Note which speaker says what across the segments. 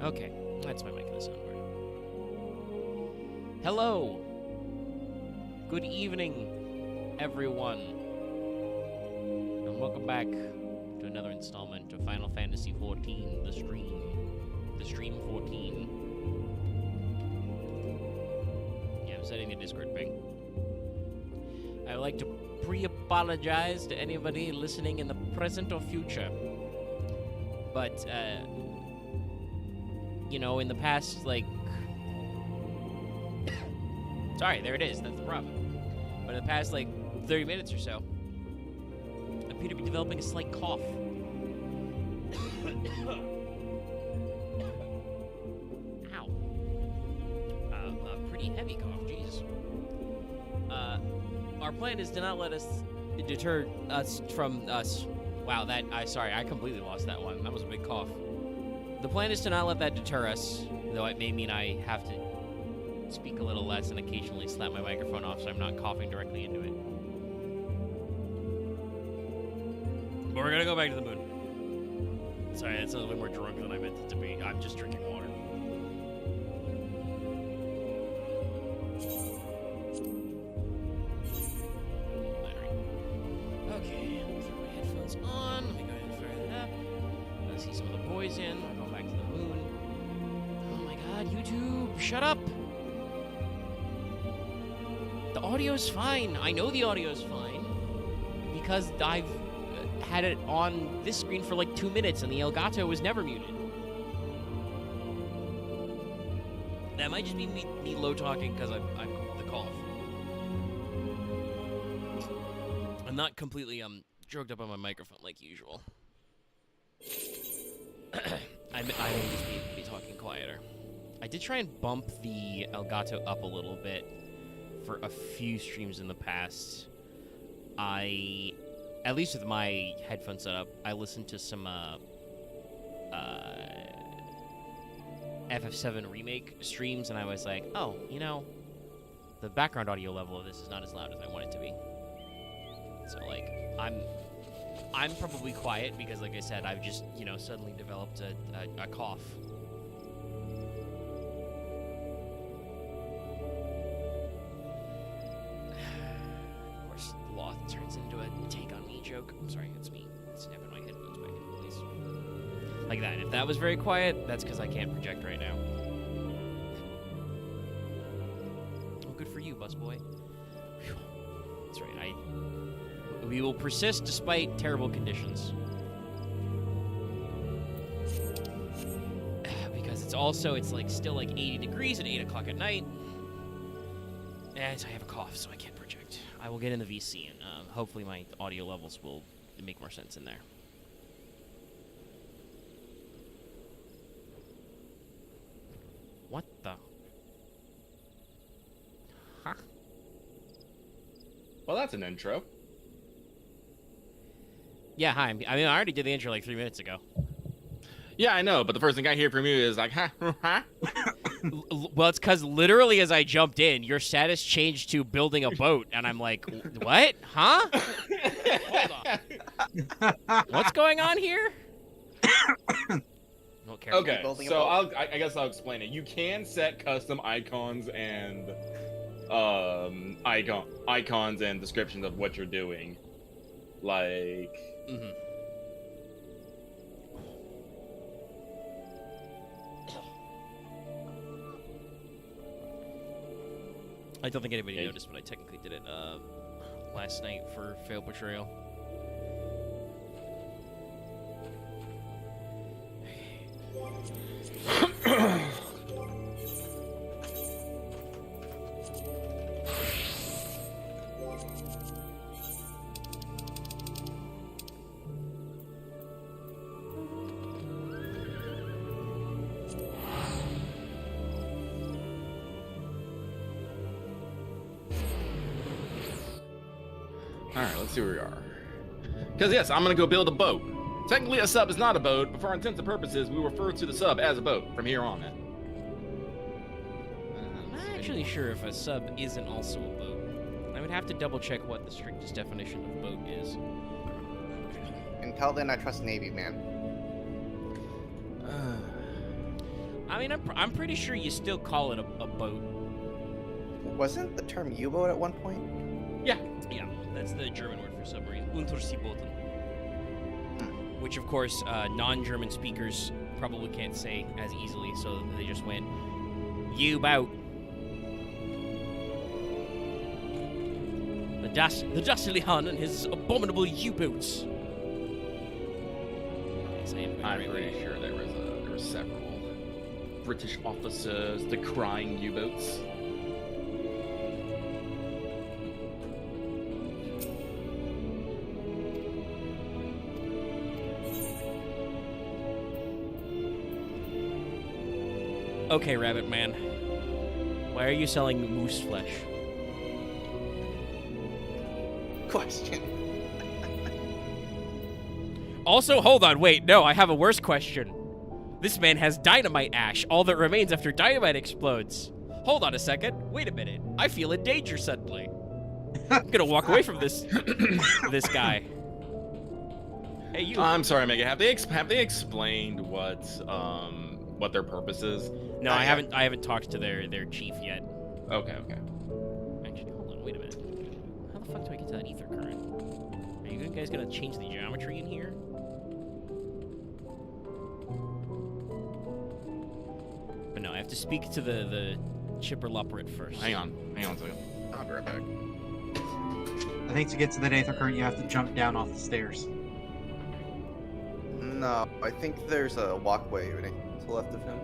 Speaker 1: Okay, that's my mic in the soundboard. Hello. Good evening, everyone. And welcome back to another installment of Final Fantasy XIV, the stream. The stream 14. Yeah, I'm setting the Discord ping. I would like to pre-apologize to anybody listening in the present or future. But, you know, in the past, like... Sorry, there it is. That's the problem. But in the past, like, 30 minutes or so, I appear to be developing a slight cough. Ow. A pretty heavy cough, jeez. Our plan is to not let us deter us from us. Wow, sorry, I completely lost that one. That was a big cough. The plan is to not let that deter us, though it may mean I have to speak a little less and occasionally slap my microphone off so I'm not coughing directly into it. But we're gonna go back to the moon. Sorry, that sounds way more drunk than I meant it to be. I'm just drinking water. Okay, let me throw my headphones on. Let me go ahead and fire that up. Let's see some of the boys in. We're going back to the moon. Oh my god, YouTube, shut up! The audio's fine. I know the audio's fine. Because I've had it on this screen for like 2 minutes and the Elgato was never muted. That might just be me low talking because I'm the cough. I'm not completely choked up on my microphone like usual. I may just be talking quieter. I did try and bump the Elgato up a little bit for a few streams in the past. At least with my headphone setup, I listened to some FF7 remake streams, and I was like, oh, you know, the background audio level of this is not as loud as I want it to be. So, like, I'm probably quiet because, like I said, I've just, you know, suddenly developed a cough. Of course, Loth turns into a take on me joke. I'm sorry, that's me snapping my headphones back into place. Like that. If that was very quiet, that's because I can't project right now. Oh, good for you, busboy. That's right, we will persist despite terrible conditions. Because it's like still like 80 degrees at 8 o'clock at night. And I have a cough, so I can't project. I will get in the VC, and hopefully my audio levels will make more sense in there. What the? Huh?
Speaker 2: Well, that's an intro.
Speaker 1: Yeah, hi. I mean, I already did the intro like 3 minutes ago.
Speaker 2: Yeah, I know, but the first thing I hear from you is like, huh?
Speaker 1: Well, it's because literally as I jumped in, your status changed to building a boat, and I'm like, what? Huh? Hold on. What's going on here? Don't care.
Speaker 2: Okay, so I guess I'll explain it. You can set custom icons and icons and descriptions of what you're doing, like.
Speaker 1: Mm-hmm. I don't think anybody noticed, but I technically did it last night for Fail Betrayal.
Speaker 2: Alright, let's see where we are. Because, yes, I'm going to go build a boat. Technically, a sub is not a boat, but for our intents and purposes, we refer to the sub as a boat from here on in.
Speaker 1: I'm not actually sure if a sub isn't also a boat. I would have to double check what the strictest definition of boat is.
Speaker 3: Until then, I trust Navy, man.
Speaker 1: I mean, I'm pretty sure you still call it a boat.
Speaker 3: Wasn't the term U-boat at one point?
Speaker 1: Yeah, that's the German word for submarine. Unterseebooten. Which, of course, non-German speakers probably can't say as easily, so they just went, U-boat. The Dastardly Han and his abominable U-boats.
Speaker 2: I'm pretty sure there were several British officers decrying U-boats.
Speaker 1: Okay, Rabbit Man. Why are you selling moose flesh?
Speaker 3: Question.
Speaker 1: Also, hold on, wait, no, I have a worse question. This man has dynamite ash, all that remains after dynamite explodes. Hold on a second, wait a minute. I feel in danger suddenly. I'm gonna walk away from this this guy. Hey, you.
Speaker 2: I'm sorry, Mega. Have they explained what their purpose is?
Speaker 1: No, I haven't talked to their chief yet.
Speaker 2: Okay.
Speaker 1: Actually, hold on, wait a minute. How the fuck do I get to that ether current? Are you guys gonna change the geometry in here? But no, I have to speak to the Chipper Lopperit first.
Speaker 2: Hang on a second.
Speaker 3: I'll be right back.
Speaker 4: I think to get to the Aether current, you have to jump down off the stairs.
Speaker 3: No, I think there's a walkway to the left of him.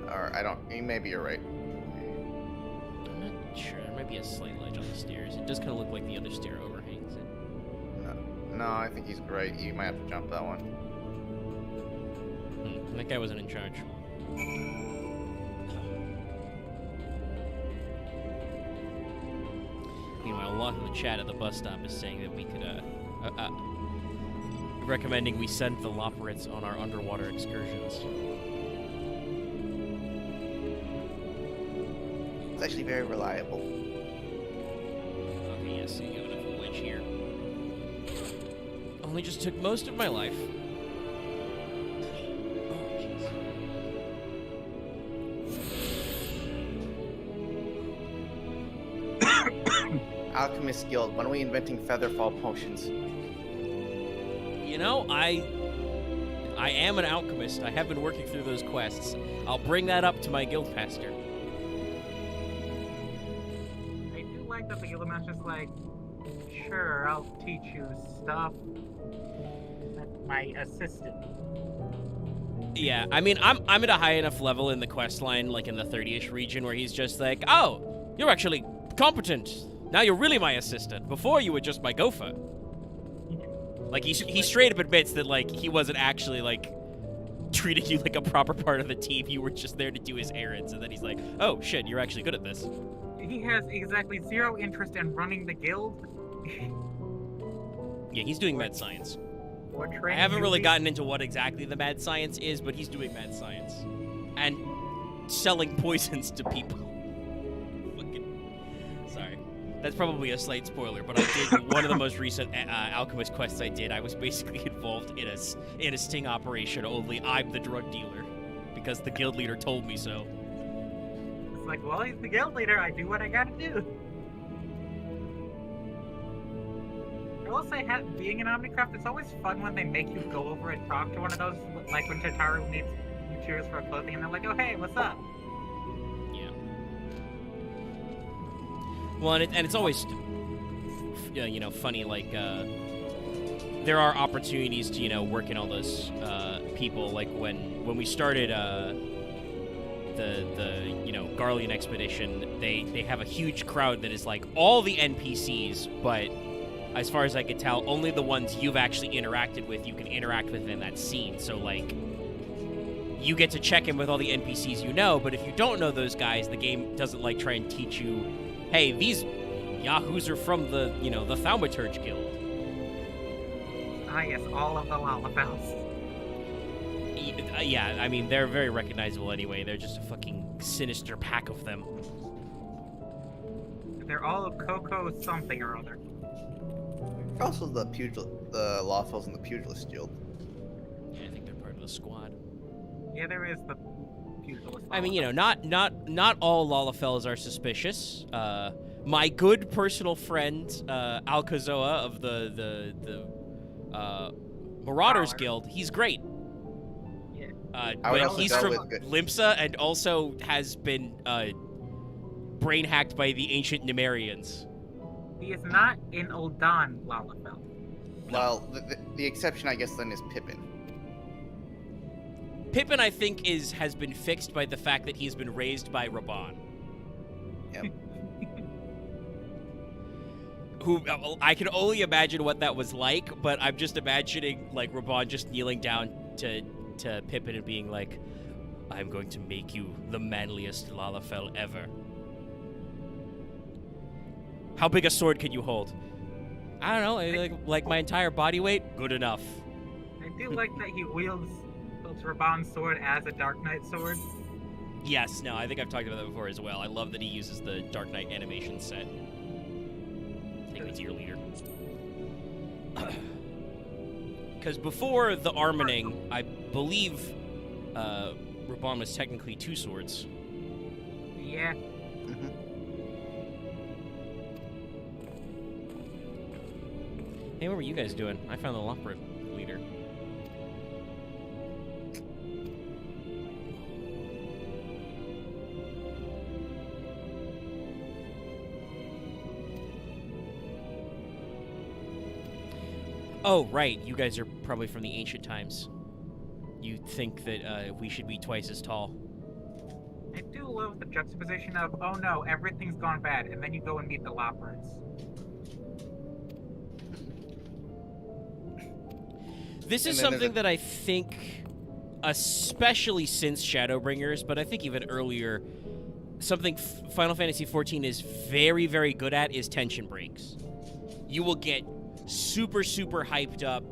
Speaker 3: Or maybe you're right.
Speaker 1: I'm not sure. There might be a slight ledge on the stairs. It does kind of look like the other stair overhangs it.
Speaker 3: No, I think he's right. You might have to jump that one.
Speaker 1: That guy wasn't in charge. Meanwhile, a lot of the chat at the bus stop is saying that we could, recommending we send the Lopperits on our underwater excursions.
Speaker 3: It's actually very reliable.
Speaker 1: Okay, yes, so you got enough wedge here. Only just took most of my life.
Speaker 3: Alchemist Guild, when are we inventing featherfall potions?
Speaker 1: You know, I am an alchemist. I have been working through those quests. I'll bring that up to my guild pastor.
Speaker 5: I do like that the guild master's like, sure, I'll teach you stuff. That's my assistant.
Speaker 1: Yeah, I mean, I'm at a high enough level in the quest line, like in the 30-ish region, where he's just like, oh, you're actually competent. Now you're really my assistant. Before you were just my gopher. Like, he straight up admits that, like, he wasn't actually, like, treating you like a proper part of the team. You were just there to do his errands. And then he's like, oh, shit, you're actually good at this.
Speaker 5: He has exactly zero interest in running the guild.
Speaker 1: Yeah, he's doing mad science.
Speaker 5: Or
Speaker 1: I
Speaker 5: training
Speaker 1: haven't really
Speaker 5: newbies.
Speaker 1: gotten into what exactly the mad science is, but he's doing mad science. And selling poisons to people. Fucking... Sorry. That's probably a slight spoiler, but I did one of the most recent alchemist quests I did. I was basically involved in a sting operation, only I'm the drug dealer. Because the guild leader told me so.
Speaker 5: It's like, well, he's the guild leader. I do what I gotta do. I will say, being an Omnicraft, it's always fun when they make you go over and talk to one of those, like when Tataru needs materials for clothing, and they're like, oh, hey, what's up?
Speaker 1: Yeah. Well, and it's always, you know, funny, like, there are opportunities to, you know, work in all those people, like when we started the you know, Garlean expedition, they have a huge crowd that is like all the NPCs, but as far as I could tell, only the ones you've actually interacted with, you can interact with in that scene. So, like, you get to check in with all the NPCs you know, but if you don't know those guys, the game doesn't, like, try and teach you, hey, these yahoos are from the, you know, the Thaumaturge Guild.
Speaker 5: Ah, yes, all of the Lalafels.
Speaker 1: Yeah, I mean, they're very recognizable anyway. They're just a fucking sinister pack of them.
Speaker 5: They're all of Coco something or other.
Speaker 3: Also, the Lawfuls and the Pugilist Guild.
Speaker 1: Yeah, I think they're part of the squad.
Speaker 5: Yeah, there is the pugilist.
Speaker 1: I mean, you know, not all Lalafels are suspicious. My good personal friend Alcazoa of the Marauders
Speaker 5: Prowler.
Speaker 1: Guild, he's great.
Speaker 5: Yeah.
Speaker 3: I would
Speaker 1: But
Speaker 3: also
Speaker 1: he's
Speaker 3: go
Speaker 1: from
Speaker 3: with good.
Speaker 1: Limsa and also has been brain hacked by the ancient Nemerians.
Speaker 5: He is not in Uldan, Lalafell.
Speaker 3: Well, the exception, I guess, then is Pippin.
Speaker 1: Pippin, I think, has been fixed by the fact that he's been raised by Raban.
Speaker 3: Yep.
Speaker 1: Who I can only imagine what that was like, but I'm just imagining like Raban just kneeling down to Pippin and being like, "I'm going to make you the manliest Lalafell ever. How big a sword can you hold? I don't know, like my entire body weight. Good enough."
Speaker 5: I do like that he wields Raban's sword as a Dark Knight sword.
Speaker 1: Yes, no, I think I've talked about that before as well. I love that he uses the Dark Knight animation set. Take me to your leader. Because before the armoring, I believe Raban was technically two swords.
Speaker 5: Yeah.
Speaker 3: Mhm.
Speaker 1: Hey, what were you guys doing? I found the Lockbird leader. Oh, right. You guys are probably from the ancient times. You think that we should be twice as tall.
Speaker 5: I do love the juxtaposition of, oh no, everything's gone bad, and then you go and meet the Loppers.
Speaker 1: This is
Speaker 3: And then there's
Speaker 1: something
Speaker 3: a-
Speaker 1: that I think, especially since Shadowbringers, but I think even earlier, something Final Fantasy XIV is very, very good at is tension breaks. You will get super, super hyped up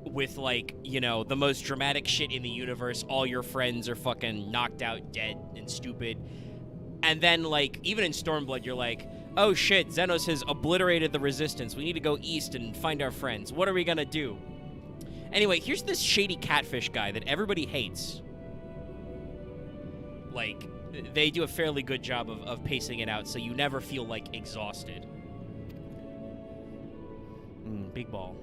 Speaker 1: with, like, you know, the most dramatic shit in the universe. All your friends are fucking knocked out, dead, and stupid. And then, like, even in Stormblood, you're like, oh shit, Xenos has obliterated the resistance. We need to go east and find our friends. What are we gonna do? Anyway, here's this shady catfish guy that everybody hates. Like, they do a fairly good job of pacing it out so you never feel, like, exhausted. Big ball.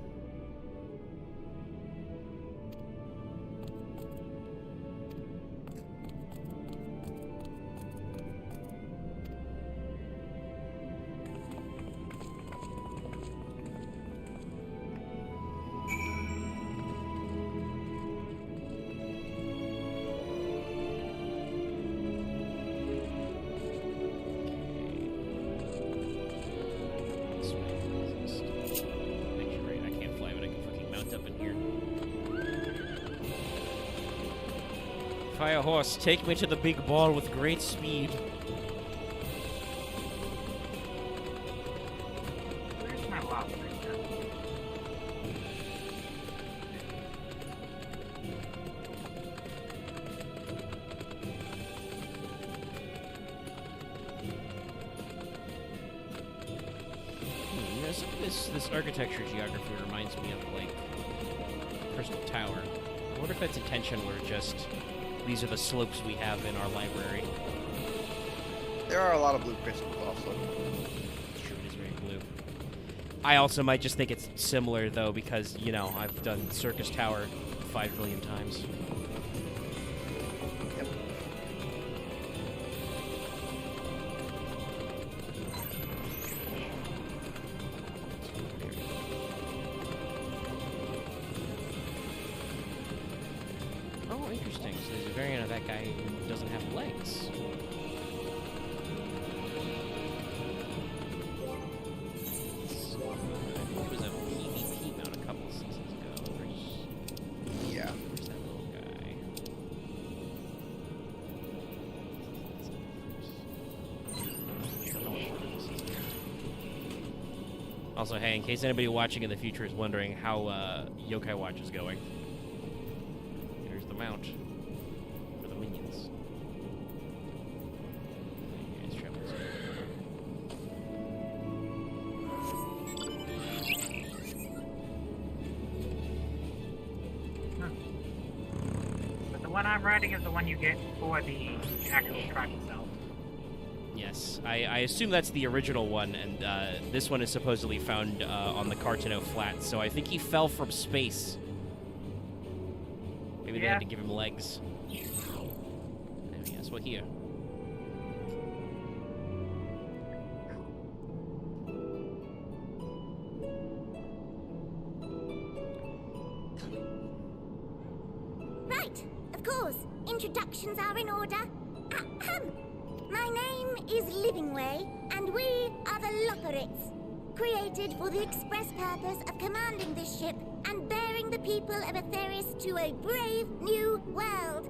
Speaker 1: Fire horse, take me to the big ball with great speed.
Speaker 5: Where's my Lopper?
Speaker 1: You know, some of this architecture geography reminds me of, like, Crystal Tower. I wonder if that's intentional or just these are the slopes we have in our library.
Speaker 3: There are a lot of blue crystals also.
Speaker 1: It's true, it is very blue. I also might just think it's similar, though, because, you know, I've done Circus Tower 5 million times.
Speaker 3: Yep.
Speaker 1: Oh, interesting. So there's a variant of that guy who doesn't have legs. I think there was a PvP mount a couple seasons ago.
Speaker 3: Yeah.
Speaker 1: Where's that little guy? Also, hey, in case anybody watching in the future is wondering how Yokai Watch is going, here's the mount for the minions. Here's Trevor's.
Speaker 5: But the one one I'm riding is the one you get for the actual tribe itself.
Speaker 1: Yes, I assume that's the original one, and this one is supposedly found on the Cartano Flats, so I think he fell from space. Maybe they had to give him legs. And yes, well, here.
Speaker 6: Right, of course. Introductions are in order. Ahem. My name is Livingway, and we are the Lockerites, created for the express purpose of commanding this ship and bearing the people of Etheris to a brave new world.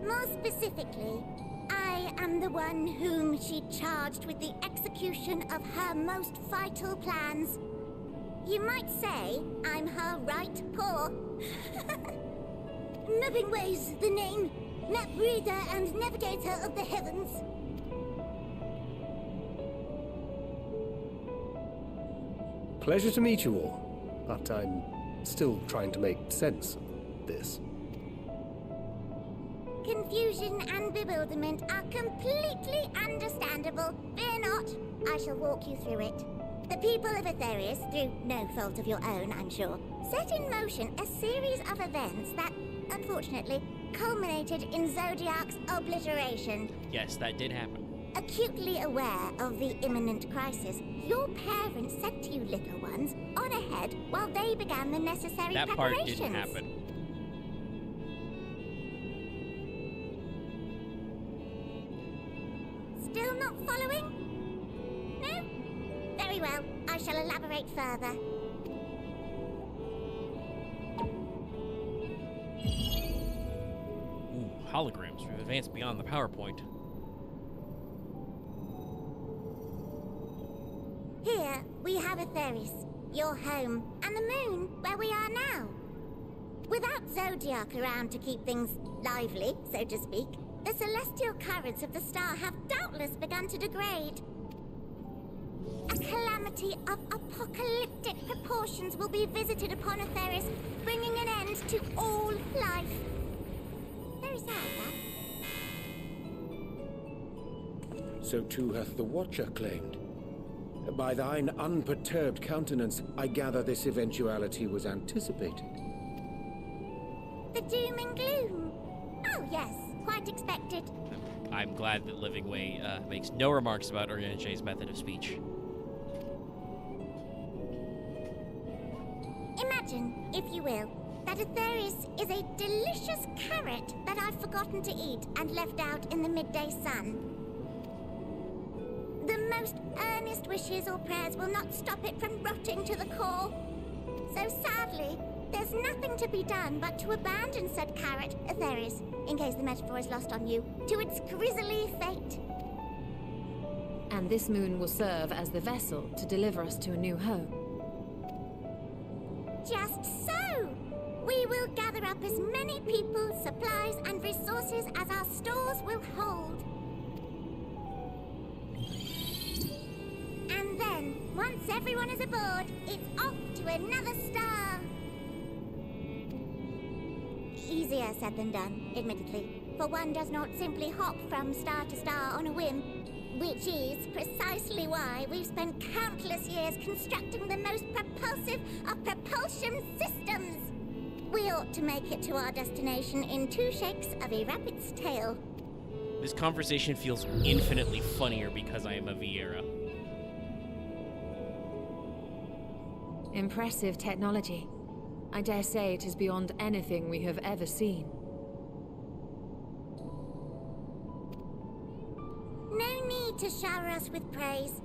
Speaker 6: More specifically, I am the one whom she charged with the execution of her most vital plans. You might say I'm her right paw. Livingway's the name. Map reader and navigator of the heavens.
Speaker 7: Pleasure to meet you all, but I'm still trying to make sense of this.
Speaker 6: Confusion and bewilderment are completely understandable. Fear not, I shall walk you through it. The people of Etheris, through no fault of your own, I'm sure, set in motion a series of events that, unfortunately, culminated in Zodiac's obliteration.
Speaker 1: Yes, that did happen.
Speaker 6: Acutely aware of the imminent crisis, your parents sent you little ones on ahead while they began the necessary
Speaker 1: That part
Speaker 6: preparations.
Speaker 1: didn't happen.
Speaker 6: Still not following? No? Very well, I shall elaborate further.
Speaker 1: Ooh, holograms. We've advanced beyond the PowerPoint.
Speaker 6: Here, we have Etheris, your home, and the moon, where we are now. Without Zodiac around to keep things lively, so to speak, the celestial currents of the star have doubtless begun to degrade. A calamity of apocalyptic proportions will be visited upon Etheris, bringing an end to all life. Very sad, that.
Speaker 7: So too hath the Watcher claimed. By thine unperturbed countenance, I gather this eventuality was anticipated.
Speaker 6: The doom and gloom. Oh yes, quite expected.
Speaker 1: I'm glad that Livingway makes no remarks about Oriente's method of speech.
Speaker 6: Imagine, if you will, that Etheris is a delicious carrot that I've forgotten to eat and left out in the midday sun. The most earnest wishes or prayers will not stop it from rotting to the core. So sadly, there's nothing to be done but to abandon said carrot, Etheris, in case the metaphor is lost on you, to its grisly fate.
Speaker 8: And this moon will serve as the vessel to deliver us to a new home.
Speaker 6: Just so! We will gather up as many people, supplies, and resources as our stores will hold. And then, once everyone is aboard, it's off to another star. Easier said than done, admittedly, for one does not simply hop from star to star on a whim, which is precisely why we've spent countless years constructing the most propulsive of propulsion systems. We ought to make it to our destination in 2 shakes of a rabbit's tail.
Speaker 1: This conversation feels infinitely funnier because I am a Vieira.
Speaker 8: Impressive technology. I dare say it is beyond anything we have ever seen.
Speaker 6: No need to shower us with praise.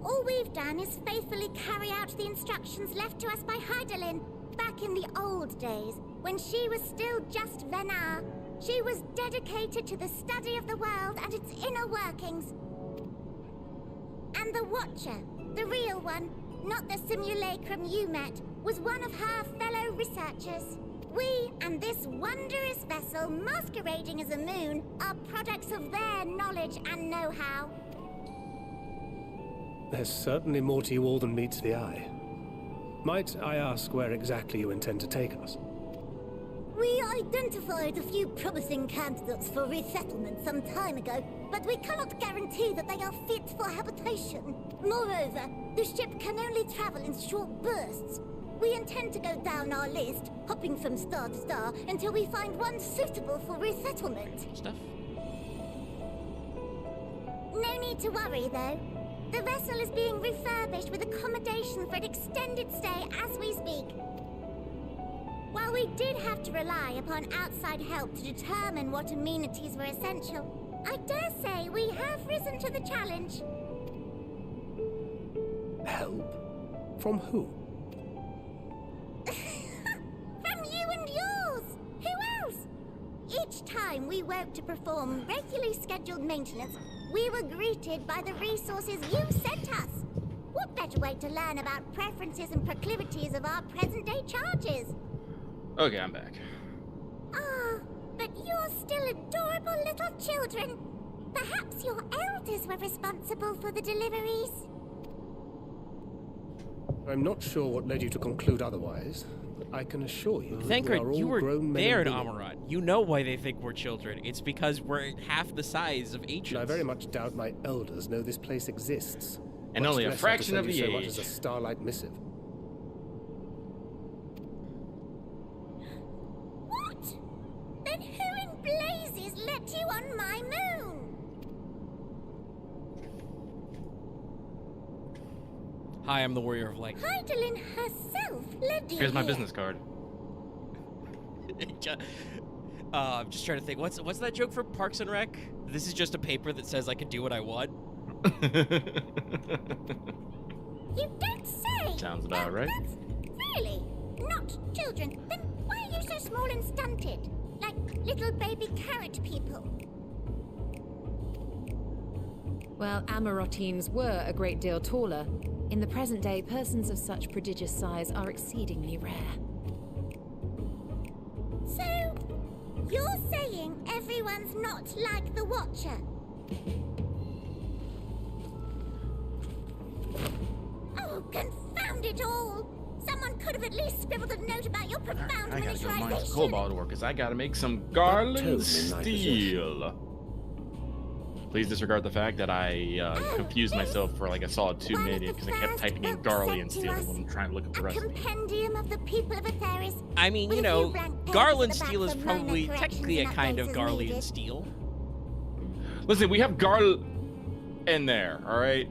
Speaker 6: All we've done is faithfully carry out the instructions left to us by Heidelin back in the old days, when she was still just Venar. She was dedicated to the study of the world and its inner workings. And the Watcher, the real one, not the simulacrum you met, was one of her fellow researchers. We and this wondrous vessel masquerading as a moon are products of their knowledge and know-how.
Speaker 7: There's certainly more to you all than meets the eye. Might I ask where exactly you intend to take us?
Speaker 6: We identified a few promising candidates for resettlement some time ago, but we cannot guarantee that they are fit for habitation. Moreover, the ship can only travel in short bursts. We intend to go down our list, hopping from star to star, until we find one suitable for resettlement.
Speaker 1: Stuff.
Speaker 6: No need to worry, though. The vessel is being refurbished with accommodation for an extended stay as we speak. While we did have to rely upon outside help to determine what amenities were essential, I dare say we have risen to the challenge.
Speaker 7: Help? From who?
Speaker 6: From you and yours! Who else? Each time we woke to perform regularly scheduled maintenance, we were greeted by the resources you sent us. What better way to learn about preferences and proclivities of our present-day charges?
Speaker 2: Okay, I'm back.
Speaker 6: Ah, but you're still adorable little children. Perhaps your elders were responsible for the deliveries.
Speaker 7: I'm not sure what led you to conclude otherwise, but I can assure you we
Speaker 1: Thancred,
Speaker 7: are all
Speaker 1: you were
Speaker 7: grown men
Speaker 1: there
Speaker 7: and
Speaker 1: in
Speaker 7: women.
Speaker 1: Amarat. You know why they think we're children. It's because we're half the size of ancients.
Speaker 7: And I very much doubt my elders know this place exists.
Speaker 2: And
Speaker 7: Much
Speaker 2: only a
Speaker 7: less
Speaker 2: fraction
Speaker 7: how
Speaker 2: of
Speaker 7: to
Speaker 2: the
Speaker 7: send you so much as
Speaker 2: age.
Speaker 7: a starlight missive.
Speaker 6: What? Then who in blazes let you on my moon?
Speaker 1: Hi, I'm the Warrior of Light.
Speaker 6: Heidelin herself led you
Speaker 2: Here's my
Speaker 6: here.
Speaker 2: business card.
Speaker 1: I'm just trying to think. What's that joke for Parks and Rec? This is just a paper that says I can do what I want.
Speaker 6: You don't say!
Speaker 2: Sounds about right.
Speaker 6: That's really not children. Then why are you so small and stunted? Like little baby carrot people.
Speaker 8: Well, Amarotines were a great deal taller. In the present day, persons of such prodigious size are exceedingly rare.
Speaker 6: So, you're saying everyone's not like the Watcher? Oh, confound it all! Someone could have at least scribbled a note about your profound
Speaker 2: I gotta go mine some
Speaker 6: miniaturization.
Speaker 2: cobalt ore because I gotta make some
Speaker 7: totally
Speaker 2: garland
Speaker 7: my
Speaker 2: steel. Please disregard the fact that I confused myself for like a solid 2
Speaker 6: One of
Speaker 2: minutes
Speaker 6: the
Speaker 2: because I kept
Speaker 6: first
Speaker 2: typing in
Speaker 6: books
Speaker 2: Garlean
Speaker 6: sent to
Speaker 2: steel
Speaker 6: us.
Speaker 2: when I'm trying to look up the
Speaker 6: A
Speaker 2: rest of it.
Speaker 6: compendium of the people of Atheris.
Speaker 1: I mean,
Speaker 6: With
Speaker 1: you
Speaker 6: a few
Speaker 1: know,
Speaker 6: blank pages
Speaker 1: Garland
Speaker 6: at the back
Speaker 1: steel is
Speaker 6: for minor
Speaker 1: probably
Speaker 6: corrections
Speaker 1: technically a
Speaker 6: and
Speaker 1: kind of
Speaker 6: updates as
Speaker 1: Garlean
Speaker 6: needed.
Speaker 1: steel.
Speaker 2: Listen, we have Garl in there, all right?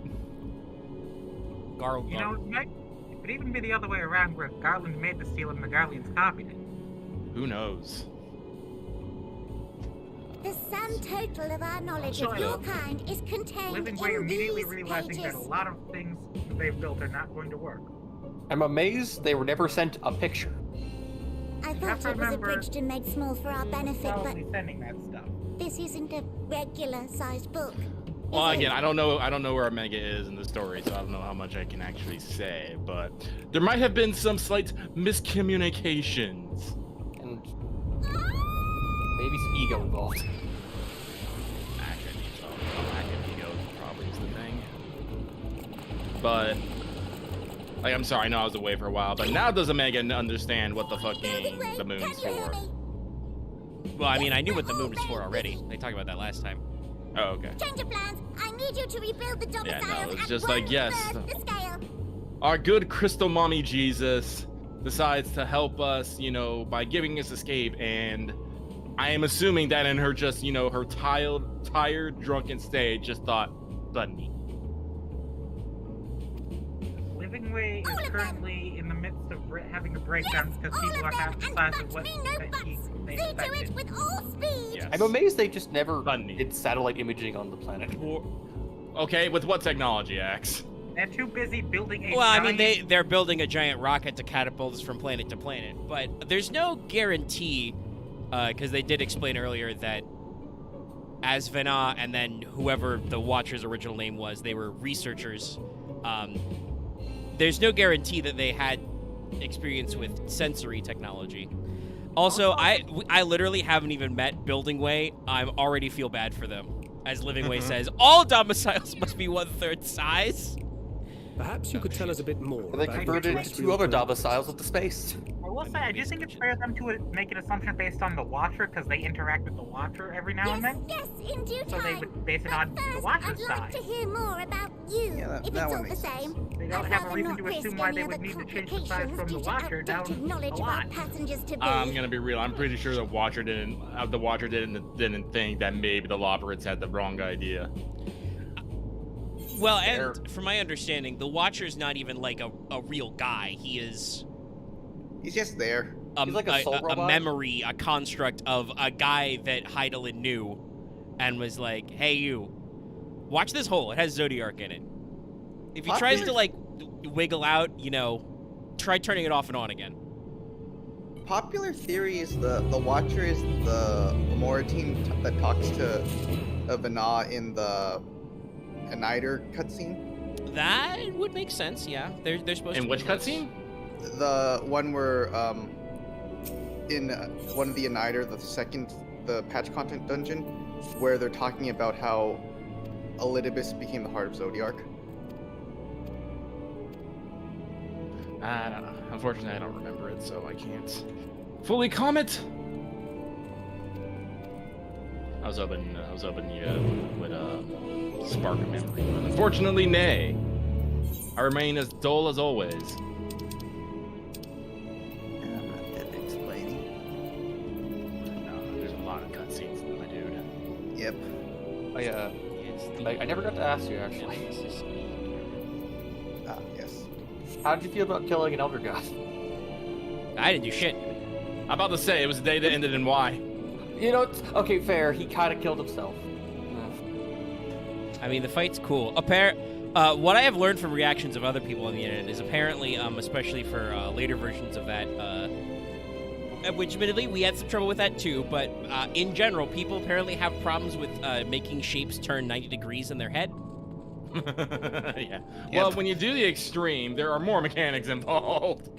Speaker 5: You know, it could even be the other way around, where Garland made the steel and the Garleans copied it.
Speaker 2: Who knows?
Speaker 6: The sum total of our knowledge
Speaker 5: Also,
Speaker 6: of your kind is contained
Speaker 5: Living Way
Speaker 6: in
Speaker 5: immediately
Speaker 6: these
Speaker 5: realizing
Speaker 6: pages.
Speaker 5: that a lot of things that they've built are not going to work.
Speaker 9: I'm amazed they were never sent a picture.
Speaker 6: I
Speaker 5: have
Speaker 6: thought
Speaker 5: to
Speaker 6: it was
Speaker 5: remember
Speaker 6: abridged and made small for our benefit, but
Speaker 5: Probably sending that stuff.
Speaker 6: this isn't a regular-sized book.
Speaker 2: Well,
Speaker 6: is it?
Speaker 2: again, I don't know where Omega is in the story, so I don't know how much I can actually say, but there might have been some slight miscommunications.
Speaker 9: And maybe some ego involved.
Speaker 2: Lack of ego probably is the thing. But, like, I'm sorry, I know I was away for a while, but now does Omega understand what the fucking the moon's
Speaker 6: Can you hear
Speaker 2: for?
Speaker 6: me?
Speaker 1: Well, I mean, I knew what the moon was for already. They talked about that last time.
Speaker 2: Oh, okay.
Speaker 6: Change of plans. I need you to rebuild the
Speaker 2: Yeah,
Speaker 6: domiciles
Speaker 2: no, it's
Speaker 6: at
Speaker 2: just like, yes.
Speaker 6: 1/3 the scale.
Speaker 2: Our good crystal mommy Jesus decides to help us, you know, by giving us escape, and I am assuming that in her just, you know, her tired, drunken state, just thought, Bunny.
Speaker 5: Living Way
Speaker 6: All
Speaker 5: is
Speaker 6: of
Speaker 5: currently in the midst of having a breakdown
Speaker 6: Yes,
Speaker 5: because
Speaker 6: all
Speaker 5: people
Speaker 6: of
Speaker 5: are
Speaker 6: them,
Speaker 5: half the
Speaker 6: and
Speaker 5: size
Speaker 6: but
Speaker 5: of what
Speaker 6: me no
Speaker 5: they
Speaker 6: buts. See to
Speaker 5: expected.
Speaker 6: it with all speed.
Speaker 2: Yes.
Speaker 9: I'm amazed they just never
Speaker 2: Bunny.
Speaker 9: did satellite imaging on the planet.
Speaker 2: Okay, with what technology, Axe?
Speaker 5: They're too busy building a
Speaker 1: Well, I mean,
Speaker 5: giant-
Speaker 1: they're building a giant rocket to catapult us from planet to planet, but there's no guarantee, because they did explain earlier that Asvena and then whoever the Watcher's original name was, they were researchers. There's no guarantee that they had experience with sensory technology. Also, I literally haven't even met Building Way. I already feel bad for them. As Living Way says, all domiciles must be 1/3 size.
Speaker 7: Perhaps you could tell us a bit more
Speaker 9: And they
Speaker 7: about
Speaker 9: converted it
Speaker 7: what
Speaker 9: to
Speaker 7: terrestrial
Speaker 9: 2 other
Speaker 7: planets-
Speaker 9: domiciles of the space.
Speaker 5: I will say, I do think it's fair of them to make an assumption based on the Watcher, because they interact with the Watcher every now and then.
Speaker 6: Yes, in due
Speaker 5: So they
Speaker 6: time.
Speaker 5: would base it
Speaker 6: But
Speaker 5: on the
Speaker 6: first,
Speaker 5: Watcher's
Speaker 6: I'd like
Speaker 5: side.
Speaker 6: to hear more about you,
Speaker 3: Yeah, that
Speaker 6: if it's
Speaker 3: one
Speaker 6: all the
Speaker 3: makes sense.
Speaker 6: same.
Speaker 5: They don't
Speaker 6: I'd
Speaker 5: have a
Speaker 6: rather
Speaker 5: reason
Speaker 6: not
Speaker 5: to
Speaker 6: risk
Speaker 5: assume why
Speaker 6: any
Speaker 5: they would
Speaker 6: other
Speaker 5: need to change the size
Speaker 6: complications
Speaker 5: from the
Speaker 6: due to
Speaker 5: Watcher down
Speaker 6: outdated knowledge
Speaker 5: a
Speaker 6: of our
Speaker 5: lot.
Speaker 6: passengers to be.
Speaker 2: I'm gonna be real. I'm pretty sure the Watcher didn't think that maybe the Lobberets had the wrong idea.
Speaker 1: Well,
Speaker 9: Fair.
Speaker 1: and from my understanding, the Watcher's not even like a real guy. He is
Speaker 3: He's just there.
Speaker 9: He's like a soul robot?
Speaker 1: memory, a construct of a guy that Heidelin knew and was like, hey, you, watch this hole. It has Zodiark in it. If he tries to, like, wiggle out, you know, try turning it off and on again.
Speaker 3: Popular theory is the Watcher is the Moritine that talks to Vana in the Aniter cutscene.
Speaker 1: That would make sense, yeah. They're supposed to
Speaker 2: In
Speaker 1: be
Speaker 2: which
Speaker 1: close.
Speaker 2: cutscene?
Speaker 3: The one where in one of the Aniter, the patch content dungeon, where they're talking about how Elidibus became the heart of Zodiark.
Speaker 2: I don't know. Unfortunately, I don't remember it, so I can't fully comment. I was hoping you would spark a memory, but unfortunately, nay. I remain as dull as always.
Speaker 3: I'm not that explaining.
Speaker 2: No, there's a lot of cutscenes, my dude.
Speaker 3: Yep.
Speaker 9: I never got to ask you, actually.
Speaker 3: Ah, yes.
Speaker 9: How did you feel about killing an Elder God?
Speaker 1: I didn't do shit.
Speaker 2: I'm about to say, it was the day that ended in Y.
Speaker 9: You know, okay, fair. He kind of killed himself.
Speaker 1: I mean, the fight's cool. What I have learned from reactions of other people on the internet is apparently, especially for later versions of that, which admittedly we had some trouble with that too, but in general, people apparently have problems with making shapes turn 90 degrees in their head.
Speaker 2: Yeah. Well, when you do the extreme, there are more mechanics involved.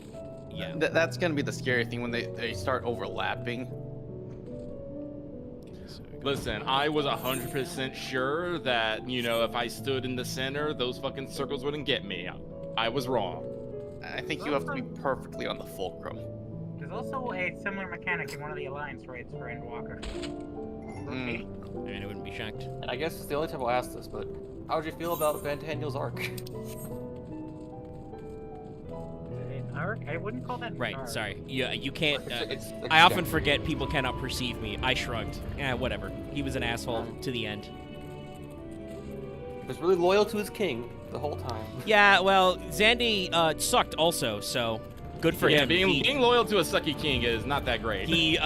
Speaker 1: Yeah.
Speaker 3: That's gonna be the scary thing when they start overlapping.
Speaker 2: Listen, I was 100% sure that, you know, if I stood in the center, those fucking circles wouldn't get me. I was wrong.
Speaker 3: I think you have to be perfectly on the fulcrum.
Speaker 5: There's also a similar mechanic in one of the Alliance raids for Endwalker.
Speaker 1: I mean, I wouldn't be shocked.
Speaker 9: And I guess it's the only time I'll ask this, but how would you feel about Van Daniel's arc?
Speaker 5: An arc? I wouldn't call that an
Speaker 1: Right,
Speaker 5: arc.
Speaker 1: sorry. You can't.
Speaker 9: It's
Speaker 1: I often forget people cannot perceive me. I shrugged. Yeah, whatever. He was an asshole to the end.
Speaker 9: He was really loyal to his king the whole time.
Speaker 1: Yeah, well, Zandy sucked also, so good for
Speaker 2: Yeah,
Speaker 1: him.
Speaker 2: being loyal to a sucky king is not that great.
Speaker 1: He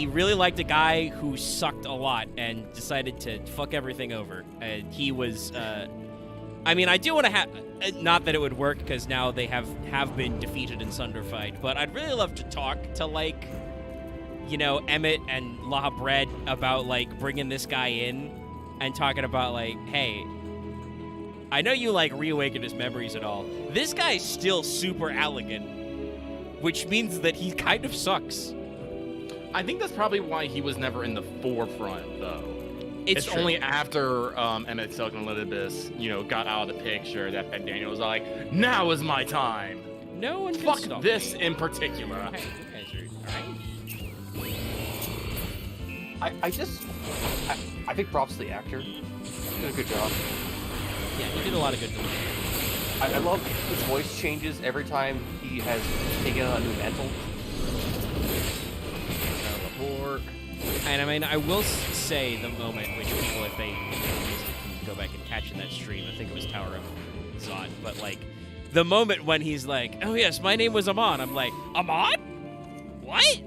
Speaker 1: really liked a guy who sucked a lot and decided to fuck everything over. And he was. I mean, I do want to have. Not that it would work because now they have been defeated in Sunder Fight, but I'd really love to talk to, like, you know, Emmett and La Bread about, like, bringing this guy in and talking about, like, hey, I know you, like, reawakened his memories and all. This guy's still super elegant, which means that he kind of sucks.
Speaker 2: I think that's probably why he was never in the forefront, though. It's
Speaker 1: true.
Speaker 2: only after Emmett Silk and Elidibus, you know, got out of the picture that Van Daniel was like, now is my time.
Speaker 1: No one can
Speaker 2: Fuck
Speaker 1: stop
Speaker 2: this
Speaker 1: me.
Speaker 2: in particular.
Speaker 1: Hey, you guys are alright.
Speaker 9: I think props to the actor. He did a good job.
Speaker 1: Yeah, he did a lot of good things.
Speaker 9: I love his voice changes every time he has taken on a new mantle.
Speaker 2: Report.
Speaker 1: And I mean, I will say the moment which people, if they missed it, can go back and catch in that stream. I think it was Tower of Zod, but like the moment when he's like, "Oh yes, my name was Amon," I'm like, "Amon? What?"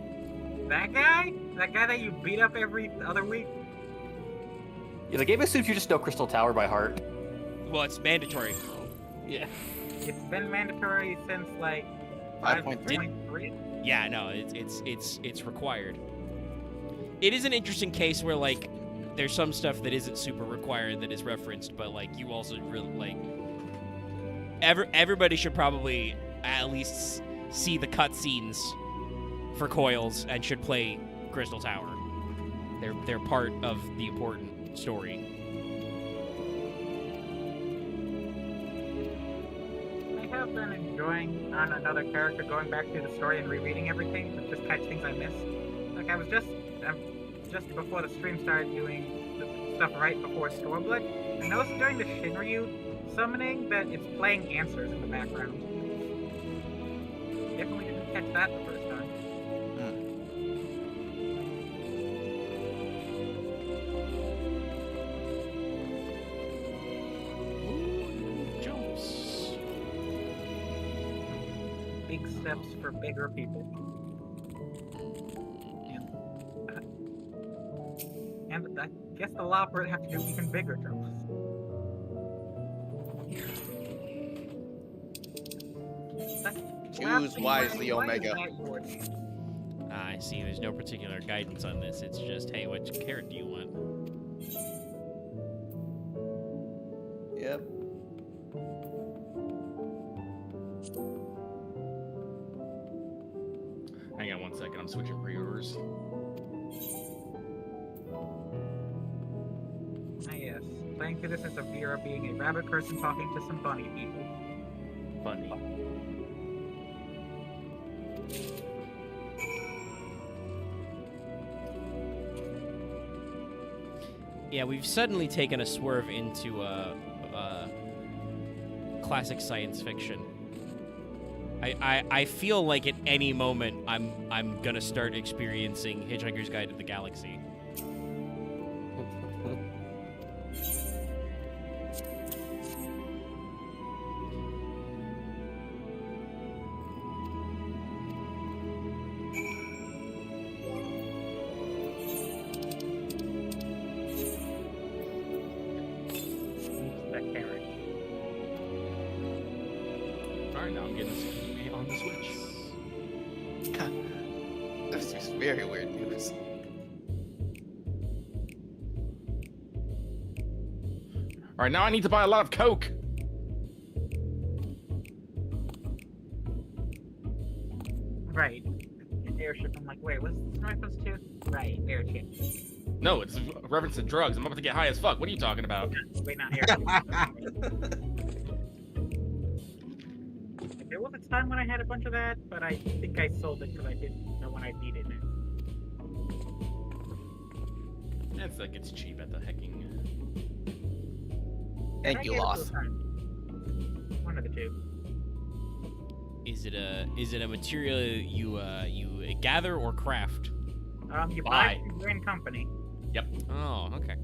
Speaker 5: That guy? That guy that you beat up every other week?
Speaker 9: Yeah, the game assumes you just know Crystal Tower by heart.
Speaker 1: Well, it's mandatory.
Speaker 9: Yeah.
Speaker 5: It's been mandatory since like 5.3.
Speaker 1: Yeah, no, it's required. It is an interesting case where, like, there's some stuff that isn't super required that is referenced, but, like, you also really, like, everybody should probably at least see the cutscenes for Coils and should play Crystal Tower. They're part of the important story.
Speaker 5: have been enjoying on another character going back through the story and rereading everything to just catch things I missed. Like I was just before the stream started doing the stuff right before Storeblood, I noticed during the Shinryu summoning that it's playing answers in the background. Definitely didn't catch that the first time.
Speaker 1: Jumps.
Speaker 5: Big steps for bigger people. And I guess the Lopper have to do even bigger jumps.
Speaker 3: Choose wisely, Omega.
Speaker 1: I see. There's no particular guidance on this. It's just, hey, which carrot do you want?
Speaker 3: Yep.
Speaker 2: Hang on 1 second. I'm switching pre-orders.
Speaker 5: Ah, yes. Playing through this as a Vera being a rabbit person talking to some bunny people.
Speaker 2: Funny.
Speaker 1: Yeah, we've suddenly taken a swerve into classic science fiction. I feel like at any moment I'm gonna start experiencing Hitchhiker's Guide to the Galaxy.
Speaker 5: That carrot.
Speaker 2: Alright, now I'm getting this on the Switch.
Speaker 3: This is very weird news.
Speaker 2: Alright, now I need to buy a lot of Coke.
Speaker 5: Right. Airship. I'm like, wait, what's this reference to? Right, airship.
Speaker 2: No, it's a reference to drugs. I'm about to get high as fuck. What are you talking about?
Speaker 5: Wait, not airship. There was a time when I had a bunch of that, but I think I sold it because I didn't know when I needed it.
Speaker 2: It's like it's cheap at the hecking.
Speaker 3: Thank
Speaker 5: I
Speaker 3: you,
Speaker 5: gave it to
Speaker 3: Loth.
Speaker 5: a friend. One of the two.
Speaker 1: Is it a material you gather or craft?
Speaker 5: You
Speaker 2: Buy.
Speaker 5: buy from Green Company.
Speaker 1: Oh, okay.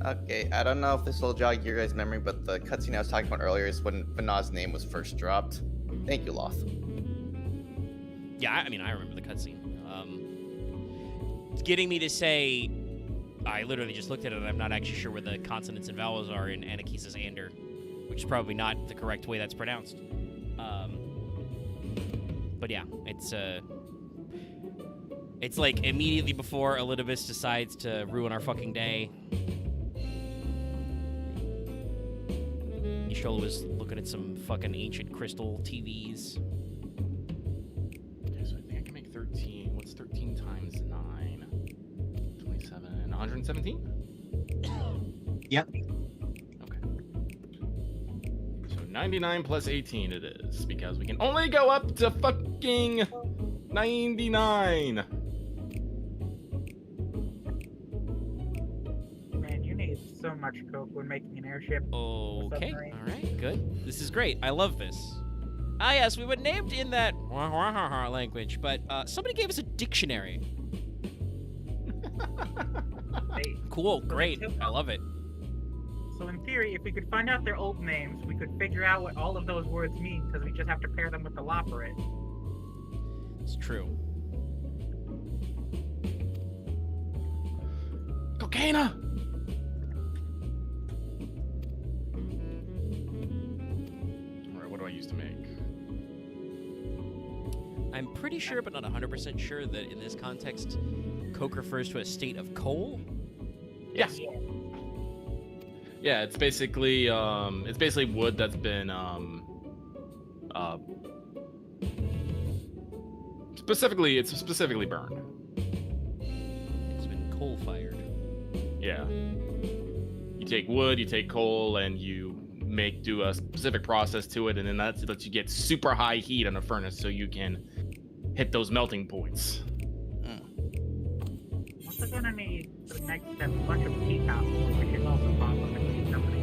Speaker 3: Okay, I don't know if this will jog your guys' memory, but the cutscene I was talking about earlier is when Vanaz's name was first dropped. Thank you, Loth.
Speaker 1: Yeah, I mean I remember the cutscene. It's getting me to say, I literally just looked at it and I'm not actually sure where the consonants and vowels are in Anakisa's Ander, which is probably not the correct way that's pronounced. But yeah, it's like immediately before Elidibus decides to ruin our fucking day. Ishola was looking at some fucking ancient crystal TVs.
Speaker 2: Okay, so I think I can make 13. What's 13 times 9? 27. 117?
Speaker 4: Yep.
Speaker 2: Okay. So 99 plus 18 it is, because we can only go up to fucking 99.
Speaker 5: Man, you need so much coke when making an airship.
Speaker 1: Okay,
Speaker 5: submarine.
Speaker 1: all right, good. This is great. I love this. Ah, yes, we were named in that language, but somebody gave us a dictionary.
Speaker 5: Hey,
Speaker 1: Cool, great. I love it.
Speaker 5: so in theory, if we could find out their old names, we could figure out what all of those words mean, because we just have to pair them with the Loperate.
Speaker 1: It's true.
Speaker 2: Cocaina! Alright, what do I use to make?
Speaker 1: I'm pretty sure, but not 100% sure, that in this context, coke refers to a state of coal.
Speaker 2: Yes. Yeah, it's basically wood that's been specifically burned.
Speaker 1: It's been coal-fired.
Speaker 2: Yeah. You take wood, you take coal, and you do a specific process to it, and then that lets you get super high heat on a furnace, so you can hit those melting points.
Speaker 5: Also gonna need for the next step a bunch of tea towels, which is also possible with the tea company.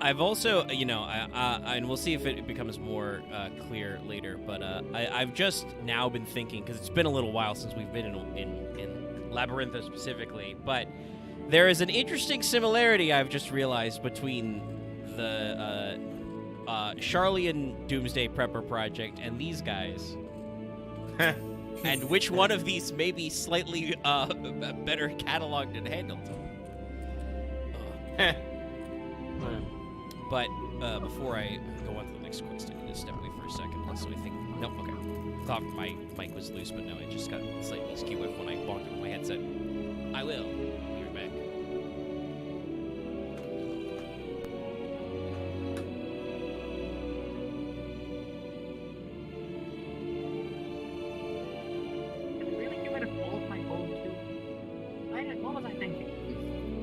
Speaker 1: I've also, and we'll see if it becomes more clear later, but I've just now been thinking, because it's been a little while since we've been in Labyrintha specifically, but there is an interesting similarity I've just realized between the Charlian Doomsday Prepper Project and these guys. And which one of these may be slightly better cataloged and handled. But before I go on to the next quest, I need to step away for a second. So I think, nope, okay. Thought my mic was loose, but no, I just got slightly skew whiff when I walked with my headset. I will be right back.
Speaker 5: Did I really get rid of all of my gold too? What was I thinking?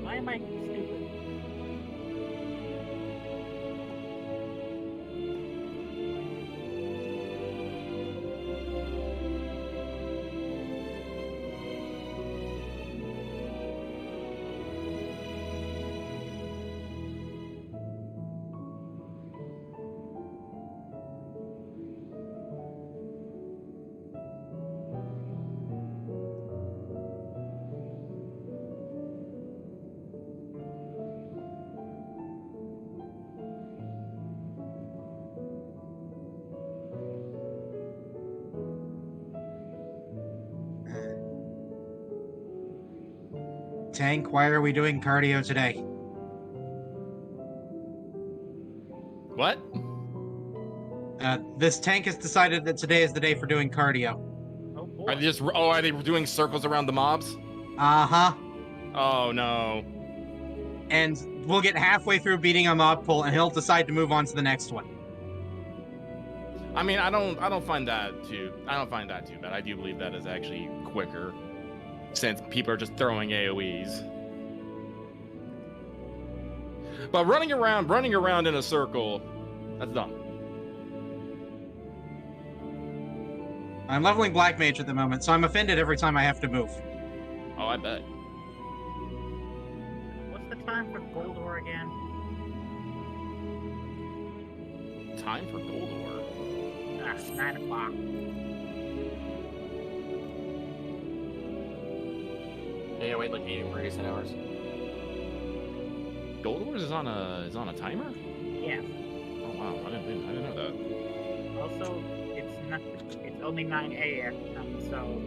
Speaker 5: Why am I stupid?
Speaker 4: Tank, why are we doing cardio today?
Speaker 2: What?
Speaker 4: This tank has decided that today is the day for doing cardio.
Speaker 5: Oh boy.
Speaker 2: Are they doing circles around the mobs?
Speaker 4: Uh-huh.
Speaker 2: Oh no.
Speaker 4: And we'll get halfway through beating a mob pull, and he'll decide to move on to the next one.
Speaker 2: I mean, I don't find that too bad. I do believe that is actually quicker, since people are just throwing AoEs. But running around in a circle, that's dumb.
Speaker 4: I'm leveling Black Mage at the moment, so I'm offended every time I have to move.
Speaker 2: Oh, I bet.
Speaker 5: What's the time for gold ore again?
Speaker 2: Time for gold ore.
Speaker 5: 9 o'clock.
Speaker 9: Yeah, wait like 80 or 87 hours.
Speaker 2: Gold ore is on a timer?
Speaker 5: Yeah.
Speaker 2: Oh wow, I didn't know that.
Speaker 5: Also, it's only 9 a.m. So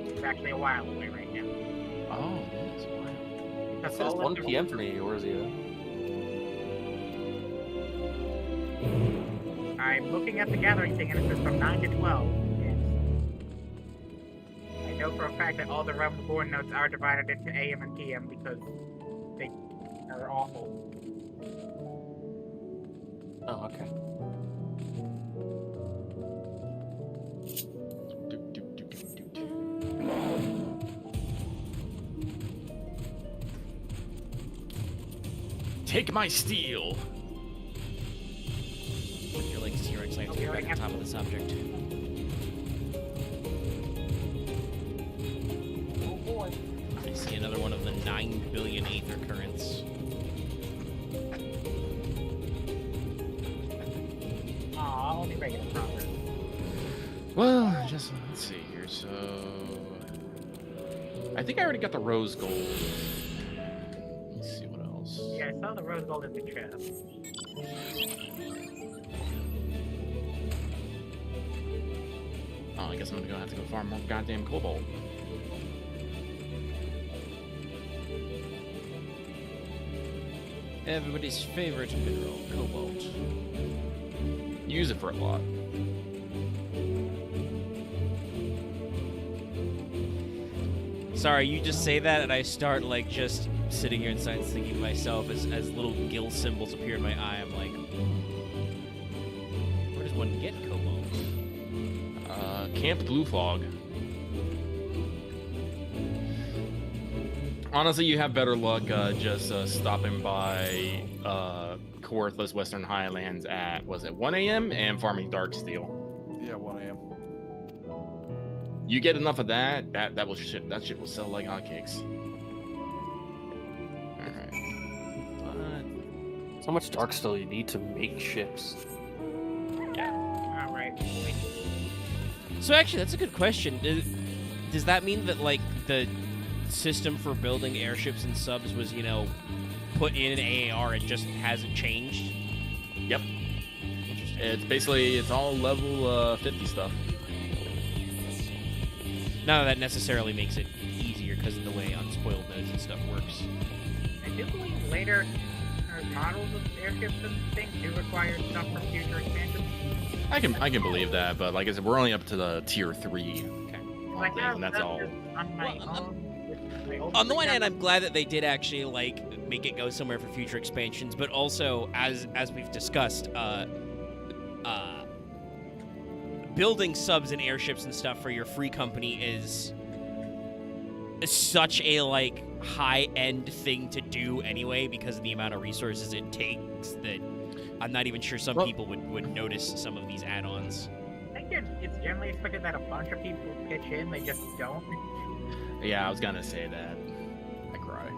Speaker 5: it's actually a while away right now.
Speaker 2: Oh, it is. Wow.
Speaker 9: It
Speaker 5: That's
Speaker 9: says
Speaker 5: all
Speaker 9: 1 p.m. for me. Where is he at?
Speaker 5: I'm looking at the gathering thing, and it says from 9 to 12. And I know for a fact that all the Realm Reborn notes are divided into AM and PM because they are awful.
Speaker 9: Oh, okay.
Speaker 2: Take my steel.
Speaker 1: Would you like to see your excitement to get back on top of the subject?
Speaker 5: Oh boy.
Speaker 1: I see another one of the 9 billion Aether currents.
Speaker 5: Aw, only regular progress.
Speaker 2: Well, just let's see here. So, I think I already got the rose gold. Let's see what else.
Speaker 5: Yeah, I saw the rose gold in the chest.
Speaker 2: Oh, I guess I'm gonna have to go farm more goddamn cobalt.
Speaker 1: Everybody's favorite mineral, cobalt.
Speaker 2: Use it for a lot.
Speaker 1: Sorry, you just say that, and I start like just sitting here in silence, thinking to myself as little gill symbols appear in my eye. I'm like, where does one get cobalt?
Speaker 2: Camp Blue Fog. Honestly, you have better luck just stopping by Coworthless Western Highlands at, was it 1 a.m. and farming Darksteel.
Speaker 10: Yeah, 1 a.m.
Speaker 2: You get enough of that, that shit will sell like hotcakes. Alright.
Speaker 9: So much dark steel you need to make ships.
Speaker 5: All right.
Speaker 1: So actually, that's a good question. Does that mean that like the system for building airships and subs was, you know, put in an AAR and just hasn't changed?
Speaker 2: Yep.
Speaker 1: Interesting.
Speaker 2: It's all level 50 stuff.
Speaker 1: None of that necessarily makes it easier because of the way unspoiled nodes and stuff works.
Speaker 5: I do believe later models of airships and things do require stuff for future expansions.
Speaker 2: I can believe that, but like I said, we're only up to the tier 3.
Speaker 5: I have
Speaker 2: And that's
Speaker 5: that
Speaker 2: all.
Speaker 5: just on my own. with my old
Speaker 1: On the one hand,
Speaker 5: program.
Speaker 1: I'm glad that they did actually like make it go somewhere for future expansions, but also as we've discussed, building subs and airships and stuff for your free company is such a like high-end thing to do anyway because of the amount of resources it takes that I'm not even sure some people would notice some of these add-ons.
Speaker 5: I think it's generally expected that a bunch of people pitch in, they just don't.
Speaker 2: Yeah, I was gonna say that. I cry.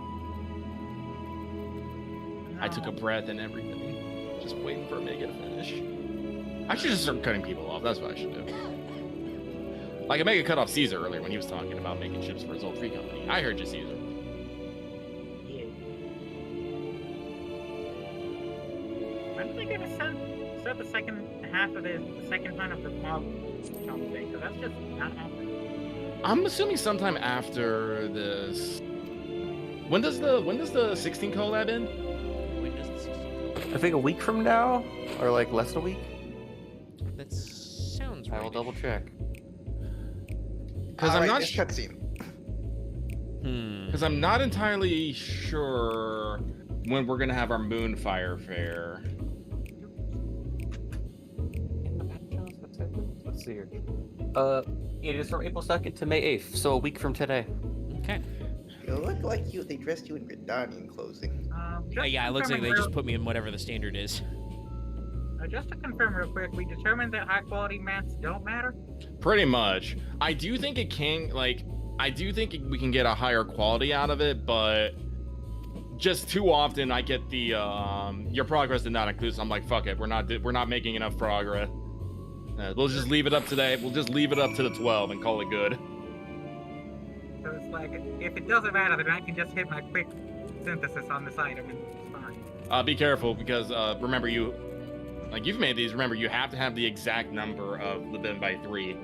Speaker 2: I took a breath and everything. Just waiting for Omega to finish. I should just start cutting people off. That's what I should do. Like Omega cut off Caesar earlier when he was talking about making ships for his old free company. I heard you, Caesar.
Speaker 5: Yeah. When are they gonna start the second half of the second run of the mob thing? Because that's just not happening.
Speaker 2: I'm assuming sometime after this. When does the 16 collab end?
Speaker 1: When does the 16
Speaker 9: I think a week from now, or like less than a week.
Speaker 1: That sounds
Speaker 9: I
Speaker 1: right.
Speaker 9: will double check.
Speaker 2: Because I'm not sure.
Speaker 3: cutscene.
Speaker 2: Because I'm not entirely sure when we're gonna have our Moonfire Fair.
Speaker 9: Let's see here. It is from April 2nd to May 8th, so a week from today.
Speaker 1: Okay.
Speaker 3: You look like they dressed you in Redanian clothing.
Speaker 1: Yeah, it looks like they just put me in whatever the standard is.
Speaker 5: Just to confirm real quick, we determined that high quality mats don't matter?
Speaker 2: Pretty much. I do think it can, like, I do think we can get a higher quality out of it, but just too often I get the, your progress did not include, so I'm like, fuck it, we're not making enough progress. We'll just leave it up today. We'll just leave it up to the 12 and call it good.
Speaker 5: So it's like, if it doesn't matter, then I can just hit my quick synthesis on this item and it's fine.
Speaker 2: Be careful because, remember you've made these, remember you have to have the exact number of the by 3.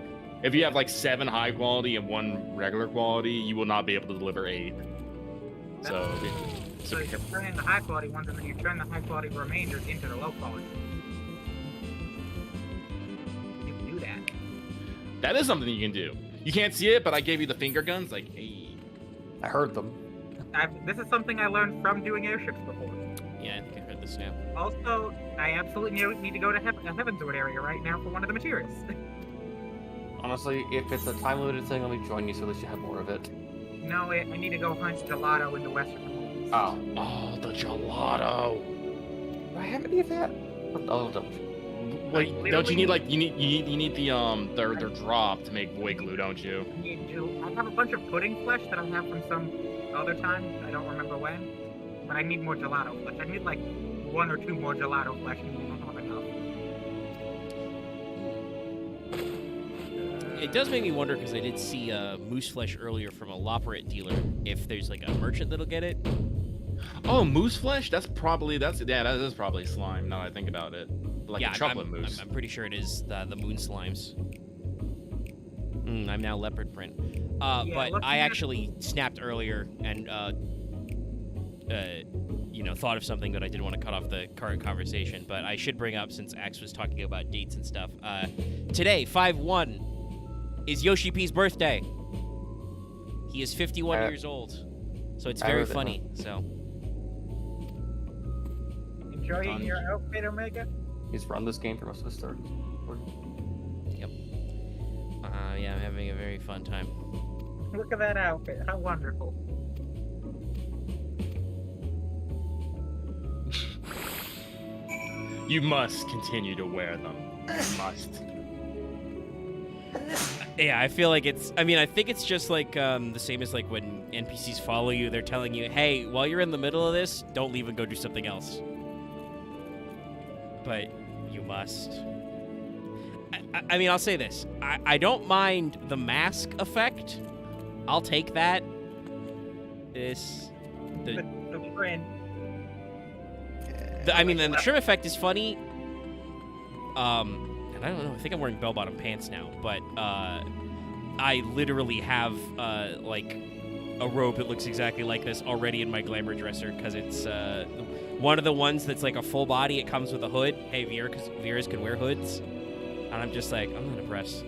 Speaker 2: If you have like 7 high quality and 1 regular quality, you will not be able to deliver 8. So
Speaker 5: So you turn in the high quality ones and then you turn the high quality remainders into the low quality. You can do that.
Speaker 2: that is something you can do. You can't see it, but I gave you the finger guns, like, hey.
Speaker 9: I heard them.
Speaker 5: This is something I learned from doing airships before.
Speaker 1: Yeah, I think I heard this now.
Speaker 5: Also, I absolutely need to go to Heavensward area right now for one of the materials.
Speaker 9: Honestly, if it's a time limited thing, let me join you so at least you have more of it.
Speaker 5: No, I need to go hunt gelato in the western Highlands.
Speaker 9: Oh.
Speaker 2: Oh, the gelato.
Speaker 9: Do I have any of that? I'll double check.
Speaker 2: Wait, don't you need like you need the their drop to make void glue, don't you?
Speaker 5: I have a bunch of pudding flesh that I have from some other time. I don't remember when. But I need more gelato flesh. I need like 1 or 2 more gelato flesh and I don't have enough.
Speaker 1: It does make me wonder because I did see moose flesh earlier from a Loperate dealer. If there's like a merchant that'll get it.
Speaker 2: Oh, moose flesh? That is probably slime. Now that I think about it, like
Speaker 1: yeah,
Speaker 2: a chocolate moose.
Speaker 1: I'm pretty sure it is the moon slimes. I'm now leopard print. But I actually snapped earlier and thought of something that I did want to cut off the current conversation. But I should bring up since Axe was talking about dates and stuff. Today, 5/1, is Yoshi P's birthday. He is 51 years old, so it's very funny. So.
Speaker 5: Enjoying your outfit, Omega?
Speaker 9: He's run this game for most of his 30s.
Speaker 1: Yep. Yeah, I'm having a very fun time.
Speaker 5: Look at that outfit. How wonderful.
Speaker 2: You must continue to wear them. You must.
Speaker 1: Yeah, I feel like it's. I mean, I think it's just like the same as like when NPCs follow you. They're telling you, "Hey, while you're in the middle of this, don't leave and go do something else." But you must. I mean, I'll say this. I don't mind the mask effect. I'll take that.
Speaker 5: The grin.
Speaker 1: I mean, the trim effect is funny. And I don't know. I think I'm wearing bell-bottom pants now, but I literally have like a robe that looks exactly like this already in my glamour dresser because it's one of the ones that's like a full body. It comes with a hood. Hey, Viras can wear hoods, and I'm just like, I'm not impressed.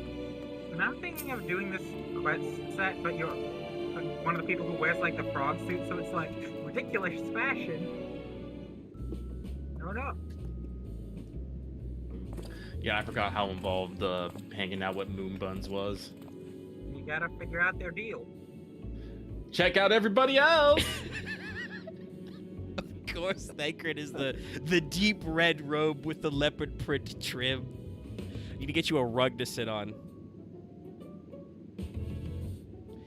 Speaker 5: And I'm thinking of doing this quest set, but you're one of the people who wears like the frog suit, so it's like ridiculous fashion. I don't know.
Speaker 2: Yeah, I forgot how involved hanging out with Moon Buns was.
Speaker 5: You gotta figure out their deal.
Speaker 2: Check out everybody else!
Speaker 1: Of course, Thancred is the deep red robe with the leopard print trim. Need to get you a rug to sit on.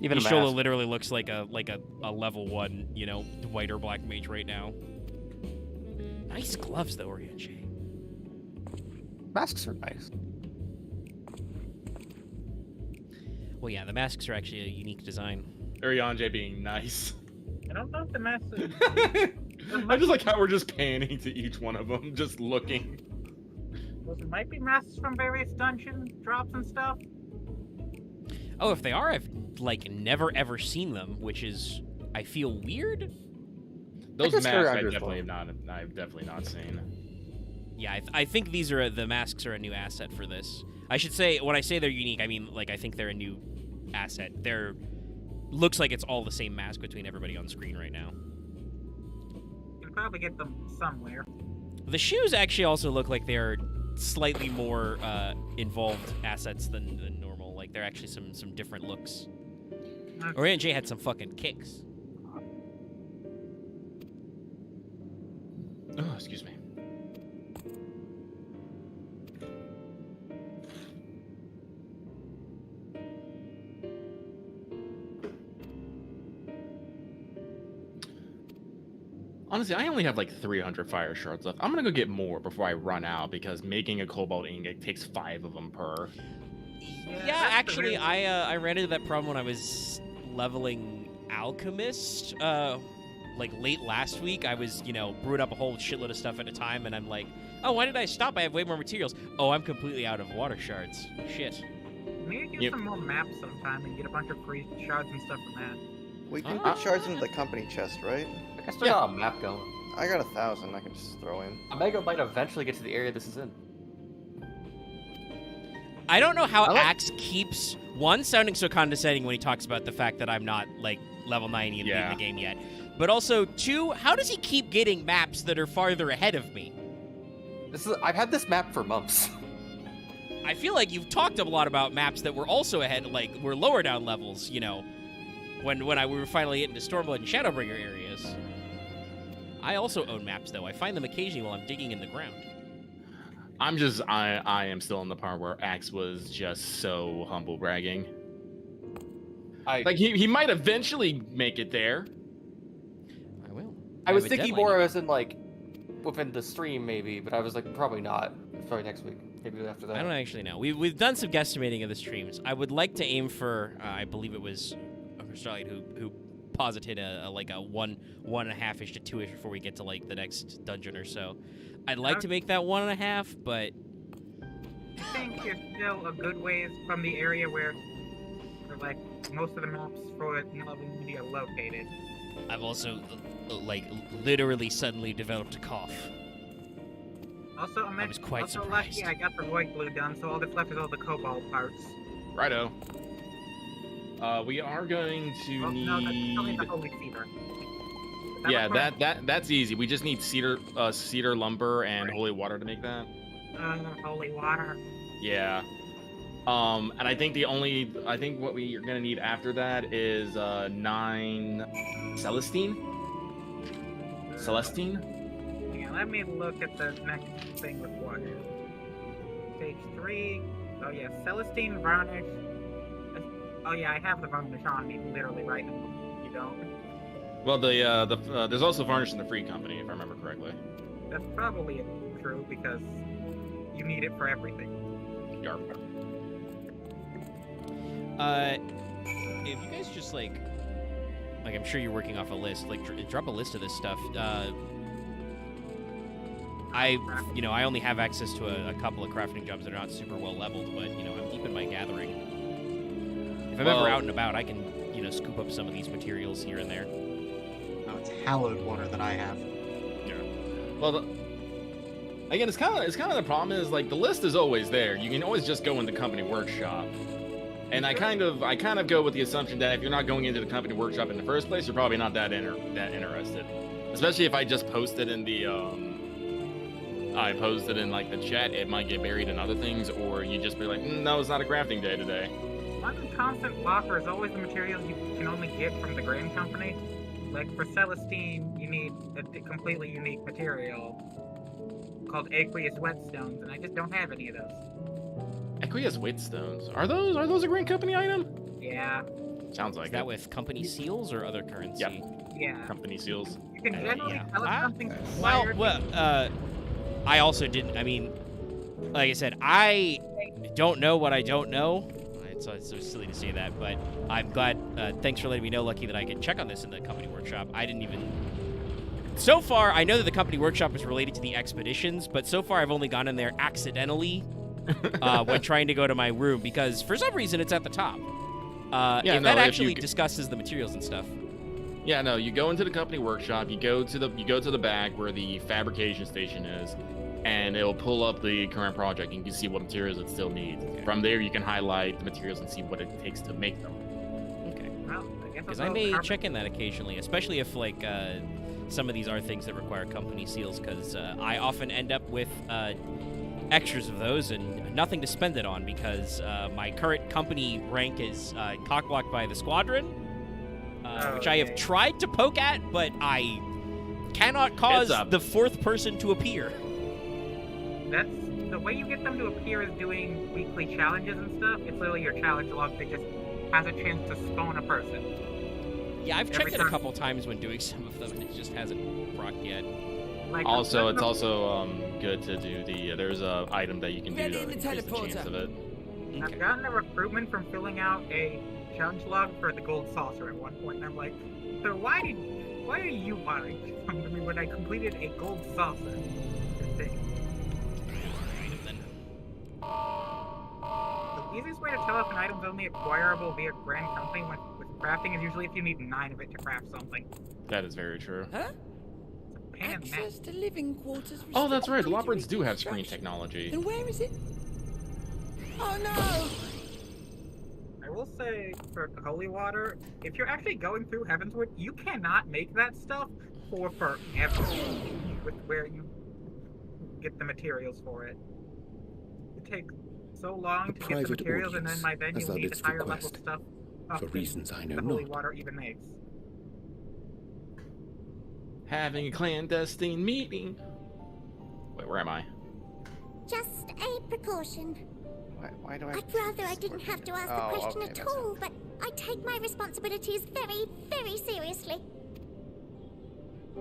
Speaker 9: Even a
Speaker 1: Ishola
Speaker 9: mask.
Speaker 1: literally looks like a level 1, you know, white or black mage right now. Nice gloves though, Orienche.
Speaker 9: Masks are nice.
Speaker 1: Well, yeah, the masks are actually a unique design.
Speaker 2: Urianje being nice.
Speaker 5: I don't know if the mess is...
Speaker 2: I just like how we're just panning to each one of them, just looking.
Speaker 5: Those might be masks from various dungeon drops and stuff.
Speaker 1: Oh, if they are, I've like never ever seen them, which is I feel weird.
Speaker 2: Those
Speaker 9: guess they're
Speaker 2: masks
Speaker 9: understandable.
Speaker 2: I've definitely not seen.
Speaker 1: Yeah, I think these are the masks are a new asset for this. I should say when I say they're unique, I mean like I think they're a new asset. They're looks like it's all the same mask between everybody on screen right now.
Speaker 5: You can probably get them somewhere.
Speaker 1: The shoes actually also look like they're slightly more involved assets than normal. Like they're actually some different looks. Orienche had some fucking kicks.
Speaker 2: Oh, excuse me. Honestly, I only have like 300 fire shards left. I'm gonna go get more before I run out because making a cobalt ingot takes 5 of them per.
Speaker 1: Yeah, actually, I ran into that problem when I was leveling Alchemist. Like late last week, I was, you know, brewing up a whole shitload of stuff at a time, and I'm like, oh, why did I stop? I have way more materials. Oh, I'm completely out of water shards. Shit.
Speaker 5: We need to get some more maps sometime and get a bunch of free shards and stuff from that.
Speaker 3: We can put shards into the company chest, right?
Speaker 9: I guess we got a map going.
Speaker 3: I got 1,000 I can just throw in.
Speaker 9: Omega might eventually get to the area this is in.
Speaker 1: I don't know how Axe keeps, one, sounding so condescending when he talks about the fact that I'm not, like, level 90 and beating the game yet. But also, 2, how does he keep getting maps that are farther ahead of me?
Speaker 9: I've had this map for months.
Speaker 1: I feel like you've talked a lot about maps that were also ahead, like, were lower down levels, you know, when we were finally getting to Stormblood and Shadowbringer areas. I also own maps, though. I find them occasionally while I'm digging in the ground.
Speaker 2: I am still in the part where Axe was just so humble bragging. Like he might eventually make it there.
Speaker 1: I will.
Speaker 9: I was thinking more as in like within the stream maybe, but I was like probably not. Probably next week, maybe after that.
Speaker 1: I don't actually know. We've done some guesstimating of the streams. I would like to aim for I believe it was Starlight who posited a 1.5-ish to 2-ish before we get to like the next dungeon or so. I'd like to make that 1.5, but
Speaker 5: I think you're still a good ways from the area where like most of the maps for level media are located.
Speaker 1: I've also like literally suddenly developed a cough.
Speaker 5: Also,
Speaker 1: I was quite
Speaker 5: also
Speaker 1: surprised.
Speaker 5: lucky I got the void blue done, so all that's left is all the cobalt parts.
Speaker 2: Righto. We are going to need.
Speaker 5: No, that's only the holy cedar.
Speaker 2: Yeah, that's easy. We just need cedar lumber and holy water to make that.
Speaker 5: Holy water.
Speaker 2: Yeah. And I think what we are gonna need after that is 9 Celestine.
Speaker 5: Yeah, let me look at the next thing required. Stage 3. Oh yeah, Celestine Varnish. Oh yeah, I have the varnish on me literally right now. You don't?
Speaker 2: Well, there's also varnish in the free company, if I remember correctly.
Speaker 5: That's probably true because you need it for everything.
Speaker 2: Yarp.
Speaker 1: If you guys just like I'm sure you're working off a list. Like, drop a list of this stuff. I only have access to a couple of crafting jobs that are not super well leveled, but I'm deep in my gathering. If I'm ever out and about, I can scoop up some of these materials here and there.
Speaker 4: Oh, it's hallowed water that I have.
Speaker 2: Yeah. Well, again, it's kind of the problem is like the list is always there. You can always just go in the company workshop. And I kind of go with the assumption that if you're not going into the company workshop in the first place, you're probably not that interested. Especially if I just posted in the like the chat, it might get buried in other things, or you just be like, no, it's not a crafting day today.
Speaker 5: One constant blocker is always the materials you can only get from the grain company. Like for Celestine, you need a completely unique material called aqueous whetstones, and I just don't have any of those.
Speaker 2: Aqueous whetstones. Are those a grain company item?
Speaker 5: Yeah.
Speaker 2: Sounds like
Speaker 1: Is that with company seals or other currency?
Speaker 2: Yep.
Speaker 5: Yeah.
Speaker 2: Company seals.
Speaker 5: You can generally tell if something's
Speaker 1: Well,
Speaker 5: acquired.
Speaker 1: I also didn't. I mean, like I said, I don't know what I don't know. It's so silly to say that, but I'm glad. Thanks for letting me know, Lucky, that I can check on this in the company workshop. I didn't even. So far, I know that the company workshop is related to the expeditions, but so far I've only gone in there accidentally when trying to go to my room because for some reason it's at the top. That actually discusses the materials and stuff.
Speaker 2: Yeah, no, you go into the company workshop, you go to the back where the fabrication station is, and it'll pull up the current project and you can see what materials it still needs. Okay. From there you can highlight the materials and see what it takes to make them.
Speaker 1: Okay.
Speaker 5: Well,
Speaker 1: because I may check in that occasionally, especially if like some of these are things that require company seals, because I often end up with extras of those and nothing to spend it on because my current company rank is cockblocked by the squadron, which I have tried to poke at, but I cannot cause the fourth person to appear.
Speaker 5: That's the way you get them to appear is doing weekly challenges and stuff. It's literally your challenge log that just has a chance to spawn a person.
Speaker 1: Yeah, I've checked it a couple times when doing some of them, and it just hasn't procced yet.
Speaker 5: Like,
Speaker 2: it's also good to do there's a item that you can do to increase the chance of it.
Speaker 1: Okay.
Speaker 5: I've gotten a recruitment from filling out a challenge log for the gold saucer at one point, and I'm like, so why are you buying from me when I completed a gold saucer thing? The easiest way to tell if an item's only acquirable via grand company with crafting is usually if you need 9 of it to craft something.
Speaker 2: That is very true.
Speaker 10: Huh?
Speaker 5: Access
Speaker 10: to living quarters.
Speaker 2: Oh, that's right. The Loporans do have screen technology.
Speaker 10: Then where is it? Oh no!
Speaker 5: I will say, for holy water, if you're actually going through Heavensward, you cannot make that stuff for forever with where you get the materials for it. It takes so long to get the materials, and then by then you need higher level stuff
Speaker 7: for reasons I know
Speaker 5: the holy
Speaker 7: not.
Speaker 5: water even makes.
Speaker 2: Having a clandestine meeting. Wait, where am I?
Speaker 6: Just a precaution.
Speaker 3: Why do I?
Speaker 6: I'd rather I didn't have to ask the question at all, but I take my responsibilities very, very seriously.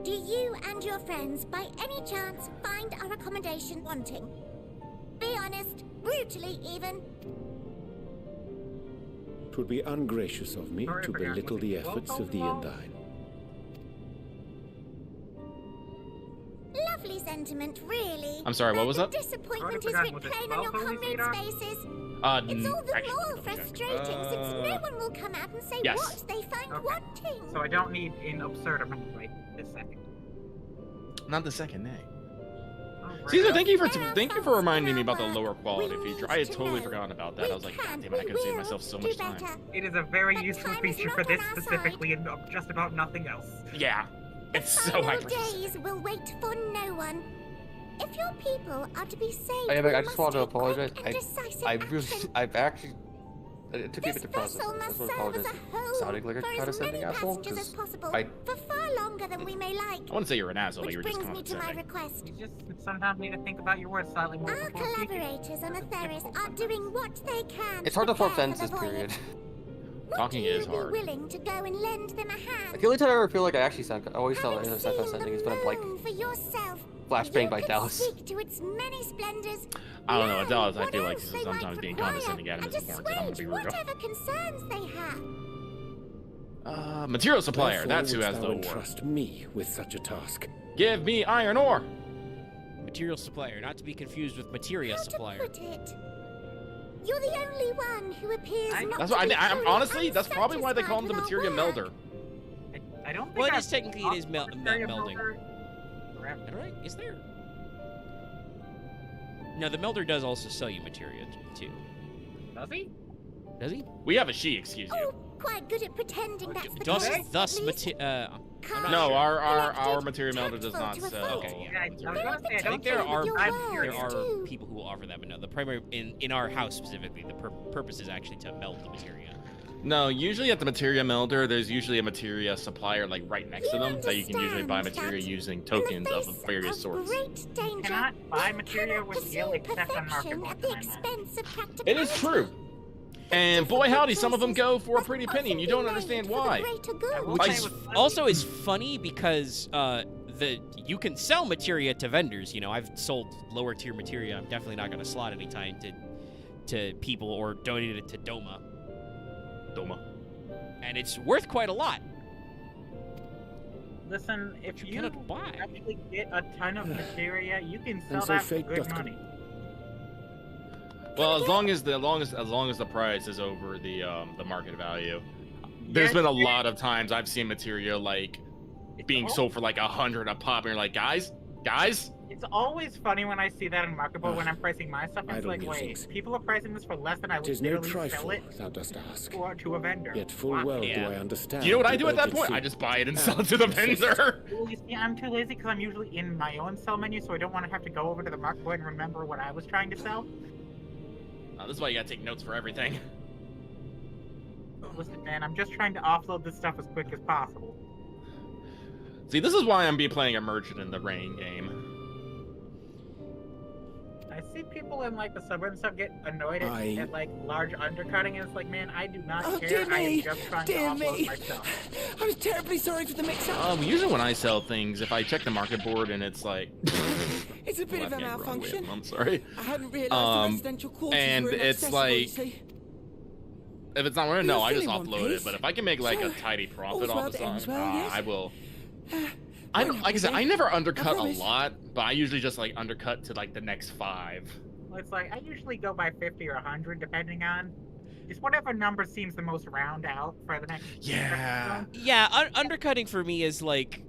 Speaker 6: Do you and your friends, by any chance, find our accommodation wanting? Be honest, brutally even.
Speaker 7: It would be ungracious of me to belittle the efforts of the Endine.
Speaker 6: Lovely sentiment, really.
Speaker 2: I'm sorry, what was that?
Speaker 6: Disappointment is writ plain on your comrades' faces. It's all the more frustrating since no one will come out and say what they find wanting.
Speaker 5: So I don't need in absurdum right this second.
Speaker 2: Not the second, nay. Caesar, thank you for reminding me about the lower quality feature. I had totally forgotten about that. I was like, God damn it, I could save myself so much time.
Speaker 5: It is a very useful feature for this specifically and just about nothing else.
Speaker 2: Yeah. It's so hyper.
Speaker 6: Days will wait for no one. If your people are to be saved,
Speaker 9: I just want to apologize. I've actually It took me a
Speaker 6: This
Speaker 9: bit to process.
Speaker 6: vessel
Speaker 9: I
Speaker 6: must
Speaker 9: suppose
Speaker 6: serve
Speaker 9: apologize
Speaker 6: as a
Speaker 9: for
Speaker 6: home
Speaker 9: sounding like a
Speaker 6: for as
Speaker 9: condescending
Speaker 6: many
Speaker 9: asshole.
Speaker 6: passengers as
Speaker 9: 'Cause
Speaker 6: possible,
Speaker 9: I
Speaker 6: for far longer than we may like.
Speaker 2: I wouldn't say you're an asshole, but
Speaker 6: Which
Speaker 2: you were just
Speaker 6: brings me to my
Speaker 2: condescending.
Speaker 6: request.
Speaker 5: You just sometimes need to think about your words slightly more.
Speaker 6: Our
Speaker 5: before speaking.
Speaker 6: collaborators on Atheris are doing what they can.
Speaker 9: it's hard to form
Speaker 6: prepare for the
Speaker 9: sentences. Period.
Speaker 6: voyage. Would
Speaker 2: Talking
Speaker 6: you
Speaker 2: is
Speaker 6: be
Speaker 2: hard.
Speaker 6: willing to go and lend them a hand?
Speaker 9: Like, the only time I ever feel like I actually sound, I always sound
Speaker 6: Having
Speaker 9: sound
Speaker 6: seen
Speaker 9: condescending is
Speaker 6: the
Speaker 9: when I'm like
Speaker 6: moon for yourself,
Speaker 9: flashbang
Speaker 6: you
Speaker 9: by
Speaker 6: could
Speaker 9: Dallas.
Speaker 6: speak to its many splendors.
Speaker 2: I don't know,
Speaker 6: learn
Speaker 2: Dallas, I
Speaker 6: what
Speaker 2: feel like
Speaker 6: else they
Speaker 2: sometimes
Speaker 6: might
Speaker 2: being
Speaker 6: require,
Speaker 2: condescending at him
Speaker 6: and
Speaker 2: is warranted, I'm gonna
Speaker 6: assuage
Speaker 2: be real.
Speaker 6: whatever concerns they have.
Speaker 2: Material supplier,
Speaker 7: Therefore
Speaker 2: that's who
Speaker 7: wouldst
Speaker 2: has
Speaker 7: thou
Speaker 2: the war.
Speaker 7: entrust me with such a task.
Speaker 2: Give me iron ore!
Speaker 1: Material supplier, not to be confused with materia
Speaker 6: How
Speaker 1: supplier.
Speaker 6: to put it? You're the only one who appears not
Speaker 2: That's
Speaker 6: to
Speaker 2: what
Speaker 6: be
Speaker 2: I'm
Speaker 6: wholly
Speaker 2: honestly, that's probably why they call him the
Speaker 6: unsatisfied
Speaker 2: materia
Speaker 6: with our
Speaker 2: melder.
Speaker 5: I don't think
Speaker 1: Well, it
Speaker 5: I've
Speaker 1: is technically it is
Speaker 5: talked to
Speaker 1: melding.
Speaker 5: Melder forever.
Speaker 1: Right? Is there? No, the melder does also sell you materia too.
Speaker 5: Does he?
Speaker 1: Does he?
Speaker 2: We have a she, excuse you.
Speaker 6: Oh, quite good at pretending that's the
Speaker 1: Does
Speaker 6: case.
Speaker 1: thus
Speaker 6: At least
Speaker 1: I'm not
Speaker 2: No,
Speaker 1: sure.
Speaker 2: our
Speaker 6: Collected,
Speaker 2: materia melder does not
Speaker 6: tactful to a
Speaker 2: sell.
Speaker 6: fault.
Speaker 1: Okay,
Speaker 5: Yeah, I was gonna say, I
Speaker 1: I think
Speaker 5: don't
Speaker 1: there
Speaker 5: think
Speaker 1: are
Speaker 6: your
Speaker 5: I'm
Speaker 6: words
Speaker 1: there
Speaker 5: curious.
Speaker 1: are
Speaker 6: too.
Speaker 1: people who will offer that, but no, the primary in our house specifically, the purpose is actually to meld the materia.
Speaker 2: No, usually at the materia melder, there's usually a materia supplier like right next to
Speaker 6: You
Speaker 2: them that you can usually buy
Speaker 6: understand
Speaker 2: materia
Speaker 6: that
Speaker 2: using
Speaker 6: in the
Speaker 2: tokens of
Speaker 6: face
Speaker 2: various sorts.
Speaker 6: Great danger,
Speaker 5: Cannot buy materia
Speaker 6: cannot
Speaker 5: with skill
Speaker 6: pursue
Speaker 5: except on market
Speaker 6: perfection
Speaker 5: mode,
Speaker 6: at the
Speaker 5: am I not?
Speaker 6: expense of practicality.
Speaker 2: It is true. And boy howdy, some of them go for a pretty penny, and you don't understand why.
Speaker 5: I will
Speaker 1: Which
Speaker 5: say
Speaker 1: is
Speaker 5: with money-
Speaker 1: also is funny because you can sell materia to vendors. You know, I've sold lower tier materia. I'm definitely not going to slot any time to people or donate it to Doma,
Speaker 2: Doma.
Speaker 1: and it's worth quite a lot.
Speaker 5: Listen, if
Speaker 1: But you
Speaker 5: you
Speaker 1: cannot buy.
Speaker 5: actually get a ton of materia, you can sell
Speaker 7: so
Speaker 5: that for
Speaker 7: fate
Speaker 5: good
Speaker 7: doth come.
Speaker 5: money.
Speaker 2: Well, as long as the price is over the market value. There's
Speaker 5: Yes,
Speaker 2: been a
Speaker 5: yes.
Speaker 2: lot of times I've seen materia like
Speaker 5: It's
Speaker 2: being
Speaker 5: al-
Speaker 2: sold for like 100 a pop, and you're like, guys,
Speaker 5: It's always funny when I see that in Marketable when I'm pricing my stuff. It's
Speaker 7: idle
Speaker 5: like,
Speaker 7: musings.
Speaker 5: wait, people are pricing this for less than I would
Speaker 7: 'Tis no
Speaker 5: literally sell
Speaker 7: trifle,
Speaker 5: it
Speaker 7: thou dost ask.
Speaker 5: to a vendor.
Speaker 7: Yet full
Speaker 5: Wow.
Speaker 7: well do
Speaker 1: Yeah.
Speaker 7: I understand.
Speaker 2: do you know what I
Speaker 7: the
Speaker 2: do at that point?
Speaker 7: urgency.
Speaker 2: I just buy it and sell it to the vendor.
Speaker 5: Well, you see, I'm too lazy because I'm usually in my own sell menu, so I don't want to have to go over to the Marketable and remember what I was trying to sell.
Speaker 2: This is why you gotta take notes for everything.
Speaker 5: Listen, man, I'm just trying to offload this stuff as quick as possible.
Speaker 2: See, this is why I'm playing a merchant in the rain game.
Speaker 5: I see people in like the subway and stuff get annoyed
Speaker 7: I-
Speaker 5: at like large undercutting, and it's like, man, I do not
Speaker 10: Oh,
Speaker 5: care.
Speaker 10: dear
Speaker 5: I am
Speaker 10: me,
Speaker 5: just trying to
Speaker 10: dear
Speaker 5: offload
Speaker 10: me.
Speaker 5: my stuff.
Speaker 10: I'm terribly sorry for the mix-up.
Speaker 2: Usually when I sell things, if I check the market board and it's like,
Speaker 10: It's a bit of a
Speaker 2: Left-hand wrong way,
Speaker 10: malfunction.
Speaker 2: I'm sorry.
Speaker 10: I hadn't realised the residential quarters
Speaker 2: and
Speaker 10: were
Speaker 2: it's
Speaker 10: inaccessible, you
Speaker 2: like-
Speaker 10: see.
Speaker 2: If it's not running, no,
Speaker 10: You're
Speaker 2: I just
Speaker 10: feeling one
Speaker 2: upload it.
Speaker 10: piece.
Speaker 2: But if I can make like a
Speaker 10: So,
Speaker 2: tidy profit
Speaker 10: all's
Speaker 2: off
Speaker 10: well
Speaker 2: of
Speaker 10: that ends
Speaker 2: something,
Speaker 10: well, yes?
Speaker 2: I will.
Speaker 10: Why
Speaker 2: Like
Speaker 10: not,
Speaker 2: I said,
Speaker 10: Jose?
Speaker 2: I never undercut a
Speaker 10: promise.
Speaker 2: lot, but I usually just like undercut to like the next 5.
Speaker 5: Well, it's like I usually go by 50 or 100, depending on just whatever number seems the most round out for the next.
Speaker 2: Yeah.
Speaker 1: Yeah, undercutting for me is like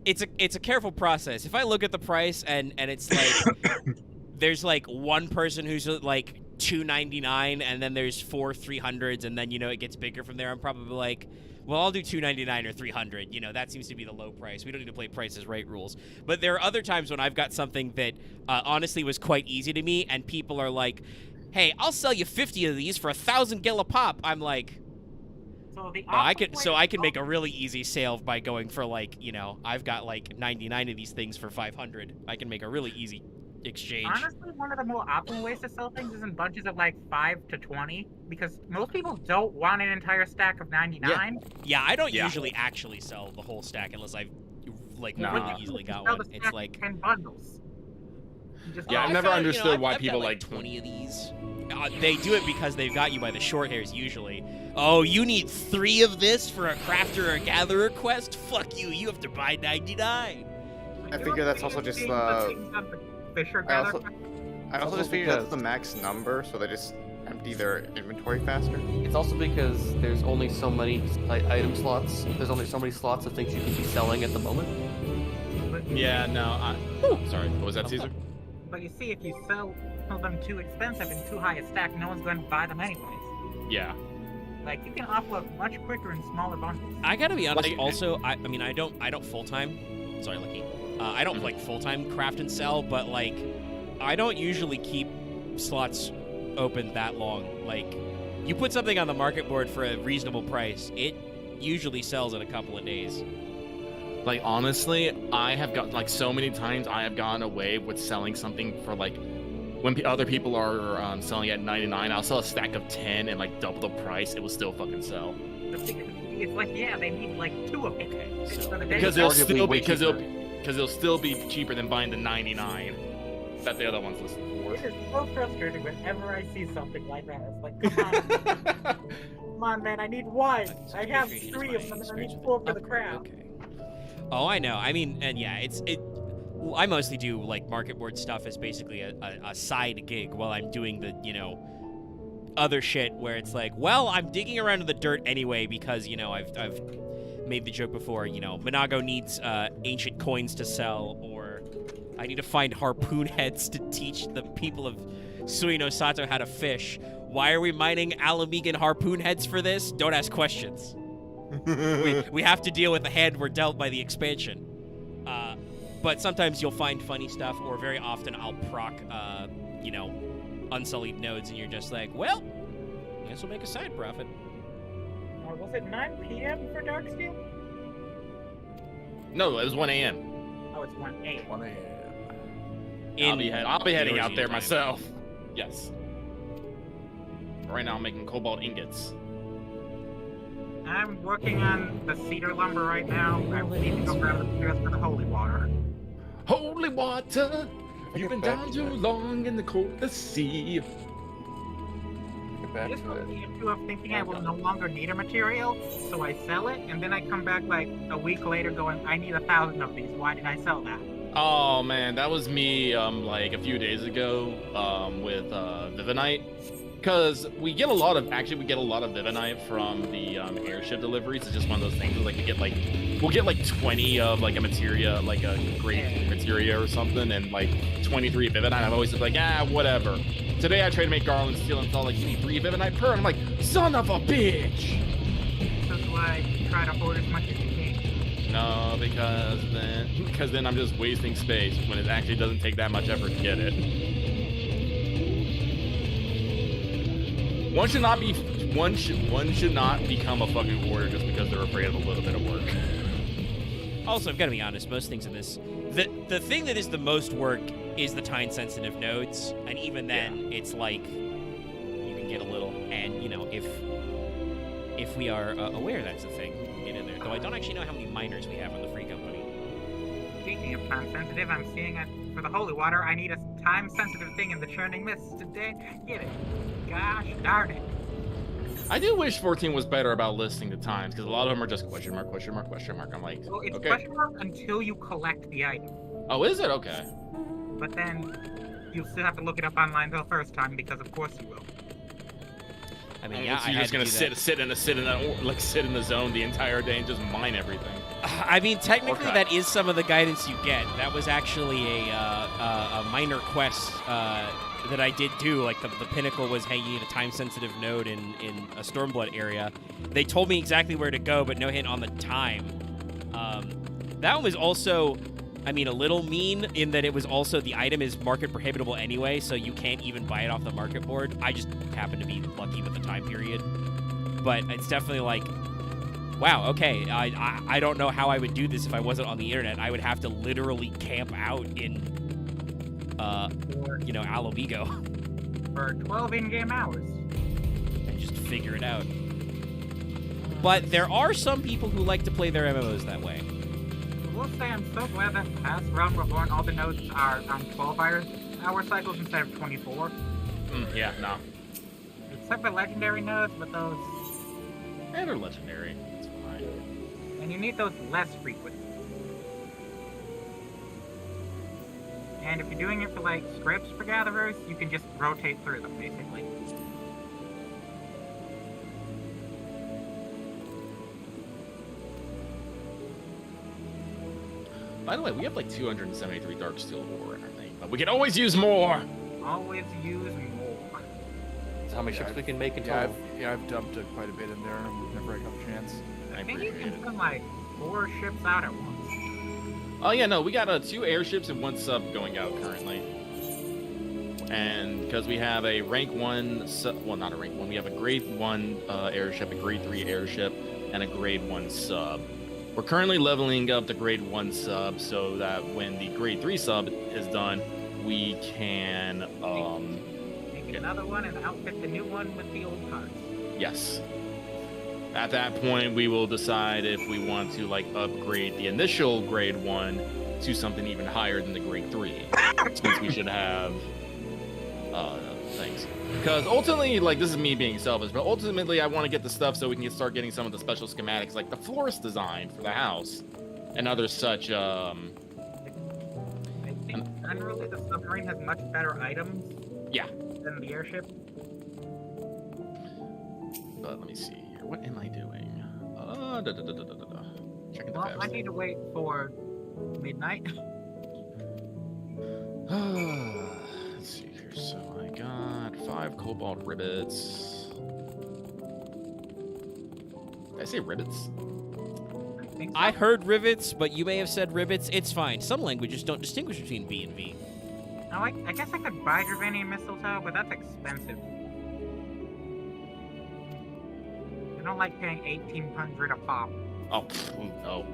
Speaker 1: it's a careful process. If I look at the price and it's like there's like one person who's like $2.99 and then there's 4 300s and then it gets bigger from there, I'm probably like, well, I'll do $2.99 or $300. That seems to be the low price. We don't need to play Price is Right rules. But there are other times when I've got something that honestly was quite easy to me, and people are like, "Hey, I'll sell you 50 of these for 1,000 gil a pop." I'm like,
Speaker 5: So the
Speaker 1: no, I can.
Speaker 5: opposite
Speaker 1: So
Speaker 5: way
Speaker 1: I
Speaker 5: to
Speaker 1: can
Speaker 5: go-
Speaker 1: make a really easy sale by going for like, I've got like 99 of these things for 500. I can make a really easy exchange.
Speaker 5: Honestly, one of the more optimal ways to sell things is in bunches of like 5 to 20, because most people don't want an entire stack of 99.
Speaker 1: Yeah, I don't
Speaker 2: Yeah.
Speaker 1: usually actually sell the whole stack unless I've like
Speaker 2: Nah.
Speaker 1: really
Speaker 5: When you
Speaker 1: easily got
Speaker 5: sell
Speaker 1: one.
Speaker 5: the
Speaker 1: It's
Speaker 5: stack
Speaker 1: like,
Speaker 5: 10 bundles. You just
Speaker 2: Yeah,
Speaker 1: oh,
Speaker 2: I've
Speaker 1: I
Speaker 2: never
Speaker 1: found,
Speaker 2: understood why
Speaker 1: I've
Speaker 2: people
Speaker 1: got,
Speaker 2: like
Speaker 1: 20 of these. They do it because they've got you by the short hairs usually. Oh, you need 3 of this for a crafter or gatherer quest? Fuck you! You have to buy 99.
Speaker 3: I figure that's also just
Speaker 5: Fisher
Speaker 3: I also,
Speaker 5: gather.
Speaker 3: I also
Speaker 9: Also
Speaker 3: just figure that's
Speaker 9: because-
Speaker 3: the max number, so they just empty their inventory faster.
Speaker 9: It's also because there's only so many item slots. There's only so many slots of things you can be selling at the moment.
Speaker 2: Yeah, no. Sorry, what was that, Caesar?
Speaker 5: But you see, if you sell them too expensive and too high a stack, no one's going to buy them anyways.
Speaker 2: Yeah.
Speaker 5: Like, you can offload much quicker in smaller bundles.
Speaker 1: I gotta be honest.
Speaker 2: Like-
Speaker 1: Also, I mean, I don't full time. Sorry, Lucky. I don't like full time craft and sell, but like, I don't usually keep slots open that long. Like, you put something on the market board for a reasonable price, it usually sells in a couple of days.
Speaker 2: Like, honestly, I have got, like, so many times I have gone away with selling something for, like, when other people are selling at 99, I'll sell a stack of 10 and, like, double the price. It will still fucking sell.
Speaker 5: It's like, yeah, they need like 2 of it.
Speaker 1: Okay,
Speaker 5: It's
Speaker 1: so-
Speaker 5: for the day.
Speaker 2: Because
Speaker 9: Arguably
Speaker 2: it'll still be cheaper than buying the 99 that the other one's listed for.
Speaker 5: It is so frustrating whenever I see something like that. It's like, come on, come on, man, I need 1. I have 3 of them, and I need 4 for the crowd.
Speaker 1: Okay. Oh, I know. I mean, and yeah, I mostly do like market board stuff as basically a side gig while I'm doing the, other shit where it's like, well, I'm digging around in the dirt anyway because, I've made the joke before, Monago needs ancient coins to sell, or I need to find harpoon heads to teach the people of Suino Sato how to fish. Why are we mining Alamegan harpoon heads for this? Don't ask questions. we have to deal with the hand we're dealt by the expansion. But sometimes you'll find funny stuff, or very often I'll proc, unsullied nodes, and you're just like, well, I guess we'll make a side profit.
Speaker 5: Was it 9 p.m. for Darksteel?
Speaker 2: No, it was 1 a.m.
Speaker 5: Oh, it's 1 a.m.
Speaker 11: 1 a.m.
Speaker 2: I'll be heading out
Speaker 1: Eorzean
Speaker 2: there
Speaker 1: time.
Speaker 2: myself. Yes. Right now I'm making cobalt ingots.
Speaker 5: I'm working on the cedar lumber right now. I need to go grab the materials for the holy water.
Speaker 2: Holy water, you've been down too long in the cold sea.
Speaker 9: Get back
Speaker 5: This
Speaker 9: to
Speaker 5: was
Speaker 9: it.
Speaker 5: the issue of thinking I will no longer need a material, so I sell it, and then I come back like a week later going, I need 1,000 of these. Why did I sell that?
Speaker 2: Oh man, that was me like a few days ago with Vivinite. Because we get a lot of Vivinite from the airship deliveries. It's just one of those things where, like, we'll get like 20 of like a materia, like a great materia or something, and like 23 Vivinite. I've always been like, whatever. Today I tried to make Garland Steel and thought like, you need 3 Vivinite per, and I'm like, son of a bitch.
Speaker 5: This is why you try to hoard as much as you can.
Speaker 2: No, because then I'm just wasting space when it actually doesn't take that much effort to get it. One should not become a fucking hoarder just because they're afraid of a little bit of work.
Speaker 1: Also, I've got to be honest, most things in this, the thing that is the most work is the time-sensitive nodes, and even then, it's like, you can get a little, and, if we are aware that's the thing, we can get in there. Though I don't actually know how many miners we have on the Free Company.
Speaker 5: Speaking of time sensitive, I'm seeing it for the holy water. I need a time sensitive thing in the churning mist today. Get it. Gosh darn it.
Speaker 2: I do wish 14 was better about listing the times, because a lot of them are just question mark, question mark, question mark. I'm like,
Speaker 5: Well, it's
Speaker 2: okay.
Speaker 5: question mark until you collect the item.
Speaker 2: Oh, is it? Okay.
Speaker 5: But then you still have to look it up online the first time because of course you will.
Speaker 1: I mean,
Speaker 2: So
Speaker 1: yeah,
Speaker 2: you're just gonna sit in the zone the entire day and just mine everything.
Speaker 1: I mean, technically,
Speaker 2: Okay.
Speaker 1: that is some of the guidance you get. That was actually a minor quest that I did do. Like, the pinnacle was, hey, you need a time-sensitive node in a Stormblood area. They told me exactly where to go, but no hint on the time. That one was also, I mean, a little mean in that it was also, the item is market prohibitable anyway, so you can't even buy it off the market board. I just happened to be lucky with the time period. But it's definitely like, wow, okay, I don't know how I would do this if I wasn't on the internet. I would have to literally camp out in, Alamigo
Speaker 5: For 12 in-game hours.
Speaker 1: and just figure it out. But there are some people who like to play their MMOs that way.
Speaker 5: I will say I'm so glad that past round reborn all the nodes are on 12-hour cycles instead of 24.
Speaker 2: Yeah, no.
Speaker 5: Except for legendary nodes, but those...
Speaker 2: And they're legendary. It's fine.
Speaker 5: And you need those less frequent. And if you're doing it for like scripts for gatherers, you can just rotate through them basically.
Speaker 2: By the way, we have like 273 dark steel ore in our thing, but we can always use more.
Speaker 5: Always use more.
Speaker 9: So how many ships we can make in
Speaker 11: Yeah,
Speaker 9: total?
Speaker 11: I've dumped quite a bit in there whenever I got a chance.
Speaker 2: I
Speaker 5: I think you
Speaker 2: appreciate
Speaker 5: can
Speaker 2: it.
Speaker 5: send like 4 ships out at once.
Speaker 2: Oh yeah, no, we got 2 airships and 1 sub going out currently. And because we have a rank 1, well, not a rank 1, we have a grade 1 airship, a grade 3 airship, and a grade 1 sub. We're currently leveling up the grade 1 sub so that when the grade 3 sub is done, we can
Speaker 5: make another one and outfit the new one with the old parts.
Speaker 2: Yes. At that point, we will decide if we want to like upgrade the initial grade 1 to something even higher than the grade 3, since we should have things. Because ultimately, like, this is me being selfish, but ultimately I want to get the stuff so we can start getting some of the special schematics, like the florist design for the house and other such.
Speaker 5: I think generally the submarine has much better items.
Speaker 2: Yeah.
Speaker 5: Than the airship.
Speaker 2: But let me see here. What am I doing? Checking the
Speaker 5: Well, I need to wait for midnight.
Speaker 2: Let's see here. So I got 5 cobalt ribbits. Did I say ribbits?
Speaker 5: I think so.
Speaker 1: I heard rivets, but you may have said ribbits. It's fine. Some languages don't distinguish between B and V.
Speaker 5: Oh, I guess I could buy Dravanian mistletoe, but that's expensive. I don't like paying 1,800 a pop.
Speaker 2: Oh, no.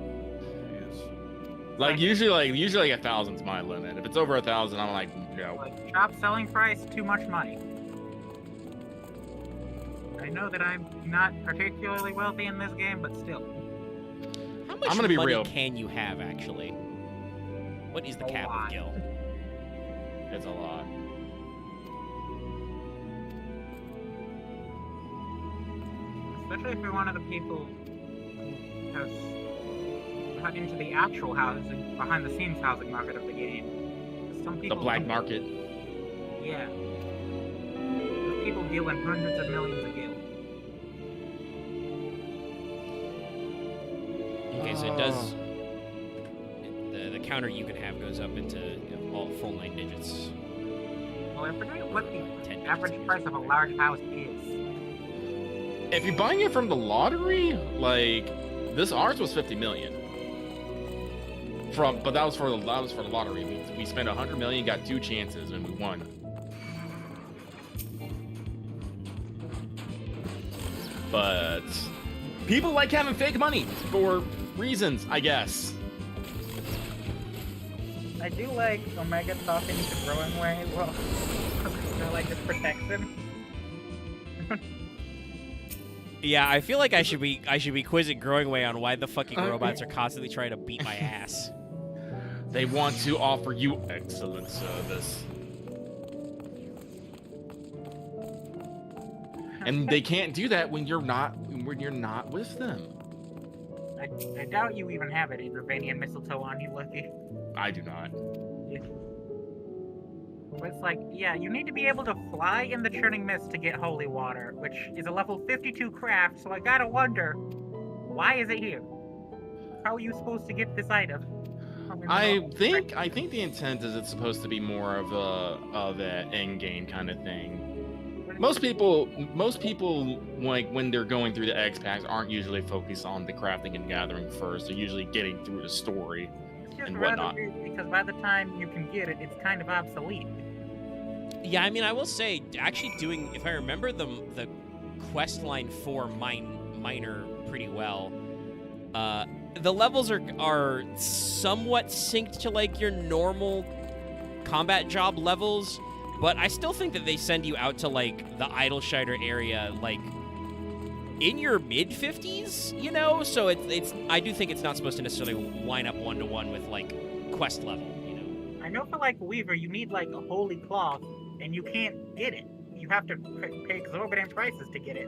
Speaker 2: Like usually 1,000's my limit. If it's over 1,000, I'm like, no.
Speaker 5: Like, shop selling price, too much money. I know that I'm not particularly wealthy in this game, but still.
Speaker 1: How much
Speaker 2: I'm gonna be
Speaker 1: money
Speaker 2: real.
Speaker 1: can you have, actually? What is the
Speaker 5: A
Speaker 1: cap
Speaker 5: lot.
Speaker 1: of Gil?
Speaker 2: It's a lot.
Speaker 5: Especially if you're one of the people who has got into the actual housing, behind the scenes housing market of the game. Some
Speaker 2: The
Speaker 5: people
Speaker 2: black market.
Speaker 5: Yeah. Those people deal in hundreds of millions of gil.
Speaker 1: Okay, so it does. The counter you can have goes up into all full 9 digits.
Speaker 5: Well, I forget what the
Speaker 1: 10
Speaker 5: average
Speaker 1: digits,
Speaker 5: price of a large house is.
Speaker 2: If you're buying it from the lottery, like this ours was 50 million. But that was for the lottery. We spent 100 million, got 2 chances, and we won. But people like having fake money for reasons, I guess.
Speaker 5: I do like Omega talking to Growing Way. Well, they're like this protects him.
Speaker 1: Yeah, I feel like I should be quizzing Growing Way on why the fucking robots are constantly trying to beat my ass.
Speaker 2: They want to offer you excellent service. And they can't do that when you're not with them.
Speaker 5: I doubt you even have any Dravanian mistletoe on you, Lucky.
Speaker 2: I do not.
Speaker 5: Yeah. But it's like, yeah, you need to be able to fly in the churning mist to get holy water, which is a level 52 craft, so I gotta wonder, why is it here? How are you supposed to get this item?
Speaker 2: I think the intent is it's supposed to be more of a end game kind of thing. Most people like when they're going through the X packs aren't usually focused on the crafting and gathering first. They're usually getting through the story and whatnot.
Speaker 5: Because by the time you can get it, it's kind of obsolete.
Speaker 1: Yeah, I mean, I will say, actually doing, if I remember the quest line for Miner pretty well, the levels are somewhat synced to like your normal combat job levels, but I still think that they send you out to like the Idleshire area like in your mid 50s, you know? So it's I do think it's not supposed to necessarily line up 1-to-1 with like quest level, you know.
Speaker 5: I know for like Weaver, you need like a holy cloth, and you can't get it. You have to pay exorbitant prices to get it.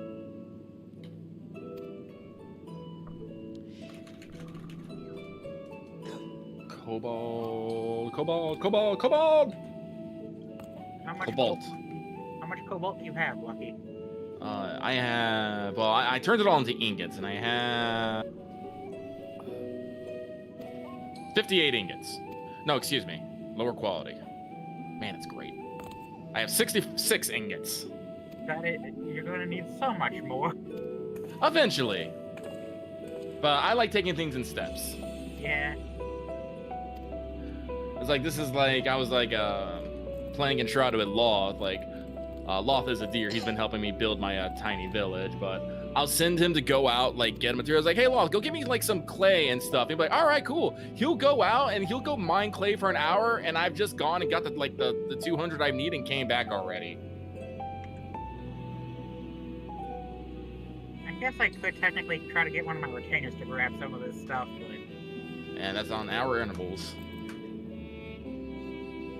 Speaker 2: Cobalt.
Speaker 5: How much
Speaker 2: Cobalt.
Speaker 5: How much cobalt do you have, Lucky?
Speaker 2: I have. Well, I turned it all into ingots, and I have 58 ingots. No, excuse me. Lower quality. Man, it's great. I have 66 ingots.
Speaker 5: Got it. You're gonna need so much more.
Speaker 2: Eventually. But I like taking things in steps.
Speaker 5: Yeah.
Speaker 2: It's like, this is like, I was like, playing Entrado with Loth, like, Loth is a deer. He's been helping me build my tiny village, but I'll send him to go out, like, get materials. Like, hey, Loth, go get me, like, some clay and stuff. He'll be like, all right, cool. He'll go out and he'll go mine clay for an hour, and I've just gone and got the 200 I need and came back already.
Speaker 5: I guess I could technically try to get one of my retainers to grab some of this stuff, but...
Speaker 2: And that's on hour intervals.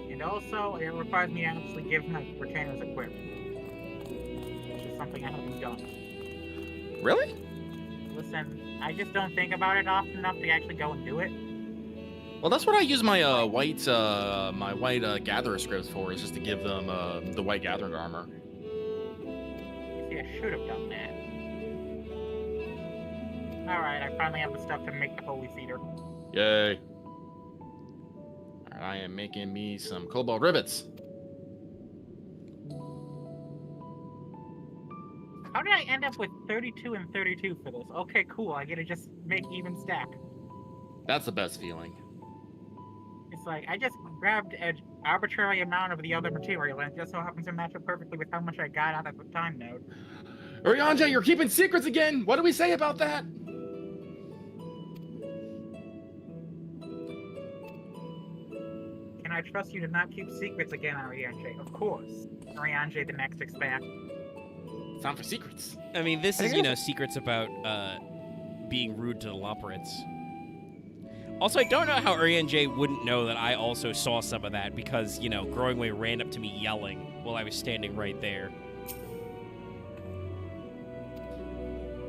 Speaker 5: And also, it requires me to actually give my retainers equipment. Which is something I haven't done.
Speaker 2: Really?
Speaker 5: Listen, I just don't think about it often enough to actually go and do it.
Speaker 2: Well, that's what I use my white gatherer scripts for, is just to give them the white gathering armor.
Speaker 5: You see, I should have done that. Alright, I finally have the stuff to make the holy cedar.
Speaker 2: Yay. Alright, I am making me some cobalt rivets.
Speaker 5: How did I end up with 32 and 32 for this? Okay, cool, I get to just make even stack.
Speaker 2: That's the best feeling.
Speaker 5: It's like, I just grabbed an arbitrary amount of the other material, and it just so happens to match up perfectly with how much I got out of the time node.
Speaker 2: Urianger, you're keeping secrets again! What do we say about that?
Speaker 5: Can I trust you to not keep secrets again, Urianger? Of course. Urianger, the next expert.
Speaker 2: Time for secrets.
Speaker 1: I mean, this is, you know, secrets about being rude to the Loporrits. Also, I don't know how Urianger wouldn't know that I also saw some of that because, you know, Growingway ran up to me yelling while I was standing right there.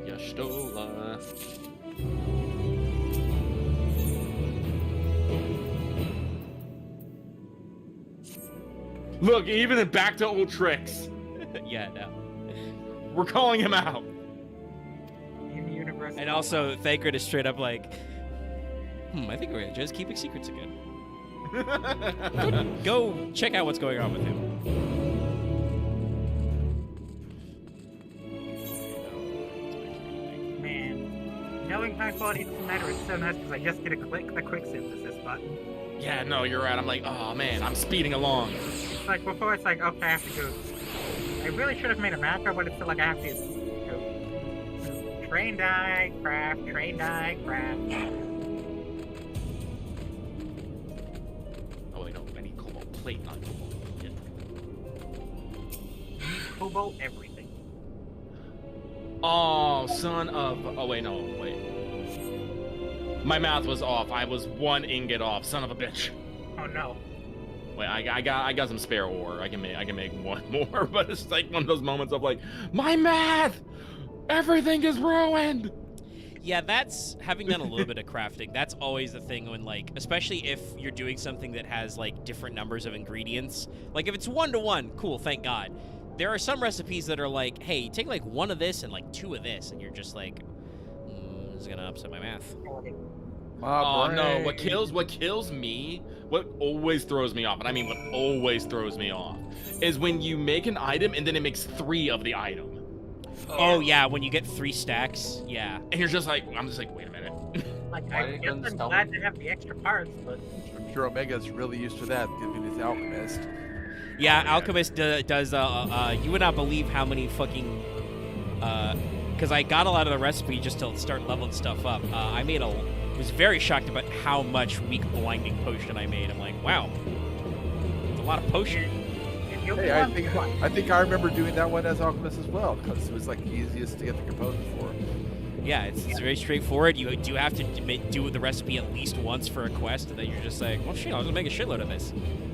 Speaker 2: Yastola. Look, even in back to old tricks.
Speaker 1: Yeah, no.
Speaker 2: We're calling him out.
Speaker 5: In universe.
Speaker 1: And also, Thancred is straight up like, I think we're just keeping secrets again. Go check out what's going on with him.
Speaker 5: Man, knowing high quality matter is so nice because I just get to click the quick synthesis button.
Speaker 2: Yeah, no, you're right. I'm like, oh man, I'm speeding along.
Speaker 5: It's like before, it's like, okay, I have to go. I really should have made a macro, but it's still like I have to go. Train die, craft, train die, craft.
Speaker 2: Oh wait, no, I need cobalt plate, not cobalt. Yeah.
Speaker 5: Cobalt everything.
Speaker 2: Oh, son of. Oh wait, no, wait. My math was off. I was 1 ingot off. Son of a bitch.
Speaker 5: Oh no.
Speaker 2: Wait, I got some spare ore. I can make one more, but it's like one of those moments of like, my math, everything is ruined.
Speaker 1: Yeah, that's having done a little bit of crafting. That's always the thing when, like, especially if you're doing something that has like different numbers of ingredients. Like if it's 1-to-1, cool, thank God. There are some recipes that are like, hey, take like 1 of this and like 2 of this, and you're just like, this is gonna upset my math.
Speaker 2: Oh no! What kills me, what always throws me off, and I mean what always throws me off, is when you make an item and then it makes 3 of the item.
Speaker 1: Oh yeah, when you get 3 stacks, yeah.
Speaker 2: And you're just like, I'm just like, wait a minute.
Speaker 5: Like, I guess I'm glad to have the extra parts, but
Speaker 11: I'm sure Omega's really used to that, giving his alchemist.
Speaker 1: Yeah, Alchemist does, you would not believe how many fucking, because I got a lot of the recipe just to start leveling stuff up. I was very shocked about how much weak blinding potion I made. I'm like, wow, it's a lot of potion.
Speaker 11: Hey, I think I remember doing that one as alchemist as well, because it was like the easiest to get the components for.
Speaker 1: Yeah, it's very straightforward. You do have to do the recipe at least once for a quest, and then you're just like, well, shit, I'll just make a shitload of this.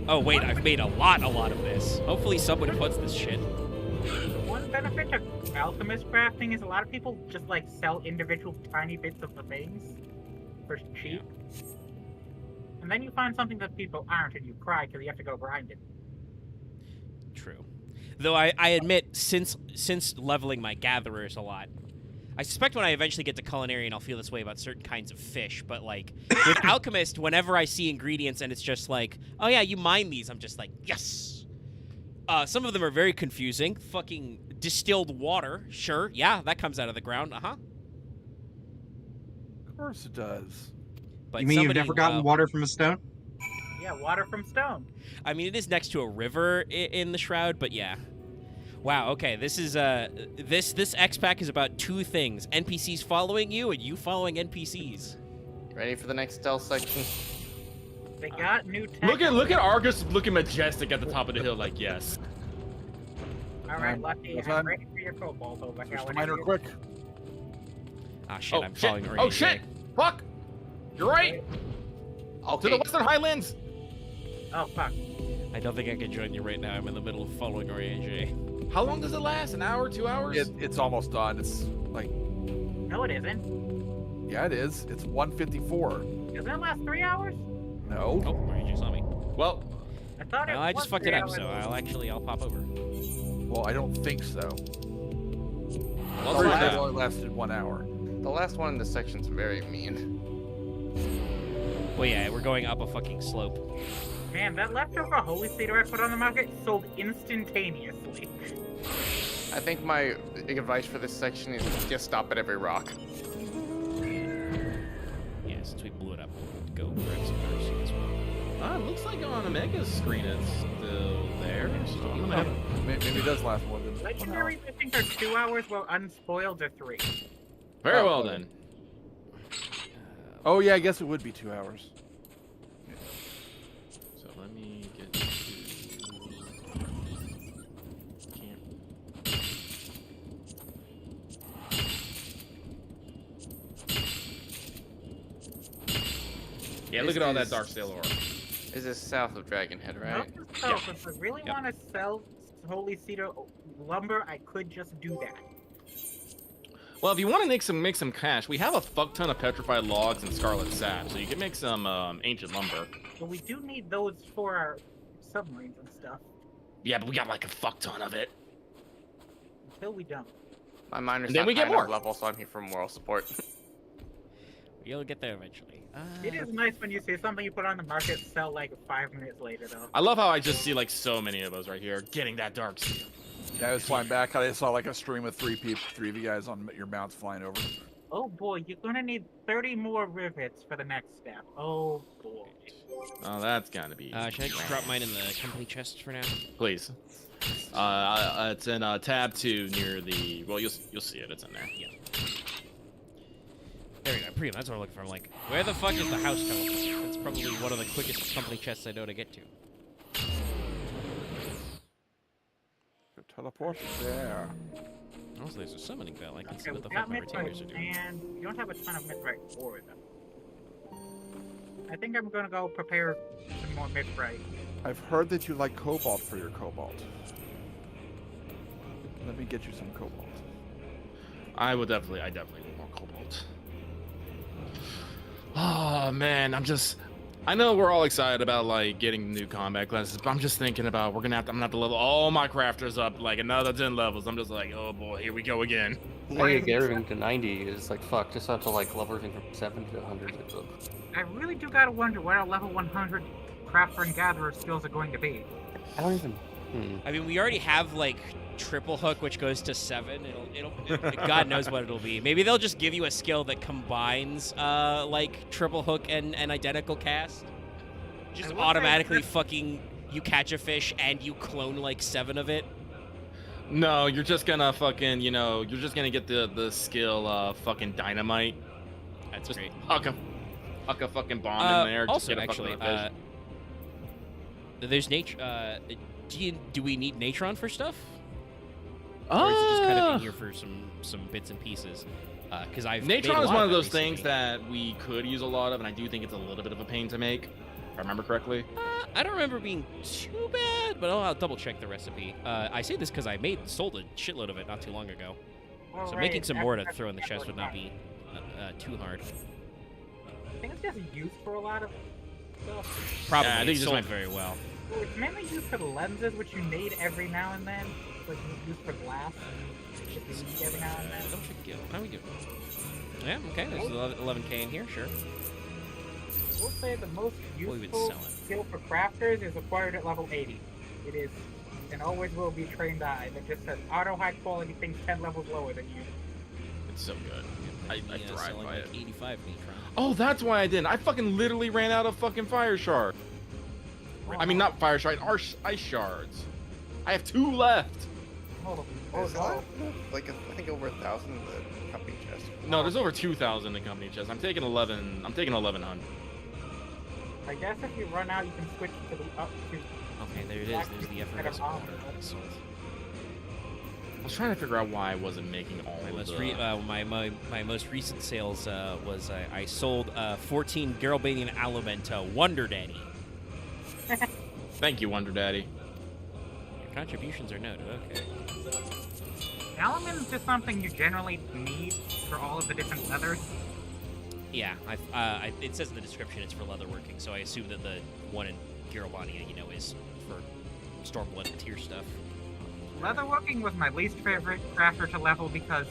Speaker 1: Oh wait, I've made a lot of this. Hopefully somebody puts this shit.
Speaker 5: One benefit to alchemist crafting is a lot of people just like sell individual tiny bits of the things for cheap. And then you find something that people aren't and you cry because you have to go grind it.
Speaker 1: True. Though I admit, since leveling my gatherers a lot, I suspect when I eventually get to Culinarian, I'll feel this way about certain kinds of fish. But, like, with Alchemist, whenever I see ingredients and it's just like, oh, yeah, you mine these, I'm just like, yes! Some of them are very confusing. Fucking distilled water. Sure, yeah, that comes out of the ground. Uh-huh.
Speaker 11: Of course it does.
Speaker 4: But you mean you've never gotten water from a stone?
Speaker 5: Yeah, water from stone.
Speaker 1: I mean, it is next to a river in the Shroud, but yeah. Wow, okay, this is, this X-Pack is about two things. NPCs following you and you following NPCs.
Speaker 3: Ready for the next stealth section?
Speaker 5: They got new tech.
Speaker 2: Look at Argus looking majestic at the top of the hill, like, yes.
Speaker 5: All right, Lucky,
Speaker 11: What's
Speaker 5: I'm
Speaker 11: that?
Speaker 5: ready for your cobalt over here.
Speaker 11: Switch to mine real quick.
Speaker 1: Ah, shit, I'm following
Speaker 2: shit.
Speaker 1: Oriente.
Speaker 2: Oh, shit! Fuck! You're right! To the Western Highlands!
Speaker 5: Oh, fuck.
Speaker 1: I don't think I can join you right now. I'm in the middle of following Oriente.
Speaker 2: How long does it last? An hour? 2 hours?
Speaker 11: It's almost done. It's like,
Speaker 5: No, it isn't.
Speaker 11: yeah, it is. It's 154.
Speaker 5: Doesn't it last 3 hours?
Speaker 11: No.
Speaker 1: Oh, Oriente saw me.
Speaker 2: Well,
Speaker 5: I thought it
Speaker 1: No,
Speaker 5: was
Speaker 1: I just fucked it
Speaker 5: 3
Speaker 1: up,
Speaker 5: hours.
Speaker 1: so I'll pop over.
Speaker 11: Well, I don't think so.
Speaker 2: well,
Speaker 11: Oh,
Speaker 2: for
Speaker 11: that
Speaker 2: now.
Speaker 11: only lasted 1 hour.
Speaker 3: The last one in this section's very mean.
Speaker 1: Well, yeah, we're going up a fucking slope.
Speaker 5: Man, that leftover holy cedar I put on the market sold instantaneously.
Speaker 3: I think my advice for this section is just stop at every rock.
Speaker 1: Yeah, since we blew it up, we'll go grab some mercy as well.
Speaker 2: It looks like on Omega's screen it's still there, so I'm gonna have...
Speaker 11: Maybe it does last more than 1 hour.
Speaker 5: Legendaries, I think, are 2 hours, while unspoiled are 3.
Speaker 2: Very well, then.
Speaker 11: Oh, yeah, I guess it would be 2 hours.
Speaker 2: So let me get to... Can't... Yeah, look at all that Dark Sail aura.
Speaker 3: Is this south of Dragonhead, right?
Speaker 5: Not just so, if I really want to sell holy cedar lumber, I could just do that.
Speaker 2: Well, if you want to make some cash, we have a fuck ton of petrified logs and scarlet sap, so you can make some ancient lumber.
Speaker 5: But we do need those for our submarines and stuff.
Speaker 2: Yeah, but we got like a fuck ton of it.
Speaker 5: Until we don't.
Speaker 3: My miner's
Speaker 2: And then
Speaker 3: not
Speaker 2: we get
Speaker 3: high enough
Speaker 2: more.
Speaker 3: level, so I'm here for moral support.
Speaker 1: You'll get there eventually.
Speaker 5: It is nice when you see something you put on the market sell like 5 minutes later, though.
Speaker 2: I love how I just see like so many of us right here getting that dark steel.
Speaker 11: Yeah, I was flying back. I saw like a stream of 3 of you guys on your mounts flying over.
Speaker 5: Oh boy, you're gonna need 30 more rivets for the next step. Oh boy.
Speaker 2: Oh, that's gotta be.
Speaker 1: Should I just drop mine in the company chest for now?
Speaker 2: Please. It's in tab 2 near the. Well, you'll see it. It's in there.
Speaker 1: Yeah. There we go. Pretty. That's what I'm looking for. I'm like, where the fuck is the house teleport? That's probably one of the quickest company chests I know to get to.
Speaker 11: Teleport there.
Speaker 1: Also, there's a summoning bell. I can see
Speaker 5: Okay,
Speaker 1: what
Speaker 5: we
Speaker 1: the fuck
Speaker 5: got
Speaker 1: my retainers are
Speaker 5: mithrite,
Speaker 1: doing.
Speaker 5: and you don't have a ton of mithrite ore, though. I think I'm gonna go prepare some more mithrite.
Speaker 11: I've heard that you like cobalt for your cobalt. Let me get you some cobalt.
Speaker 2: I definitely need more cobalt. Oh man, I know we're all excited about like getting new combat classes, but I'm just thinking about I'm gonna have to level all my crafters up like another 10 levels. I'm just like, oh boy, here we go again.
Speaker 9: I think get everything to 90 is like fuck. Just have to like level everything from 7 to 100.
Speaker 5: I really do gotta wonder what our level 100 crafter and gatherer skills are going to be.
Speaker 9: I don't even.
Speaker 1: I mean, we already have like triple hook, which goes to 7. God knows what it'll be. Maybe they'll just give you a skill that combines like triple hook and identical cast. Just automatically fucking you catch a fish and you clone like 7 of it.
Speaker 2: No, you're just gonna fucking, you're just gonna get the skill fucking dynamite.
Speaker 1: That's
Speaker 2: just
Speaker 1: great.
Speaker 2: Huck a fucking bomb in there.
Speaker 1: Also,
Speaker 2: just get a
Speaker 1: actually,
Speaker 2: fucking fish.
Speaker 1: there's nature. Do we need Natron for stuff? Or is it just kind of in here for some bits and pieces? Because
Speaker 2: Natron is one of those things that we could use a lot of, and I do think it's a little bit of a pain to make. If I remember correctly.
Speaker 1: I don't remember being too bad, but I'll double check the recipe. I say this because I sold a shitload of it not too long ago.
Speaker 5: All
Speaker 1: So
Speaker 5: right,
Speaker 1: making some more to
Speaker 5: that's
Speaker 1: throw in the chest would not be too hard.
Speaker 5: I think it's just used for a lot of stuff.
Speaker 1: Probably.
Speaker 2: Yeah, I think
Speaker 1: it
Speaker 2: it
Speaker 1: sold
Speaker 2: just
Speaker 1: very well.
Speaker 5: Well, it's mainly used for the lenses, which you need every now and then. Like used for glass, which you need every now and then.
Speaker 1: Double check guild. How we doing? Yeah, okay. There's 11k in here, sure.
Speaker 5: We'll say the most
Speaker 1: We'll even
Speaker 5: useful
Speaker 1: sell it.
Speaker 5: skill for crafters is acquired at level 80. It is, and always will be, trained eye that just says auto high quality things 10 levels lower than you.
Speaker 2: It's so good. I thrive
Speaker 1: selling
Speaker 2: by
Speaker 1: like
Speaker 2: it.
Speaker 1: 85 Natron.
Speaker 2: Oh, that's why I didn't. I fucking literally ran out of fucking fire shard. I mean, not fire shards, ice shards. I have 2 left.
Speaker 3: There's like I think over 1,000 in the company chest.
Speaker 2: No, there's over 2,000 in company chest. I'm taking 11. I'm taking 1,100.
Speaker 5: I guess if you run out, you can switch to the up to.
Speaker 1: Okay, there it is. There's the effortless water. Excellent.
Speaker 2: I was trying to figure out why I wasn't making all of the...
Speaker 1: My most recent sales was I sold 14 Garalbanian Alimenta Wonder Daddy.
Speaker 2: Thank you, Wonder Daddy.
Speaker 1: Your contributions are noted. Okay.
Speaker 5: Element is just something you generally need for all of the different leathers.
Speaker 1: Yeah, it says in the description it's for leatherworking, so I assume that the one in Garalbania, is for Stormblood and Tear stuff.
Speaker 5: Leatherworking was my least favorite crafter to level because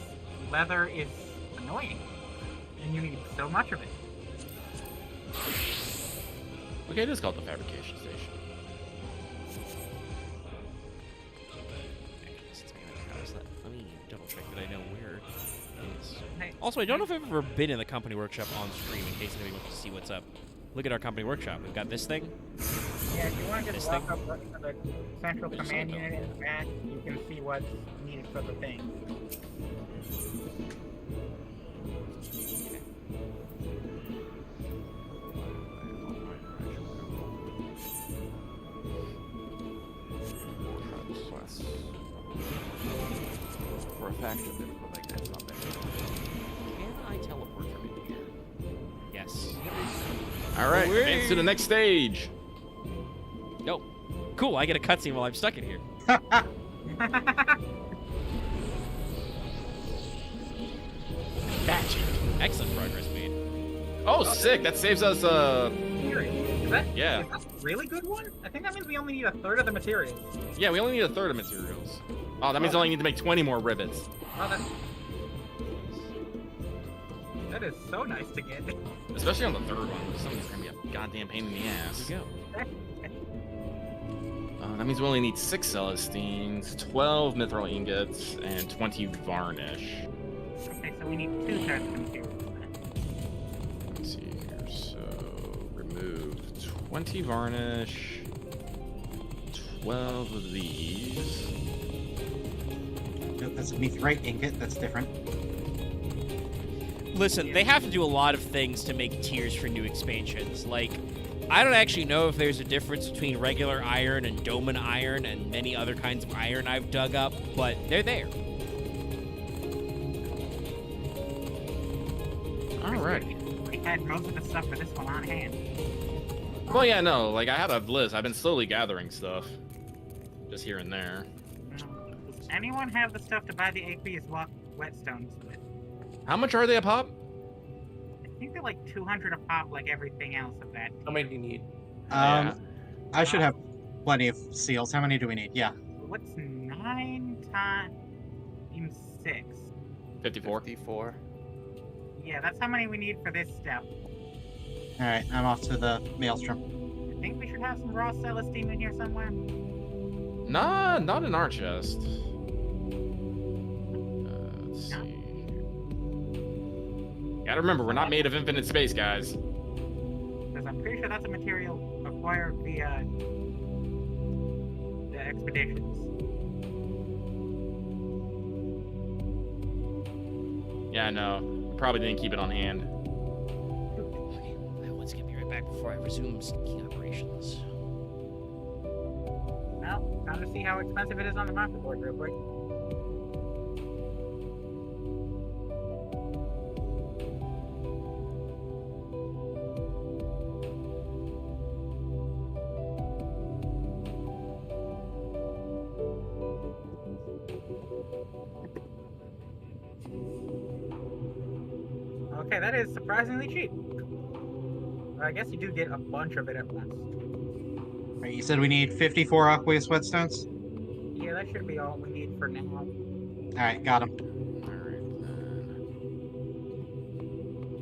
Speaker 5: leather is annoying, and you need so much of it.
Speaker 2: Okay, it is called the fabrication station.
Speaker 1: Let me double check that I know where it is. Also, I don't know if I've ever been in the company workshop on stream in case anybody wants to see what's up. Look at our company workshop. We've got this thing.
Speaker 5: Yeah, if you want to just walk up to the central command unit in the back, you can see what's needed for the thing.
Speaker 11: For a faction, like that's not bad.
Speaker 1: Can I teleport from in here? Yes.
Speaker 2: All right, advance to the next stage.
Speaker 1: Yo, cool. I get a cutscene while I'm stuck in here. Excellent progress made.
Speaker 2: Oh, sick! That saves us.
Speaker 5: Is that
Speaker 2: Yeah.
Speaker 5: Is that a really good one? I think that means we only need a third of the materials.
Speaker 2: Yeah, we only need a third of materials. Oh, that means I only need to make 20 more rivets.
Speaker 5: Oh, that is so nice to get.
Speaker 2: Especially on the third one, which something's gonna be a goddamn pain in the ass.
Speaker 1: Here we go.
Speaker 2: That means we only need 6 Celestines, 12 Mithril ingots, and 20 varnish.
Speaker 5: Okay, so we need 2 thirds of the materials.
Speaker 2: Let's see here. So remove 20 varnish, 12 of these.
Speaker 4: Nope, that's a mithrite ingot. That's different.
Speaker 1: Listen, they have to do a lot of things to make tiers for new expansions. Like, I don't actually know if there's a difference between regular iron and Doman iron and many other kinds of iron I've dug up, but they're there.
Speaker 2: Alrighty.
Speaker 5: We had most of the stuff for this one on hand.
Speaker 2: Well, yeah, no, like I had a list. I've been slowly gathering stuff, just here and there.
Speaker 5: Does anyone have the stuff to buy the aqueous whetstones with?
Speaker 2: How much are they a pop?
Speaker 5: I think they're like 200 a pop, like everything else of that.
Speaker 9: How many do you need?
Speaker 2: Yeah.
Speaker 4: I should have plenty of seals. How many do we need? Yeah.
Speaker 5: What's 9 times 6?
Speaker 2: 54.
Speaker 3: 54.
Speaker 5: Yeah, that's how many we need for this step.
Speaker 4: All right, I'm off to the maelstrom.
Speaker 5: I think we should have some raw Celestine in here somewhere.
Speaker 2: Nah, not in our chest. Let's see. Gotta remember, we're not made of infinite space, guys.
Speaker 5: Because I'm pretty sure that's a material acquired via the expeditions.
Speaker 2: Yeah, no. Probably didn't keep it on hand.
Speaker 1: Okay, let's get me right back before I resume key operations.
Speaker 5: Well, time to see how expensive it is on the market board real quick. Okay, that is surprisingly cheap. I guess you do get a bunch of it at once.
Speaker 4: All right, you said we need 54 aqueous whetstones?
Speaker 5: Yeah, that should be all we need for now.
Speaker 4: All right, got them.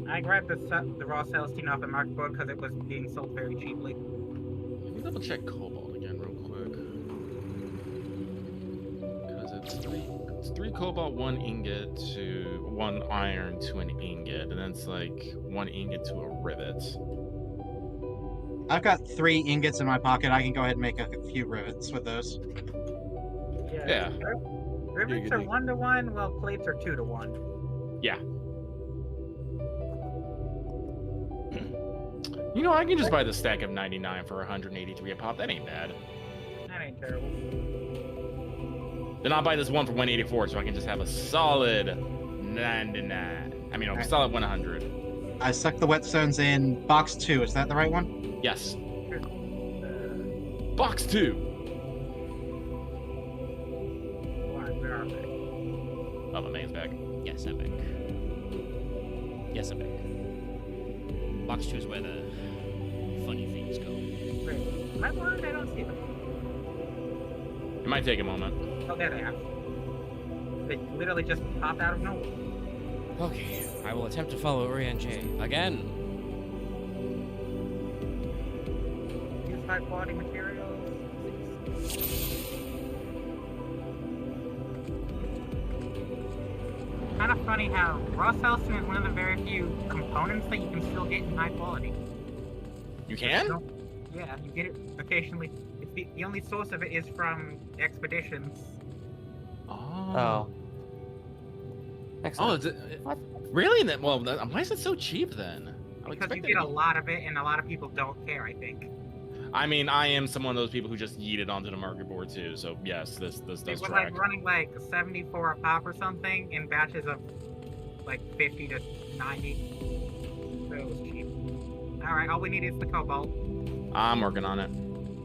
Speaker 5: I grabbed the raw Celestine off the market board because it was being sold very cheaply.
Speaker 2: Let me double check cobalt again real quick. Because it's 3 cobalt, 1 ingot to 1 iron to an ingot, and then it's like 1 ingot to a rivet.
Speaker 4: I've got 3 ingots in my pocket. I can go ahead and make a few rivets with those.
Speaker 2: Yeah.
Speaker 5: Rivets are 1-to-1, while plates are 2-to-1.
Speaker 2: Yeah. You know, I can just buy the stack of 99 for 183 a pop. That ain't bad.
Speaker 5: That ain't terrible.
Speaker 2: Then I'll buy this one for 184 so I can just have a solid 99. I mean, a solid 100.
Speaker 4: I stuck the whetstones in box 2. Is that the right one?
Speaker 2: Yes. Box 2.
Speaker 5: Where are they?
Speaker 2: Oh, my man's back.
Speaker 1: Yes, I'm back. Yes, I'm back. Box 2 is where the funny things go.
Speaker 5: Wait, am I blind? I don't see them.
Speaker 2: It might take a moment.
Speaker 5: Oh, there they are. They literally just popped out of nowhere.
Speaker 1: Okay, I will attempt to follow Urian J. Again.
Speaker 5: Use high quality materials. Kind of funny how raw celestine is one of the very few components that you can still get in high quality.
Speaker 2: You can?
Speaker 5: Yeah, you get it occasionally. It's the only source of it is from expeditions.
Speaker 9: Oh.
Speaker 2: Oh,
Speaker 9: Excellent.
Speaker 2: is it, really? Then, well, why is it so cheap then?
Speaker 5: Because you get a lot of it, and a lot of people don't care, I think.
Speaker 2: I mean, I am some of those people who just yeet it onto the market board too. So yes, this
Speaker 5: It
Speaker 2: does
Speaker 5: was
Speaker 2: track.
Speaker 5: like running like 74 a pop or something in batches of like 50 to 90. So it was cheap. Alright, all we need is the cobalt.
Speaker 2: I'm working on it.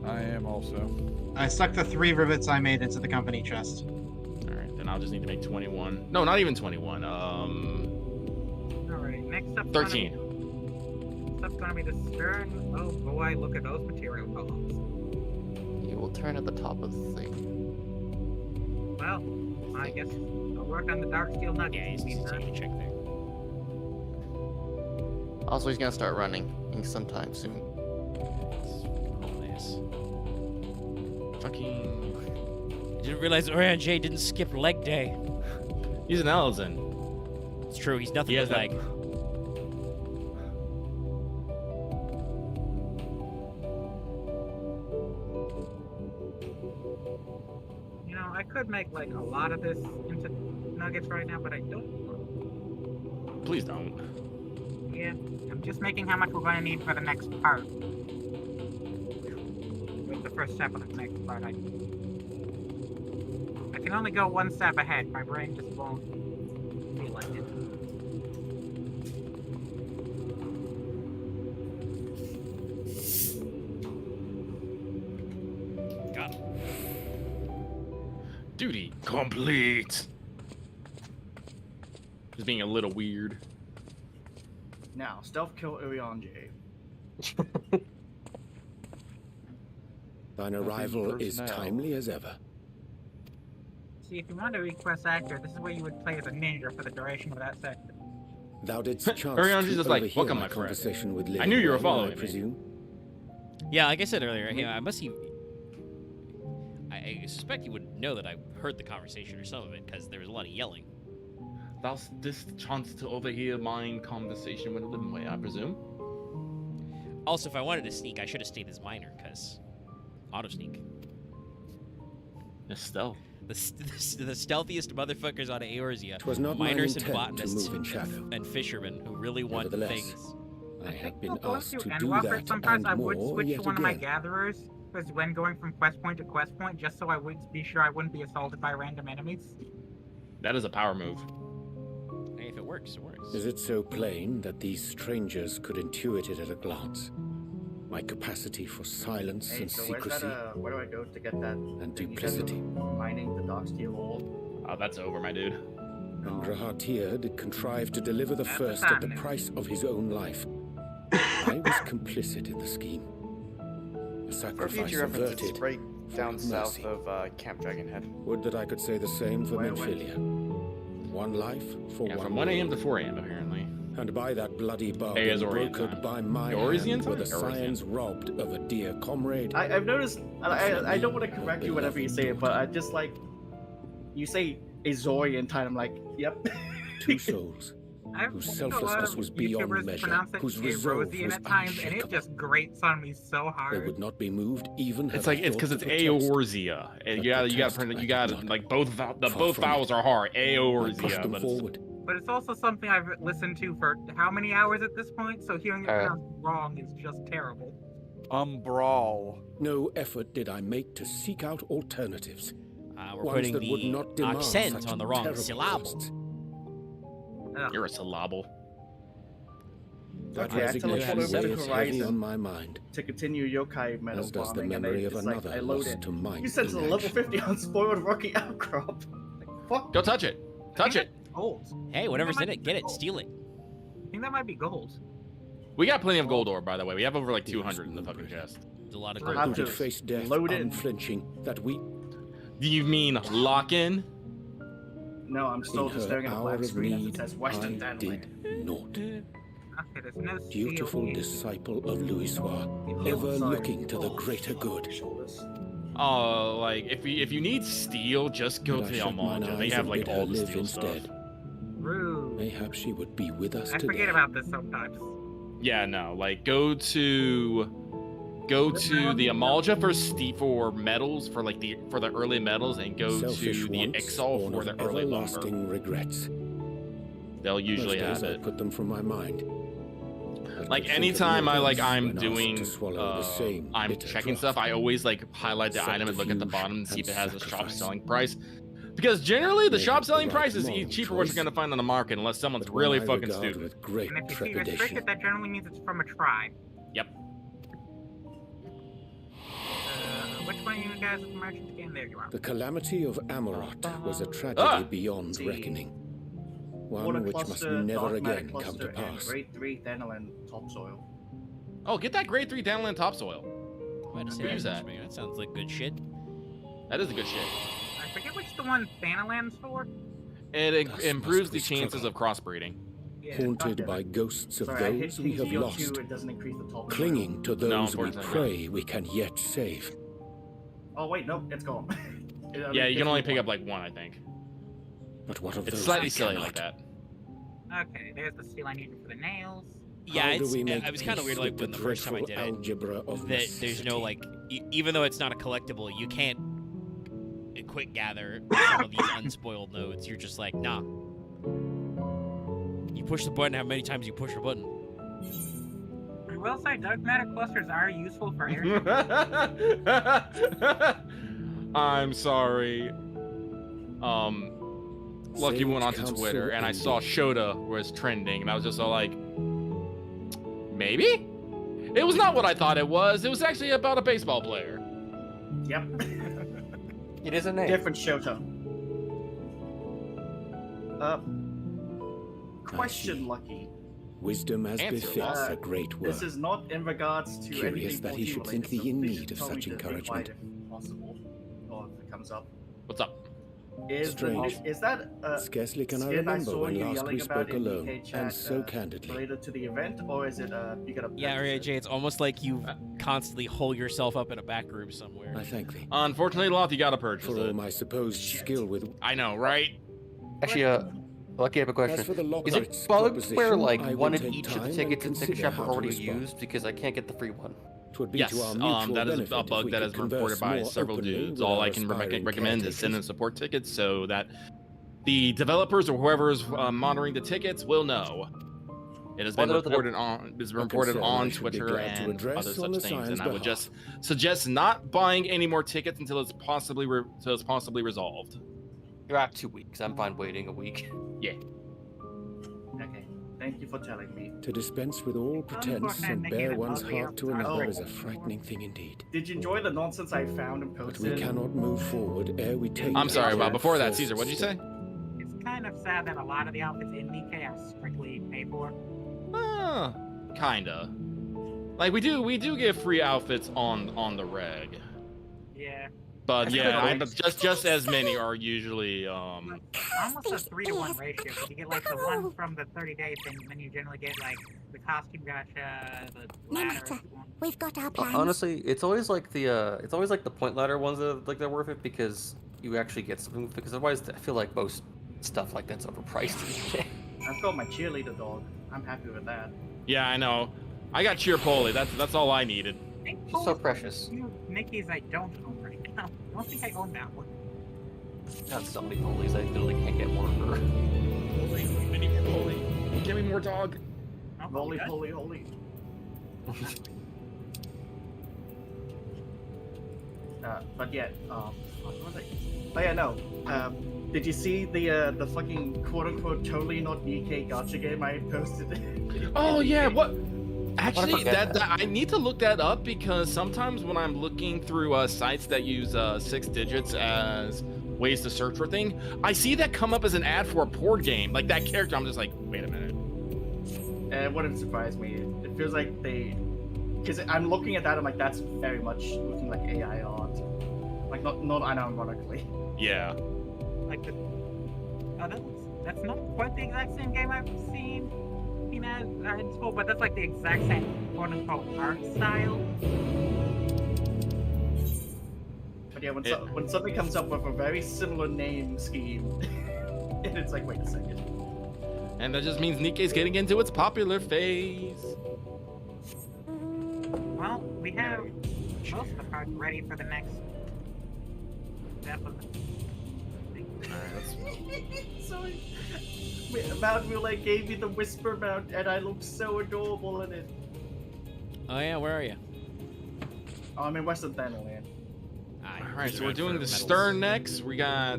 Speaker 11: I am also.
Speaker 4: I stuck the 3 rivets I made into the company chest.
Speaker 2: All right, then I'll just need to make 21. No, not even 21.
Speaker 5: Alright, next up.
Speaker 2: 13.
Speaker 5: Next up's gonna be the stern. Oh boy, look at those material columns.
Speaker 9: You will turn at the top of the thing.
Speaker 5: Well, I guess I'll work on the dark steel nuggets.
Speaker 1: Yeah, he's taking a check there.
Speaker 9: Also, he's gonna start running sometime soon.
Speaker 2: Fucking.
Speaker 1: I didn't realize Urian J didn't skip leg day.
Speaker 2: He's an Elzen.
Speaker 1: It's true, he's nothing
Speaker 2: He
Speaker 1: but
Speaker 2: has
Speaker 1: leg.
Speaker 5: You know, I could make like a lot of this into nuggets right now, but I don't.
Speaker 2: Please don't.
Speaker 5: Yeah, I'm just making how much we're going to need for the next part. With the first step of the next part, I can only go one step ahead. My brain just won't feel like it.
Speaker 1: Got him.
Speaker 2: Duty complete. Just being a little weird.
Speaker 12: Now, stealth kill Urian J.
Speaker 7: Thine arrival is timely as ever.
Speaker 5: See, if you want to request actor, this is where you would play as a ninja for the duration of that section.
Speaker 7: Thou didst chance
Speaker 2: Urian J's
Speaker 7: to
Speaker 2: just like,
Speaker 7: overhear
Speaker 2: welcome,
Speaker 7: my
Speaker 2: my friend.
Speaker 7: conversation with
Speaker 2: I knew you were
Speaker 7: Lilian,
Speaker 2: following
Speaker 7: I
Speaker 2: me.
Speaker 7: presume.
Speaker 1: Yeah, like I said earlier, I must see. I suspect you would know that I heard the conversation or some of it because there was a lot of yelling.
Speaker 2: Thou didst chance to overhear my conversation with Limway, I presume.
Speaker 1: Also, if I wanted to sneak, I should have stayed as minor because auto sneak.
Speaker 2: It's stealth.
Speaker 1: The stealthiest motherfuckers on Eorzea.
Speaker 7: 'Twas not mine
Speaker 1: miners and
Speaker 7: intent to
Speaker 1: botanists
Speaker 7: move in shadow.
Speaker 1: and fishermen who really want
Speaker 7: Nevertheless,
Speaker 1: things.
Speaker 7: I have been
Speaker 5: Going
Speaker 7: asked
Speaker 5: through
Speaker 7: to do
Speaker 5: Endwalker,
Speaker 7: that
Speaker 5: sometimes
Speaker 7: and
Speaker 5: I would
Speaker 7: more
Speaker 5: switch
Speaker 7: yet
Speaker 5: to one of my
Speaker 7: again.
Speaker 5: gatherers, because when going from quest point to quest point, just so I would be sure I wouldn't be assaulted by random enemies.
Speaker 2: That is a power move.
Speaker 1: Hey, if it works, it works.
Speaker 7: Is it so plain that these strangers could intuit it at a glance? My capacity for silence
Speaker 12: Hey,
Speaker 7: and
Speaker 12: so where's
Speaker 7: secrecy
Speaker 12: that, where do I go to get that?
Speaker 7: and
Speaker 12: thing you said
Speaker 7: duplicity.
Speaker 12: was Mining the dark steel ore.
Speaker 2: Oh, that's over, my dude.
Speaker 7: And Rahatir did contrive to deliver the first at the price of his own life. I was complicit in the scheme. A
Speaker 3: For
Speaker 7: sacrifice
Speaker 3: future reference,
Speaker 7: averted.
Speaker 3: it's right down
Speaker 7: mercy.
Speaker 3: south of Camp Dragonhead.
Speaker 7: Would that I could say the same for
Speaker 12: Wait.
Speaker 7: Menphilia. One life for
Speaker 2: Yeah,
Speaker 7: one
Speaker 2: from 1 a.m. to
Speaker 7: world.
Speaker 2: 4 a.m. apparently.
Speaker 7: And by that bloody
Speaker 2: Hey,
Speaker 7: bargain
Speaker 2: it's Orient
Speaker 7: brokered
Speaker 2: time.
Speaker 7: by my
Speaker 2: Eorzean
Speaker 7: hand
Speaker 2: time?
Speaker 7: were the
Speaker 2: Eorzean.
Speaker 7: scions robbed of a dear comrade.
Speaker 12: I've noticed, I don't want to correct you whenever you say it, but I just like, you say Azorian time, I'm like, yep.
Speaker 7: 2 souls,
Speaker 5: I've
Speaker 7: whose
Speaker 5: seen a lot
Speaker 7: selflessness
Speaker 5: of
Speaker 7: was beyond
Speaker 5: YouTubers
Speaker 7: measure,
Speaker 5: pronounce it
Speaker 7: whose resolve
Speaker 5: Erosian
Speaker 7: was
Speaker 5: at times, and it
Speaker 7: unshakable.
Speaker 5: just grates on me so
Speaker 7: They
Speaker 5: hard.
Speaker 7: would not be moved even had
Speaker 2: It's like
Speaker 7: I
Speaker 2: it's
Speaker 7: thought
Speaker 2: because
Speaker 7: to
Speaker 2: it's
Speaker 7: protest.
Speaker 2: Aorzia. And
Speaker 7: But
Speaker 2: you gotta
Speaker 7: protest I
Speaker 2: you
Speaker 7: did
Speaker 2: gotta
Speaker 7: not.
Speaker 2: like both
Speaker 7: Far
Speaker 2: both
Speaker 7: from
Speaker 2: vowels
Speaker 7: it.
Speaker 2: are hard.
Speaker 7: I pushed
Speaker 2: Aorzia,
Speaker 7: them
Speaker 2: but
Speaker 7: forward.
Speaker 5: But it's also something I've listened to for how many hours at this point, so hearing it
Speaker 9: Alright.
Speaker 5: pronounced wrong is just terrible.
Speaker 11: Brawl.
Speaker 7: No effort did I make to seek out alternatives.
Speaker 1: We're
Speaker 7: Ones
Speaker 1: putting
Speaker 7: that would
Speaker 1: the
Speaker 7: not demand
Speaker 1: accent
Speaker 7: such
Speaker 1: on the wrong
Speaker 7: terrible
Speaker 1: syllable.
Speaker 7: costs.
Speaker 5: Ugh.
Speaker 2: you're a syllable.
Speaker 12: Okay, I
Speaker 7: Resignation
Speaker 12: teleported over to
Speaker 7: weighs heavy on
Speaker 12: Horizon
Speaker 7: my mind,
Speaker 12: to continue yokai metal
Speaker 7: as does the
Speaker 12: farming, and
Speaker 7: memory of
Speaker 12: it's like,
Speaker 7: another
Speaker 12: I load
Speaker 7: lost
Speaker 12: it.
Speaker 7: to mine
Speaker 12: You said it's a level
Speaker 7: inaction.
Speaker 12: 50 unspoiled rocky outcrop. Like, fuck.
Speaker 2: Go touch it. Touch it.
Speaker 5: Gold.
Speaker 1: Hey, whatever's in it, get it, steal it.
Speaker 5: I think that might be gold.
Speaker 2: We got plenty of gold ore, by the way. We have over like 200 in the fucking chest.
Speaker 1: There's a lot of
Speaker 5: Right.
Speaker 1: gold.
Speaker 12: Have
Speaker 7: Who
Speaker 12: to
Speaker 7: did face death
Speaker 12: load in.
Speaker 7: unflinching, that we,
Speaker 2: Do you mean lock in?
Speaker 12: No, I'm still
Speaker 7: in
Speaker 12: just
Speaker 7: her
Speaker 12: staring at a
Speaker 7: hour
Speaker 12: black
Speaker 7: of
Speaker 12: screen as it
Speaker 7: need,
Speaker 12: says Western
Speaker 7: I
Speaker 12: Danland.
Speaker 7: did naught.
Speaker 5: Okay, there's no
Speaker 7: Dutiful
Speaker 5: steel.
Speaker 7: disciple of Louisoix,
Speaker 5: Yeah,
Speaker 7: ever
Speaker 12: sorry.
Speaker 7: looking to the
Speaker 12: Oh,
Speaker 7: greater good.
Speaker 12: Shoulders.
Speaker 2: Oh, like if you need steel, just go
Speaker 7: But
Speaker 2: to
Speaker 7: I
Speaker 2: the
Speaker 7: shut mine
Speaker 2: Almanza. They
Speaker 7: eyes
Speaker 2: have
Speaker 7: and
Speaker 2: like
Speaker 7: bid her
Speaker 2: all the
Speaker 7: live
Speaker 2: steel
Speaker 7: instead.
Speaker 2: stuff.
Speaker 5: Rude.
Speaker 7: Mayhap she would be with us
Speaker 5: I
Speaker 7: today.
Speaker 5: forget about this sometimes.
Speaker 2: Yeah, no, like go to the Amalja for metals for like the early metals, and go
Speaker 7: Selfish
Speaker 2: to the
Speaker 7: wants,
Speaker 2: Ixal
Speaker 7: born
Speaker 2: for
Speaker 7: of
Speaker 2: the early lumber.
Speaker 7: everlasting regrets.
Speaker 2: They'll usually
Speaker 7: Most
Speaker 2: have
Speaker 7: days I
Speaker 2: it.
Speaker 7: put them from my mind. But
Speaker 2: Like
Speaker 7: could think of
Speaker 2: anytime
Speaker 7: no
Speaker 2: I'm
Speaker 7: when asked
Speaker 2: doing
Speaker 7: to swallow the same
Speaker 2: I'm
Speaker 7: bitter
Speaker 2: checking
Speaker 7: draught.
Speaker 2: stuff, I always like highlight the item and look at the
Speaker 7: Subterfuge
Speaker 2: bottom and see if it has a shop
Speaker 7: sacrifice.
Speaker 2: selling price. Because generally the
Speaker 7: They
Speaker 2: shop
Speaker 7: have the
Speaker 2: selling
Speaker 7: right
Speaker 2: price is
Speaker 7: moral
Speaker 2: cheaper what you're
Speaker 7: choice,
Speaker 2: gonna find on the market unless someone's
Speaker 7: but one
Speaker 2: really
Speaker 7: I
Speaker 2: fucking
Speaker 7: regard
Speaker 2: stupid.
Speaker 7: with great
Speaker 5: And if you see
Speaker 7: trepidation.
Speaker 5: restricted, that generally means it's from a tribe.
Speaker 2: Yep.
Speaker 5: Which one of you guys is the merchant again? There you are.
Speaker 7: The calamity of Amarot was a tragedy
Speaker 2: Ah!
Speaker 7: beyond
Speaker 12: See.
Speaker 7: reckoning.
Speaker 12: Water
Speaker 7: One which must
Speaker 12: cluster,
Speaker 7: never
Speaker 12: dark matter
Speaker 7: again come
Speaker 12: cluster,
Speaker 7: to
Speaker 12: and
Speaker 7: pass.
Speaker 12: grade 3 Thanalan topsoil.
Speaker 2: Oh, get that grade 3 Downland topsoil.
Speaker 1: I'd say
Speaker 2: Use that.
Speaker 1: that sounds like good shit.
Speaker 2: That is a good shit.
Speaker 5: I forget which the one Thanalan's for.
Speaker 2: It
Speaker 7: Thus
Speaker 2: improves
Speaker 7: must we
Speaker 2: the chances
Speaker 7: struggle.
Speaker 2: of crossbreeding.
Speaker 5: Yeah.
Speaker 7: Haunted by ghosts of
Speaker 12: Sorry, I hit
Speaker 7: those we have
Speaker 12: TCO2,
Speaker 7: lost,
Speaker 12: it doesn't increase the top.
Speaker 7: clinging to those we
Speaker 2: unfortunately not.
Speaker 7: pray we can yet save.
Speaker 12: Oh wait, no, it's gone. It only
Speaker 2: Yeah, you
Speaker 12: gives
Speaker 2: can only
Speaker 12: me
Speaker 2: pick
Speaker 12: one.
Speaker 2: up like one, I think.
Speaker 7: But what of
Speaker 2: It's
Speaker 7: those
Speaker 2: slightly
Speaker 7: we
Speaker 2: silly
Speaker 7: cannot?
Speaker 2: like that.
Speaker 5: Okay, there's the steel I needed for the nails.
Speaker 1: Yeah,
Speaker 7: How do
Speaker 1: it's,
Speaker 7: we make
Speaker 1: it was kind of
Speaker 7: peace
Speaker 1: weird, like
Speaker 7: with
Speaker 1: when the first time I did
Speaker 7: dreadful
Speaker 1: it,
Speaker 7: algebra of
Speaker 1: that there's no
Speaker 7: necessity?
Speaker 1: like, even though it's not a collectible, you can't quick gather some of these unspoiled nodes. You're just like, nah. You push the button how many times you push the button.
Speaker 5: I will say dark matter clusters are useful for air.
Speaker 2: I'm sorry. Lucky went onto
Speaker 7: Sage
Speaker 2: Twitter
Speaker 7: counsel
Speaker 2: and I saw
Speaker 7: indeed.
Speaker 2: Shota was trending, and I was just all like, maybe? It was not what I thought it was. It was actually about a baseball player.
Speaker 12: Yep.
Speaker 9: It is a name.
Speaker 12: Different Shota. Question, Lucky.
Speaker 7: Wisdom as
Speaker 2: Answer,
Speaker 7: befits
Speaker 12: boss.
Speaker 7: a great work.
Speaker 12: This is not in regards to
Speaker 7: Curious
Speaker 12: anything
Speaker 7: that he should
Speaker 12: 14
Speaker 7: think thee
Speaker 12: related,
Speaker 7: in
Speaker 12: so please
Speaker 7: need of
Speaker 12: tell me
Speaker 7: such
Speaker 12: to be
Speaker 7: encouragement.
Speaker 12: quiet if possible, or if it comes up.
Speaker 2: What's up?
Speaker 7: Strange.
Speaker 12: Is that
Speaker 7: Scarcely can I
Speaker 12: skin
Speaker 7: remember
Speaker 12: saw
Speaker 7: when
Speaker 12: you
Speaker 7: last
Speaker 12: yelling
Speaker 7: we
Speaker 12: about
Speaker 7: spoke
Speaker 12: in
Speaker 7: alone,
Speaker 12: DK
Speaker 7: and
Speaker 12: chat,
Speaker 7: so candidly.
Speaker 12: related to the event, or is it you got a
Speaker 1: Yeah, RAJ, it's almost like you constantly hole yourself up in a back room somewhere.
Speaker 7: I thank thee.
Speaker 2: Unfortunately, Loth, you gotta purchase
Speaker 7: For all
Speaker 2: it.
Speaker 7: my supposed skill with...
Speaker 2: I know, right?
Speaker 9: Actually, Lucky, I have a question.
Speaker 7: As for the
Speaker 9: Is it
Speaker 7: Lockhart's
Speaker 9: bugged
Speaker 7: proposition,
Speaker 9: where like
Speaker 7: I will
Speaker 9: one of
Speaker 7: take
Speaker 9: each of
Speaker 7: time
Speaker 9: the
Speaker 7: and
Speaker 9: tickets in Ticket
Speaker 7: consider
Speaker 9: Shop
Speaker 7: how
Speaker 9: are
Speaker 7: to
Speaker 9: already
Speaker 7: respond.
Speaker 9: used because I can't get the free one?
Speaker 7: 'Twould be
Speaker 2: Yes,
Speaker 7: to our mutual
Speaker 2: that is
Speaker 7: benefit
Speaker 2: a
Speaker 7: if
Speaker 2: bug
Speaker 7: we
Speaker 2: that
Speaker 7: could
Speaker 2: has been
Speaker 7: converse
Speaker 2: reported by
Speaker 7: more
Speaker 2: several
Speaker 7: openly
Speaker 2: dudes.
Speaker 7: with
Speaker 2: All
Speaker 7: our
Speaker 2: I can
Speaker 7: aspiring
Speaker 2: recommend is send in
Speaker 7: caretakers.
Speaker 2: support tickets so that the developers or whoever's monitoring the tickets will know. It has been
Speaker 9: Well, the-
Speaker 2: reported on
Speaker 7: concern I
Speaker 2: on
Speaker 7: should be
Speaker 2: Twitter
Speaker 7: glad to
Speaker 2: and
Speaker 7: address
Speaker 2: other
Speaker 7: on
Speaker 2: such
Speaker 7: the
Speaker 2: things, and
Speaker 7: Scion's
Speaker 2: I would just suggest not buying any more tickets until it's possibly resolved.
Speaker 9: You're at 2 weeks. I'm fine waiting a week.
Speaker 2: Yeah.
Speaker 12: Okay, thank you for telling me.
Speaker 7: To dispense with all pretense and bare one's heart to another is a frightening thing indeed.
Speaker 12: Did you enjoy the nonsense I found and
Speaker 7: But
Speaker 12: posted?
Speaker 7: we cannot move forward ere we take...
Speaker 2: I'm sorry,
Speaker 7: our
Speaker 2: Bob. Before that,
Speaker 7: first
Speaker 2: Caesar, what'd you
Speaker 7: step.
Speaker 2: say?
Speaker 5: It's kind of sad that a lot of the outfits in DK are strictly paid for.
Speaker 2: Kinda. Like we do get free outfits on the reg.
Speaker 5: Yeah.
Speaker 2: But
Speaker 5: That's
Speaker 2: yeah,
Speaker 5: good.
Speaker 2: just as many are usually
Speaker 5: Almost a 3-to-1 ratio. 'Cause you get like the one from the 30 days, and then you generally get like the costume gacha, the
Speaker 6: No
Speaker 5: ladder.
Speaker 6: matter. We've got our plans.
Speaker 9: Honestly, it's always like the point ladder ones that like they're worth it because you actually get something with it. Because otherwise, I feel like most stuff like that's overpriced.
Speaker 12: I've got my cheerleader dog. I'm happy with that.
Speaker 2: Yeah, I know. I got Cheer Polly. That's all I needed.
Speaker 9: She's so precious.
Speaker 5: Mickey's I don't own right now. I don't think I own that one.
Speaker 9: Got so many Polies, I literally can't get more of her.
Speaker 2: I need more Polly. Give me more dog.
Speaker 12: Holy, holy, holy. But yeah, what was it? Oh yeah, no. Did you see the fucking quote-unquote totally not DK gotcha game I posted?
Speaker 2: Oh yeah, what? Actually, that I need to look that up because sometimes when I'm looking through sites that use 6 digits as ways to search for thing, I see that come up as an ad for a board game. Like that character, I'm just like, wait a minute.
Speaker 12: It wouldn't surprise me. It feels like they, because I'm looking at that, I'm like, that's very much looking like AI art. Like not unironically.
Speaker 2: Yeah.
Speaker 5: Like the, that's not quite the exact same game I've seen in school, but that's like the exact same quote unquote art style.
Speaker 12: But yeah, when something comes up with a very similar name scheme, and it's like, wait a second.
Speaker 2: And that just means Nikkei's getting into its popular phase.
Speaker 5: Well, we have most of the cards ready for the next step of
Speaker 12: Sorry. Mount Muley gave me the Whisper Mount, and I look so adorable in it.
Speaker 1: Oh yeah, where are you?
Speaker 12: Oh, I'm in Western Thailand.
Speaker 2: Alright, so we're doing the Stern next. We're gonna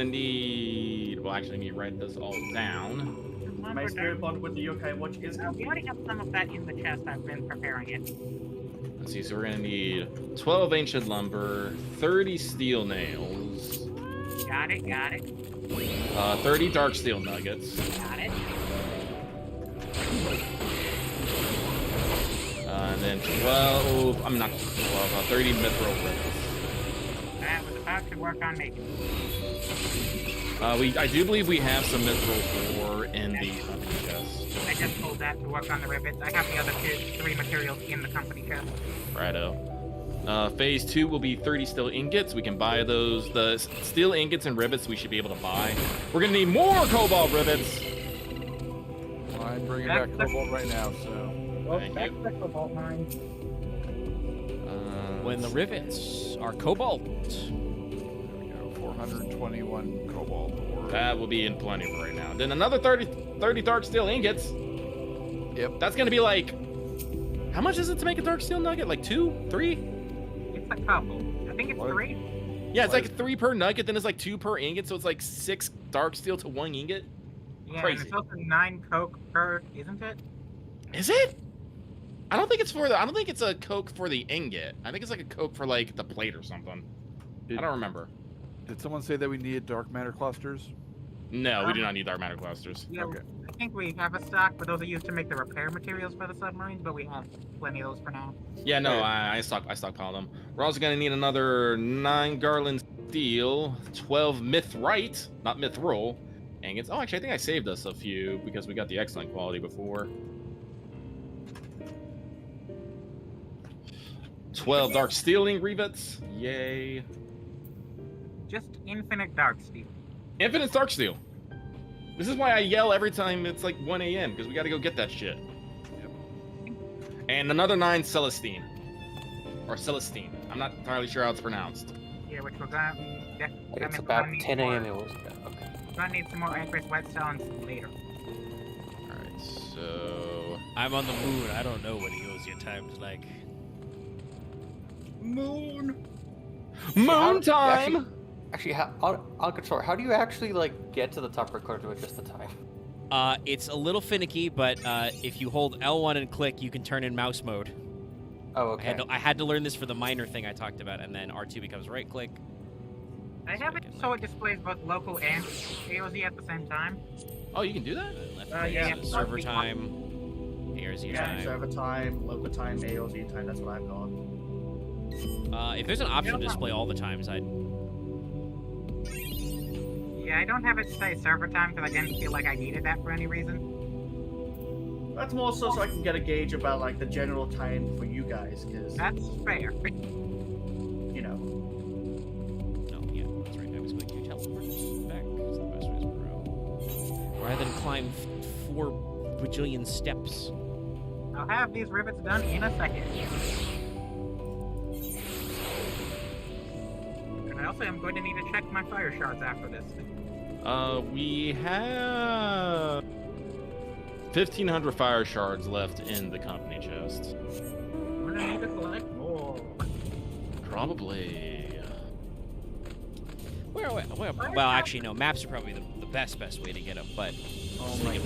Speaker 2: need, well actually I need to write this all down.
Speaker 12: My spirit bond with the yokai watch is
Speaker 5: we already have some of that in the chest. I've been preparing it.
Speaker 2: Let's see, so we're gonna need 12 ancient lumber, 30 steel nails.
Speaker 5: Got it.
Speaker 2: 30 dark steel nuggets.
Speaker 5: Got it.
Speaker 2: And then 12, I'm not 12, 30 mithril ribbons.
Speaker 5: That was about to work on making.
Speaker 2: I do believe we have some mithril ore in the company chest.
Speaker 5: I just pulled that to work on the rivets. I have the other 3 materials in the company chest.
Speaker 2: Righto. Phase 2 will be 30 steel ingots. We can buy those. The steel ingots and rivets we should be able to buy. We're gonna need more cobalt rivets.
Speaker 11: I'm bringing back cobalt right now, so.
Speaker 2: Thank you.
Speaker 5: The cobalt mine.
Speaker 1: When the rivets are cobalt.
Speaker 11: There we go. 421 cobalt ore.
Speaker 2: That will be in plenty for right now. Then another 30 dark steel ingots.
Speaker 11: Yep.
Speaker 2: That's gonna be like, how much is it to make a dark steel nugget? Like 2, 3?
Speaker 5: It's a couple. I think it's 3.
Speaker 2: Yeah, it's like 3 per nugget, then it's like 2 per ingot, so it's like 6 dark steel to 1 ingot.
Speaker 5: Yeah,
Speaker 2: Crazy.
Speaker 5: and it's also 9 coke per, isn't it?
Speaker 2: Is it? I don't think it's for the. I don't think it's a coke for the ingot. I think it's like a coke for like the plate or something. I don't remember.
Speaker 11: Did someone say that we needed dark matter clusters?
Speaker 2: No, we do not need dark matter clusters.
Speaker 5: Yeah,
Speaker 11: Okay.
Speaker 5: I think we have a stock, but those are used to make the repair materials for the submarines, but we have plenty of those for now.
Speaker 2: Yeah, no, I stockpiled them. We're also gonna need another 9 garland steel, 12 mithrite, not mithril, ingots. Oh, actually, I think I saved us a few because we got the excellent quality before. 12 dark steeling rivets. Yay.
Speaker 5: Just infinite dark steel.
Speaker 2: Infinite dark steel. This is why I yell every time it's like 1 a.m. because we got to go get that shit. Yep. And another 9 Celestine. Or Celestine. I'm not entirely sure how it's pronounced.
Speaker 5: Yeah, which we're gonna...
Speaker 9: It's about 10 a.m. it was. Okay.
Speaker 5: We're gonna need some more Anchorage whetstones later.
Speaker 2: Alright, so...
Speaker 1: I'm on the moon. I don't know what Eosia time's like.
Speaker 12: Moon
Speaker 2: time!
Speaker 9: Actually, on control, how do you actually like get to the top right corner to adjust the time?
Speaker 1: It's a little finicky, but if you hold L1 and click, you can turn in mouse mode.
Speaker 9: Oh, okay.
Speaker 1: I had to learn this for the miner thing I talked about, and then R2 becomes right click.
Speaker 5: I have it so it displays both local and AOZ at the same time.
Speaker 2: Oh, you can do that?
Speaker 5: Yeah.
Speaker 1: Server time, AOZ time.
Speaker 12: Server time, local time, AOZ time, that's what I've got.
Speaker 1: If there's an option to display all the times, I'd...
Speaker 5: Yeah, I don't have it say server time because I didn't feel like I needed that for any reason.
Speaker 12: That's more so I can get a gauge about like the general time for you guys, because
Speaker 5: that's fair.
Speaker 12: You know.
Speaker 1: No, yeah, that's right. I was going to teleport back because the best way is pro. Rather than climb 4 bajillion steps.
Speaker 5: I'll have these rivets done in a second. And I also am going to need to check my fire shards after this.
Speaker 2: We have 1,500 fire shards left in the company chest.
Speaker 5: I'm gonna need to collect more.
Speaker 2: Probably.
Speaker 1: Well, actually, no. Maps are probably the best way to get them, but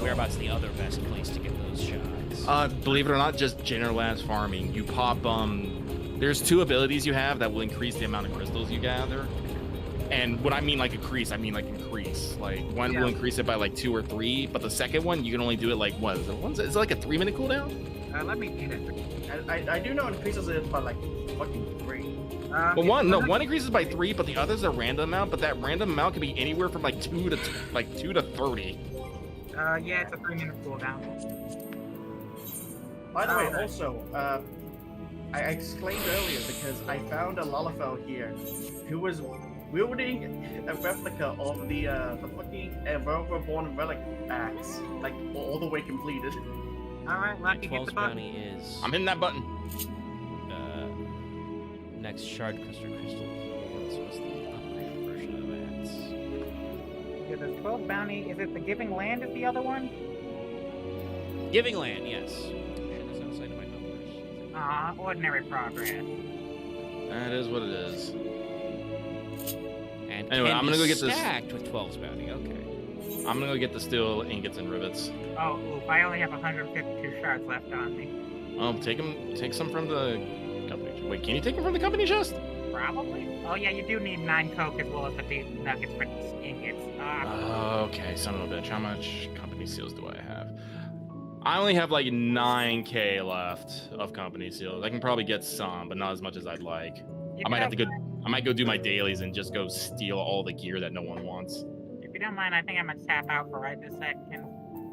Speaker 1: whereabouts the other best place to get those shots?
Speaker 2: Believe it or not, just general ass farming. You pop there's 2 abilities you have that will increase the amount of crystals you gather. And when I mean like increase, I mean like increase. Like one will increase it by like 2 or 3, but the second one you can only do it like what is it? Is it like a 3-minute cooldown?
Speaker 5: Let me get it.
Speaker 12: I do know it increases it by like fucking 3.
Speaker 2: But one increases by 3, but the other's a random amount. But that random amount can be anywhere from like 2 to 30.
Speaker 5: Yeah, it's a 3-minute cooldown.
Speaker 12: By the way, also, I exclaimed earlier because I found a Lalafell here who was wielding a replica of the fucking Reborn Relic axe, like all the way completed.
Speaker 5: Alright, Lucky, hit the button.
Speaker 1: Bounty is
Speaker 2: I'm hitting that button.
Speaker 1: next shard crystal. So what's the upgraded version of that?
Speaker 5: Yeah, there's 12 bounty. Is it the Giving Land is the other one?
Speaker 1: Giving Land, yes. Shit, that's outside of my numbers.
Speaker 5: Ordinary progress.
Speaker 2: That is what it is.
Speaker 1: And
Speaker 2: anyway, I'm gonna go get this
Speaker 1: stacked with 12's bounty. Okay.
Speaker 2: I'm gonna go get the steel ingots and rivets.
Speaker 5: Oh, oof, I only have 152 shards left on me.
Speaker 2: Take some from the company. Wait, can you take them from the company chest?
Speaker 5: Probably. Oh yeah, you do need 9 coke as well as the deep nuggets for ingots.
Speaker 2: Okay, son of a bitch. How much company seals do I have? I only have like 9k left of company seals. I can probably get some, but not as much as I'd like. I might go do my dailies and just go steal all the gear that no one wants.
Speaker 5: If you don't mind, I think I'm gonna tap out for right this second.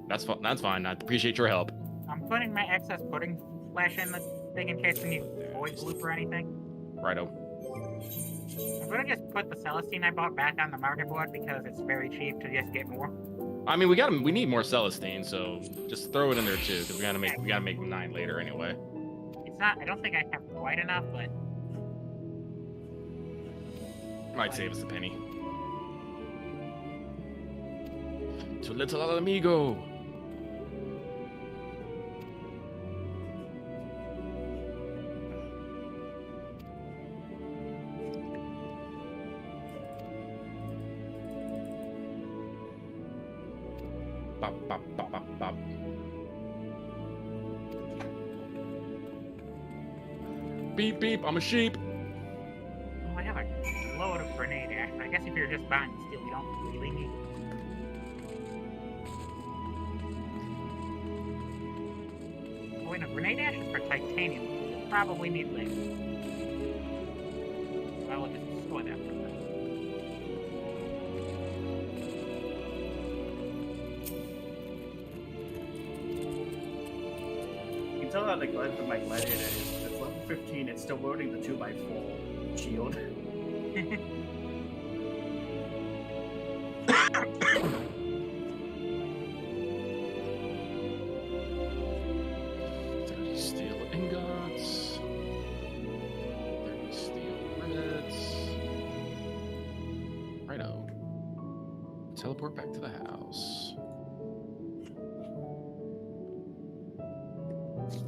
Speaker 2: That's fine. I appreciate your help.
Speaker 5: I'm putting my excess pudding flesh in the thing in case we need void loop or anything.
Speaker 2: Righto.
Speaker 5: I'm gonna just put the Celestine I bought back on the market board because it's very cheap to just get more.
Speaker 2: I mean, we need more Celestine, so just throw it in there too, because we gotta make 9 later anyway.
Speaker 5: It's not. I don't think I have quite enough, but
Speaker 2: might save us a penny. To little amigo. Bop, bop, bop, bop, bop. Beep, beep, I'm a sheep.
Speaker 5: oh, I have a load of grenade ash. I guess if you're just buying steel, you don't really need. Oh wait, no, grenade ash is for titanium. We'll probably need later. I will just store that for now.
Speaker 12: You can tell how the glide from my gladiator is. At level 15, it's still loading the 2x4 shield.
Speaker 2: Steel ingots. 30 steel rivets. Righto. Teleport back to the house.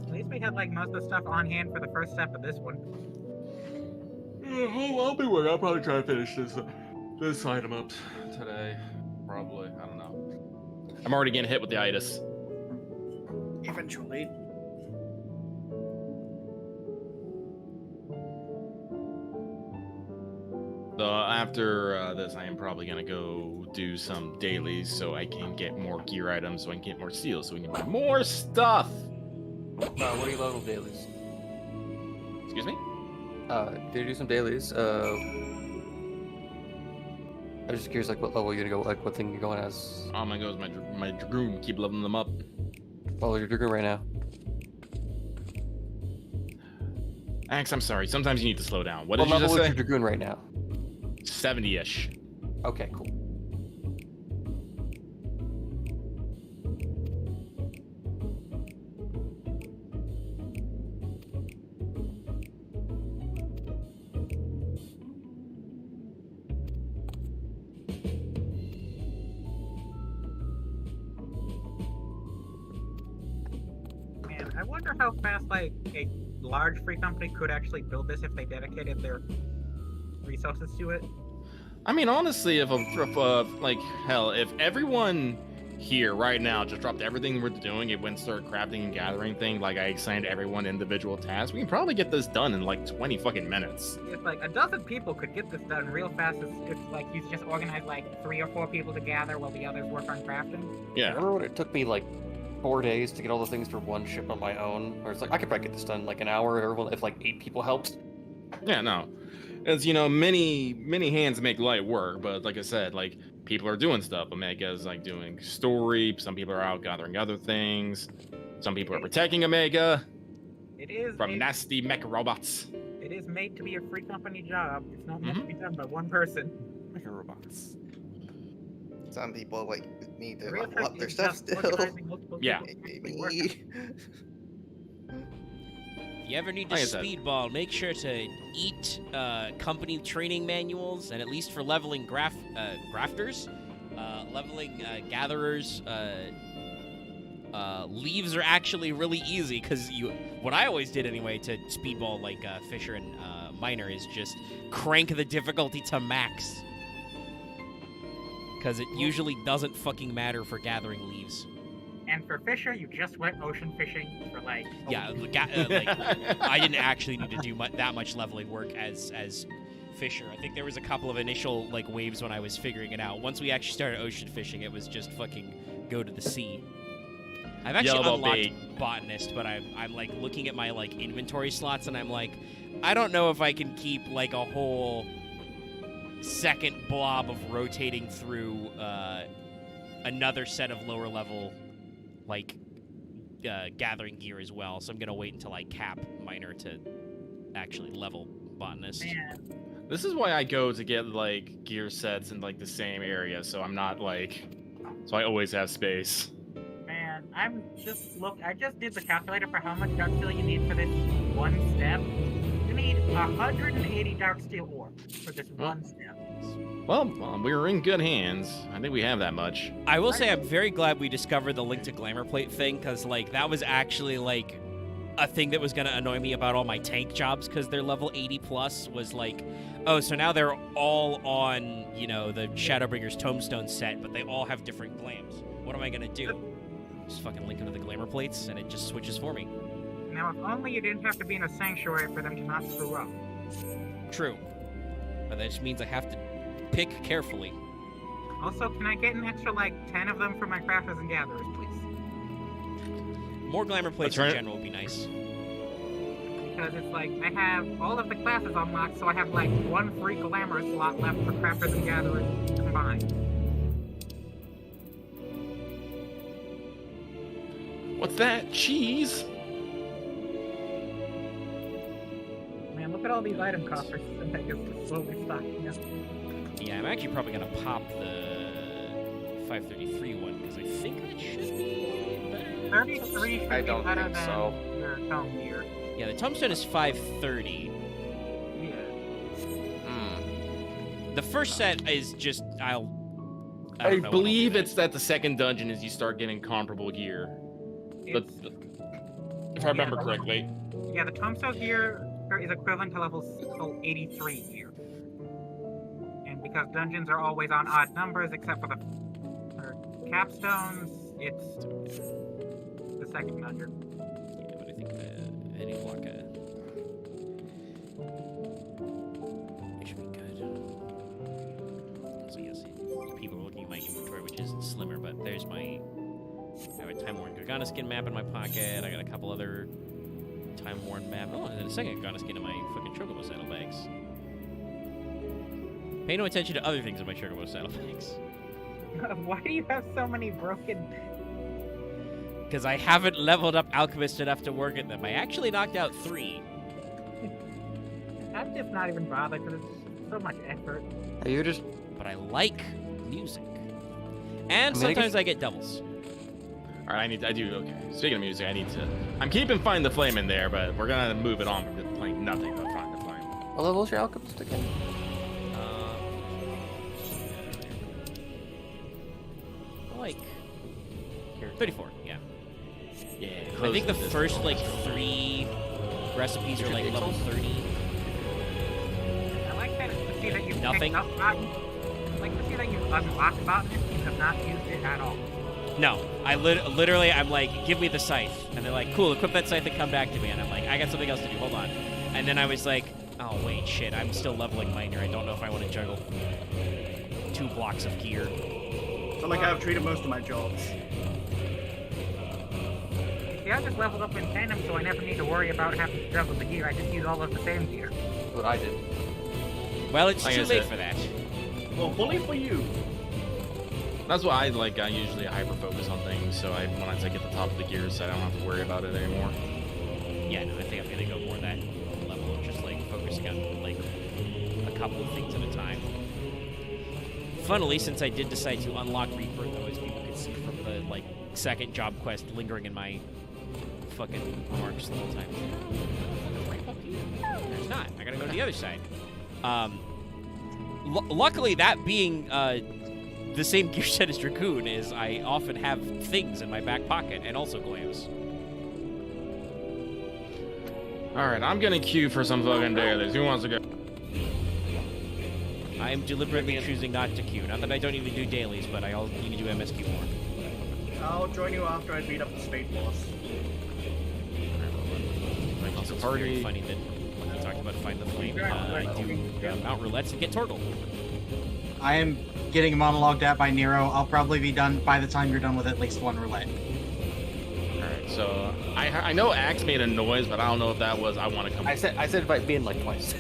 Speaker 5: At least we had like most of the stuff on hand for the first step of this one.
Speaker 2: I'll be working. I'll probably try to finish this item up today. Probably. I don't know. I'm already getting hit with the itis.
Speaker 12: Eventually.
Speaker 2: So after this, I am probably gonna go do some dailies so I can get more gear items, so I can get more seals, so we can buy more stuff.
Speaker 9: What are you level dailies?
Speaker 2: Excuse me?
Speaker 9: Did you do some dailies? I was just curious, like, what level you're gonna go, like, what thing you're going as?
Speaker 2: I'm gonna go as my Dragoon, keep leveling them up.
Speaker 9: Well, you're Dragoon right now.
Speaker 2: Axe, I'm sorry, sometimes you need to slow down. What
Speaker 9: What
Speaker 2: did you
Speaker 9: level
Speaker 2: just
Speaker 9: is
Speaker 2: say?
Speaker 9: your Dragoon right now?
Speaker 2: 70-ish.
Speaker 9: Okay, cool.
Speaker 5: wonder how fast like a large free company could actually build this if they dedicated their resources to it.
Speaker 2: I mean, honestly, if everyone here right now just dropped everything we're doing and went and started crafting and gathering thing, like I assigned everyone individual tasks, we can probably get this done in like 20 fucking minutes.
Speaker 5: If like a dozen people could get this done real fast, if like you just organize like 3 or 4 people to gather while the others work on crafting.
Speaker 2: Yeah.
Speaker 9: Remember when it took me like 4 days to get all the things for one ship on my own? Or it's like I could probably get this done in like an hour, or if like 8 people helped.
Speaker 2: Yeah, no. As you know, many hands make light work, but like I said, like people are doing stuff. Omega's like doing story, some people are out gathering other things, some people are protecting Omega from nasty mech robots.
Speaker 5: It is made to be a free company job. It's not meant to be done by one person.
Speaker 11: Mecha robots.
Speaker 3: Some people like need to
Speaker 5: The real
Speaker 3: level up
Speaker 5: trick
Speaker 3: their
Speaker 5: is
Speaker 3: stuff
Speaker 5: just
Speaker 3: still.
Speaker 5: organizing multiple
Speaker 2: Yeah.
Speaker 5: people to actually work on it.
Speaker 1: If you ever need to
Speaker 2: Like I said.
Speaker 1: speedball, make sure to eat company training manuals, and at least for leveling grafters, leveling gatherers, leaves are actually really easy, because what I always did anyway to speedball like Fisher and Miner is just crank the difficulty to max. Because it usually doesn't fucking matter for gathering leaves.
Speaker 5: And for Fisher, you just went ocean fishing for like.
Speaker 1: Yeah, like, I didn't actually need to do that much leveling work as Fisher. I think there was a couple of initial like waves when I was figuring it out. Once we actually started ocean fishing, it was just fucking go to the sea. I've actually unlocked botanist, but I'm like looking at my like inventory slots, and I'm like, I don't know if I can keep like a whole second blob of rotating through another set of lower level like gathering gear as well, so I'm gonna wait until I cap Miner to actually level botanist.
Speaker 5: Man.
Speaker 2: This is why I go to get like gear sets in like the same area, so I'm not like, so I always have space.
Speaker 5: Man, I just did the calculator for how much dark steel you need for this one step. You need 180 dark steel ore for this one step.
Speaker 2: Well, we're in good hands. I think we have that much.
Speaker 1: I will say I'm very glad we discovered the link to glamour plate thing, because like that was actually like a thing that was going to annoy me about all my tank jobs, because they're level 80 plus, was like, oh, so now they're all on, you know, the Shadowbringer's tombstone set, but they all have different glams. What am I going to do? Just fucking link them to the glamour plates, and it just switches for me.
Speaker 5: Now, if only you didn't have to be in a sanctuary for them to not screw up.
Speaker 1: True. But that just means I have to pick carefully.
Speaker 5: Also, can I get an extra, like, 10 of them for my crafters and gatherers, please?
Speaker 1: More glamour plates in general would be nice.
Speaker 5: Because it's like, I have all of the classes unlocked, so I have, like, 1 free glamour slot left for crafters and gatherers combined.
Speaker 2: What's that? Cheese?
Speaker 5: Man, look at all these item coffers that I just slowly stocking up.
Speaker 1: Yeah, I'm actually probably going to pop the 533 one, because I think that should be better.
Speaker 5: 33 should
Speaker 9: I
Speaker 5: be
Speaker 9: don't
Speaker 5: better
Speaker 9: think
Speaker 5: than
Speaker 9: so.
Speaker 5: your tome gear.
Speaker 1: Yeah, the tombstone is 530.
Speaker 5: Yeah.
Speaker 1: The first set is just, I
Speaker 2: I
Speaker 1: don't know what I'll
Speaker 2: believe
Speaker 1: do
Speaker 2: it's that the second dungeon is you start getting comparable gear. If I remember correctly.
Speaker 5: Yeah, the tombstone gear is equivalent to level 83 gear. And because dungeons are always on odd numbers except for the capstones, it's the second dungeon.
Speaker 1: Yeah, but I think the Endwalker should be good. So yes, people are looking at my inventory, which is slimmer, but there's my. I have a Time-Worn Gargana skin map in my pocket. I got a couple other Time-Worn map. Oh, and then a second Gargana skin in my fucking Chocobo saddlebags. Pay no attention to other things in my Chocobo saddlebags.
Speaker 5: Why do you have so many broken...
Speaker 1: Because I haven't leveled up Alchemist enough to work at them. I actually knocked out 3.
Speaker 5: I'm just not even bothered because it's so much effort.
Speaker 9: Are you just...
Speaker 1: But I like music. And
Speaker 9: I
Speaker 1: sometimes I get doubles.
Speaker 2: All right, okay. Speaking of music, I'm keeping Find the Flame in there, but we're gonna move it on from just playing nothing but Find the Flame.
Speaker 9: What level is your alchemist again?
Speaker 1: Like 34, yeah.
Speaker 2: Yeah.
Speaker 1: I think the first like 3 recipes are like level 30.
Speaker 5: I like that to see that you've
Speaker 1: Nothing?
Speaker 5: picked up buttons. I like to see that you've unlocked buttons. You have not used it at all.
Speaker 1: No, I literally, I'm like, give me the scythe. And they're like, cool, equip that scythe and come back to me. And I'm like, I got something else to do, hold on. And then I was like, oh, wait, shit, I'm still leveling Miner. I don't know if I want to juggle 2 blocks of gear.
Speaker 12: So like I've treated most of my jobs.
Speaker 5: See, I just leveled up in tandem, so I never need to worry about having to juggle the gear. I just use all of the same gear.
Speaker 9: That's what I did.
Speaker 1: Well, it's
Speaker 2: Like
Speaker 1: too
Speaker 2: I
Speaker 1: late
Speaker 2: said.
Speaker 1: for that.
Speaker 12: Well, bully for you.
Speaker 2: That's why I like. I usually hyper focus on things, so when I get the top of the gear set, I don't have to worry about it anymore.
Speaker 1: Yeah, no, I think I'm gonna go more that level of just like focusing on like a couple of things at a time. Funnily, since I did decide to unlock Reaper, though, as people could see from the like second job quest lingering in my fucking marks the whole time. There's not. I gotta go to the other side. Luckily, that being the same gear set as Dragoon is, I often have things in my back pocket and also glaives.
Speaker 2: All right, I'm gonna queue for some fucking dailies. Who wants to go?
Speaker 1: I am deliberately choosing not to queue. Not that I don't even do dailies, but I need to do MSQ more.
Speaker 12: I'll join you after I beat up the spade boss.
Speaker 1: Also, it's very funny that when you talked about Find the Flame, I do Mount Roulettes and get Torgal.
Speaker 4: I am getting monologued at by Nero. I'll probably be done by the time you're done with at least 1 roulette.
Speaker 2: Alright, so I know Axe made a noise, but I don't know if that was I want to come.
Speaker 9: I said by being like twice.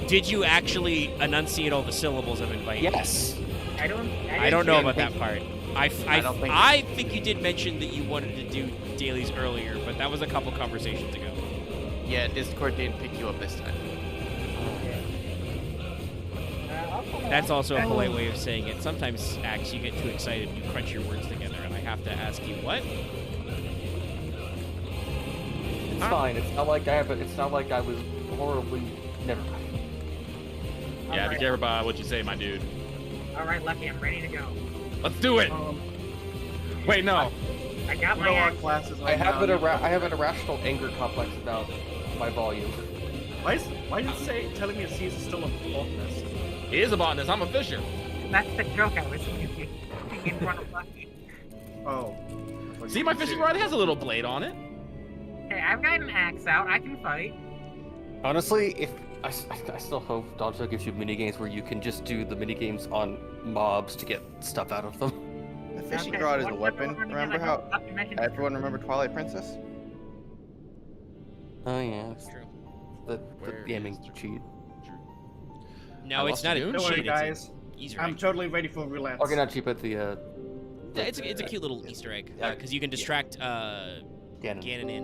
Speaker 1: Did you actually enunciate all the syllables of invite?
Speaker 9: Yes.
Speaker 5: I
Speaker 1: don't know about that part. I think you did mention that you wanted to do dailies earlier, but that was a couple conversations ago.
Speaker 13: Yeah, Discord didn't pick you up this time.
Speaker 1: That's also a polite way of saying it. Sometimes, Axe, you get too excited and you crunch your words together, and I have to ask you, what?
Speaker 9: It's fine. It's not like I was horribly. Never mind.
Speaker 2: Yeah, be careful about what you say, my dude.
Speaker 5: Alright, Lucky, I'm ready to go.
Speaker 2: Let's do it. Wait, no.
Speaker 5: I got my axe.
Speaker 12: Classes.
Speaker 9: I have an irrational anger complex about my volume.
Speaker 12: Why is it telling me that Caesar's still a botanist?
Speaker 2: He is a botanist. I'm a fisher.
Speaker 5: That's the joke I was making in front of Lucky.
Speaker 12: Oh.
Speaker 2: See, my fishing rod has a little blade on it.
Speaker 5: Hey, I've got an axe out. I can fight.
Speaker 9: Honestly, if I still hope Dodgeball gives you minigames where you can just do the minigames on mobs to get stuff out of them.
Speaker 3: The fishing rod is a weapon. Remember how everyone remember Twilight Princess?
Speaker 9: Oh yeah, that's true. The gaming cheat.
Speaker 1: No, it's not a
Speaker 12: Don't worry,
Speaker 1: cheat.
Speaker 12: guys.
Speaker 1: Easter
Speaker 12: I'm
Speaker 1: egg.
Speaker 12: totally ready for roulette.
Speaker 9: Okay, not cheap, but the.
Speaker 1: Yeah, it's a cute little Easter egg because you can distract Ganon in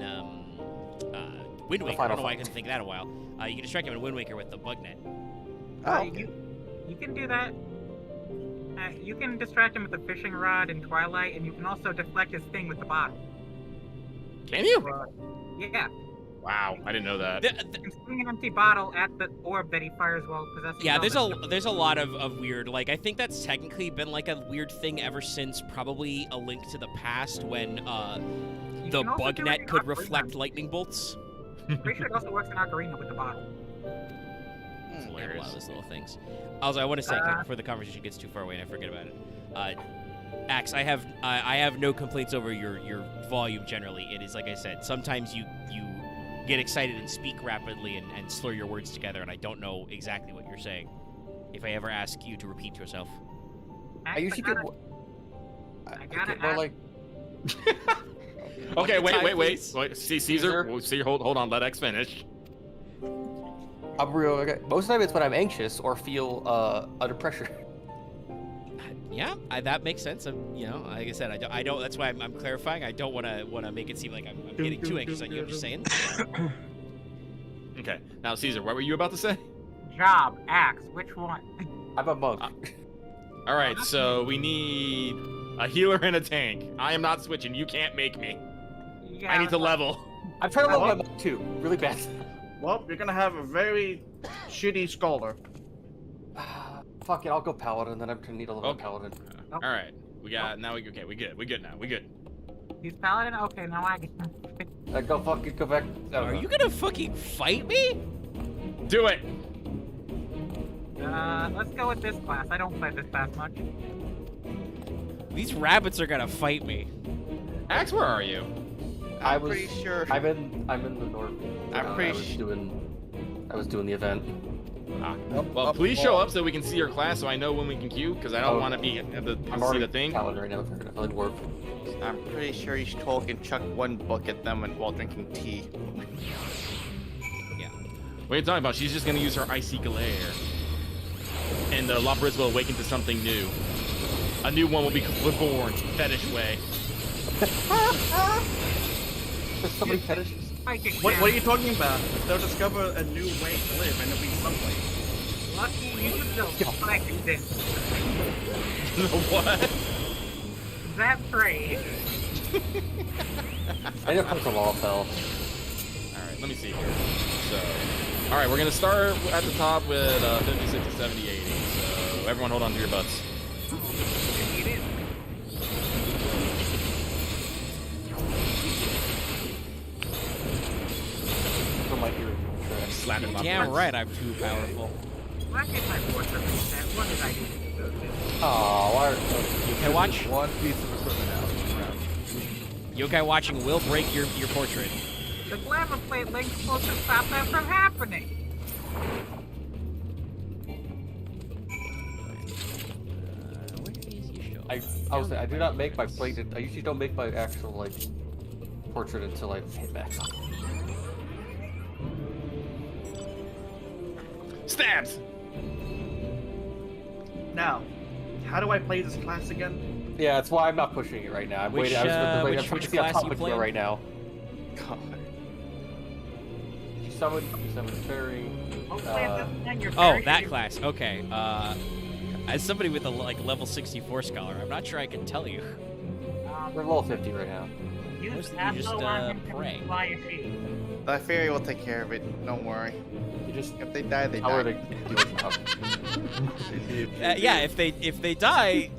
Speaker 1: Wind Waker. I don't know why I couldn't think of that in a while. You can distract him in Wind Waker with the bug net.
Speaker 5: You can do that. You can distract him with the fishing rod in Twilight, and you can also deflect his thing with the bottle.
Speaker 2: Can you?
Speaker 5: Yeah.
Speaker 2: Wow, I didn't know that.
Speaker 5: You can swing an empty bottle at the orb that he fires while possessing.
Speaker 1: Yeah,
Speaker 5: Zelda.
Speaker 1: there's a lot of weird, like, I think that's technically been like a weird thing ever since probably A Link to the Past when the bug net could reflect lightning bolts.
Speaker 5: Pretty sure it also works in Ocarina with the bottle.
Speaker 1: It's hilarious. A lot of those little things. Also, I want to say before the conversation gets too far away and I forget about it, Axe, I have no complaints over your volume generally. It is like I said, sometimes you get excited and speak rapidly and slur your words together, and I don't know exactly what you're saying. If I ever ask you to repeat yourself,
Speaker 9: I usually get more like.
Speaker 2: Okay, wait. See, Caesar. Hold on. Let X finish.
Speaker 9: I'm real. Okay. Most of the time, it's when I'm anxious or feel under pressure.
Speaker 1: Yeah, that makes sense. You know, like I said, I don't. That's why I'm clarifying. I don't want to make it seem like I'm getting too anxious on you. I'm just saying.
Speaker 2: Okay, now Caesar, what were you about to say?
Speaker 5: Job, axe, which one?
Speaker 9: I'm a monk.
Speaker 2: All right, so we need a healer and a tank. I am not switching. You can't make me.
Speaker 5: Yeah,
Speaker 2: I need to level.
Speaker 9: I'm trying to level my monk too, really bad.
Speaker 12: Well, you're gonna have a very shitty scholar.
Speaker 9: Fuck it, I'll go paladin, then I'm gonna need a little paladin.
Speaker 2: All right, we got now. We good now. We good.
Speaker 5: He's paladin? Okay, now I get
Speaker 9: Go back.
Speaker 1: Are you gonna fucking fight me?
Speaker 2: Do it.
Speaker 5: Let's go with this class. I don't play this class much.
Speaker 1: These rabbits are gonna fight me.
Speaker 2: Axe, where are you?
Speaker 13: I'm pretty sure.
Speaker 9: I'm in the north.
Speaker 13: I'm pretty sure.
Speaker 9: I was doing the event.
Speaker 2: Well, please show up so we can see your class, so I know when we can queue, because I don't want to be at the
Speaker 9: I'm
Speaker 2: see
Speaker 9: already
Speaker 2: the thing.
Speaker 9: calendar right now. I like warp.
Speaker 13: I'm pretty sure you should talk and chuck one book at them while drinking tea.
Speaker 1: Yeah.
Speaker 2: What are you talking about? She's just gonna use her icy glare, and the Lapras will awaken to something new. A new one will be reborn, fetish way.
Speaker 9: There's so many fetishes.
Speaker 12: What are you talking about? They'll discover a new way to live and it'll be someplace.
Speaker 5: Lucky you still psychic this.
Speaker 2: What?
Speaker 5: That phrase.
Speaker 9: I know comes from all hell.
Speaker 2: Alright, let me see here. So, alright, we're gonna start at the top with 50, 60, 70, 80. So, everyone hold on to your butts. Slapping my
Speaker 1: Damn
Speaker 2: butt.
Speaker 1: right, I'm too powerful.
Speaker 5: Why can't my portrait reset? What did I do to deserve this?
Speaker 9: Oh, why?
Speaker 1: Yokai watch.
Speaker 11: One piece of equipment out.
Speaker 1: Yokai watching will break your portrait.
Speaker 5: The glamour plate link's supposed to stop that from happening.
Speaker 9: I do not make my plate. I usually don't make my actual like portrait until I hit max.
Speaker 2: Stabs!
Speaker 12: Now, how do I play this class again?
Speaker 9: Yeah, that's why I'm not pushing it right now. I'm waiting. I'm
Speaker 1: which
Speaker 9: trying to see
Speaker 1: class
Speaker 9: how
Speaker 1: you
Speaker 9: topic
Speaker 1: playing?
Speaker 9: right now.
Speaker 13: God.
Speaker 9: You summon fairy.
Speaker 1: Oh, that class. Okay. As somebody with a level 64 scholar, I'm not sure I can tell you.
Speaker 9: We're level 50 right now.
Speaker 5: Use
Speaker 1: Mostly
Speaker 5: Ablo
Speaker 1: just,
Speaker 5: on him to
Speaker 1: pray.
Speaker 5: fly a sheep.
Speaker 3: The fairy will take care of it. Don't worry.
Speaker 9: You just
Speaker 3: If they die, they
Speaker 9: how are
Speaker 3: die.
Speaker 9: they do the job?
Speaker 1: Yeah, if they die,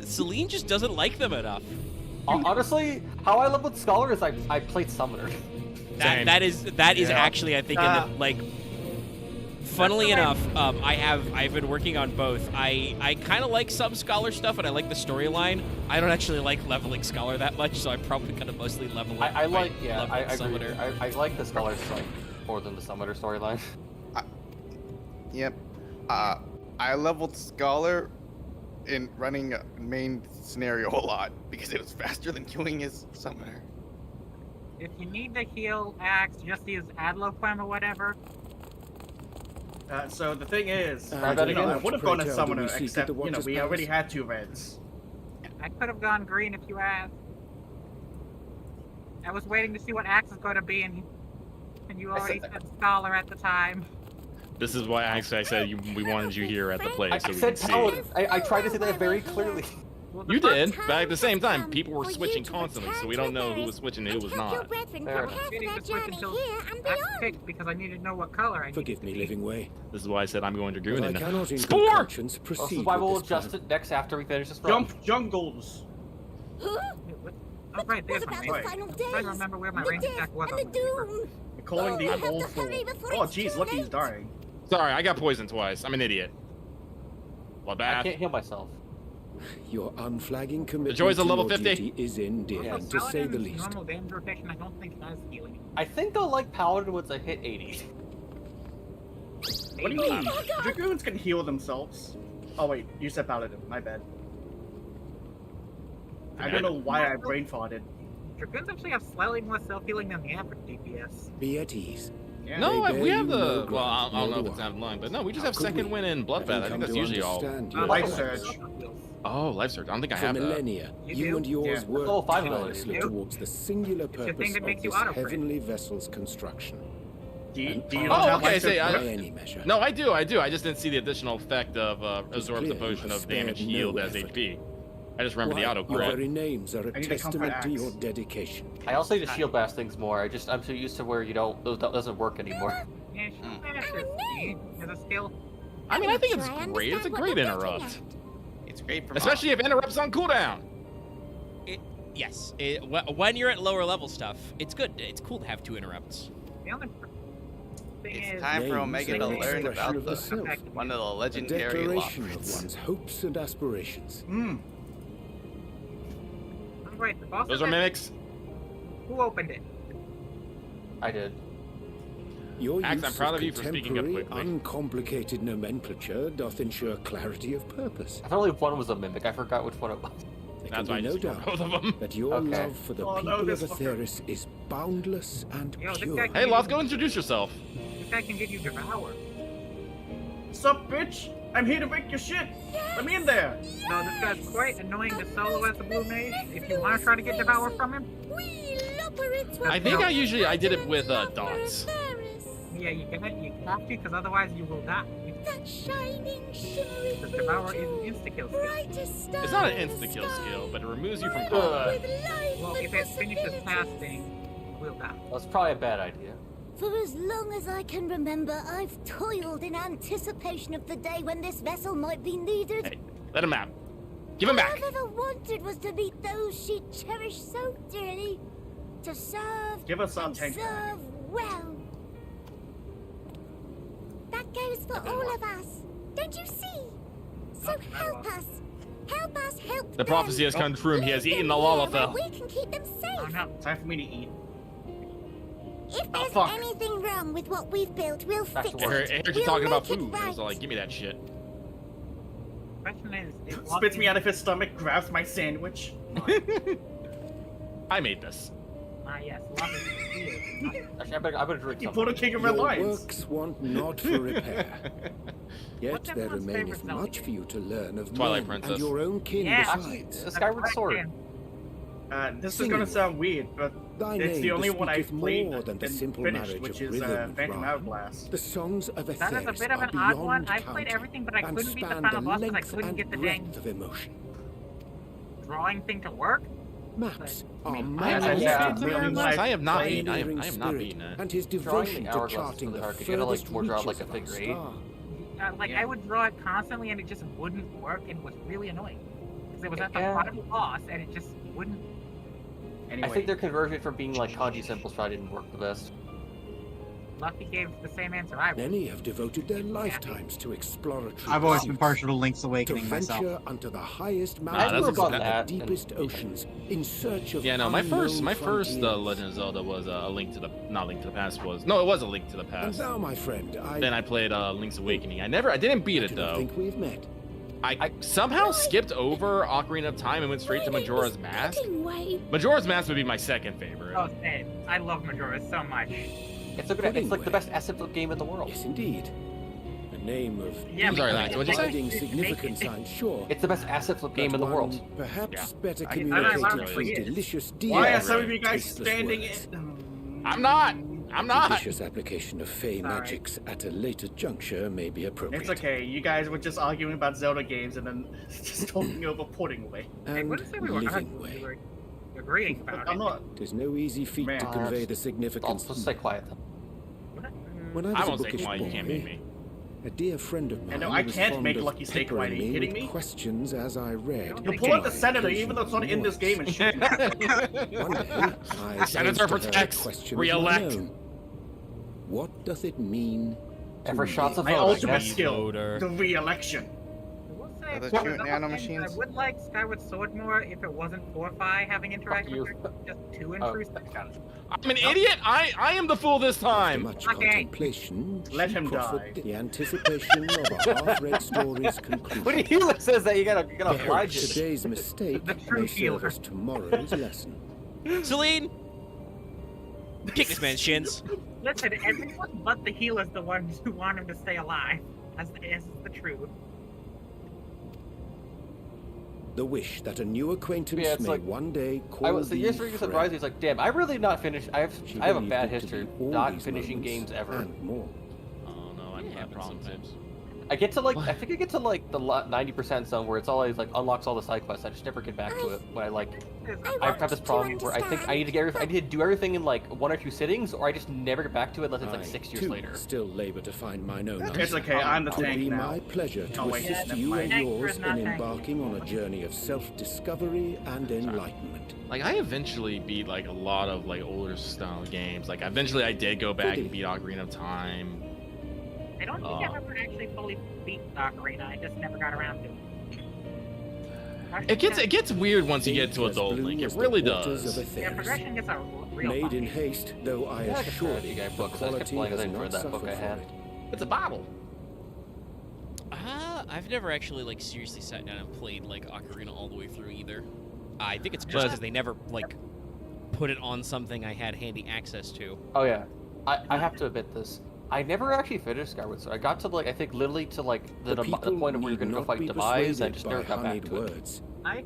Speaker 1: Celine just doesn't like them enough.
Speaker 9: Honestly, how I live with scholar is I played summoner.
Speaker 1: That is actually, I think, in the, like, funnily enough, I've been working on both. I kind of like some scholar stuff, and I like the storyline. I don't actually like leveling scholar that much, so I'm probably gonna mostly level it.
Speaker 9: I like I agree.
Speaker 1: summoner.
Speaker 9: I like the scholar like more than the summoner storyline.
Speaker 3: Yep. I leveled Scholar in running main scenario a lot because it was faster than queuing his summoner.
Speaker 5: If you need to heal Axe, just use Adloquem or whatever.
Speaker 12: So the thing is,
Speaker 9: Try that again.
Speaker 12: I would have gone as
Speaker 7: Pray tell,
Speaker 12: summoner,
Speaker 7: do we seek
Speaker 12: except
Speaker 7: the Watcher's
Speaker 12: we
Speaker 7: powers?
Speaker 12: already had 2 reds.
Speaker 5: I could have gone green if you asked. I was waiting to see what Axe is going to be, and you already said Scholar at the time.
Speaker 2: This is why I said we wanted you here at the place so
Speaker 9: I
Speaker 2: we
Speaker 9: said
Speaker 2: could see.
Speaker 9: paladin. I tried to say that very clearly.
Speaker 5: Well,
Speaker 2: You
Speaker 5: first
Speaker 2: did,
Speaker 5: time
Speaker 2: but at the same time,
Speaker 6: come
Speaker 2: people were
Speaker 6: for you
Speaker 2: switching
Speaker 6: to
Speaker 2: constantly, so
Speaker 6: return
Speaker 2: we
Speaker 6: to
Speaker 2: don't
Speaker 6: the
Speaker 2: know who
Speaker 6: berries
Speaker 2: was switching and who was
Speaker 6: and help your
Speaker 2: not.
Speaker 6: brethren
Speaker 9: Fair
Speaker 6: prepare for
Speaker 5: Waiting
Speaker 6: their
Speaker 5: to switch
Speaker 6: journey
Speaker 5: until
Speaker 6: here and
Speaker 5: Axe
Speaker 6: beyond.
Speaker 5: picked because I needed to know what color I
Speaker 7: Forgive me,
Speaker 5: needed to
Speaker 7: living way.
Speaker 2: This is why I said I'm going to
Speaker 7: But I
Speaker 2: Gruen.
Speaker 7: cannot in good
Speaker 2: Spore!
Speaker 7: conscience
Speaker 9: Well,
Speaker 7: proceed
Speaker 9: this is why we'll
Speaker 7: with this
Speaker 9: adjust
Speaker 7: plan.
Speaker 9: it next after we finish this run.
Speaker 12: Jump jungles.
Speaker 6: Huh?
Speaker 5: be. Oh, right, there's
Speaker 6: What
Speaker 5: my
Speaker 6: about
Speaker 5: name.
Speaker 6: the final
Speaker 5: I'm
Speaker 6: days?
Speaker 5: trying to remember where my
Speaker 6: The
Speaker 5: range
Speaker 6: death
Speaker 5: attack was
Speaker 6: and
Speaker 5: on
Speaker 6: the
Speaker 5: the paper.
Speaker 6: doom.
Speaker 12: We're calling
Speaker 6: Oh,
Speaker 12: the
Speaker 6: we have to
Speaker 12: awful.
Speaker 6: hurry before
Speaker 12: Oh
Speaker 6: it's
Speaker 12: jeez,
Speaker 6: too
Speaker 12: look, he's
Speaker 6: late.
Speaker 12: dying.
Speaker 2: Sorry, I got poisoned twice. I'm an idiot.
Speaker 9: I
Speaker 2: Bloodbath.
Speaker 9: can't heal myself.
Speaker 7: Your unflagging commitment
Speaker 2: joys of
Speaker 7: to
Speaker 2: level
Speaker 7: your
Speaker 2: 50.
Speaker 7: duty is endearing,
Speaker 5: Also,
Speaker 7: to say the
Speaker 5: Paladin's
Speaker 7: least.
Speaker 5: normal damage rotation, I don't think has healing.
Speaker 9: I think they'll like paladin once I hit 80.
Speaker 12: What do you mean? Dragoons can heal themselves. Oh wait, you said paladin. My bad. I don't know why I brain farted.
Speaker 5: Dragoons actually have slightly more self-healing than the average DPS.
Speaker 7: Be at ease.
Speaker 12: Yeah.
Speaker 2: No,
Speaker 7: They
Speaker 2: we
Speaker 7: bear
Speaker 2: have
Speaker 7: you no
Speaker 2: the. Well,
Speaker 7: grudge,
Speaker 2: I don't know
Speaker 7: nor
Speaker 2: if
Speaker 7: do
Speaker 2: it's
Speaker 7: I.
Speaker 2: out of line, but no, we just
Speaker 7: How
Speaker 2: have
Speaker 7: could
Speaker 2: second
Speaker 7: we,
Speaker 2: win in Bloodbath. I
Speaker 7: having
Speaker 2: think
Speaker 7: come
Speaker 2: that's
Speaker 7: to
Speaker 2: usually all.
Speaker 7: understand your
Speaker 12: Life
Speaker 7: plight?
Speaker 12: Surge.
Speaker 2: Oh, Life Surge. I don't think I
Speaker 7: For
Speaker 2: have that.
Speaker 7: millennia,
Speaker 5: You
Speaker 7: you
Speaker 5: do?
Speaker 7: and yours
Speaker 12: Yeah.
Speaker 7: worked
Speaker 9: level 5
Speaker 7: tirelessly
Speaker 5: ability.
Speaker 7: towards the singular
Speaker 5: It's the thing
Speaker 7: purpose
Speaker 5: that makes
Speaker 7: of
Speaker 5: you
Speaker 7: this
Speaker 5: auto-crit.
Speaker 7: heavenly vessel's construction.
Speaker 12: Do you
Speaker 7: And
Speaker 12: not
Speaker 2: Oh,
Speaker 12: have
Speaker 2: okay,
Speaker 12: Life
Speaker 2: so
Speaker 12: Surge?
Speaker 2: I-
Speaker 7: by any measure.
Speaker 2: No, I do. I just didn't see the additional effect of absorbs the
Speaker 7: clear you
Speaker 2: potion
Speaker 7: have
Speaker 2: of damage
Speaker 7: spared
Speaker 2: healed
Speaker 7: no
Speaker 2: as
Speaker 7: effort.
Speaker 2: HP. I just remember the
Speaker 7: Why,
Speaker 2: auto
Speaker 7: your
Speaker 2: crit.
Speaker 7: very names are a
Speaker 12: I need a comfort
Speaker 7: testament to your
Speaker 12: axe.
Speaker 7: dedication.
Speaker 9: I also need to shield blast things more. I'm so used to where you don't that doesn't work anymore.
Speaker 5: Yeah, she has a skill.
Speaker 2: I mean, I think it's
Speaker 6: Sure, I
Speaker 2: great. It's a
Speaker 6: understand what
Speaker 2: great
Speaker 6: you're getting
Speaker 2: interrupt.
Speaker 6: at.
Speaker 13: It's great for
Speaker 2: Especially if interrupts on cooldown.
Speaker 1: yes. When you're at lower level stuff, it's good. It's cool to have 2 interrupts.
Speaker 5: The only thing
Speaker 13: It's
Speaker 5: is,
Speaker 13: time for Omega to
Speaker 7: Names
Speaker 13: learn
Speaker 7: are
Speaker 13: about
Speaker 7: of the self,
Speaker 13: one of the
Speaker 7: a
Speaker 13: legendary
Speaker 7: declaration of
Speaker 13: locks.
Speaker 7: one's hopes and aspirations.
Speaker 5: Wait, the boss.
Speaker 2: Those are mimics.
Speaker 5: Who opened it?
Speaker 9: I did.
Speaker 7: Your
Speaker 2: Axe,
Speaker 7: use
Speaker 2: I'm proud
Speaker 7: of
Speaker 2: of you for speaking up
Speaker 7: contemporary,
Speaker 2: quickly.
Speaker 7: uncomplicated nomenclature doth ensure clarity of purpose.
Speaker 9: I thought only one was a mimic. I forgot which one it was.
Speaker 7: There
Speaker 2: That's
Speaker 7: can
Speaker 2: why I
Speaker 7: be no
Speaker 2: just wrote
Speaker 7: doubt
Speaker 2: both of them.
Speaker 7: that your
Speaker 9: Okay.
Speaker 7: love for the
Speaker 12: Oh, no,
Speaker 7: people of
Speaker 12: this fucker.
Speaker 7: Atheris is boundless and
Speaker 5: Yo, this
Speaker 7: pure.
Speaker 5: guy
Speaker 2: Hey, Loth, go introduce yourself.
Speaker 5: This guy can get you devoured.
Speaker 12: Sup, bitch? I'm here to break your shit. Let me in there.
Speaker 5: So this guy's quite annoying to solo as a blue mage. If you want to try to get devoured from him,
Speaker 2: I think I did it with dots.
Speaker 5: yeah, you have to, because otherwise you will die.
Speaker 6: That shining, shimmering
Speaker 5: The devour is an insta-kill skill.
Speaker 6: brightest star
Speaker 2: It's not an
Speaker 6: in the
Speaker 2: insta-kill
Speaker 6: sky.
Speaker 2: skill, but it removes you from
Speaker 6: With
Speaker 2: combat.
Speaker 6: life
Speaker 5: Well,
Speaker 6: and
Speaker 5: if it finishes
Speaker 6: possibilities.
Speaker 5: fasting, you will die.
Speaker 9: That's probably a bad idea.
Speaker 6: For as long as I can remember, I've toiled in anticipation of the day when this vessel might be needed.
Speaker 2: Hey, let him out. Give him
Speaker 6: All
Speaker 2: back.
Speaker 6: I've ever wanted was to meet those she cherished so dearly. To serve
Speaker 12: Give us our
Speaker 6: and
Speaker 12: tank.
Speaker 6: serve well. That goes for all of us. Don't you see? So help us. Help us help
Speaker 2: The
Speaker 6: them.
Speaker 2: prophecy has come true. He has
Speaker 6: Leave
Speaker 2: eaten the
Speaker 6: them here
Speaker 2: Lalafell.
Speaker 6: where we can keep them safe.
Speaker 5: Oh no.
Speaker 12: Time for me to eat.
Speaker 6: If there's
Speaker 12: fuck.
Speaker 6: anything wrong with what we've built, we'll
Speaker 9: Back
Speaker 6: fix
Speaker 9: to
Speaker 2: I
Speaker 9: work.
Speaker 6: it.
Speaker 2: heard you
Speaker 6: We'll
Speaker 2: talking about
Speaker 6: make it
Speaker 2: food. I was
Speaker 6: right.
Speaker 2: like, give me that shit.
Speaker 5: Question is
Speaker 12: Spits me out of his stomach, grabs my sandwich.
Speaker 2: I made this.
Speaker 5: Yes, love is weird.
Speaker 9: Actually, I better drink
Speaker 12: You
Speaker 9: something.
Speaker 12: put a king of
Speaker 7: Your
Speaker 12: red lions.
Speaker 7: works want not for repair. Yet
Speaker 5: What's
Speaker 7: there
Speaker 5: everyone's
Speaker 7: remaineth
Speaker 5: favorite Zelda
Speaker 7: much for you to learn of
Speaker 2: Twilight
Speaker 7: men
Speaker 2: Princess.
Speaker 7: and your own kin
Speaker 5: Yeah.
Speaker 7: besides.
Speaker 9: The Skyward Sword.
Speaker 12: This is
Speaker 7: Singing.
Speaker 12: gonna sound weird, but
Speaker 7: Thy
Speaker 12: it's
Speaker 7: name
Speaker 12: the only one I've
Speaker 7: bespeaketh
Speaker 12: played
Speaker 7: more than the
Speaker 12: and
Speaker 7: simple
Speaker 12: finished,
Speaker 7: marriage
Speaker 12: which
Speaker 7: of
Speaker 12: is
Speaker 7: rhythm and
Speaker 12: Phantom
Speaker 7: rhyme.
Speaker 12: Hourglass.
Speaker 7: The songs of
Speaker 5: That is
Speaker 7: Atheris
Speaker 5: a bit of
Speaker 7: are
Speaker 5: an odd one.
Speaker 7: beyond
Speaker 5: I played
Speaker 7: counting
Speaker 5: everything, but I
Speaker 7: and
Speaker 5: couldn't beat the
Speaker 7: span
Speaker 5: final
Speaker 7: the
Speaker 5: boss because I
Speaker 7: length
Speaker 5: couldn't
Speaker 7: and
Speaker 5: get the dang
Speaker 7: breadth of emotion.
Speaker 5: drawing thing to work.
Speaker 7: Maps are
Speaker 2: I have
Speaker 7: marvelous
Speaker 12: yeah,
Speaker 7: to
Speaker 12: really
Speaker 7: man's
Speaker 12: nice.
Speaker 2: I have not beaten.
Speaker 7: pioneering
Speaker 2: I have not
Speaker 7: spirit
Speaker 2: beaten it.
Speaker 7: and his
Speaker 9: Drawing
Speaker 7: devotion
Speaker 9: the
Speaker 7: to
Speaker 9: hourglass is
Speaker 7: charting
Speaker 9: really
Speaker 7: the
Speaker 9: hard. You gotta, like,
Speaker 7: furthest
Speaker 9: more draw,
Speaker 7: reaches
Speaker 9: like, a
Speaker 7: of our
Speaker 9: figure eight.
Speaker 7: star.
Speaker 5: I would draw it constantly, and it just wouldn't work, and it was really annoying. Because it was at the
Speaker 9: Yeah.
Speaker 5: final boss, and it just wouldn't.
Speaker 12: Anyway,
Speaker 9: I think their conversion from being like kanji symbols probably didn't work the best.
Speaker 5: Luffy gave the same answer I would.
Speaker 7: Many have devoted their lifetimes to exploratory
Speaker 4: I've always been
Speaker 7: pursuits,
Speaker 4: partial to Link's
Speaker 7: to
Speaker 4: Awakening myself.
Speaker 7: venture unto the highest
Speaker 9: I'd
Speaker 7: mountains
Speaker 9: work on
Speaker 7: and
Speaker 9: that,
Speaker 7: the
Speaker 9: and-
Speaker 7: deepest oceans in search of
Speaker 2: Yeah, no, my first
Speaker 7: unknown
Speaker 2: Legend
Speaker 7: frontiers.
Speaker 2: of Zelda was a Link to the not Link to the Past was no, it was a Link to the
Speaker 7: And
Speaker 2: Past.
Speaker 7: now, my friend,
Speaker 2: Then I played Link's Awakening. I didn't beat
Speaker 7: I
Speaker 2: it
Speaker 7: do not
Speaker 2: though.
Speaker 7: think we've met.
Speaker 2: I somehow skipped over Ocarina of Time and went straight to Majora's Mask. Majora's Mask would be my second favorite.
Speaker 5: Oh, same. I love Majora so much.
Speaker 9: It's like the best asymmetric game in the world.
Speaker 7: Yes, indeed. A name of
Speaker 5: Yeah,
Speaker 2: I'm sorry, Max, what'd you say?
Speaker 7: abiding significance, I'm sure.
Speaker 9: It's the best asymmetric game in the
Speaker 7: But
Speaker 9: world.
Speaker 7: one Perhaps
Speaker 2: Yeah.
Speaker 7: better
Speaker 5: I
Speaker 7: communicated
Speaker 5: learned
Speaker 7: through
Speaker 5: for years.
Speaker 7: delicious
Speaker 12: why
Speaker 7: deeds
Speaker 12: are some of
Speaker 7: than
Speaker 12: you guys
Speaker 7: tasteless
Speaker 12: standing
Speaker 7: words.
Speaker 12: in?
Speaker 2: I'm not. I'm not.
Speaker 7: Judicious application of fey
Speaker 5: Sorry.
Speaker 7: magics at a later juncture may be appropriate.
Speaker 12: It's okay. You guys were just arguing about Zelda games and then just talking over pudding away.
Speaker 5: I
Speaker 7: And
Speaker 5: wouldn't say we were
Speaker 7: living
Speaker 5: arguing,
Speaker 7: way.
Speaker 5: we were agreeing about
Speaker 12: I'm
Speaker 5: it.
Speaker 12: not.
Speaker 7: Tis no easy feat to
Speaker 12: Man.
Speaker 7: convey the significance.
Speaker 9: I'll just stay quiet then.
Speaker 7: When I
Speaker 2: I
Speaker 7: was a
Speaker 2: won't say
Speaker 7: bookish
Speaker 2: why you can't beat
Speaker 7: boy,
Speaker 2: me.
Speaker 7: a dear friend of mine
Speaker 12: know, I
Speaker 7: was
Speaker 12: can't
Speaker 7: fond
Speaker 12: make
Speaker 7: of
Speaker 12: Lucky stay
Speaker 7: peppering
Speaker 12: quiet. Are you
Speaker 7: me
Speaker 12: kidding
Speaker 7: with
Speaker 12: me?
Speaker 7: questions as I read.
Speaker 12: You pull out the senator even though it's not in this game and shit.
Speaker 7: One day, I
Speaker 2: Senator
Speaker 7: posed to her a
Speaker 2: protects,
Speaker 7: question of
Speaker 2: re-elect.
Speaker 7: my own. What does it mean
Speaker 9: And for
Speaker 7: to
Speaker 9: shots
Speaker 7: me?
Speaker 9: of
Speaker 12: My
Speaker 9: vote, I
Speaker 12: ultimate
Speaker 9: guess.
Speaker 12: skill,
Speaker 1: Voter.
Speaker 12: the re-election.
Speaker 5: I will say,
Speaker 3: Are those
Speaker 5: for
Speaker 3: cute
Speaker 5: the
Speaker 3: nano
Speaker 5: other games,
Speaker 3: machines?
Speaker 5: I would like Skyward Sword more if it wasn't 4 or 5 having interaction
Speaker 9: you.
Speaker 5: with just too
Speaker 9: Oh,
Speaker 5: intrusive.
Speaker 9: got it.
Speaker 2: I'm an idiot. I am the fool this
Speaker 7: After
Speaker 2: time.
Speaker 7: much
Speaker 5: Okay.
Speaker 7: contemplation,
Speaker 12: Let
Speaker 7: she
Speaker 12: him
Speaker 7: proffered
Speaker 12: die.
Speaker 7: the anticipation of a half-read story's conclusion.
Speaker 9: When healer says that, you gotta oblige
Speaker 7: Perhaps
Speaker 9: it.
Speaker 7: today's mistake
Speaker 5: The true
Speaker 7: may serve
Speaker 5: healer.
Speaker 7: as tomorrow's lesson.
Speaker 1: Celine, kick this man's shins.
Speaker 5: Listen, everyone but the healer's the ones who want him to stay alive. As the truth.
Speaker 7: The wish that a new acquaintance
Speaker 9: Yeah, it's
Speaker 7: may
Speaker 9: like-
Speaker 7: one day call
Speaker 9: I was the
Speaker 7: thee
Speaker 9: years Ringus and
Speaker 7: friend.
Speaker 9: Rising. It's like, damn, I really not finished. I have
Speaker 7: She
Speaker 9: a
Speaker 7: believed
Speaker 9: bad
Speaker 7: it to
Speaker 9: history
Speaker 7: be all
Speaker 9: not
Speaker 7: these
Speaker 9: finishing
Speaker 7: moments
Speaker 9: games ever.
Speaker 7: and more.
Speaker 2: Oh no, I'm having sometimes.
Speaker 9: I get to like, I think I get to like the 90% zone where it's always like unlocks all the side quests. I just never get back to it. When I have this problem where I think I need to do everything in like 1 or 2 sittings, or I just never get back to it unless it's like 6 years later.
Speaker 7: Still labor to find mine own answer.
Speaker 12: It's okay, I'm the
Speaker 7: It would
Speaker 12: tank
Speaker 7: be
Speaker 12: now.
Speaker 7: my pleasure to
Speaker 12: Oh, wait,
Speaker 7: assist
Speaker 12: never
Speaker 7: you
Speaker 12: mind.
Speaker 7: and yours
Speaker 5: Tank,
Speaker 7: in
Speaker 5: not
Speaker 7: embarking on a journey of self-discovery and enlightenment.
Speaker 2: Like I eventually beat like a lot of like older style games. Like eventually I did go back and beat Ocarina of Time.
Speaker 5: I don't think I've ever actually fully beat Ocarina. I just never got around to it.
Speaker 2: It gets weird once you get to adult Link. It really does.
Speaker 5: Yeah, progression gets a real
Speaker 7: Made
Speaker 5: funky.
Speaker 7: in haste, though I assure you, the quality has not suffered for it.
Speaker 2: It's a bottle.
Speaker 1: I've never actually like seriously sat down and played like Ocarina all the way through either. I think it's just because they never like put it on something I had handy access to.
Speaker 9: Oh yeah, I have to admit this. I never actually finished Skyward Sword. I got to like I think literally to like the point of where you're gonna go fight Demise, and I just never got back to it.
Speaker 2: I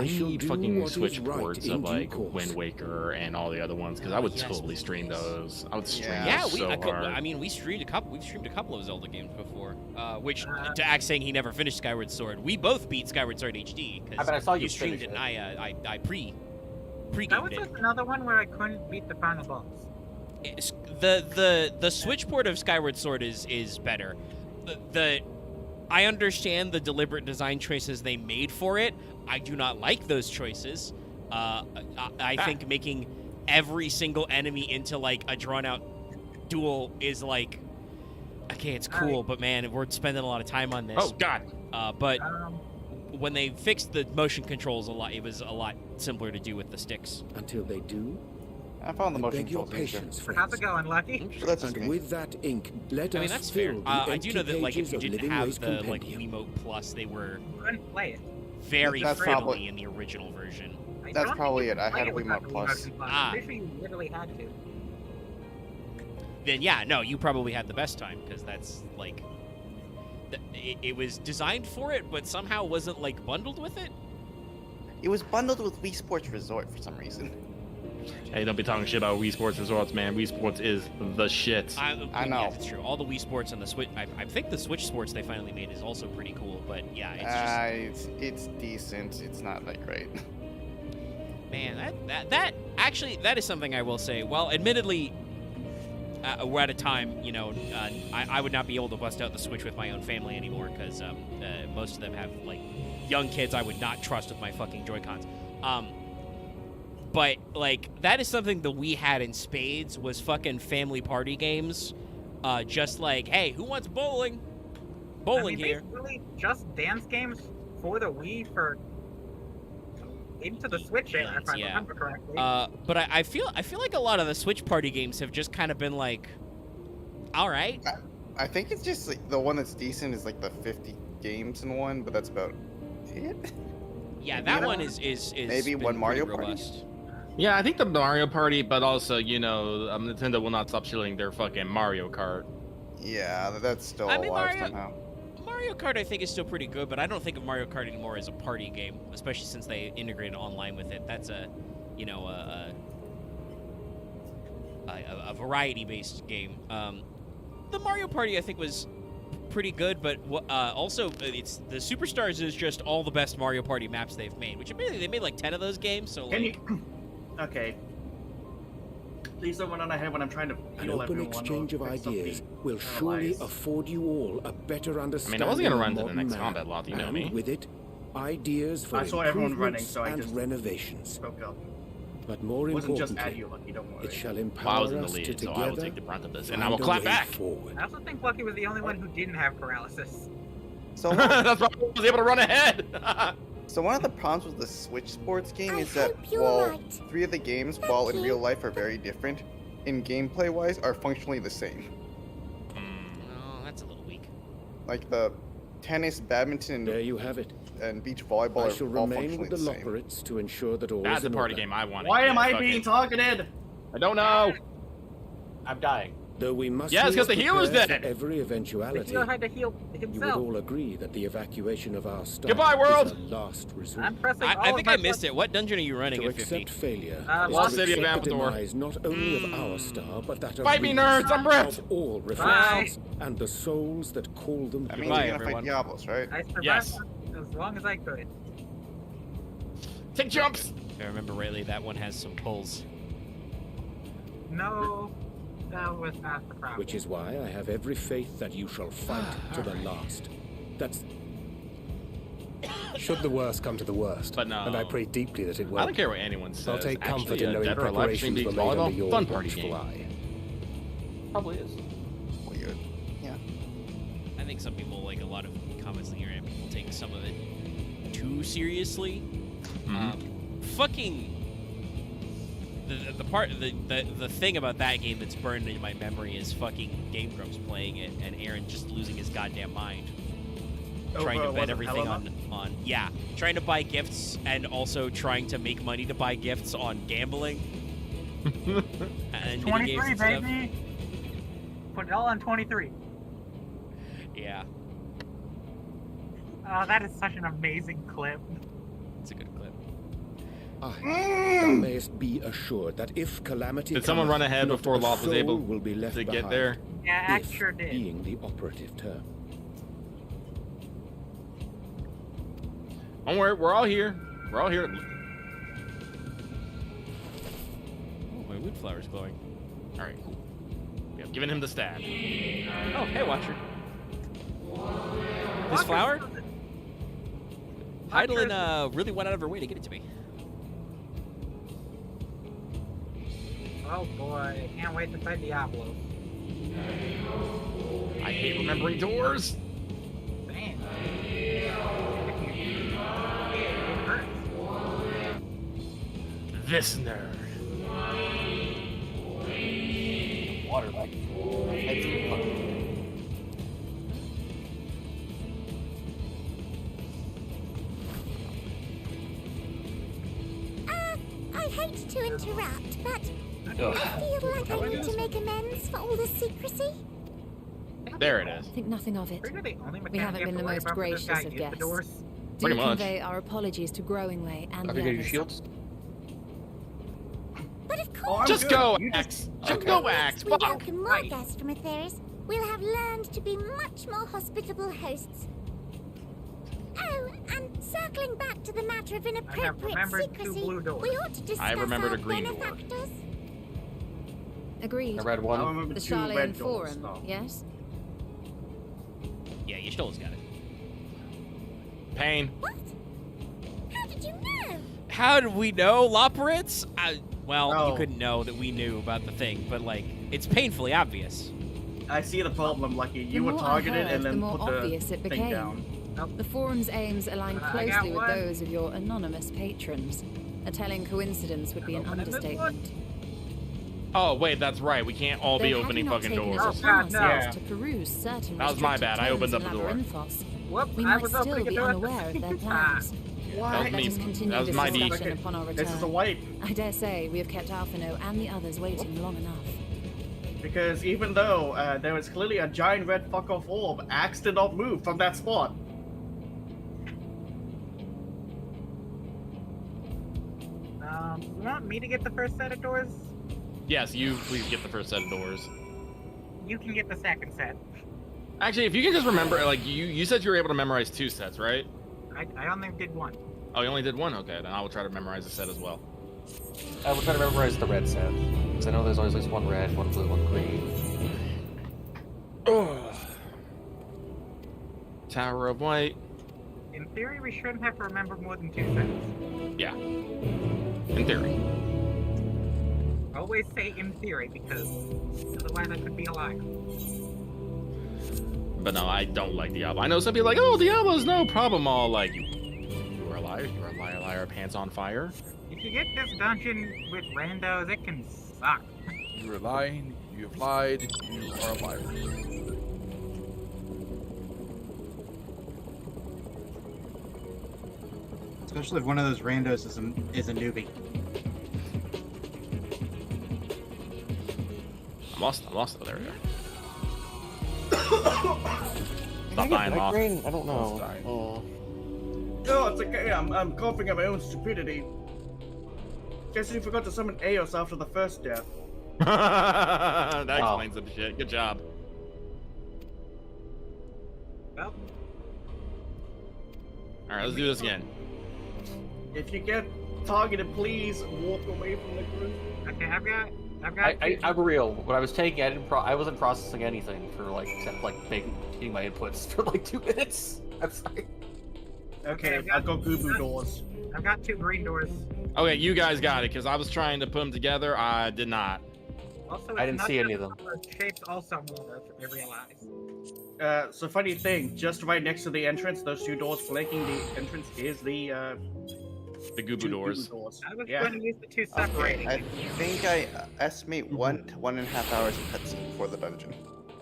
Speaker 2: need fucking Switch ports of like Wind Waker and all the other ones because I would totally stream those. I would stream those so hard.
Speaker 1: I mean, we've streamed a couple of Zelda games before. Which to Axe saying he never finished Skyward Sword, we both beat Skyward Sword HD because
Speaker 9: I saw you
Speaker 1: streamed it, and I pre-gamed
Speaker 5: That was
Speaker 1: it.
Speaker 5: just another one where I couldn't beat the final boss.
Speaker 1: The Switch port of Skyward Sword is better. I understand the deliberate design choices they made for it. I do not like those choices. I think making every single enemy into like a drawn-out duel is like, okay, it's cool, but man, we're spending a lot of time on this.
Speaker 2: Oh God!
Speaker 1: But when they fixed the motion controls it was a lot simpler to do with the sticks.
Speaker 7: Until they do,
Speaker 3: I found the motion
Speaker 7: your
Speaker 3: controls
Speaker 7: patience,
Speaker 3: easier.
Speaker 5: How's it going, Lucky?
Speaker 7: And with that ink, let
Speaker 1: I mean,
Speaker 7: us
Speaker 1: that's fair.
Speaker 7: fill the
Speaker 1: I do know
Speaker 7: empty
Speaker 1: that like if
Speaker 7: pages
Speaker 1: you
Speaker 7: of
Speaker 1: didn't
Speaker 7: Living
Speaker 1: have
Speaker 7: Ways
Speaker 1: the like
Speaker 7: Compendium.
Speaker 1: Wiimote Plus, they were
Speaker 5: Couldn't play it.
Speaker 1: very
Speaker 3: That's
Speaker 1: friendly
Speaker 3: probably-
Speaker 1: in the original version.
Speaker 3: That's probably it. I had a Wiimote Plus.
Speaker 5: I'm pretty sure you literally had to.
Speaker 1: Then yeah, no, you probably had the best time because that's like, it was designed for it, but somehow wasn't like bundled with it.
Speaker 3: It was bundled with Wii Sports Resort for some reason.
Speaker 2: Hey, don't be talking shit about Wii Sports Resorts, man. Wii Sports is the shit.
Speaker 3: I
Speaker 1: Yeah,
Speaker 3: know.
Speaker 1: it's true. All the Wii Sports and the Switch. I think the Switch Sports they finally made is also pretty cool. But yeah, it's just
Speaker 3: It's decent. It's not that great.
Speaker 1: man, that actually that is something I will say. Well, admittedly, we're at a time, I would not be able to bust out the Switch with my own family anymore because most of them have like young kids I would not trust with my fucking Joy-Cons. But like that is something that we had in spades was fucking family party games. Just like, hey, who wants bowling? Bowling here.
Speaker 5: Basically just dance games for the Wii for into the Switch era, if I remember correctly.
Speaker 1: But I feel like a lot of the Switch party games have just kind of been like, all right.
Speaker 3: I think it's just like the one that's decent is like the 50 games in one, but that's about it.
Speaker 1: Yeah, that one is
Speaker 3: maybe
Speaker 1: been
Speaker 3: one Mario
Speaker 1: pretty
Speaker 3: Party.
Speaker 1: robust.
Speaker 2: Yeah, I think the Mario Party, but also, Nintendo will not stop shilling their fucking Mario Kart.
Speaker 3: Yeah, that's still
Speaker 1: I mean,
Speaker 3: alive somehow.
Speaker 1: Mario Kart I think is still pretty good, but I don't think of Mario Kart anymore as a party game, especially since they integrated online with it. That's a variety-based game. The Mario Party I think was pretty good, but also it's the Superstars is just all the best Mario Party maps they've made, which admittedly they made like 10 of those games. So
Speaker 12: Can
Speaker 1: like,
Speaker 12: you? Okay. Please don't run on ahead when I'm trying to
Speaker 7: An
Speaker 12: heal
Speaker 7: open
Speaker 12: everyone.
Speaker 7: exchange of
Speaker 12: or fix
Speaker 7: ideas
Speaker 12: something.
Speaker 7: will surely afford you all a better understanding.
Speaker 2: I wasn't gonna run
Speaker 7: of
Speaker 2: to the
Speaker 7: modern
Speaker 2: next
Speaker 7: man,
Speaker 2: combat lot, you know
Speaker 7: and
Speaker 2: me.
Speaker 7: with it, ideas for
Speaker 12: I saw everyone running,
Speaker 7: improvements
Speaker 12: so I
Speaker 7: and
Speaker 12: just
Speaker 7: renovations.
Speaker 12: spoke up.
Speaker 7: But more
Speaker 12: It wasn't just
Speaker 7: importantly,
Speaker 12: at you, Lucky, don't worry.
Speaker 7: it shall
Speaker 2: Well, I
Speaker 7: empower
Speaker 2: was in the
Speaker 7: us to
Speaker 2: lead, so
Speaker 7: together
Speaker 2: I will take the brunt of this, and I
Speaker 7: find
Speaker 2: will
Speaker 7: a
Speaker 2: clap
Speaker 7: way
Speaker 2: back.
Speaker 7: forward.
Speaker 5: I also think Lucky was the only one who didn't have paralysis.
Speaker 3: So
Speaker 2: That's why I was able to run ahead.
Speaker 3: So one of the problems with the Switch Sports game
Speaker 6: I
Speaker 3: is that
Speaker 6: hope you're
Speaker 3: while
Speaker 6: right.
Speaker 3: 3 of the games, while in real life are very different, in gameplay-wise are functionally the same.
Speaker 1: oh, that's a little weak.
Speaker 3: Like the tennis, badminton,
Speaker 7: There you have it.
Speaker 3: and beach volleyball
Speaker 7: I shall
Speaker 3: are all
Speaker 7: remain
Speaker 3: functionally
Speaker 7: with the
Speaker 3: the same.
Speaker 7: Lockerates to ensure that all
Speaker 2: That's
Speaker 7: is
Speaker 2: the
Speaker 7: in
Speaker 2: party
Speaker 7: order.
Speaker 2: game I wanted.
Speaker 12: Why am
Speaker 2: Yeah,
Speaker 12: I
Speaker 2: fuck
Speaker 12: being
Speaker 2: it.
Speaker 12: targeted?
Speaker 2: I don't know.
Speaker 9: I'm dying.
Speaker 7: Though we must
Speaker 2: Yeah, it's 'cause the healer's
Speaker 7: prepare
Speaker 2: dead.
Speaker 7: for every
Speaker 5: The
Speaker 7: eventuality.
Speaker 5: healer had to heal
Speaker 7: You would
Speaker 5: himself.
Speaker 7: all agree that the evacuation of our star
Speaker 2: Goodbye, world!
Speaker 7: is a last resort.
Speaker 5: I'm pressing
Speaker 1: I
Speaker 5: all
Speaker 1: think
Speaker 5: of
Speaker 1: I
Speaker 5: my
Speaker 1: missed it. What dungeon are you running
Speaker 7: To
Speaker 1: at 50?
Speaker 7: accept failure
Speaker 5: Uh,
Speaker 7: is
Speaker 2: Lost
Speaker 7: to
Speaker 2: City of
Speaker 7: accept the
Speaker 2: Amphator.
Speaker 7: demise not only of our star, but that of
Speaker 2: Fight me,
Speaker 7: Reese,
Speaker 2: nerds! I'm ripped!
Speaker 7: of all reflections, and the souls that call them.
Speaker 3: That means
Speaker 1: Goodbye,
Speaker 3: you're gonna
Speaker 1: everyone.
Speaker 3: fight Diablos, right?
Speaker 5: I survived
Speaker 2: Yes.
Speaker 5: as long as I could.
Speaker 2: Take jumps!
Speaker 1: If I remember rightly, that one has some pulls.
Speaker 5: No, that was not the problem.
Speaker 7: Which is why I have every faith that you shall fight to the last. That's
Speaker 14: Should the worst come to the worst,
Speaker 2: But no.
Speaker 14: and I pray deeply that it will.
Speaker 2: I don't care what anyone says.
Speaker 14: I'll take comfort
Speaker 2: Actually,
Speaker 14: in knowing
Speaker 2: Dead or Alive stream
Speaker 14: preparations
Speaker 2: being
Speaker 14: were made under
Speaker 2: volleyball,
Speaker 14: your
Speaker 2: fun party
Speaker 14: watchful
Speaker 2: game.
Speaker 14: eye.
Speaker 9: Probably is.
Speaker 3: Well, good. Yeah.
Speaker 1: I think some people, like a lot of comments on the internet, people take some of it too seriously. Fucking the thing about that game that's burned in my memory is fucking Game Grumps playing it and Aaron just losing his goddamn mind, trying to bet everything on trying to buy gifts and also trying to make money to buy gifts on gambling. And
Speaker 5: 23,
Speaker 1: stuff.
Speaker 5: baby. Put it all on 23.
Speaker 1: Yeah,
Speaker 5: Oh, that is such an amazing clip.
Speaker 1: it's a good clip.
Speaker 7: Thou mayest be assured that if calamity
Speaker 2: Did someone
Speaker 7: cometh,
Speaker 2: run ahead
Speaker 7: not
Speaker 2: before
Speaker 7: a
Speaker 2: Loth was
Speaker 7: soul
Speaker 2: able
Speaker 7: will be left
Speaker 2: to get
Speaker 7: behind.
Speaker 2: there?
Speaker 5: Yeah, Axe
Speaker 7: If
Speaker 5: sure did.
Speaker 7: being the operative term.
Speaker 2: Don't worry, we're all here. We're all here.
Speaker 1: Oh, my wood flower's glowing.
Speaker 2: All right, cool. We have given him the stab.
Speaker 1: Oh, hey, Watcher. This
Speaker 5: Watcher's
Speaker 1: flower?
Speaker 5: still-
Speaker 1: Heidelin really went out of her way to get it to me.
Speaker 5: Oh boy, can't wait to fight Diablo.
Speaker 2: I hate remembering doors.
Speaker 5: Damn. It hurts.
Speaker 2: This nerd.
Speaker 9: Water like.
Speaker 6: I hate to interrupt, but
Speaker 9: Ugh.
Speaker 6: I feel like I need to make amends for all the secrecy.
Speaker 2: There it is.
Speaker 8: Think nothing of it.
Speaker 5: Are you the only
Speaker 8: We
Speaker 5: mechanic
Speaker 8: haven't
Speaker 5: you have
Speaker 8: been
Speaker 5: to
Speaker 8: the
Speaker 5: worry
Speaker 8: most
Speaker 5: about for
Speaker 8: gracious
Speaker 5: this guy
Speaker 8: of
Speaker 5: is the
Speaker 8: guests.
Speaker 5: doors?
Speaker 8: Do
Speaker 2: Pretty much.
Speaker 8: convey our apologies to Growing Way and
Speaker 9: Are
Speaker 8: the
Speaker 9: we getting
Speaker 8: others.
Speaker 9: shields?
Speaker 6: But of
Speaker 12: Oh,
Speaker 6: course,
Speaker 12: I'm
Speaker 2: Just
Speaker 12: good.
Speaker 2: go,
Speaker 12: You
Speaker 2: Axe. Just
Speaker 9: Okay.
Speaker 2: go, Axe.
Speaker 6: we
Speaker 2: Fuck.
Speaker 6: welcome more guests from Aetheris, we'll have learned to be much more hospitable hosts. Oh, and circling back to the matter of inappropriate
Speaker 5: remembered two
Speaker 6: secrecy,
Speaker 5: blue doors.
Speaker 6: we ought to discuss
Speaker 2: I remembered
Speaker 6: our
Speaker 2: a green door.
Speaker 6: benefactors.
Speaker 8: Agreed.
Speaker 9: I read one.
Speaker 12: I remember
Speaker 8: The
Speaker 12: two
Speaker 8: Charlene
Speaker 12: red doors.
Speaker 8: Forum,
Speaker 12: though.
Speaker 8: yes?
Speaker 1: Yeah, Y'shtola's got it.
Speaker 2: Pain.
Speaker 6: What? How did you know?
Speaker 1: How did we know, Loporritz? Well, you
Speaker 12: Oh.
Speaker 1: couldn't know that we knew about the thing, but like, it's painfully obvious.
Speaker 12: I see the problem, Lucky.
Speaker 8: The
Speaker 12: You were
Speaker 8: more I
Speaker 12: targeted
Speaker 8: heard,
Speaker 12: and
Speaker 8: the
Speaker 12: then
Speaker 8: more
Speaker 12: put the
Speaker 8: obvious it
Speaker 12: thing
Speaker 8: became.
Speaker 12: down.
Speaker 8: The forum's aims align
Speaker 5: I got
Speaker 8: closely with
Speaker 5: one.
Speaker 8: those of your anonymous patrons. A telling coincidence would be an
Speaker 5: Opening this
Speaker 8: understatement.
Speaker 2: Oh, wait, that's right. We can't all be
Speaker 8: Though had
Speaker 2: opening
Speaker 8: we not
Speaker 2: fucking
Speaker 8: taken it
Speaker 2: doors.
Speaker 8: upon
Speaker 5: Oh,
Speaker 8: ourselves
Speaker 5: God, no.
Speaker 8: to peruse certain
Speaker 2: That was my
Speaker 8: restricted
Speaker 2: bad. I
Speaker 8: terms
Speaker 2: opened up
Speaker 8: in
Speaker 2: the door.
Speaker 8: Labyrinthos,
Speaker 5: Whoops,
Speaker 8: we
Speaker 5: I
Speaker 8: might
Speaker 5: was
Speaker 8: still
Speaker 5: opening a
Speaker 8: be
Speaker 5: door.
Speaker 8: unaware of their plans.
Speaker 12: Why?
Speaker 2: That was
Speaker 8: Let
Speaker 2: me.
Speaker 8: us continue
Speaker 2: That was
Speaker 8: this
Speaker 2: my D.
Speaker 8: discussion upon our return.
Speaker 12: This is a wipe.
Speaker 8: I dare say we have kept Alphino and the others waiting long enough.
Speaker 12: Because even though there was clearly a giant red fuck off orb, Axe did not move from that spot.
Speaker 5: You want me to get the first set of doors?
Speaker 2: Yes, you please get the first set of doors.
Speaker 5: You can get the second set.
Speaker 2: Actually, if you can just remember, like, you said you were able to memorize 2 sets, right?
Speaker 5: I only did one.
Speaker 2: Oh, you only did 1? Okay, then I will try to memorize a set as well.
Speaker 9: I will try to memorize the red set. Because I know there's always at least one red, one blue, one green.
Speaker 2: Tower of White.
Speaker 5: In theory, we shouldn't have to remember more than 2 sets.
Speaker 2: Yeah. In theory.
Speaker 5: Always say in theory, because otherwise I could be a liar.
Speaker 2: But no, I don't like Diablo. I know some people are like, oh, Diablo's no problem. All like, you are a liar. You're a liar, liar, pants on fire.
Speaker 5: If you get this dungeon with randos, it can suck.
Speaker 11: You are lying. You've lied. You are a liar.
Speaker 4: Especially if one of those randos is a newbie.
Speaker 2: I'm lost it. There we go.
Speaker 9: Did I
Speaker 2: Stop
Speaker 9: get
Speaker 2: dying,
Speaker 9: night
Speaker 2: Moth.
Speaker 9: brain? I don't know.
Speaker 12: Oh, it's okay. I'm coughing at my own stupidity. Guess you forgot to summon Eos after the first death.
Speaker 2: That explains some shit. Good job.
Speaker 5: Well,
Speaker 2: All right, let's do this again.
Speaker 12: If you get targeted, please walk away from the group.
Speaker 5: okay, I've got.
Speaker 9: I'm real. When I was taking, I wasn't processing anything for like except like making my inputs for like 2 minutes. I'm sorry.
Speaker 12: Okay, I've got Goo Boo doors.
Speaker 5: I've got 2 green doors.
Speaker 2: Okay, you guys got it, because I was trying to put them together. I did not.
Speaker 5: Also,
Speaker 9: I didn't see any of them.
Speaker 5: Shapes also move, I realize.
Speaker 12: So funny thing, just right next to the entrance, those 2 doors flanking the entrance is the
Speaker 2: Goo Boo doors.
Speaker 5: I was going to use the 2 separating.
Speaker 3: I think I estimate 1 to 1.5 hours of cutscene for the dungeon.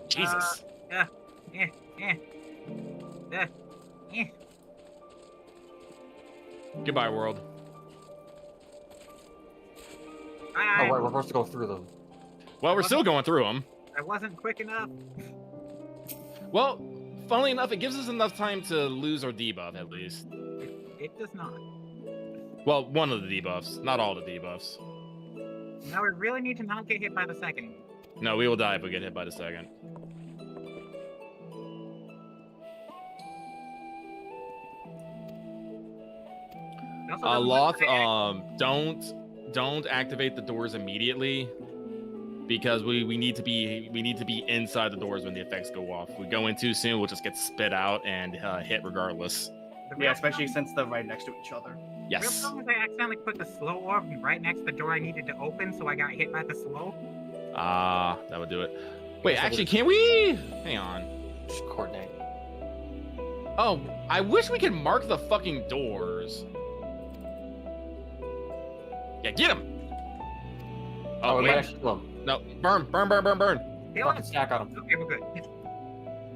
Speaker 2: Jesus. Goodbye, world.
Speaker 9: Oh, right, we're supposed to go through them.
Speaker 2: Well, we're still going through them.
Speaker 5: I wasn't quick enough.
Speaker 2: Well, funnily enough, it gives us enough time to lose our debuff, at least.
Speaker 5: It does not.
Speaker 2: Well, one of the debuffs, not all the debuffs.
Speaker 5: Now we really need to not get hit by the second.
Speaker 2: No, we will die if we get hit by the second. Loth, don't activate the doors immediately, because we need to be inside the doors when the effects go off. If we go in too soon, we'll just get spit out and hit regardless.
Speaker 12: Yeah, especially since they're right next to each other.
Speaker 5: The real problem is I accidentally put the slow orb right next to the door I needed to open, so I got hit by the slow.
Speaker 2: That would do it. Wait, actually, can we? Hang on.
Speaker 9: Just coordinate.
Speaker 2: Oh, I wish we could mark the fucking doors. Yeah, get him! Oh,
Speaker 9: we
Speaker 2: wait.
Speaker 9: might actually kill him.
Speaker 2: No, burn.
Speaker 9: Fucking stack on him.
Speaker 5: Okay, we're good.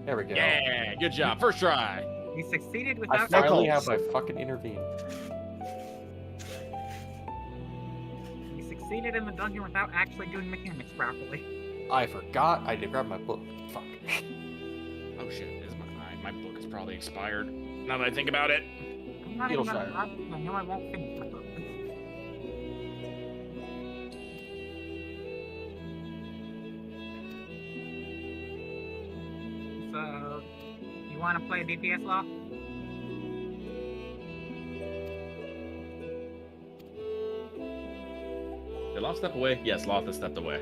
Speaker 9: There we go.
Speaker 2: Yeah, good job. First try.
Speaker 5: We succeeded
Speaker 9: I
Speaker 5: without.
Speaker 9: finally have my fucking intervene.
Speaker 5: We succeeded in the dungeon without actually doing mechanics properly.
Speaker 9: I forgot I did grab my book. Fuck.
Speaker 2: Oh shit, my book is probably expired. Now that I think about it.
Speaker 5: I'm not even gonna lie, I know I won't finish my book. So, you want to play DPS Law?
Speaker 2: Did Loth step away? Yes, Loth has stepped away.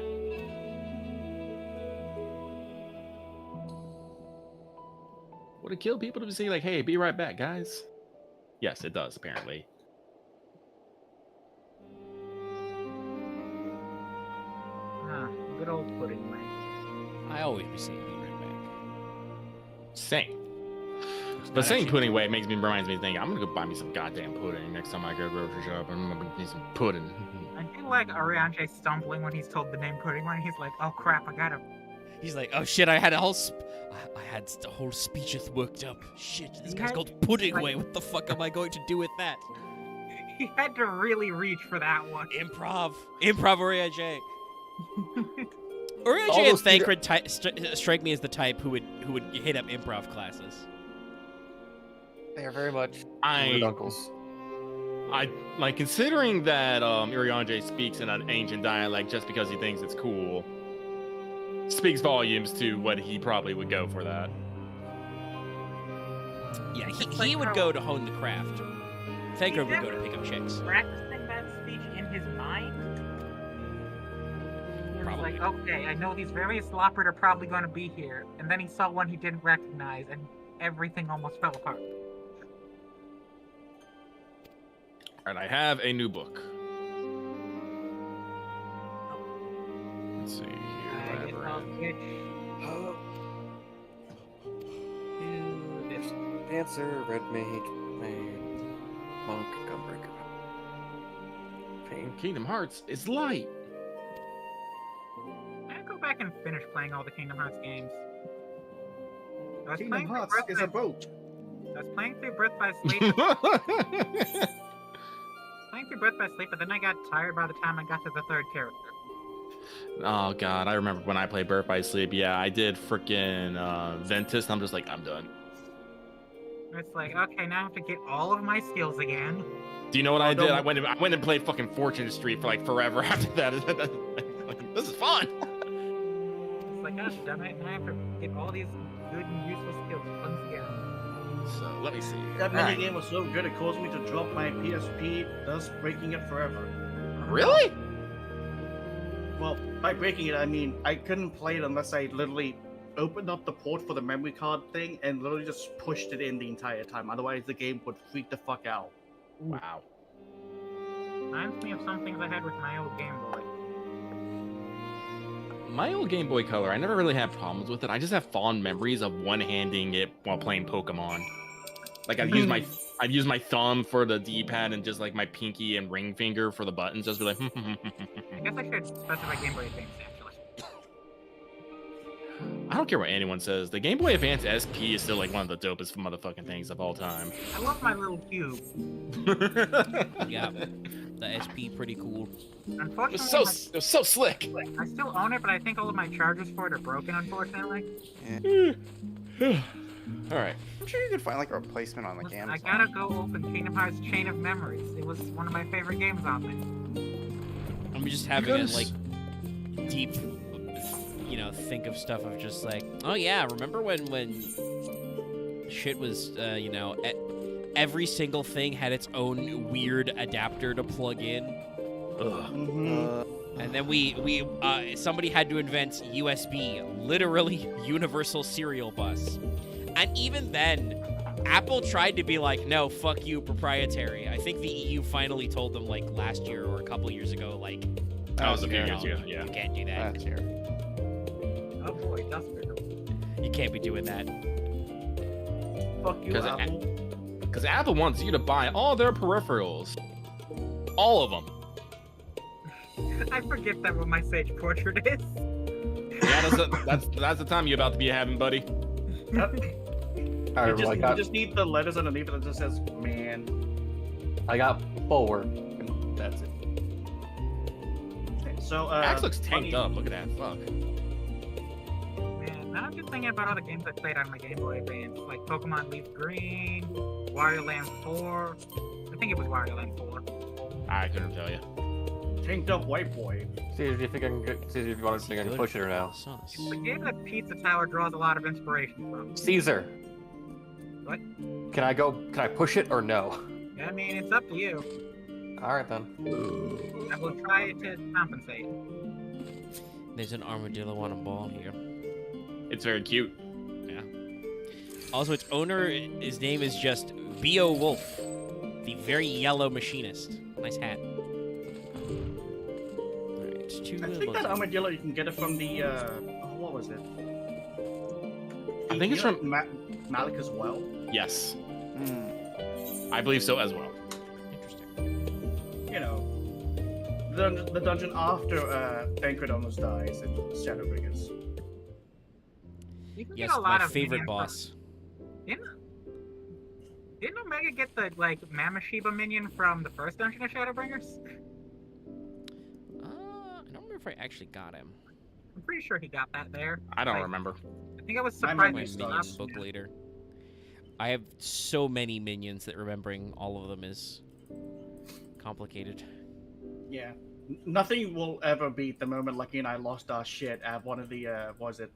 Speaker 2: Would it kill people to say like, "Hey, be right back, guys"? Yes, it does apparently.
Speaker 5: Good old pudding way.
Speaker 1: I always be saying be right back.
Speaker 2: Same. But saying pudding way reminds me of thinking, I'm gonna go buy me some goddamn pudding next time I go grocery shop. I'm gonna need some pudding.
Speaker 5: I do like Ariane stumbling when he's told the name pudding way. He's like, "Oh crap, I gotta."
Speaker 1: He's like, "Oh shit, I had a whole the whole speecheth worked up. Shit, this guy's called Pudding Way. What the fuck am I going to do with that?"
Speaker 5: He had to really reach for that one.
Speaker 1: Improv Orion J. Orion J and Thancred strike me as the type who would hit up improv classes.
Speaker 9: They are very much uncles.
Speaker 2: I like considering that Irianje speaks in an ancient dialect just because he thinks it's cool. Speaks volumes to what he probably would go for that.
Speaker 1: Yeah, he would go to hone the craft. Thancred would go to pick up chicks.
Speaker 5: Practicing that speech in his mind. He was like, "Okay, I know these various Loppert are probably going to be here," and then he saw one he didn't recognize, and everything almost fell apart.
Speaker 2: Alright, I have a new book. Let's see here.
Speaker 9: Dancer, Red Mage, Monk, Gunbreaker.
Speaker 2: Kingdom Hearts is light.
Speaker 5: I'd go back and finish playing all the Kingdom Hearts games.
Speaker 12: Kingdom Hearts is a boat.
Speaker 5: I was playing through Birth by Sleep. Playing through Birth by Sleep, but then I got tired by the time I got to the third character.
Speaker 2: Oh god, I remember when I played Birth by Sleep. Yeah, I did freaking Ventus, and I'm just like, I'm done.
Speaker 5: It's like, okay, now I have to get all of my skills again.
Speaker 2: Do you know what I did? I went and played fucking Fortune Street for like forever after that. Like, this is fun.
Speaker 5: It's like, gosh, damn it, now I have to get all these good and useful skills once again.
Speaker 2: So let me see.
Speaker 12: That minigame was so good it caused me to drop my PSP, thus breaking it forever.
Speaker 2: Really?
Speaker 12: Well, by breaking it, I mean I couldn't play it unless I literally opened up the port for the memory card thing and literally just pushed it in the entire time. Otherwise, the game would freak the fuck out.
Speaker 2: Wow.
Speaker 5: Reminds me of some things I had with my old Game Boy.
Speaker 2: My old Game Boy Color, I never really had problems with it. I just have fond memories of one-handing it while playing Pokemon. Like I've used my thumb for the D-pad and just like my pinky and ring finger for the buttons. Just be like.
Speaker 5: I guess I should specify Game Boy Advance actually.
Speaker 2: I don't care what anyone says. The Game Boy Advance SP is still like one of the dopest motherfucking things of all time.
Speaker 5: I love my little cube.
Speaker 1: Yeah, the SP pretty cool.
Speaker 5: Unfortunately,
Speaker 2: it was so slick.
Speaker 5: I still own it, but I think all of my chargers for it are broken, unfortunately.
Speaker 2: All right.
Speaker 3: I'm sure you could find like a replacement on like Amazon.
Speaker 5: I gotta go open Kingdom Hearts Chain of Memories. It was one of my favorite games on there.
Speaker 1: I'm just having a like deep, think of stuff of just like, oh yeah, remember when shit was, every single thing had its own weird adapter to plug in. And then we somebody had to invent USB, literally universal serial bus. And even then, Apple tried to be like, no, fuck you, proprietary. I think the EU finally told them like last year or a couple years ago, like,
Speaker 2: that was a few years ago. Yeah,
Speaker 1: you can't do that.
Speaker 3: That's here.
Speaker 5: Oh boy, that's good.
Speaker 1: You can't be doing that.
Speaker 12: Fuck you, Apple.
Speaker 2: Because Apple wants you to buy all their peripherals, all of them.
Speaker 5: I forget that what my Sage portrait is.
Speaker 2: Yeah, that's the time you're about to be having, buddy.
Speaker 12: You just need the letters underneath it that just says "man."
Speaker 9: I got 4, and that's it.
Speaker 12: Okay, so
Speaker 2: Axe looks tanked up. Look at that. Fuck.
Speaker 5: Man, now I'm just thinking about all the games I played on my Game Boy Advance, like Pokemon Leaf Green, Wario Land 4. I think it was Wario Land 4.
Speaker 2: I couldn't tell you.
Speaker 12: Tanked up white boy.
Speaker 9: See if you think I can see if you want to think I can push it or no.
Speaker 5: It's a game that Pizza Tower draws a lot of inspiration from.
Speaker 9: Caesar.
Speaker 5: What?
Speaker 9: Can I push it or no?
Speaker 5: I mean, it's up to you.
Speaker 9: Alright then.
Speaker 5: I will try to compensate.
Speaker 1: There's an armadillo on a ball here.
Speaker 2: It's very cute.
Speaker 1: Yeah. Also, its owner, his name is just B.O. Wolf, the very yellow machinist. Nice hat.
Speaker 12: I think that armadillo you can get it from the what was it?
Speaker 2: I think it's from
Speaker 12: Malik as well.
Speaker 2: Yes. I believe so as well.
Speaker 1: Interesting.
Speaker 12: You know, the dungeon after Banquet almost dies in Shadowbringers.
Speaker 1: Yes, my favorite boss.
Speaker 5: Didn't Omega get the Mamoshiba minion from the first dungeon of Shadowbringers?
Speaker 1: I don't remember if I actually got him.
Speaker 5: I'm pretty sure he got that there.
Speaker 2: I don't remember.
Speaker 5: I think I was surprised.
Speaker 1: My minions book later. I have so many minions that remembering all of them is complicated.
Speaker 12: Yeah. Nothing will ever beat the moment Lucky and I lost our shit at one of the, what was it?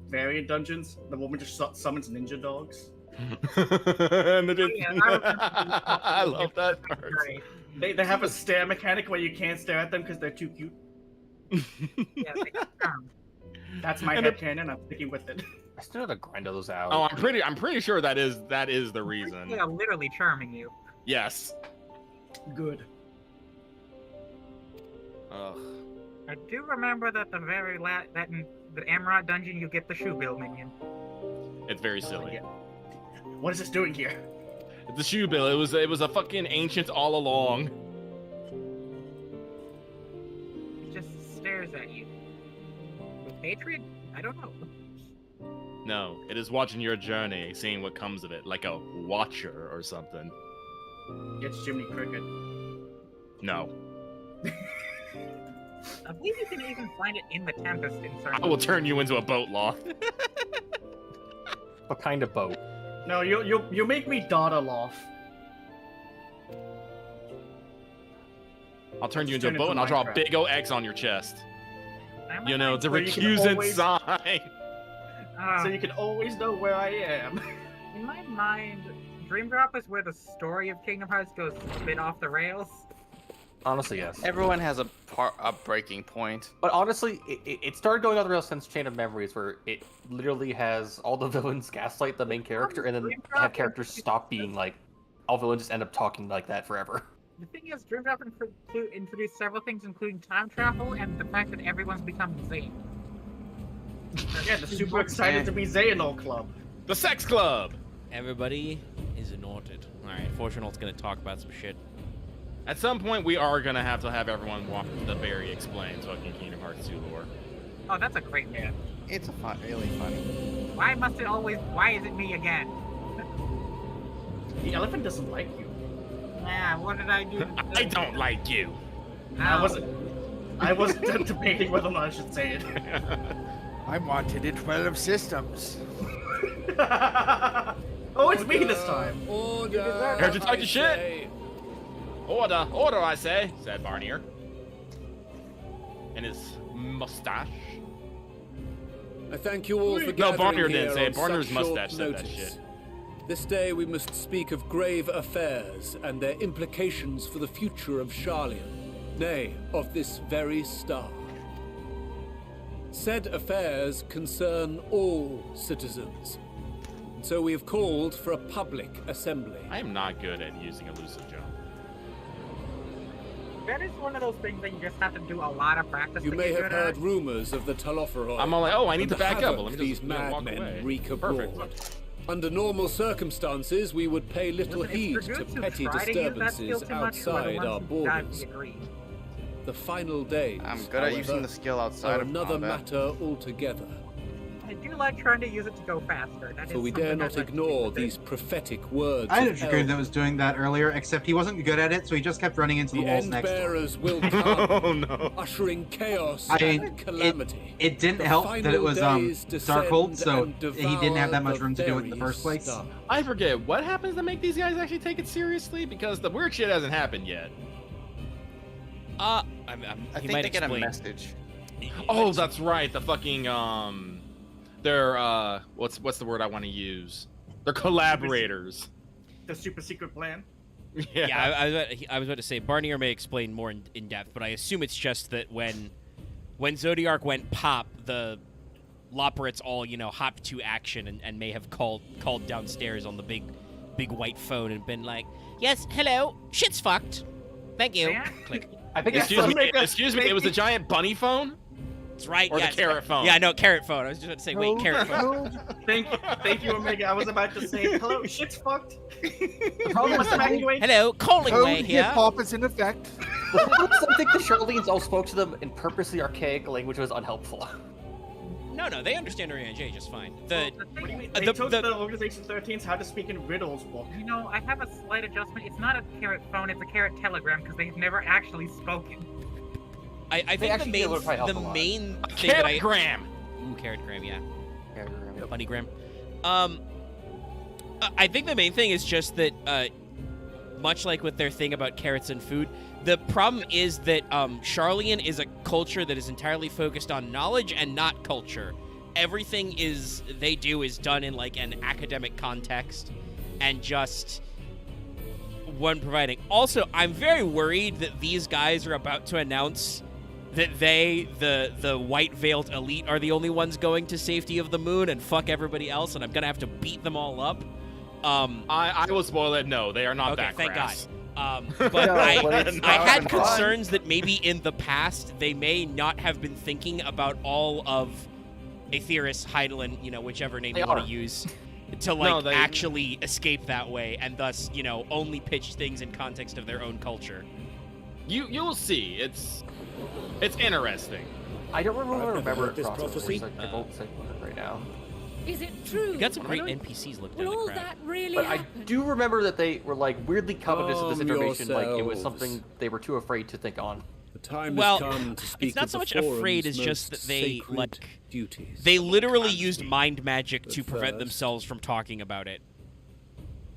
Speaker 12: Variant dungeons. The woman just summons ninja dogs.
Speaker 2: I love that part.
Speaker 12: They have a stare mechanic where you can't stare at them because they're too cute.
Speaker 5: Yeah,
Speaker 12: that's my headcanon. I'm sticking with it.
Speaker 9: I still have to grind those out.
Speaker 2: Oh, I'm pretty sure that is the reason.
Speaker 5: Yeah, literally charming you.
Speaker 2: Yes.
Speaker 12: Good.
Speaker 2: Ugh.
Speaker 5: I do remember that that in the Amarot dungeon you get the shoe bill minion.
Speaker 2: It's very silly.
Speaker 12: What is this doing here?
Speaker 2: The shoe bill. It was a fucking ancient all along.
Speaker 5: It just stares at you. With hatred? I don't know.
Speaker 2: No, it is watching your journey, seeing what comes of it, like a watcher or something.
Speaker 12: It's Jiminy Cricket.
Speaker 2: No.
Speaker 5: I believe you can even find it in the Tempest in certain.
Speaker 2: I will turn you into a boat loth.
Speaker 9: What kind of boat?
Speaker 12: No, you make me daughter loft.
Speaker 2: I'll turn you
Speaker 12: Just
Speaker 2: into a
Speaker 12: turn
Speaker 2: boat
Speaker 12: into
Speaker 2: and I'll draw a
Speaker 12: Minecraft.
Speaker 2: big O X on your chest. You know, the
Speaker 12: Where you can
Speaker 2: recusant
Speaker 12: always-
Speaker 2: sign.
Speaker 12: So you can always know where I am.
Speaker 5: In my mind, Dream Drop is where the story of Kingdom Hearts goes a bit off the rails.
Speaker 9: Honestly, yes.
Speaker 13: Everyone has a breaking point.
Speaker 9: But honestly, it started going off the rails since Chain of Memories, where it literally has all the villains gaslight the main character, and then have characters stop being like, all villains just end up talking like that forever.
Speaker 5: The thing is, Dream Drop introduced several things, including time travel and the fact that everyone's become Zane.
Speaker 12: Yeah, the super excited to be Xehanort Club.
Speaker 2: The sex club!
Speaker 1: Everybody is anointed. Alright, Fortunate's gonna talk about some shit.
Speaker 2: At some point, we are gonna have to have everyone watch the Barry explains fucking Kingdom Hearts 2 lore.
Speaker 5: Oh, that's a great bit.
Speaker 3: It's really funny.
Speaker 5: Why is it me again?
Speaker 12: The elephant doesn't like you.
Speaker 5: Nah, what did I do?
Speaker 2: I don't like you.
Speaker 12: I wasn't debating whether or not I should say it.
Speaker 10: I'm wanted in 12 systems.
Speaker 12: Oh, it's me this time.
Speaker 10: Order.
Speaker 2: Heard you talk
Speaker 10: I
Speaker 2: your shit.
Speaker 10: say.
Speaker 2: Order, I say, said Barnier. And his mustache.
Speaker 7: I thank you all for
Speaker 2: No,
Speaker 7: gathering
Speaker 2: Barnier
Speaker 7: here
Speaker 2: didn't say it.
Speaker 7: on
Speaker 2: Barnier's
Speaker 7: such
Speaker 2: mustache
Speaker 7: short
Speaker 2: said that
Speaker 7: notice.
Speaker 2: shit.
Speaker 7: This day we must speak of grave affairs and their implications for the future of Charlian, nay, of this very star. Said affairs concern all citizens, and so we have called for a public assembly.
Speaker 2: I am not good at using elusive jump.
Speaker 5: That is one of those things that you just have to do a lot of practice
Speaker 7: You
Speaker 5: to
Speaker 7: may
Speaker 5: get
Speaker 7: have
Speaker 5: good
Speaker 7: heard
Speaker 5: at.
Speaker 7: rumors of the Telophoroi.
Speaker 2: I'm all like, oh, I need
Speaker 7: and
Speaker 2: to
Speaker 7: the
Speaker 2: back up.
Speaker 7: havoc
Speaker 2: But let me
Speaker 7: these
Speaker 2: just walk
Speaker 7: madmen
Speaker 2: away.
Speaker 7: wreak
Speaker 2: Perfect.
Speaker 7: abroad. Under normal circumstances, we would pay little
Speaker 5: Listen,
Speaker 7: heed
Speaker 5: it's the
Speaker 7: to
Speaker 5: goods who
Speaker 7: petty
Speaker 5: try to use that skill
Speaker 7: disturbances
Speaker 5: too much who are the
Speaker 7: outside
Speaker 5: ones
Speaker 7: our
Speaker 5: who
Speaker 7: borders.
Speaker 5: agree.
Speaker 7: The final days,
Speaker 3: I'm good at using
Speaker 7: however,
Speaker 3: the skill outside
Speaker 7: are
Speaker 3: of
Speaker 7: another
Speaker 3: combat.
Speaker 7: matter altogether.
Speaker 5: I do like trying to use it to go faster. That
Speaker 7: For
Speaker 5: is
Speaker 7: we dare
Speaker 5: something
Speaker 7: not
Speaker 5: I'd like to
Speaker 7: ignore
Speaker 5: do.
Speaker 7: these prophetic words.
Speaker 4: I had a
Speaker 7: of
Speaker 4: Dragoon that
Speaker 7: Elf.
Speaker 4: was doing that earlier, except he wasn't good at it, so he just kept running into the
Speaker 7: The
Speaker 4: walls
Speaker 7: end
Speaker 4: next to him.
Speaker 7: bearers will come,
Speaker 2: Oh no.
Speaker 7: ushering chaos
Speaker 4: I mean,
Speaker 7: and calamity.
Speaker 4: It didn't
Speaker 7: The
Speaker 4: help that it
Speaker 7: final
Speaker 4: was
Speaker 7: days descend
Speaker 4: Darkhold, so
Speaker 7: and
Speaker 4: he didn't have that much
Speaker 7: devour
Speaker 4: room to do it in
Speaker 7: the
Speaker 4: the first
Speaker 7: very
Speaker 4: place.
Speaker 7: star.
Speaker 2: I forget, what happens to make these guys actually take it seriously? Because the weird shit hasn't happened yet.
Speaker 3: I
Speaker 1: He
Speaker 3: think
Speaker 1: might
Speaker 3: they get a
Speaker 1: explain.
Speaker 3: message.
Speaker 2: Oh, that's right. The fucking they're what's the word I want to use? They're collaborators.
Speaker 12: The super secret plan.
Speaker 2: Yeah.
Speaker 1: Yeah, I was about to say Barnier may explain more in depth, but I assume it's just that when Zodiark went pop, the Loporits all hopped to action and may have called downstairs on the big white phone and been like, "Yes, hello, shit's fucked. Thank you." Click.
Speaker 9: I think
Speaker 2: Excuse me. It was a giant bunny phone.
Speaker 1: That's right.
Speaker 2: Or
Speaker 1: yeah,
Speaker 2: the carrot phone.
Speaker 1: Yeah, no, carrot phone. I was just about to say, wait, carrot phone.
Speaker 12: Thank you, Omega. I was about to say, hello, shit's fucked.
Speaker 9: The problem is,
Speaker 1: Hello, calling way
Speaker 10: Code
Speaker 1: here.
Speaker 10: hip-hop is in effect.
Speaker 9: I think the Charlie's all spoke to them in purposely archaic language was unhelpful.
Speaker 1: No, they understand RNJ just fine. The
Speaker 12: What do you mean? They told the Organization 13s how to speak in riddles book.
Speaker 5: I have a slight adjustment. It's not a carrot phone, it's a carrot telegram because they've never actually spoken.
Speaker 1: I
Speaker 9: They
Speaker 1: think
Speaker 9: actually did probably help a lot.
Speaker 1: main thing that I
Speaker 2: Carrotgram.
Speaker 1: Ooh, carrotgram, yeah.
Speaker 9: Yep.
Speaker 1: Bunnygram. I think the main thing is just that, much like with their thing about carrots and food, the problem is that Charlian is a culture that is entirely focused on knowledge and not culture. Everything they do is done in like an academic context and just one providing. Also, I'm very worried that these guys are about to announce that the white-veiled elite, are the only ones going to safety of the moon and fuck everybody else, and I'm gonna have to beat them all up.
Speaker 2: I will spoil it. No, they are not
Speaker 1: Okay,
Speaker 2: that
Speaker 1: thank
Speaker 2: crass.
Speaker 1: But
Speaker 9: No,
Speaker 1: I
Speaker 9: but it's
Speaker 1: had
Speaker 9: not.
Speaker 1: concerns that maybe in the past they may not have been thinking about all of Aetheris, Hydaelyn, whichever name
Speaker 9: They
Speaker 1: you want
Speaker 9: are.
Speaker 1: to use, to actually escape that way, and thus, only pitch things in context of their own culture.
Speaker 2: You'll see. It's interesting.
Speaker 9: I don't
Speaker 7: I've
Speaker 9: remember
Speaker 7: never heard this
Speaker 9: Crossroads,
Speaker 7: prophecy.
Speaker 9: like, they're both saying it right now.
Speaker 8: Is it true?
Speaker 1: You got some great
Speaker 8: Honor?
Speaker 1: NPCs looking
Speaker 8: Will
Speaker 1: in
Speaker 8: all
Speaker 1: the crowd.
Speaker 8: that really
Speaker 9: But I
Speaker 8: happen?
Speaker 9: do remember that they were like weirdly covetous of this
Speaker 7: Calm
Speaker 9: information, like it was
Speaker 7: yourselves.
Speaker 9: something they were too afraid to think on.
Speaker 7: The Time
Speaker 1: well,
Speaker 7: has come to speak
Speaker 1: it's not
Speaker 7: of
Speaker 1: so
Speaker 7: the
Speaker 1: much afraid
Speaker 7: Forum's
Speaker 1: as just
Speaker 7: most
Speaker 1: that they
Speaker 7: sacred
Speaker 1: like
Speaker 7: duties.
Speaker 1: they literally used mind magic to
Speaker 7: But
Speaker 1: prevent
Speaker 7: first-
Speaker 1: themselves from talking about it.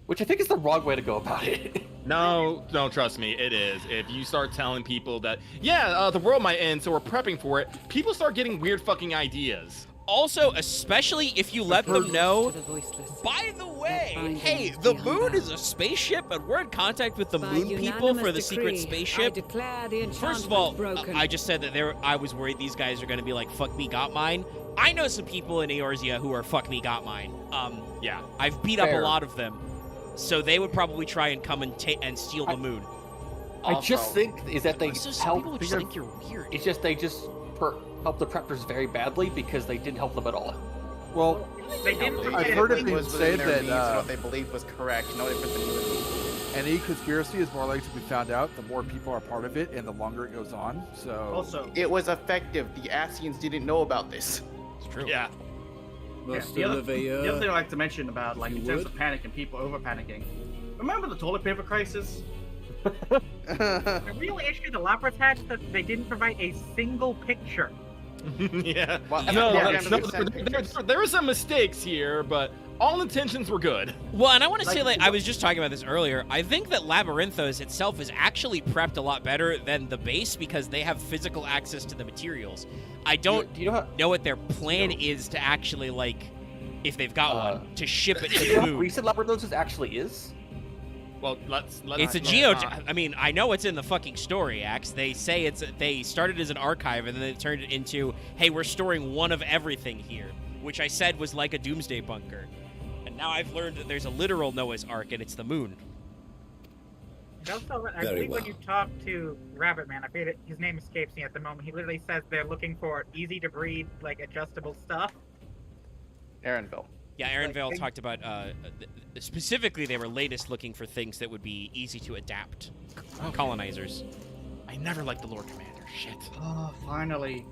Speaker 9: Which I think is the wrong way to go about it.
Speaker 2: No, trust me, it is. If you start telling people that, the world might end, so we're prepping for it, people start getting weird fucking ideas.
Speaker 1: Also, especially if you let them know, by the way, hey, the moon is a spaceship and we're in contact with the
Speaker 8: By
Speaker 1: moon people for the
Speaker 8: unanimous
Speaker 1: secret
Speaker 8: decree,
Speaker 1: spaceship.
Speaker 8: I declare the
Speaker 1: First of all,
Speaker 8: enchantment broken.
Speaker 1: I just said that I was worried these guys are going to be like, fuck me, got mine. I know some people in Eorzea who are fuck me, got mine.
Speaker 2: Yeah.
Speaker 1: I've beat up a
Speaker 9: Fair.
Speaker 1: lot of them. So they would probably try and come and steal the moon.
Speaker 9: I just
Speaker 12: Also-
Speaker 9: think is that they
Speaker 1: Also, some
Speaker 9: help.
Speaker 1: people just think you're weird.
Speaker 9: It's just they just help the preppers very badly because they didn't help them at all.
Speaker 11: Well,
Speaker 5: They didn't
Speaker 11: I've
Speaker 5: provide
Speaker 11: heard it
Speaker 5: any-
Speaker 11: being
Speaker 3: was within
Speaker 11: said
Speaker 3: their
Speaker 11: that
Speaker 3: means and what they believed was correct, no different than you and me.
Speaker 11: any conspiracy is more likely to be found out the more people are part of it and the longer it goes on. So
Speaker 12: Also,
Speaker 3: It was effective. The Asians didn't know about this.
Speaker 1: It's true.
Speaker 2: Yeah.
Speaker 11: Master
Speaker 12: the other thing
Speaker 11: Leveilleur,
Speaker 12: I like to mention about, like,
Speaker 11: you
Speaker 12: in terms
Speaker 11: would?
Speaker 12: of panic and people over panicking. Remember the toilet paper crisis?
Speaker 5: The real issue the Lapras had is that they didn't provide a single picture.
Speaker 2: Yeah.
Speaker 3: Well,
Speaker 2: No,
Speaker 3: yeah,
Speaker 2: no,
Speaker 3: we sent pictures.
Speaker 2: there were some mistakes here, but all intentions were good.
Speaker 1: Well, and I want to say,
Speaker 12: Like,
Speaker 1: I was just talking about this earlier. I think that Labyrinthos itself is actually prepped a lot better than the base because they have physical access to the materials. I don't
Speaker 9: Do you know how?
Speaker 1: know what their plan is to actually, like, if they've got one, to ship it
Speaker 9: Do
Speaker 1: to
Speaker 9: you know
Speaker 1: the
Speaker 9: how
Speaker 1: moon.
Speaker 9: recent Labyrinthos actually is?
Speaker 2: Well, let's
Speaker 1: It's a geo. I mean, I know it's in the fucking story, Axe. They say they started as an archive and then they turned it into, hey, we're storing one of everything here, which I said was like a doomsday bunker. And now I've learned that there's a literal Noah's Ark and it's the moon.
Speaker 5: And also, I
Speaker 7: Very
Speaker 5: believe when
Speaker 7: well.
Speaker 5: you talk to Rabbit Man, I forget his name escapes me at the moment. He literally says they're looking for easy to breed, like adjustable stuff.
Speaker 3: Aaronville.
Speaker 1: Yeah, Aaron Vale
Speaker 5: Like,
Speaker 1: talked about, specifically they were latest looking for things that would be easy to adapt. Colonizers.
Speaker 2: I never liked the Lord Commander. Shit.
Speaker 12: Oh, finally.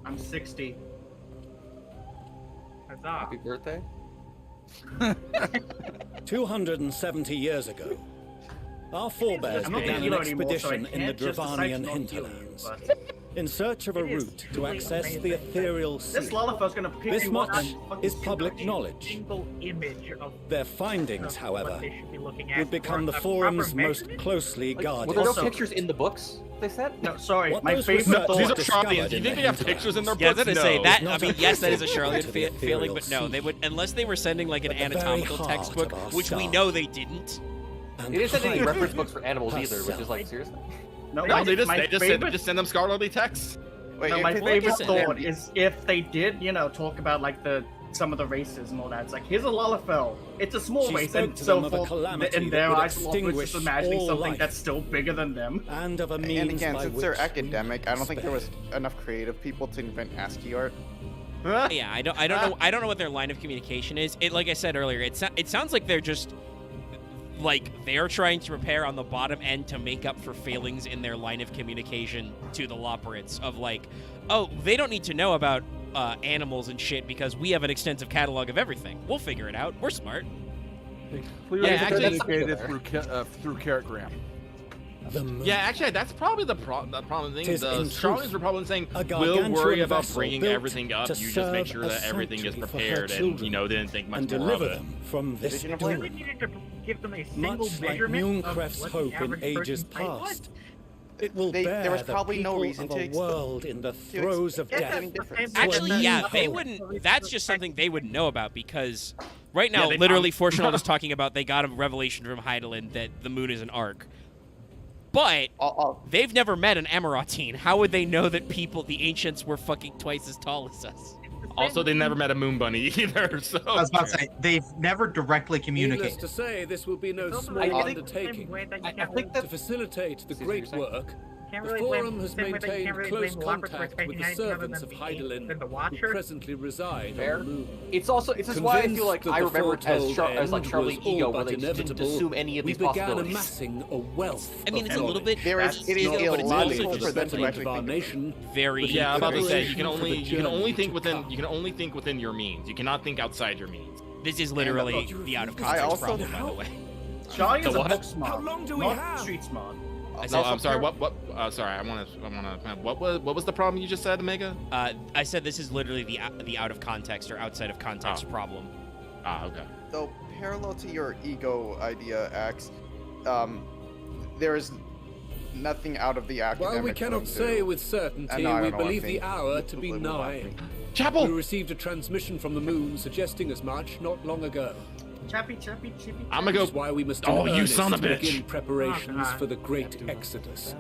Speaker 12: I'm 60.
Speaker 5: Huzzah.
Speaker 9: Happy birthday.
Speaker 7: 270 years ago, our forebears
Speaker 12: I'm not
Speaker 7: began an
Speaker 12: Hilo anymore, so I
Speaker 7: expedition in the
Speaker 12: can't just decide
Speaker 7: Dravanian
Speaker 12: to not heal you,
Speaker 7: hinterlands
Speaker 12: but
Speaker 7: in search of a
Speaker 5: It is
Speaker 7: route to
Speaker 5: truly
Speaker 7: access the
Speaker 5: amazing
Speaker 7: ethereal
Speaker 12: this
Speaker 7: sea.
Speaker 12: Lullafer's gonna pick
Speaker 7: This
Speaker 12: you up
Speaker 7: much
Speaker 12: and fucking
Speaker 7: is
Speaker 12: shoot
Speaker 7: public
Speaker 12: you.
Speaker 7: knowledge.
Speaker 5: Single image of
Speaker 7: Their findings,
Speaker 5: what
Speaker 7: however,
Speaker 5: they should be looking at
Speaker 7: would become the
Speaker 5: for a
Speaker 7: forum's
Speaker 5: proper
Speaker 7: most
Speaker 5: measurement?
Speaker 7: closely
Speaker 9: Like,
Speaker 7: guarded.
Speaker 9: were there no
Speaker 12: Also-
Speaker 9: pictures in the books? They said.
Speaker 12: No, sorry,
Speaker 7: What
Speaker 12: my
Speaker 7: those
Speaker 12: favorite
Speaker 7: researchers
Speaker 12: thought.
Speaker 2: These are
Speaker 7: discovered
Speaker 2: Charlians. Do you
Speaker 7: in
Speaker 2: think
Speaker 7: the
Speaker 2: they have pictures in their
Speaker 1: Yeah, I was
Speaker 2: books?
Speaker 1: gonna say
Speaker 2: No.
Speaker 1: that.
Speaker 7: Not
Speaker 1: I mean,
Speaker 7: a
Speaker 1: yes, that is a
Speaker 7: passage
Speaker 1: Charlian
Speaker 7: to the
Speaker 1: feeling, but no,
Speaker 7: ethereal
Speaker 1: they would unless they were sending like an
Speaker 7: At the very
Speaker 1: anatomical
Speaker 7: heart
Speaker 1: textbook,
Speaker 7: of our
Speaker 1: which we
Speaker 7: star.
Speaker 1: know they didn't.
Speaker 7: and
Speaker 9: They didn't send any
Speaker 7: hide
Speaker 9: reference books for animals either, which
Speaker 7: herself.
Speaker 9: is like seriously.
Speaker 12: No,
Speaker 2: No, they just
Speaker 12: my
Speaker 2: they just send them scholarly texts.
Speaker 3: Wait,
Speaker 12: No,
Speaker 3: if
Speaker 12: my
Speaker 3: it's-
Speaker 12: favorite
Speaker 1: like I said,
Speaker 12: thought is if they did, talk about like some of the races and all that. It's like, here's a Lullafell. It's a small
Speaker 7: She
Speaker 12: race,
Speaker 7: spoke
Speaker 12: and
Speaker 7: to
Speaker 12: so
Speaker 7: them of a
Speaker 12: for
Speaker 7: calamity
Speaker 12: in
Speaker 7: that
Speaker 12: their
Speaker 7: would
Speaker 12: eyes, Lullafer's
Speaker 7: extinguish
Speaker 12: just imagining
Speaker 7: all
Speaker 12: something
Speaker 7: life.
Speaker 12: that's still bigger than them.
Speaker 7: and of a means
Speaker 3: And again,
Speaker 7: by
Speaker 3: since
Speaker 7: which
Speaker 3: they're
Speaker 7: we
Speaker 3: academic, I don't think there was
Speaker 7: spare.
Speaker 3: enough creative people to invent ASCII art.
Speaker 1: Yeah, I don't know what their line of communication is. It, like I said earlier, it sounds like they're just like they're trying to prepare on the bottom end to make up for failings in their line of communication to the Loporits of like, oh, they don't need to know about animals and shit because we have an extensive catalog of everything. We'll figure it out. We're smart.
Speaker 11: Clearly,
Speaker 1: Yeah,
Speaker 11: it's
Speaker 1: actually-
Speaker 11: communicated through Carrotgram.
Speaker 7: The moon.
Speaker 2: Yeah, actually, that's probably the problem thing.
Speaker 7: Tis
Speaker 2: The
Speaker 7: in
Speaker 2: Charlians
Speaker 7: truth
Speaker 2: were probably saying,
Speaker 7: a
Speaker 2: we'll worry
Speaker 7: gargantuan
Speaker 2: about
Speaker 7: vessel
Speaker 2: bringing
Speaker 7: built
Speaker 2: everything up.
Speaker 7: to
Speaker 2: You just make
Speaker 7: serve
Speaker 2: sure
Speaker 7: a
Speaker 2: that everything is
Speaker 7: sanctuary for her
Speaker 2: prepared and,
Speaker 7: children
Speaker 2: didn't think much
Speaker 7: and
Speaker 2: more of
Speaker 7: deliver
Speaker 2: it.
Speaker 7: them from this
Speaker 3: Vision of
Speaker 5: They
Speaker 3: Light.
Speaker 7: doom.
Speaker 5: needed to give them a single
Speaker 7: Much like
Speaker 5: measurement of
Speaker 7: Mooncref's
Speaker 5: what
Speaker 7: hope
Speaker 5: the
Speaker 7: in
Speaker 5: average
Speaker 7: ages
Speaker 5: person's height was.
Speaker 7: past. It will
Speaker 3: There
Speaker 7: bear
Speaker 3: was
Speaker 7: the
Speaker 3: probably no
Speaker 7: people
Speaker 3: reason
Speaker 7: of
Speaker 3: to
Speaker 7: a world in the
Speaker 3: to
Speaker 7: throes of
Speaker 3: expect
Speaker 7: death.
Speaker 3: any difference.
Speaker 1: Actually,
Speaker 7: Well,
Speaker 1: yeah,
Speaker 7: no.
Speaker 1: they wouldn't. That's just something they would know about because right now,
Speaker 2: Yeah, they
Speaker 1: literally,
Speaker 2: found-
Speaker 1: Fortunate is talking about they got a revelation from Hydaelyn that the moon is an arc. But they've never met an Amaratine. How would they know that the ancients, were fucking twice as tall as us?
Speaker 2: Also, they never met a moon bunny either. So
Speaker 4: I was about to say they've never directly
Speaker 7: Needless
Speaker 4: communicated.
Speaker 7: to say, this will be no small
Speaker 9: I think-
Speaker 7: undertaking.
Speaker 9: I think
Speaker 7: To
Speaker 9: that
Speaker 7: facilitate the
Speaker 9: See what
Speaker 7: great
Speaker 9: you're saying?
Speaker 7: work,
Speaker 5: Can't
Speaker 7: the
Speaker 5: really
Speaker 7: Forum
Speaker 5: blame,
Speaker 7: has
Speaker 5: same way that you
Speaker 7: maintained
Speaker 5: can't really
Speaker 7: close
Speaker 5: blame Lopper for
Speaker 7: contact with
Speaker 5: expecting
Speaker 7: the
Speaker 5: anything other
Speaker 7: servants
Speaker 5: than
Speaker 7: of
Speaker 5: the Ape
Speaker 7: Hydaelyn
Speaker 5: than the
Speaker 7: who
Speaker 5: Watcher.
Speaker 7: presently reside
Speaker 9: Fair.
Speaker 7: on the moon.
Speaker 9: It's also this is why I feel like
Speaker 7: Convinced that
Speaker 9: I
Speaker 7: the
Speaker 9: remember it as,
Speaker 7: foretold
Speaker 9: as like
Speaker 7: end
Speaker 9: Charlie
Speaker 7: was all
Speaker 9: Ego, where
Speaker 7: but
Speaker 9: they just didn't
Speaker 7: inevitable,
Speaker 9: assume any of
Speaker 7: we
Speaker 9: these
Speaker 7: began
Speaker 9: possibilities.
Speaker 7: amassing a wealth.
Speaker 1: I mean,
Speaker 7: of
Speaker 1: it's a little bit.
Speaker 7: knowledge.
Speaker 3: There is, it is
Speaker 1: Ego, but it's also
Speaker 3: illogical
Speaker 1: just
Speaker 3: for them to
Speaker 7: betterment
Speaker 3: actually
Speaker 7: of our
Speaker 3: think of it.
Speaker 7: nation.
Speaker 1: Very.
Speaker 7: But
Speaker 2: yeah, I'm about to say you
Speaker 7: preparation
Speaker 2: can
Speaker 7: for
Speaker 2: only
Speaker 7: the
Speaker 2: you can only
Speaker 7: journey
Speaker 2: think
Speaker 7: to
Speaker 2: within
Speaker 7: come.
Speaker 2: you can only think within your means. You cannot think outside your means.
Speaker 1: This is literally the out of
Speaker 3: I
Speaker 1: context
Speaker 3: also-
Speaker 1: problem, by the way.
Speaker 12: Charlie is
Speaker 2: The
Speaker 12: a
Speaker 2: what?
Speaker 12: book smart,
Speaker 7: How long do we
Speaker 12: not
Speaker 7: have?
Speaker 12: street smart.
Speaker 2: No, I'm sorry. What? sorry. I wanna. What was the problem you just said, Omega?
Speaker 1: I said this is literally the out of context or outside of context problem.
Speaker 2: Ah, okay.
Speaker 3: So parallel to your ego idea, Axe, there is nothing out of the academic.
Speaker 7: While we cannot say with certainty, we believe the hour to be nigh.
Speaker 2: Chapel!
Speaker 7: We received a transmission from the moon suggesting as much not long ago.
Speaker 12: Chippy.
Speaker 2: I'm gonna go.
Speaker 7: Which is why we must
Speaker 2: Oh, you son of a bitch!
Speaker 7: begin preparations for the great exodus.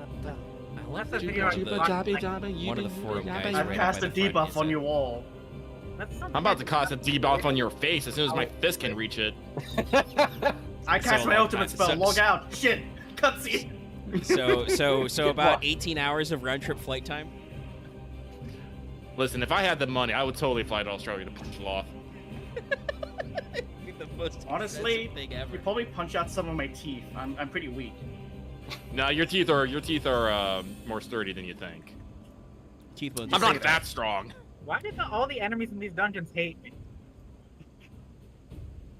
Speaker 5: That's a video.
Speaker 1: One of the forum guys.
Speaker 12: I've cast a debuff on your wall.
Speaker 2: I'm about to cast a debuff on your face as soon as my fist can reach it.
Speaker 12: I cast my ultimate spell. Log out. Shit. Cutscene.
Speaker 1: So about 18 hours of round trip flight time.
Speaker 2: Listen, if I had the money, I would totally fly to Australia to punch Loth.
Speaker 12: Honestly, you probably punch out some of my teeth. I'm pretty weak.
Speaker 2: No, your teeth are more sturdy than you think. I'm not that strong.
Speaker 5: Why did all the enemies in these dungeons hate me?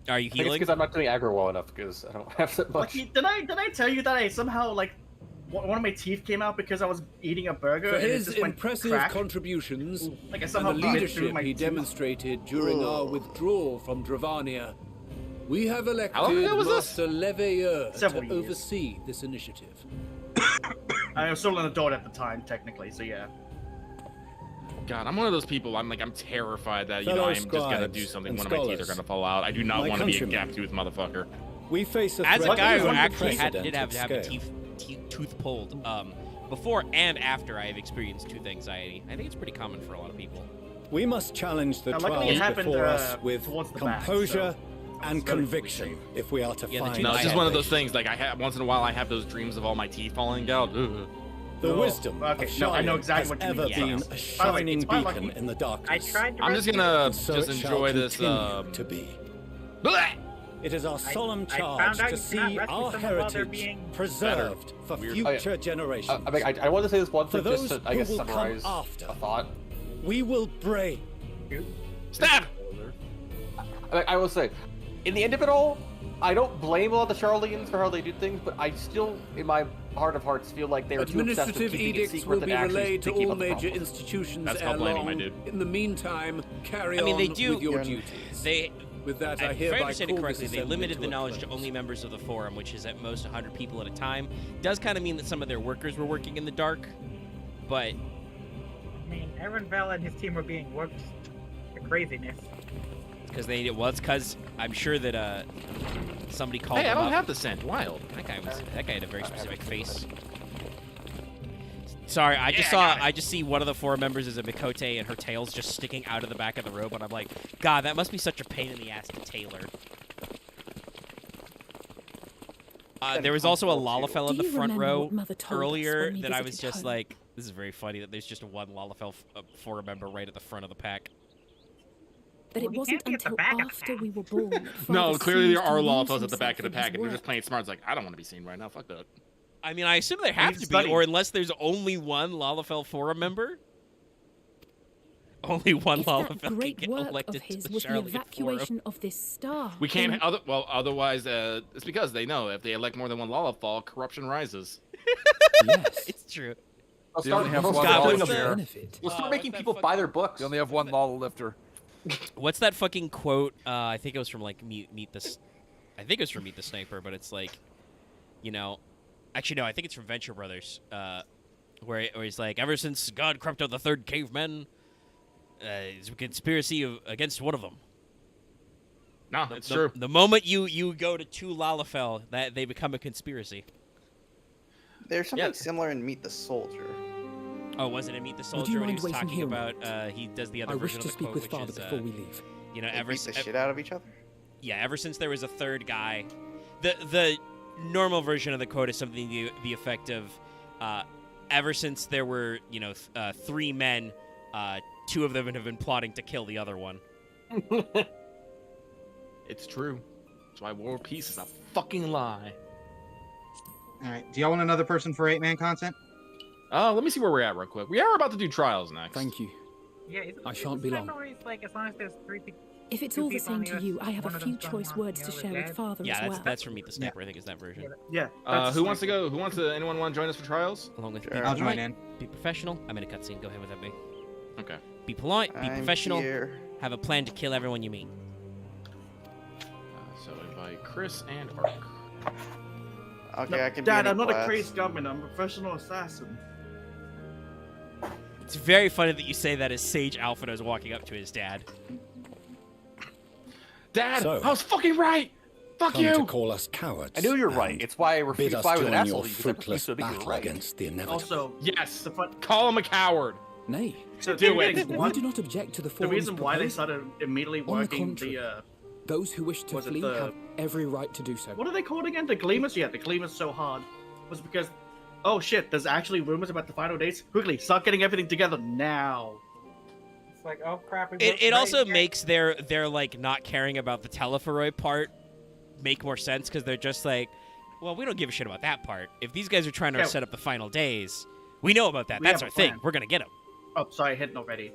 Speaker 1: Are you healing?
Speaker 9: Because I'm not doing aggro well enough because I don't have that much.
Speaker 12: Did I tell you that I somehow like one of my teeth came out because I was eating a burger?
Speaker 7: For
Speaker 12: and it
Speaker 7: his
Speaker 12: just went
Speaker 7: impressive
Speaker 12: crack?
Speaker 7: contributions
Speaker 12: Like I
Speaker 7: and
Speaker 12: somehow
Speaker 7: the
Speaker 12: bit through
Speaker 7: leadership
Speaker 12: my
Speaker 7: he
Speaker 12: tooth.
Speaker 7: demonstrated during our withdrawal from Dravania, we have
Speaker 2: How long
Speaker 7: elected
Speaker 2: ago was this?
Speaker 7: Master Leveilleur
Speaker 12: Several
Speaker 7: to
Speaker 12: years.
Speaker 7: oversee this initiative.
Speaker 12: I was still an adult at the time, technically, so yeah.
Speaker 2: God, I'm one of those people. I'm terrified that
Speaker 7: Fellow
Speaker 2: I'm just gonna
Speaker 7: scribes
Speaker 2: do something.
Speaker 7: and
Speaker 2: One of my teeth
Speaker 7: scholars,
Speaker 2: are gonna fall out. I do not
Speaker 7: my
Speaker 2: want to be a
Speaker 7: countrymen.
Speaker 2: gap-toothed motherfucker.
Speaker 7: We face a
Speaker 1: As a
Speaker 7: threat
Speaker 1: guy
Speaker 7: that
Speaker 1: who
Speaker 7: is
Speaker 1: actually did have
Speaker 7: unprecedented
Speaker 1: to have a
Speaker 7: scale.
Speaker 1: tooth pulled, before and after I have experienced tooth anxiety, I think it's pretty common for a lot of people.
Speaker 7: We must challenge the
Speaker 12: Now, luckily it
Speaker 7: trials
Speaker 12: happened,
Speaker 7: before us with
Speaker 12: towards the back,
Speaker 7: composure
Speaker 12: so
Speaker 7: and
Speaker 12: it's very
Speaker 7: conviction if we are to
Speaker 1: Yeah, the
Speaker 7: find
Speaker 1: two-
Speaker 2: No, it's just
Speaker 1: I
Speaker 2: one of
Speaker 7: salvation.
Speaker 2: those things. Like I have once in a while, I have those dreams of all my teeth falling out. Ugh.
Speaker 7: The
Speaker 12: Oh,
Speaker 7: wisdom
Speaker 12: okay,
Speaker 7: of
Speaker 12: no, I know
Speaker 7: Charlotte
Speaker 12: exactly
Speaker 7: has
Speaker 12: what you
Speaker 7: ever
Speaker 12: mean,
Speaker 7: been
Speaker 12: yes.
Speaker 7: a
Speaker 12: By the way,
Speaker 7: shining
Speaker 12: it's my
Speaker 7: beacon
Speaker 12: lucky-
Speaker 7: in the
Speaker 5: I
Speaker 7: darkness.
Speaker 5: tried to
Speaker 2: I'm just
Speaker 5: rescue
Speaker 2: gonna
Speaker 7: And so
Speaker 2: just
Speaker 7: it shall
Speaker 2: enjoy this.
Speaker 7: continue to be.
Speaker 2: Bleh!
Speaker 7: It is our solemn
Speaker 5: I
Speaker 7: charge
Speaker 5: found out
Speaker 7: to
Speaker 5: you
Speaker 7: see
Speaker 5: cannot rescue
Speaker 7: our
Speaker 5: someone while they're
Speaker 7: heritage
Speaker 5: being
Speaker 7: preserved for
Speaker 2: Weird.
Speaker 7: future generations.
Speaker 9: I want to say this one
Speaker 7: For
Speaker 9: thing just
Speaker 7: those
Speaker 9: to, I guess,
Speaker 7: who will
Speaker 9: summarize
Speaker 7: come after.
Speaker 9: a thought.
Speaker 7: We will brave.
Speaker 2: Stab!
Speaker 9: I will say, in the end of it all, I don't blame a lot of the Charlians for how they do things, but I still, in my heart of hearts, feel like they were too obsessed with
Speaker 7: Administrative
Speaker 9: keeping it
Speaker 7: edicts
Speaker 9: secret
Speaker 7: will
Speaker 9: than
Speaker 7: be
Speaker 9: actually
Speaker 7: relayed to
Speaker 9: thinking
Speaker 7: all
Speaker 9: about the
Speaker 7: major
Speaker 9: problems.
Speaker 7: institutions
Speaker 2: That's
Speaker 7: ere
Speaker 2: called planning, my
Speaker 7: long.
Speaker 2: dude.
Speaker 7: In the meantime, carry
Speaker 1: I mean,
Speaker 7: on
Speaker 1: they do-
Speaker 7: with your
Speaker 3: Yeah.
Speaker 7: duties.
Speaker 1: They,
Speaker 7: With that,
Speaker 1: if
Speaker 7: I
Speaker 1: I
Speaker 7: hereby
Speaker 1: understand it
Speaker 7: call
Speaker 1: correctly,
Speaker 7: this
Speaker 1: they
Speaker 7: assembly
Speaker 1: limited the
Speaker 7: a
Speaker 1: knowledge to
Speaker 7: close.
Speaker 1: only members of the forum, which is at most 100 people at a time. Does kind of mean that some of their workers were working in the dark, but
Speaker 5: I mean, Aaron Bell and his team were being worked to craziness.
Speaker 1: because I'm sure that somebody called
Speaker 2: Hey, I
Speaker 1: them
Speaker 2: don't
Speaker 1: up.
Speaker 2: have the scent. Wild.
Speaker 1: That guy had a very specific face. Sorry, I just see one of the four members is a Mikote and her tail's just sticking out of the back of the robe, and I'm like, God, that must be such a pain in the ass to tailor. There was also a Lalafell in the front row earlier that I was just like, this is very funny that there's just one Lalafell forum member right at the front of the pack.
Speaker 8: But it wasn't until after we were born that
Speaker 2: No,
Speaker 8: Father
Speaker 2: clearly there
Speaker 8: ceased
Speaker 2: are
Speaker 8: to
Speaker 2: law
Speaker 8: use
Speaker 2: fellows at the back of the
Speaker 8: himself in
Speaker 2: pack, and they're
Speaker 8: his
Speaker 2: just playing smart. It's like, I don't want to be seen right now. Fuck that.
Speaker 1: I mean, I assume there have to be,
Speaker 12: study.
Speaker 1: or unless there's only one Lalafell forum member. Only one
Speaker 8: If that
Speaker 1: Lalafell can
Speaker 8: great
Speaker 1: get
Speaker 8: work of
Speaker 1: elected
Speaker 8: his
Speaker 1: to the
Speaker 8: was the
Speaker 1: Charlotte
Speaker 8: evacuation of this star.
Speaker 2: We can't.
Speaker 8: then-
Speaker 2: Otherwise, it's because they know if they elect more than one Lalafall, corruption rises.
Speaker 7: Yes.
Speaker 1: It's true.
Speaker 9: We'll
Speaker 11: They only have
Speaker 9: we'll
Speaker 11: one
Speaker 9: start
Speaker 11: law
Speaker 9: doing
Speaker 11: lifter.
Speaker 9: them-
Speaker 7: Benefit.
Speaker 9: We'll start
Speaker 1: what's
Speaker 9: making
Speaker 1: that
Speaker 9: people
Speaker 1: fucking-
Speaker 9: buy their books.
Speaker 11: They only have one law lifter.
Speaker 1: What's that fucking quote? I think it was from like Meet the. I think it was from Meet the Sniper, but it's like, you know, actually no, I think it's from Venture Brothers, where he's like, ever since God corrupted the third cavemen, it's a conspiracy against one of them.
Speaker 2: No, it's true.
Speaker 1: The moment you go to two Lalafell, that they become a conspiracy.
Speaker 3: There's something
Speaker 2: Yeah.
Speaker 3: similar in Meet the Soldier.
Speaker 1: Oh, was it in Meet the
Speaker 8: Would you
Speaker 1: Soldier when he
Speaker 8: mind
Speaker 1: was
Speaker 8: waiting
Speaker 1: talking
Speaker 8: here a
Speaker 1: about?
Speaker 8: moment?
Speaker 1: He does the other
Speaker 8: I wish
Speaker 1: version
Speaker 8: to
Speaker 1: of the
Speaker 8: speak
Speaker 1: quote,
Speaker 8: with
Speaker 1: which
Speaker 8: Father
Speaker 1: is,
Speaker 8: before we leave.
Speaker 1: you know,
Speaker 3: They beat the shit out of each other.
Speaker 1: Yeah, ever since there was a third guy, the normal version of the quote is something to the effect of, ever since there were, you know, three men, two of them have been plotting to kill the other one.
Speaker 2: It's true. That's why world peace is a fucking lie.
Speaker 4: All right. Do y'all want another person for 8-man content?
Speaker 2: Let me see where we're at real quick. We are about to do trials next.
Speaker 7: Thank you.
Speaker 5: Yeah,
Speaker 7: I shan't be long.
Speaker 5: Like, as long as there's
Speaker 8: If it's
Speaker 5: Two
Speaker 8: all the
Speaker 5: people on
Speaker 8: same to
Speaker 5: the
Speaker 8: you,
Speaker 5: Earth,
Speaker 8: I have a
Speaker 5: one of
Speaker 8: few
Speaker 5: them's gone
Speaker 8: choice
Speaker 5: on,
Speaker 8: words
Speaker 5: the
Speaker 8: to
Speaker 5: other
Speaker 8: share with
Speaker 5: dead.
Speaker 8: Father
Speaker 1: Yeah,
Speaker 8: as well.
Speaker 1: that's from Meet the Sniper. I think is that version.
Speaker 12: Yeah.
Speaker 2: Who wants to go? Who wants to? Anyone want to join us for trials?
Speaker 1: Along with
Speaker 3: Sure.
Speaker 1: be
Speaker 4: I'll join
Speaker 1: polite,
Speaker 4: in.
Speaker 1: Be professional. I'm in a cutscene. Go ahead with that, me.
Speaker 2: Okay.
Speaker 1: Be polite. Be
Speaker 3: I'm
Speaker 1: professional.
Speaker 3: here.
Speaker 1: Have a plan to kill everyone you meet.
Speaker 2: So invite Chris and Ark.
Speaker 3: Okay, I can
Speaker 12: Dad,
Speaker 3: be
Speaker 12: I'm not a
Speaker 3: class.
Speaker 12: crazed gunman. I'm a professional assassin.
Speaker 1: It's very funny that you say that as Sage Alpha is walking up to his dad.
Speaker 2: Dad,
Speaker 7: So-
Speaker 2: I was fucking right. Fuck
Speaker 7: Come to
Speaker 2: you.
Speaker 7: call us cowards.
Speaker 9: I knew you're right.
Speaker 7: and
Speaker 9: It's why I
Speaker 7: Bid
Speaker 9: refused.
Speaker 7: us
Speaker 9: Why I was an
Speaker 7: join
Speaker 9: asshole.
Speaker 7: your
Speaker 9: You just
Speaker 7: fruitless
Speaker 9: refused to admit you were
Speaker 7: battle
Speaker 9: right.
Speaker 7: against the inevitable.
Speaker 12: Also,
Speaker 2: Yes.
Speaker 12: the fun.
Speaker 2: Call him a coward.
Speaker 7: Nay,
Speaker 12: So
Speaker 2: Do
Speaker 12: two
Speaker 2: it.
Speaker 12: things.
Speaker 7: we
Speaker 12: One,
Speaker 7: do not object to the
Speaker 12: the
Speaker 7: form's
Speaker 12: reason why they
Speaker 7: proposal.
Speaker 12: started immediately
Speaker 7: On the
Speaker 12: working
Speaker 7: contrary,
Speaker 12: the
Speaker 7: those who wish to
Speaker 12: was it
Speaker 7: flee
Speaker 12: the-
Speaker 7: have every right to do so.
Speaker 12: what are they called again? The Gleamers? Yeah, the Gleamers so hard was because, oh shit, there's actually rumors about the final dates. Quickly, start getting everything together now.
Speaker 5: It's like, oh crap. we
Speaker 1: It
Speaker 5: were
Speaker 1: also
Speaker 5: right.
Speaker 1: makes their like not caring about the Teleferoid part make more sense because they're just like, well, we don't give a shit about that part. If these guys are trying to
Speaker 12: Yeah.
Speaker 1: set up the final days, we know about that.
Speaker 12: We
Speaker 1: That's
Speaker 12: have
Speaker 1: our
Speaker 12: a
Speaker 1: thing.
Speaker 12: plan.
Speaker 1: We're gonna get them.
Speaker 12: Oh, sorry, hidden already.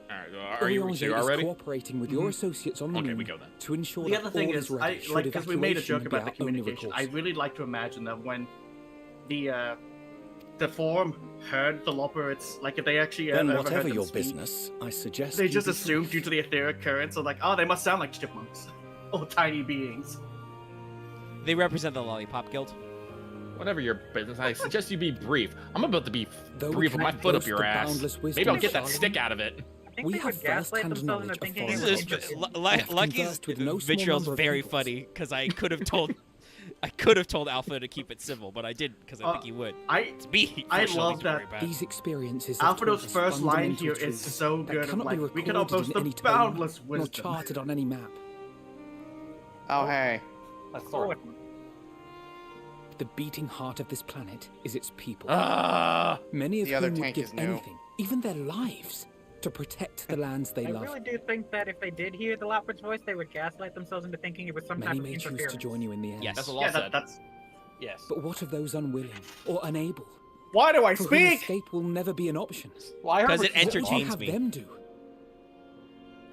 Speaker 2: All right. Are you
Speaker 7: Urianger
Speaker 2: two
Speaker 7: is
Speaker 2: ready?
Speaker 7: cooperating with your associates on the
Speaker 2: Okay,
Speaker 7: moon
Speaker 2: we go then.
Speaker 7: to ensure
Speaker 12: The
Speaker 7: that
Speaker 12: other thing
Speaker 7: all
Speaker 12: is,
Speaker 7: ready
Speaker 12: I
Speaker 7: should
Speaker 12: like because we made a
Speaker 7: evacuation
Speaker 12: joke
Speaker 7: be
Speaker 12: about the
Speaker 7: our only
Speaker 12: communication. I
Speaker 7: recourse.
Speaker 12: really like to imagine that when the forum heard the Lopperids, like if they actually
Speaker 7: Then
Speaker 12: ever heard
Speaker 7: whatever
Speaker 12: them
Speaker 7: your
Speaker 12: speak,
Speaker 7: business, I suggest
Speaker 12: they
Speaker 7: you
Speaker 12: just
Speaker 7: be
Speaker 12: assumed
Speaker 7: brief.
Speaker 12: due to the etheric currents, so like, oh, they must sound like chipmunks or tiny beings.
Speaker 1: They represent the Lollipop Guild.
Speaker 2: Whatever your business, I suggest you be brief. I'm about to be
Speaker 7: Though we
Speaker 2: brief with my
Speaker 7: cannot
Speaker 2: foot up
Speaker 7: boast
Speaker 2: your
Speaker 7: the
Speaker 2: ass.
Speaker 7: boundless wisdom
Speaker 2: Maybe I'll
Speaker 7: of
Speaker 2: get that
Speaker 7: Solomon,
Speaker 2: stick out of it.
Speaker 5: I think
Speaker 7: We
Speaker 5: they
Speaker 7: have
Speaker 5: would gaslight
Speaker 7: first-hand
Speaker 5: themselves into
Speaker 7: knowledge of
Speaker 5: thinking
Speaker 7: foreign
Speaker 5: it
Speaker 1: This
Speaker 5: was
Speaker 1: is
Speaker 7: cultures.
Speaker 5: interesting.
Speaker 7: have
Speaker 1: Lucky's
Speaker 7: conversed with no small
Speaker 1: vitriol's
Speaker 7: number of
Speaker 1: very
Speaker 7: peoples.
Speaker 1: funny because I could have told, I could have told Alpha to keep it civil, but I didn't because I think he would. It's me.
Speaker 12: I
Speaker 1: Fortunately,
Speaker 12: love
Speaker 1: he's very
Speaker 12: that
Speaker 1: bad.
Speaker 7: These experiences have
Speaker 12: Alfredo's
Speaker 7: taught us
Speaker 12: first line
Speaker 7: fundamental
Speaker 12: here is
Speaker 7: truths
Speaker 12: so
Speaker 7: that
Speaker 12: good. Of
Speaker 7: cannot
Speaker 12: like,
Speaker 7: be
Speaker 12: we cannot
Speaker 7: recorded
Speaker 12: boast
Speaker 7: in
Speaker 12: the
Speaker 7: any tome,
Speaker 12: boundless
Speaker 7: nor
Speaker 12: wisdom.
Speaker 7: charted on any map.
Speaker 3: Oh, hey.
Speaker 9: That's
Speaker 5: Forward.
Speaker 7: The beating heart of this planet is its people.
Speaker 2: Ah!
Speaker 7: Many of
Speaker 3: The other
Speaker 7: whom would
Speaker 3: tank
Speaker 7: give
Speaker 3: is new.
Speaker 7: anything, even their lives, to protect the lands they
Speaker 5: I
Speaker 7: love.
Speaker 5: really do think that if they did hear the Lopperd's voice, they would gaslight themselves into thinking it was some
Speaker 7: Many
Speaker 5: type of
Speaker 7: may choose
Speaker 5: interference.
Speaker 7: to join you in the end.
Speaker 1: Yes.
Speaker 2: That's a law
Speaker 12: Yeah,
Speaker 2: said.
Speaker 12: that's.
Speaker 9: Yes.
Speaker 7: But what of those unwilling or unable?
Speaker 12: Why do I
Speaker 7: For whom
Speaker 12: speak?
Speaker 7: escape will never be an option.
Speaker 9: Well, I heard
Speaker 1: Because it
Speaker 9: what you said.
Speaker 7: What would you
Speaker 1: entertains
Speaker 7: have
Speaker 1: me.
Speaker 7: them do?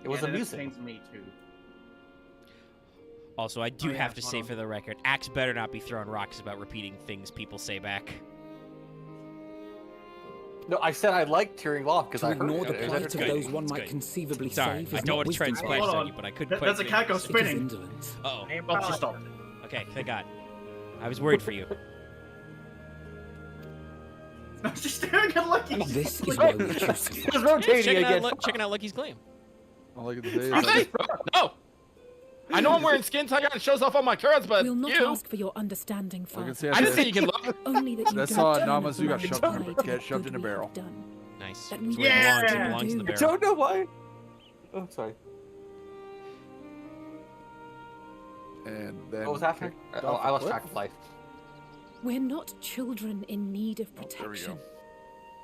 Speaker 9: It was
Speaker 12: Yeah, that
Speaker 9: amusing.
Speaker 12: entertains me too.
Speaker 1: Also, I do
Speaker 12: Oh, yeah,
Speaker 1: have to
Speaker 12: hold
Speaker 1: say
Speaker 12: on.
Speaker 1: for the record, Axe better not be throwing rocks about repeating things people say back.
Speaker 9: No, I said I liked tearing off because
Speaker 7: To
Speaker 9: I heard
Speaker 7: ignore
Speaker 9: it.
Speaker 7: the
Speaker 9: It was
Speaker 7: plight of
Speaker 9: entertaining.
Speaker 7: those one
Speaker 1: It's
Speaker 7: might
Speaker 1: good.
Speaker 7: conceivably
Speaker 1: Sorry,
Speaker 7: save
Speaker 1: I
Speaker 7: is
Speaker 1: don't
Speaker 7: not
Speaker 1: want to
Speaker 7: wisdom.
Speaker 1: transplace
Speaker 12: Hold
Speaker 1: on
Speaker 12: on.
Speaker 1: you, but I couldn't quite
Speaker 12: There's a
Speaker 1: say
Speaker 12: cat
Speaker 1: it.
Speaker 12: go
Speaker 7: It is
Speaker 12: spinning.
Speaker 7: indolence.
Speaker 1: Uh-oh.
Speaker 5: I
Speaker 12: Oh,
Speaker 5: apologize.
Speaker 12: she stopped.
Speaker 1: Okay, thank God. I was worried for you.
Speaker 12: I'm just staring at Lucky.
Speaker 7: This is why we choose to
Speaker 9: It was
Speaker 7: fight.
Speaker 9: rotating
Speaker 1: checking
Speaker 9: again.
Speaker 1: checking out Lucky's claim.
Speaker 11: All I can say is
Speaker 2: I
Speaker 11: that
Speaker 2: say, no. I know I'm wearing skin tight and shows off all my curves, but
Speaker 8: We'll not
Speaker 2: you.
Speaker 8: ask for your understanding,
Speaker 11: all I can
Speaker 8: Father.
Speaker 11: say
Speaker 2: I didn't
Speaker 11: is
Speaker 2: say you can look.
Speaker 8: Only that you
Speaker 11: That's
Speaker 8: don't
Speaker 11: how
Speaker 8: turn
Speaker 11: Namazu
Speaker 8: us
Speaker 11: got
Speaker 8: blind
Speaker 11: shoved
Speaker 8: to
Speaker 11: in a-
Speaker 8: the
Speaker 11: get shoved
Speaker 8: good
Speaker 11: in a
Speaker 8: we have
Speaker 11: barrel.
Speaker 8: done.
Speaker 1: Nice.
Speaker 8: That
Speaker 1: It's
Speaker 8: we
Speaker 1: where it belongs. It
Speaker 12: Yeah.
Speaker 1: belongs in the
Speaker 8: do.
Speaker 9: I
Speaker 1: barrel.
Speaker 9: don't know why. Oh, sorry.
Speaker 11: and then
Speaker 9: What was happening?
Speaker 11: kicked
Speaker 9: Oh,
Speaker 11: off
Speaker 9: I
Speaker 11: a
Speaker 9: lost
Speaker 11: cliff.
Speaker 9: track of life.
Speaker 8: We're not children in need of
Speaker 11: Oh, there we
Speaker 8: protection.
Speaker 11: go.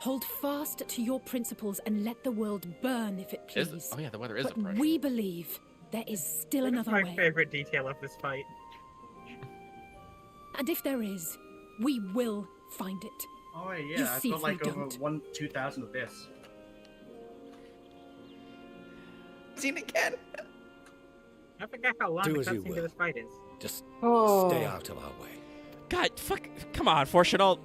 Speaker 8: Hold fast to your principles and let the world burn if it
Speaker 2: Is
Speaker 8: please.
Speaker 2: oh yeah, the weather is
Speaker 8: But
Speaker 2: approaching.
Speaker 8: we believe there is still
Speaker 5: That's
Speaker 8: another
Speaker 5: my
Speaker 8: way.
Speaker 5: favorite detail of this fight.
Speaker 8: And if there is, we will find it.
Speaker 12: Oh
Speaker 8: You
Speaker 12: yeah, I've
Speaker 8: see
Speaker 12: got
Speaker 8: if we
Speaker 12: like over
Speaker 8: don't.
Speaker 12: 2,000 of this.
Speaker 13: Seen again.
Speaker 5: I forget how long
Speaker 7: Do
Speaker 5: the
Speaker 7: as you
Speaker 5: cutscene to
Speaker 7: will.
Speaker 5: this fight is.
Speaker 7: Just
Speaker 9: Oh.
Speaker 7: stay out of our way.
Speaker 1: God, fuck. Come on, Fortunal.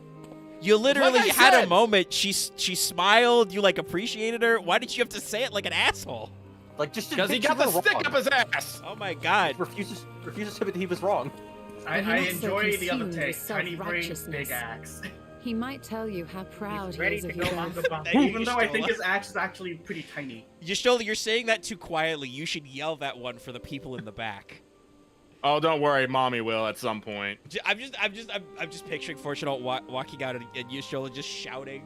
Speaker 1: You literally
Speaker 2: Like I
Speaker 1: had a
Speaker 2: said.
Speaker 1: moment. She smiled. You like appreciated her. Why did you have to say it like an asshole?
Speaker 9: Like just
Speaker 2: Because he got the stick up his ass.
Speaker 1: Oh my God.
Speaker 9: Refuses to admit that he was wrong.
Speaker 12: I
Speaker 8: But you're not so
Speaker 12: enjoy the other
Speaker 8: consumed
Speaker 12: take.
Speaker 8: with
Speaker 12: Tiny brain,
Speaker 8: self-righteousness.
Speaker 12: big axe.
Speaker 8: He might tell you how proud
Speaker 5: He's
Speaker 8: he
Speaker 5: ready
Speaker 8: is
Speaker 5: to
Speaker 8: of
Speaker 5: go
Speaker 8: you
Speaker 5: on
Speaker 8: both.
Speaker 5: the bump.
Speaker 1: Hey,
Speaker 12: Even though I think
Speaker 1: Yashtola.
Speaker 12: his axe is actually pretty tiny.
Speaker 1: Yashtola, you're saying that too quietly. You should yell that one for the people in the back.
Speaker 2: Oh, don't worry, mommy will at some point.
Speaker 1: I'm just picturing Fortunal walking out and Yashtola just shouting.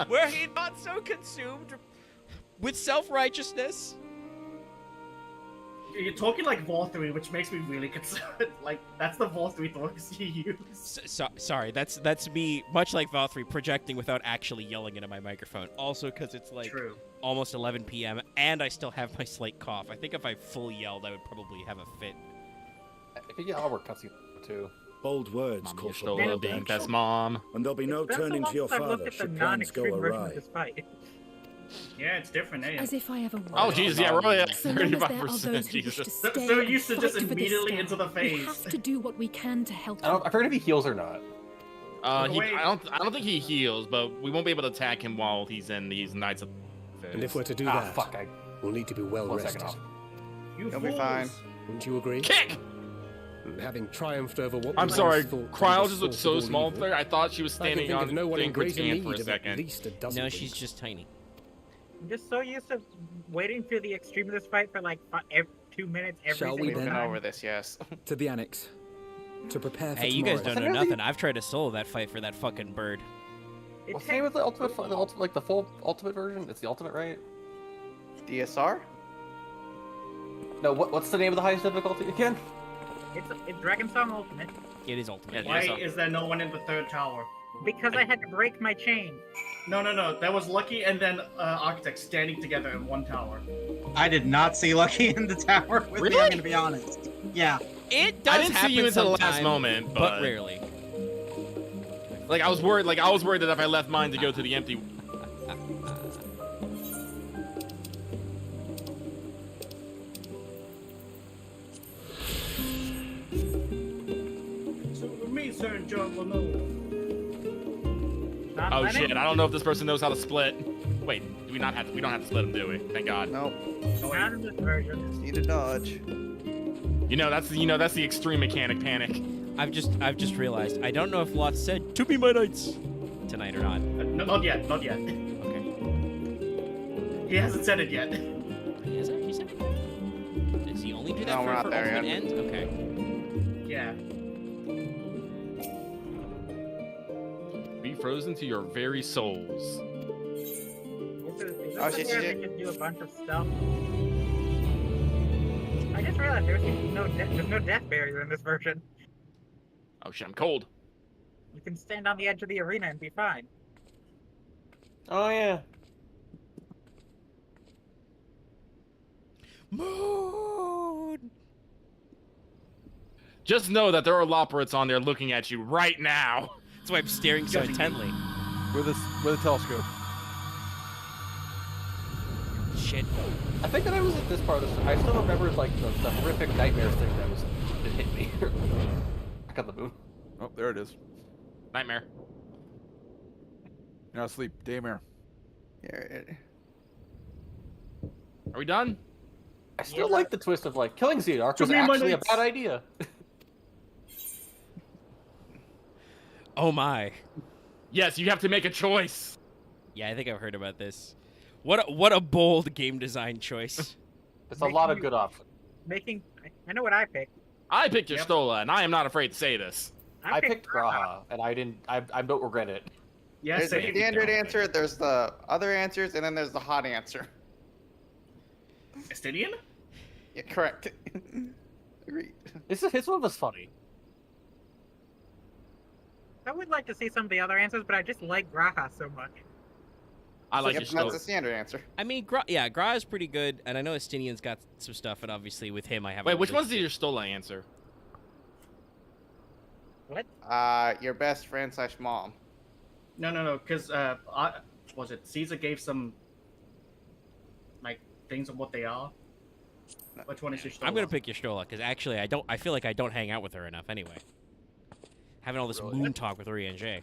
Speaker 1: Were he not so consumed with self-righteousness?
Speaker 12: You're talking like Vorthree, which makes me really concerned. Like, that's the Vorthree voice you use.
Speaker 1: Sorry, that's me, much like Valkyrie, projecting without actually yelling into my microphone. Also, because it's like
Speaker 12: True.
Speaker 1: almost 11 p.m. and I still have my slight cough. I think if I full yelled, I would probably have a fit.
Speaker 9: Yeah, I'll work cutscene too.
Speaker 7: Bold words
Speaker 2: Mommy
Speaker 7: call
Speaker 2: is
Speaker 7: for
Speaker 2: still
Speaker 7: bold
Speaker 2: a big
Speaker 7: action.
Speaker 2: best mom.
Speaker 7: And there'll be no
Speaker 5: It's been so
Speaker 7: turning
Speaker 5: long
Speaker 7: to your
Speaker 5: since I've looked
Speaker 7: father
Speaker 5: at the
Speaker 7: should plans go
Speaker 5: non-extreme version
Speaker 7: awry.
Speaker 5: of this fight.
Speaker 12: Yeah, it's different, eh?
Speaker 8: As if I ever was.
Speaker 2: Oh, Jesus, yeah, we're only at
Speaker 8: So long as there are
Speaker 2: 35%,
Speaker 8: those who wish
Speaker 2: Jesus.
Speaker 8: to stay
Speaker 12: So
Speaker 8: and
Speaker 12: used to
Speaker 8: fight
Speaker 12: just
Speaker 8: for this
Speaker 12: immediately
Speaker 8: star,
Speaker 12: into the
Speaker 8: we
Speaker 12: face.
Speaker 8: have to do what we can to help
Speaker 9: I forget if he heals or not.
Speaker 2: I don't think he heals, but we won't be able to attack him while he's in these Knights of.
Speaker 7: And if we're to do that, we'll need to be well rested.
Speaker 3: You'll be fine.
Speaker 7: Wouldn't you agree?
Speaker 2: Kick!
Speaker 7: And having triumphed over what
Speaker 2: I'm
Speaker 7: we
Speaker 2: sorry,
Speaker 7: once thought
Speaker 2: Cryle
Speaker 7: was
Speaker 2: just
Speaker 7: the
Speaker 2: looked
Speaker 7: source
Speaker 2: so
Speaker 7: of all
Speaker 2: small
Speaker 7: evil,
Speaker 2: there. I thought she was
Speaker 7: I can
Speaker 2: standing
Speaker 7: think
Speaker 2: on
Speaker 7: of no one in
Speaker 2: Ingrid's
Speaker 7: greater
Speaker 2: hand for a
Speaker 7: need of
Speaker 2: second.
Speaker 7: at least a dozen
Speaker 1: No,
Speaker 7: things.
Speaker 1: she's just tiny.
Speaker 5: I'm just so used to waiting through the extreme of this fight for like 2 minutes every
Speaker 10: Shall we
Speaker 5: single
Speaker 10: then?
Speaker 5: time.
Speaker 13: Over this, yes.
Speaker 10: To the annex. To prepare for
Speaker 1: Hey, you guys
Speaker 10: tomorrow.
Speaker 1: don't know nothing. I've tried to solo that fight for that fucking bird.
Speaker 9: What's the name of the ultimate, like the full ultimate version? It's the ultimate, right?
Speaker 3: DSR?
Speaker 9: No, what's the name of the highest difficulty again?
Speaker 5: It's Dragon Song Ultimate.
Speaker 1: It is ultimate.
Speaker 12: Why is there no one in the third tower?
Speaker 5: Because I had to break my chain.
Speaker 12: No. That was Lucky and then Architect standing together in one tower.
Speaker 4: I did not see Lucky in the tower with me, I'm gonna be honest. Yeah.
Speaker 1: It does
Speaker 2: I didn't
Speaker 1: happen
Speaker 2: see you until the last
Speaker 1: sometime,
Speaker 2: moment,
Speaker 1: but rarely.
Speaker 2: Like I was worried that if I left mine to go to the empty.
Speaker 12: So me, Sir and John will know.
Speaker 2: Oh shit! I don't know if this person knows how to split. Wait, do we not have to? We don't have to split them, do we? Thank God.
Speaker 3: Nope.
Speaker 5: Not in this version.
Speaker 3: Need a dodge.
Speaker 2: That's the extreme mechanic panic.
Speaker 1: I've just realized. I don't know if Lot said "to be my knights" tonight or not.
Speaker 12: No, not yet. Not yet.
Speaker 1: Okay.
Speaker 12: He hasn't said it yet.
Speaker 1: He said it. Does he only do that
Speaker 3: No, we're not
Speaker 1: for
Speaker 3: there
Speaker 1: ultimate
Speaker 3: yet.
Speaker 1: end? Okay.
Speaker 12: Yeah.
Speaker 2: Be frozen to your very souls.
Speaker 5: Is this
Speaker 3: Oh,
Speaker 5: the
Speaker 3: shit,
Speaker 5: where
Speaker 3: shit,
Speaker 5: they can do a bunch of stuff? I just realized there's no death barrier in this version.
Speaker 2: Oh shit! I'm cold.
Speaker 5: You can stand on the edge of the arena and be fine.
Speaker 9: Oh yeah.
Speaker 1: Moon.
Speaker 2: Just know that there are Loporits on there looking at you right now.
Speaker 1: That's why I'm staring so intently.
Speaker 11: With a telescope.
Speaker 1: Shit.
Speaker 9: I think that I was at this part of this. I still remember like the horrific nightmare thing that hit me. Back on the moon.
Speaker 11: Oh, there it is.
Speaker 2: Nightmare.
Speaker 11: You're not asleep. Daymare.
Speaker 3: Yeah.
Speaker 2: Are we done?
Speaker 9: I still like the twist of like killing Xeodark was
Speaker 12: me and my
Speaker 9: actually a
Speaker 12: knights.
Speaker 9: bad idea.
Speaker 1: Oh my.
Speaker 2: Yes, you have to make a choice.
Speaker 1: Yeah, I think I've heard about this. What a bold game design choice.
Speaker 9: It's a lot of good options.
Speaker 5: I know what I picked.
Speaker 2: I picked your Stola, and I am not afraid to say this.
Speaker 9: I picked Graha, and I don't regret it.
Speaker 12: Yes,
Speaker 3: There's the standard answer, there's the other answers, and then there's the hot answer.
Speaker 12: Estidian?
Speaker 3: Yeah, correct. Agreed.
Speaker 9: His one was funny.
Speaker 5: I would like to see some of the other answers, but I just like Graha so much.
Speaker 2: I like
Speaker 3: Yep,
Speaker 2: your
Speaker 3: that's
Speaker 2: Stola.
Speaker 3: the standard answer.
Speaker 1: I mean, Gra is pretty good, and I know Estinian's got some stuff, and obviously with him I have.
Speaker 2: Wait, which one's your Stola answer?
Speaker 5: What?
Speaker 3: Your best friend / mom.
Speaker 12: No, because was it Caesar gave some like things of what they are? Which one is your Stola?
Speaker 1: I'm gonna pick your Stola because actually I feel like I don't hang out with her enough anyway. Having all this moon talk with Uri and Jay.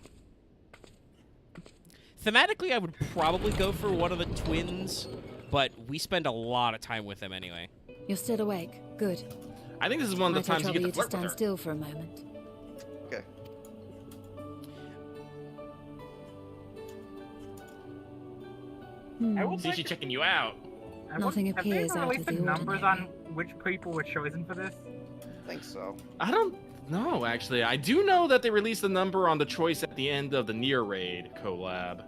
Speaker 1: Thematically, I would probably go for one of the twins, but we spend a lot of time with them anyway.
Speaker 8: You're still awake. Good.
Speaker 2: I think this is one of the
Speaker 8: Might I
Speaker 2: times you
Speaker 8: trouble
Speaker 2: get to
Speaker 8: you to
Speaker 2: flirt with
Speaker 8: stand
Speaker 2: her.
Speaker 8: still for a moment?
Speaker 3: Okay.
Speaker 5: I would
Speaker 2: See,
Speaker 5: like
Speaker 2: she's
Speaker 5: to-
Speaker 2: checking you out.
Speaker 8: Nothing
Speaker 5: have
Speaker 8: appears
Speaker 5: they
Speaker 8: out
Speaker 5: released
Speaker 8: of
Speaker 5: the
Speaker 8: the
Speaker 5: numbers
Speaker 8: ordinary.
Speaker 5: on which people were chosen for this?
Speaker 3: I think so.
Speaker 2: I don't know, actually. I do know that they released a number on the choice at the end of the Near Raid collab.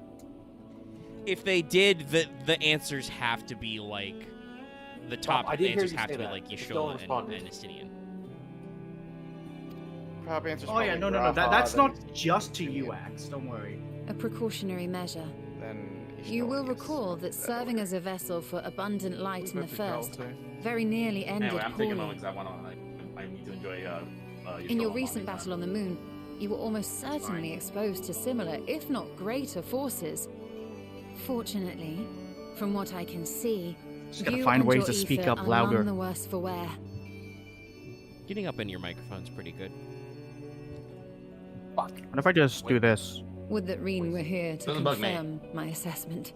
Speaker 1: If they did, the answers have to be like the top
Speaker 9: I did hear
Speaker 1: answers
Speaker 9: you
Speaker 1: have
Speaker 9: say
Speaker 1: to be
Speaker 9: that.
Speaker 1: like
Speaker 9: You still
Speaker 1: Yashola and
Speaker 9: responded.
Speaker 1: Estinian.
Speaker 3: Proper answer's
Speaker 12: Oh yeah,
Speaker 3: probably
Speaker 12: no.
Speaker 3: Graha,
Speaker 12: That's
Speaker 3: then
Speaker 12: not just to you, Axe. Don't worry.
Speaker 8: A precautionary measure.
Speaker 3: Then
Speaker 8: You will
Speaker 3: Ishtola, yes.
Speaker 8: recall that serving as a vessel for abundant light in the first
Speaker 11: Penalty.
Speaker 8: very nearly ended
Speaker 2: Anyway, I'm taking a
Speaker 8: poorly.
Speaker 2: moment because I need to enjoy
Speaker 8: In your recent battle on the moon, you were almost certainly exposed to similar, if not greater, forces. Fortunately, From what I can see,
Speaker 15: Just gotta
Speaker 8: you
Speaker 15: find
Speaker 8: and
Speaker 15: ways
Speaker 8: your
Speaker 15: to speak
Speaker 8: ether
Speaker 15: up
Speaker 8: are
Speaker 15: louder.
Speaker 8: none the worse for wear.
Speaker 1: Getting up in your microphone's pretty good.
Speaker 15: What if I just do this?
Speaker 8: Would that Reen were here to
Speaker 15: Doesn't bug me.
Speaker 8: confirm my assessment.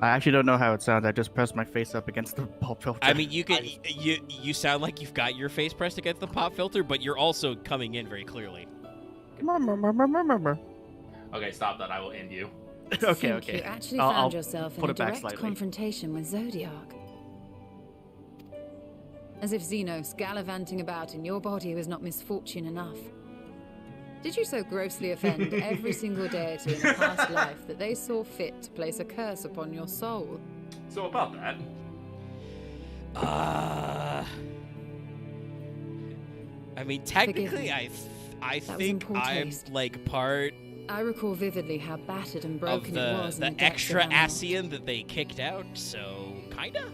Speaker 15: I actually don't know how it sounds. I just pressed my face up against the pop filter.
Speaker 1: I mean, you sound like you've got your face pressed against the pop filter, but you're also coming in very clearly.
Speaker 2: Okay, stop that. I will end you.
Speaker 15: Okay,
Speaker 8: Think You actually found yourself in a direct confrontation with Zodiac. As if Xenos gallivanting about in your body was not misfortune enough. Did you so grossly offend every single deity in a past life that they saw fit to place a curse upon your soul?
Speaker 2: So about that.
Speaker 1: I mean, technically, I
Speaker 8: That was in
Speaker 1: think
Speaker 8: poor
Speaker 1: I'm
Speaker 8: taste.
Speaker 1: like part
Speaker 8: I recall vividly how battered and
Speaker 1: of
Speaker 8: broken it was in
Speaker 1: the
Speaker 8: the depths
Speaker 1: extra
Speaker 8: of Amalur.
Speaker 1: Asian that they kicked out, so kinda.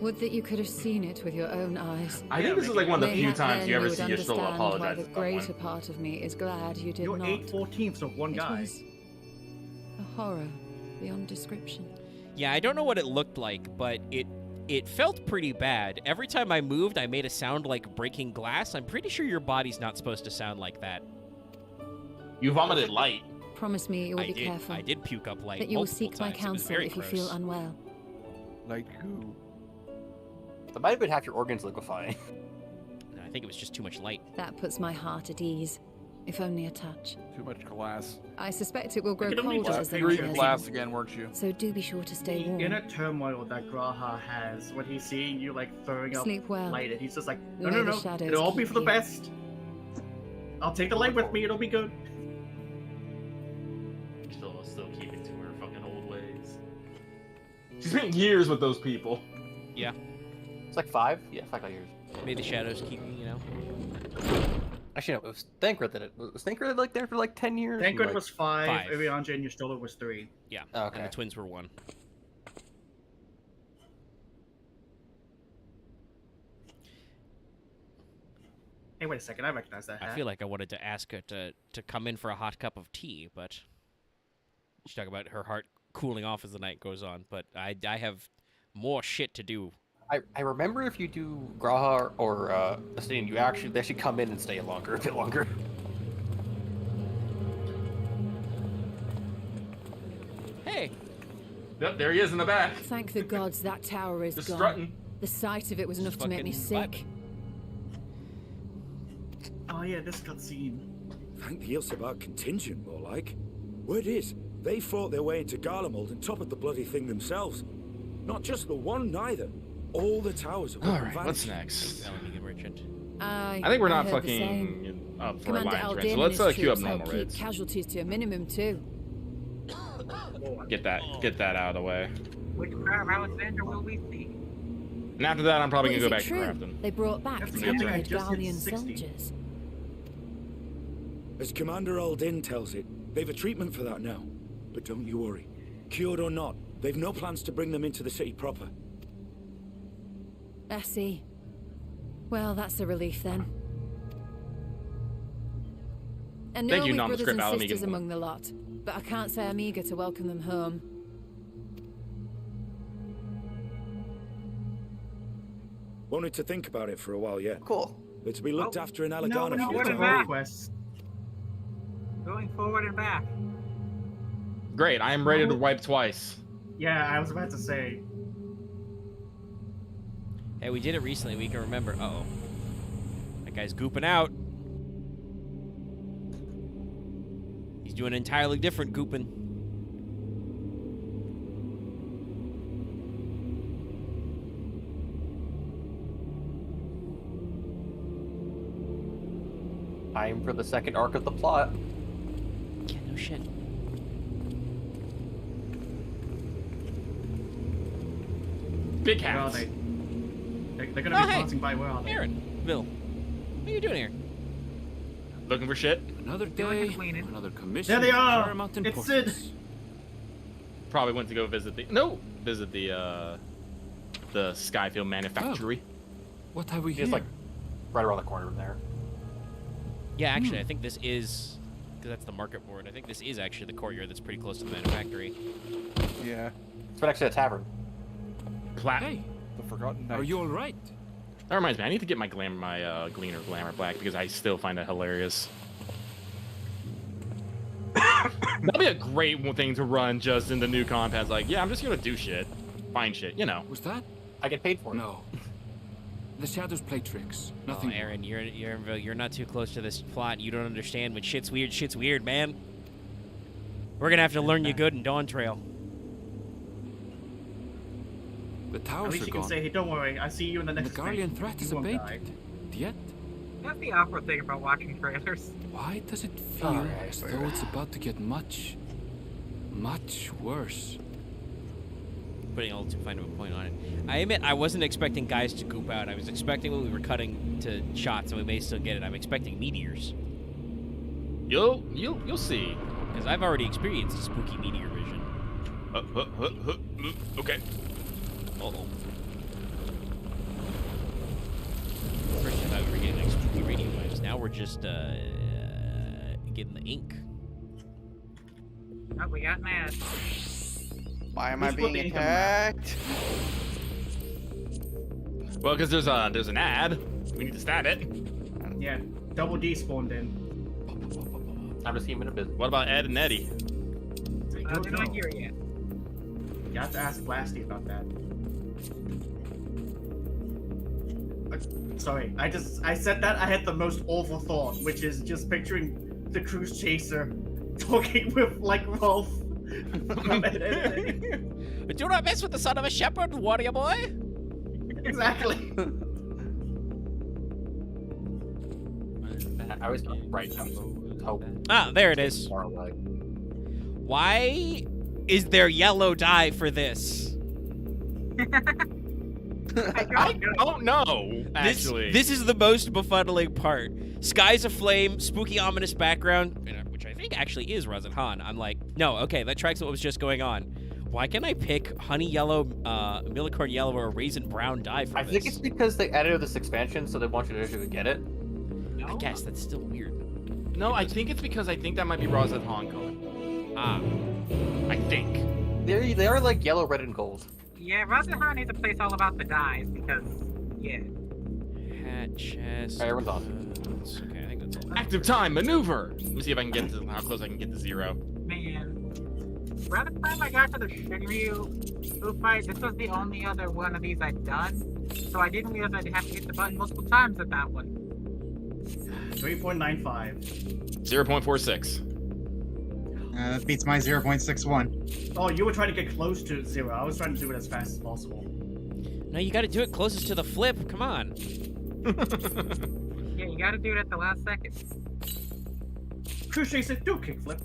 Speaker 8: Would that you could have seen it with your own eyes.
Speaker 2: I think this is like one of the few
Speaker 8: Mayhap
Speaker 2: times
Speaker 8: then
Speaker 2: you ever
Speaker 8: would
Speaker 2: see your soul
Speaker 8: understand
Speaker 2: apologize
Speaker 8: why the
Speaker 2: to someone.
Speaker 8: greater part of me is glad you did
Speaker 12: You're
Speaker 8: not.
Speaker 12: 8/14ths of one
Speaker 8: It
Speaker 12: guy.
Speaker 8: was a horror beyond description.
Speaker 1: Yeah, I don't know what it looked like, but it felt pretty bad. Every time I moved, I made a sound like breaking glass. I'm pretty sure your body's not supposed to sound like that.
Speaker 2: You vomited light.
Speaker 8: Promise me you will be
Speaker 1: did.
Speaker 8: careful.
Speaker 1: I did puke up light
Speaker 8: That you will
Speaker 1: multiple
Speaker 8: seek my
Speaker 1: times. It was
Speaker 8: counsel
Speaker 1: very
Speaker 8: if you feel
Speaker 1: gross.
Speaker 8: unwell.
Speaker 11: Like who?
Speaker 9: That might have been half your organs liquefying.
Speaker 1: I think it was just too much light.
Speaker 8: That puts my heart at ease, if only a touch.
Speaker 11: Too much glass.
Speaker 8: I suspect it will grow
Speaker 12: can only
Speaker 8: colder
Speaker 12: just
Speaker 8: as the
Speaker 11: You were
Speaker 8: night
Speaker 11: eating
Speaker 8: goes
Speaker 11: glass
Speaker 8: on.
Speaker 11: again, weren't you?
Speaker 8: So do be sure to stay
Speaker 12: The
Speaker 8: warm.
Speaker 12: inner turmoil that Graha has when he's seeing you like throwing up
Speaker 8: Sleep well.
Speaker 12: light, and he's just like, no,
Speaker 8: May
Speaker 12: no,
Speaker 8: the
Speaker 12: no,
Speaker 8: shadows
Speaker 12: it'll all be
Speaker 8: keep
Speaker 12: for the
Speaker 8: you.
Speaker 12: best. I'll take the light with me. It'll be good.
Speaker 2: Still keeping to her fucking old ways. She spent years with those people.
Speaker 1: Yeah.
Speaker 9: It's like 5? Yeah, 5 years.
Speaker 1: May the shadows keep you, you know.
Speaker 9: Actually, no, it was Thancred that it was Thancred like there for like 10 years.
Speaker 12: Thancred
Speaker 9: Like-
Speaker 12: was 5.
Speaker 1: Five.
Speaker 12: Irianja and Yustola was 3.
Speaker 1: Yeah.
Speaker 9: Okay.
Speaker 1: And the twins were 1.
Speaker 12: Hey, wait a second. I recognize that hat.
Speaker 1: I feel like I wanted to ask her to come in for a hot cup of tea, but she talked about her heart cooling off as the night goes on. But I have more shit to do.
Speaker 9: I remember if you do Graha or Astinian, they actually come in and stay longer, a bit longer.
Speaker 1: Hey.
Speaker 2: Yep, there he is in the back.
Speaker 8: Thank the gods that tower is
Speaker 2: Just
Speaker 8: gone.
Speaker 2: strutting.
Speaker 8: The sight of it was enough to make me
Speaker 1: fucking
Speaker 8: sick.
Speaker 12: Oh yeah, this cutscene.
Speaker 7: Thank the Ilsabar contingent, more like. Word is, they fought their way into Garlemald and toppled the bloody thing themselves. Not just the one, neither. All the towers have
Speaker 2: Alright, what's
Speaker 7: vanished.
Speaker 2: next?
Speaker 1: Merchant.
Speaker 8: I
Speaker 2: I think we're not
Speaker 8: heard the same.
Speaker 2: fucking up for
Speaker 8: Commander
Speaker 2: Alliance Red,
Speaker 8: Aldin
Speaker 2: so
Speaker 8: and
Speaker 2: let's
Speaker 8: his
Speaker 2: queue up
Speaker 8: troops
Speaker 2: normal
Speaker 8: helped keep
Speaker 2: raids.
Speaker 8: casualties to a minimum too.
Speaker 2: Get that out of the way.
Speaker 5: Which part of Alexander will we see?
Speaker 2: And after that, I'm probably
Speaker 8: Well,
Speaker 2: gonna go
Speaker 8: is
Speaker 2: back
Speaker 8: it
Speaker 2: to
Speaker 8: true?
Speaker 2: Grafton.
Speaker 8: They brought back
Speaker 12: That's
Speaker 8: 10
Speaker 12: something I
Speaker 8: dead
Speaker 12: just hit
Speaker 8: Gallian
Speaker 12: 60.
Speaker 8: soldiers.
Speaker 7: As Commander Aldin tells it, they've a treatment for that now. But don't you worry. Cured or not, they've no plans to bring them into the city proper.
Speaker 8: I see. Well, that's a relief then. And
Speaker 2: Thank
Speaker 8: no,
Speaker 2: you,
Speaker 8: we've brothers
Speaker 2: nondescript
Speaker 8: and
Speaker 2: Alan
Speaker 8: sisters
Speaker 2: Megan.
Speaker 8: among the lot, but I can't say I'm eager to welcome them home.
Speaker 7: Wanted to think about it for a while yet.
Speaker 13: Cool.
Speaker 7: But to be looked after in
Speaker 12: No,
Speaker 7: Alagana
Speaker 12: no,
Speaker 7: for
Speaker 12: what
Speaker 7: your
Speaker 12: about
Speaker 7: time.
Speaker 12: quests?
Speaker 5: Going forward and back.
Speaker 2: Great, I am ready to wipe twice.
Speaker 12: Yeah, I was about to say.
Speaker 1: Hey, we did it recently. We can remember. Uh-oh. That guy's gooping out. He's doing entirely different gooping.
Speaker 9: Time for the second arc of the plot.
Speaker 1: Yeah, no shit.
Speaker 2: Big
Speaker 12: Where are
Speaker 2: hats.
Speaker 12: they? They're gonna
Speaker 1: Oh,
Speaker 12: be
Speaker 1: hey.
Speaker 12: passing by. Where are they?
Speaker 1: Aaron, Bill, what are you doing here?
Speaker 2: Looking for shit?
Speaker 16: Another
Speaker 5: Doing
Speaker 16: day,
Speaker 5: cleaning.
Speaker 16: another commission.
Speaker 12: There they
Speaker 16: of
Speaker 12: are!
Speaker 16: paramount
Speaker 12: It's Sid!
Speaker 16: importance.
Speaker 2: Probably went to go visit the Skyfield Manufactory.
Speaker 16: What have we here?
Speaker 9: It's like right around the corner from there.
Speaker 1: Yeah, actually, I think this is Because that's the market board. I think this is actually the courtyard that's pretty close to the manufactory.
Speaker 11: Yeah.
Speaker 9: It's right next to a tavern.
Speaker 11: Hey, the Forgotten Knight.
Speaker 14: Are you all right?
Speaker 2: That reminds me, I need to get my Gleaner Glamour Black because I still find that hilarious. That'd be a great thing to run just in the new compounds. Like, yeah, I'm just gonna do shit, find shit, you know.
Speaker 14: Was that?
Speaker 9: I get paid for it.
Speaker 14: No. The shadows play tricks. Nothing.
Speaker 1: Oh, Aaron, you're not too close to this plot. You don't understand. When shit's weird, man. We're gonna have to learn you good in Dawn Trail.
Speaker 14: The
Speaker 12: At
Speaker 14: towers
Speaker 12: least
Speaker 14: are
Speaker 12: you
Speaker 14: gone.
Speaker 12: can say, hey, don't worry, I see you in the
Speaker 14: The
Speaker 12: next
Speaker 14: Guardian
Speaker 12: station.
Speaker 14: threat is
Speaker 12: You won't die.
Speaker 14: abated. Yet,
Speaker 5: That's the awkward thing about watching trailers.
Speaker 14: why does it feel as though it's about to get much, much worse?
Speaker 1: Putting a little too fine of a point on it. I admit I wasn't expecting guys to goop out. I was expecting when we were cutting to shots, and we may still get it. I'm expecting meteors.
Speaker 2: You'll see.
Speaker 1: Because I've already experienced a spooky meteor vision.
Speaker 2: Okay.
Speaker 1: Uh-oh. First I thought we were getting like spooky radio waves. Now we're just getting the ink.
Speaker 5: Oh, we got mad.
Speaker 3: Why am I being attacked?
Speaker 2: Well, because there's an ad. We need to stab it.
Speaker 12: Yeah, Double D spawned in.
Speaker 9: I'm just seeing him in a business.
Speaker 2: What about Ed and Eddie?
Speaker 12: I don't
Speaker 5: They're not
Speaker 12: know.
Speaker 5: here yet.
Speaker 12: You have to ask Blasty about that. Sorry, I said that, I had the most awful thought, which is just picturing the cruise chaser talking with, like, Rolf.
Speaker 1: Do not mess with the son of a shepherd, warrior boy!
Speaker 12: Exactly.
Speaker 9: I was right. I was hoping.
Speaker 1: Ah, there it is.
Speaker 9: Far away.
Speaker 1: Why is there yellow dye for this?
Speaker 2: I don't know, actually.
Speaker 1: This is the most befuddling part. Skies aflame, spooky, ominous background, which I think actually is Razathan. I'm like, no, okay, that tracks what was just going on. Why can't I pick honey yellow, millicorn yellow, or raisin brown dye for
Speaker 9: I
Speaker 1: this?
Speaker 9: think it's because they added this expansion, so they want you to actually get it.
Speaker 1: I guess that's still weird.
Speaker 2: No, I think it's because I think that might be Razat Han color. Ah, I think.
Speaker 9: They are like yellow, red, and gold.
Speaker 5: Yeah, Razathan is a place all about the dyes because, yeah.
Speaker 1: Hat, chest.
Speaker 9: Alright, everyone's on.
Speaker 1: Okay, I think that's all.
Speaker 2: Active time, maneuver. Let me see if I can get to how close I can get to 0.
Speaker 5: Man. By the time I got to the Shinryu food fight, this was the only other one of these I'd done. So I didn't realize I'd have to hit the button multiple times at that one.
Speaker 12: 3.95.
Speaker 2: 0.46.
Speaker 4: That beats my 0.61.
Speaker 12: Oh, you were trying to get close to 0. I was trying to do it as fast as possible.
Speaker 1: No, you gotta do it closest to the flip. Come on.
Speaker 5: Yeah, you gotta do it at the last second.
Speaker 12: Cruise chaser, do a kickflip.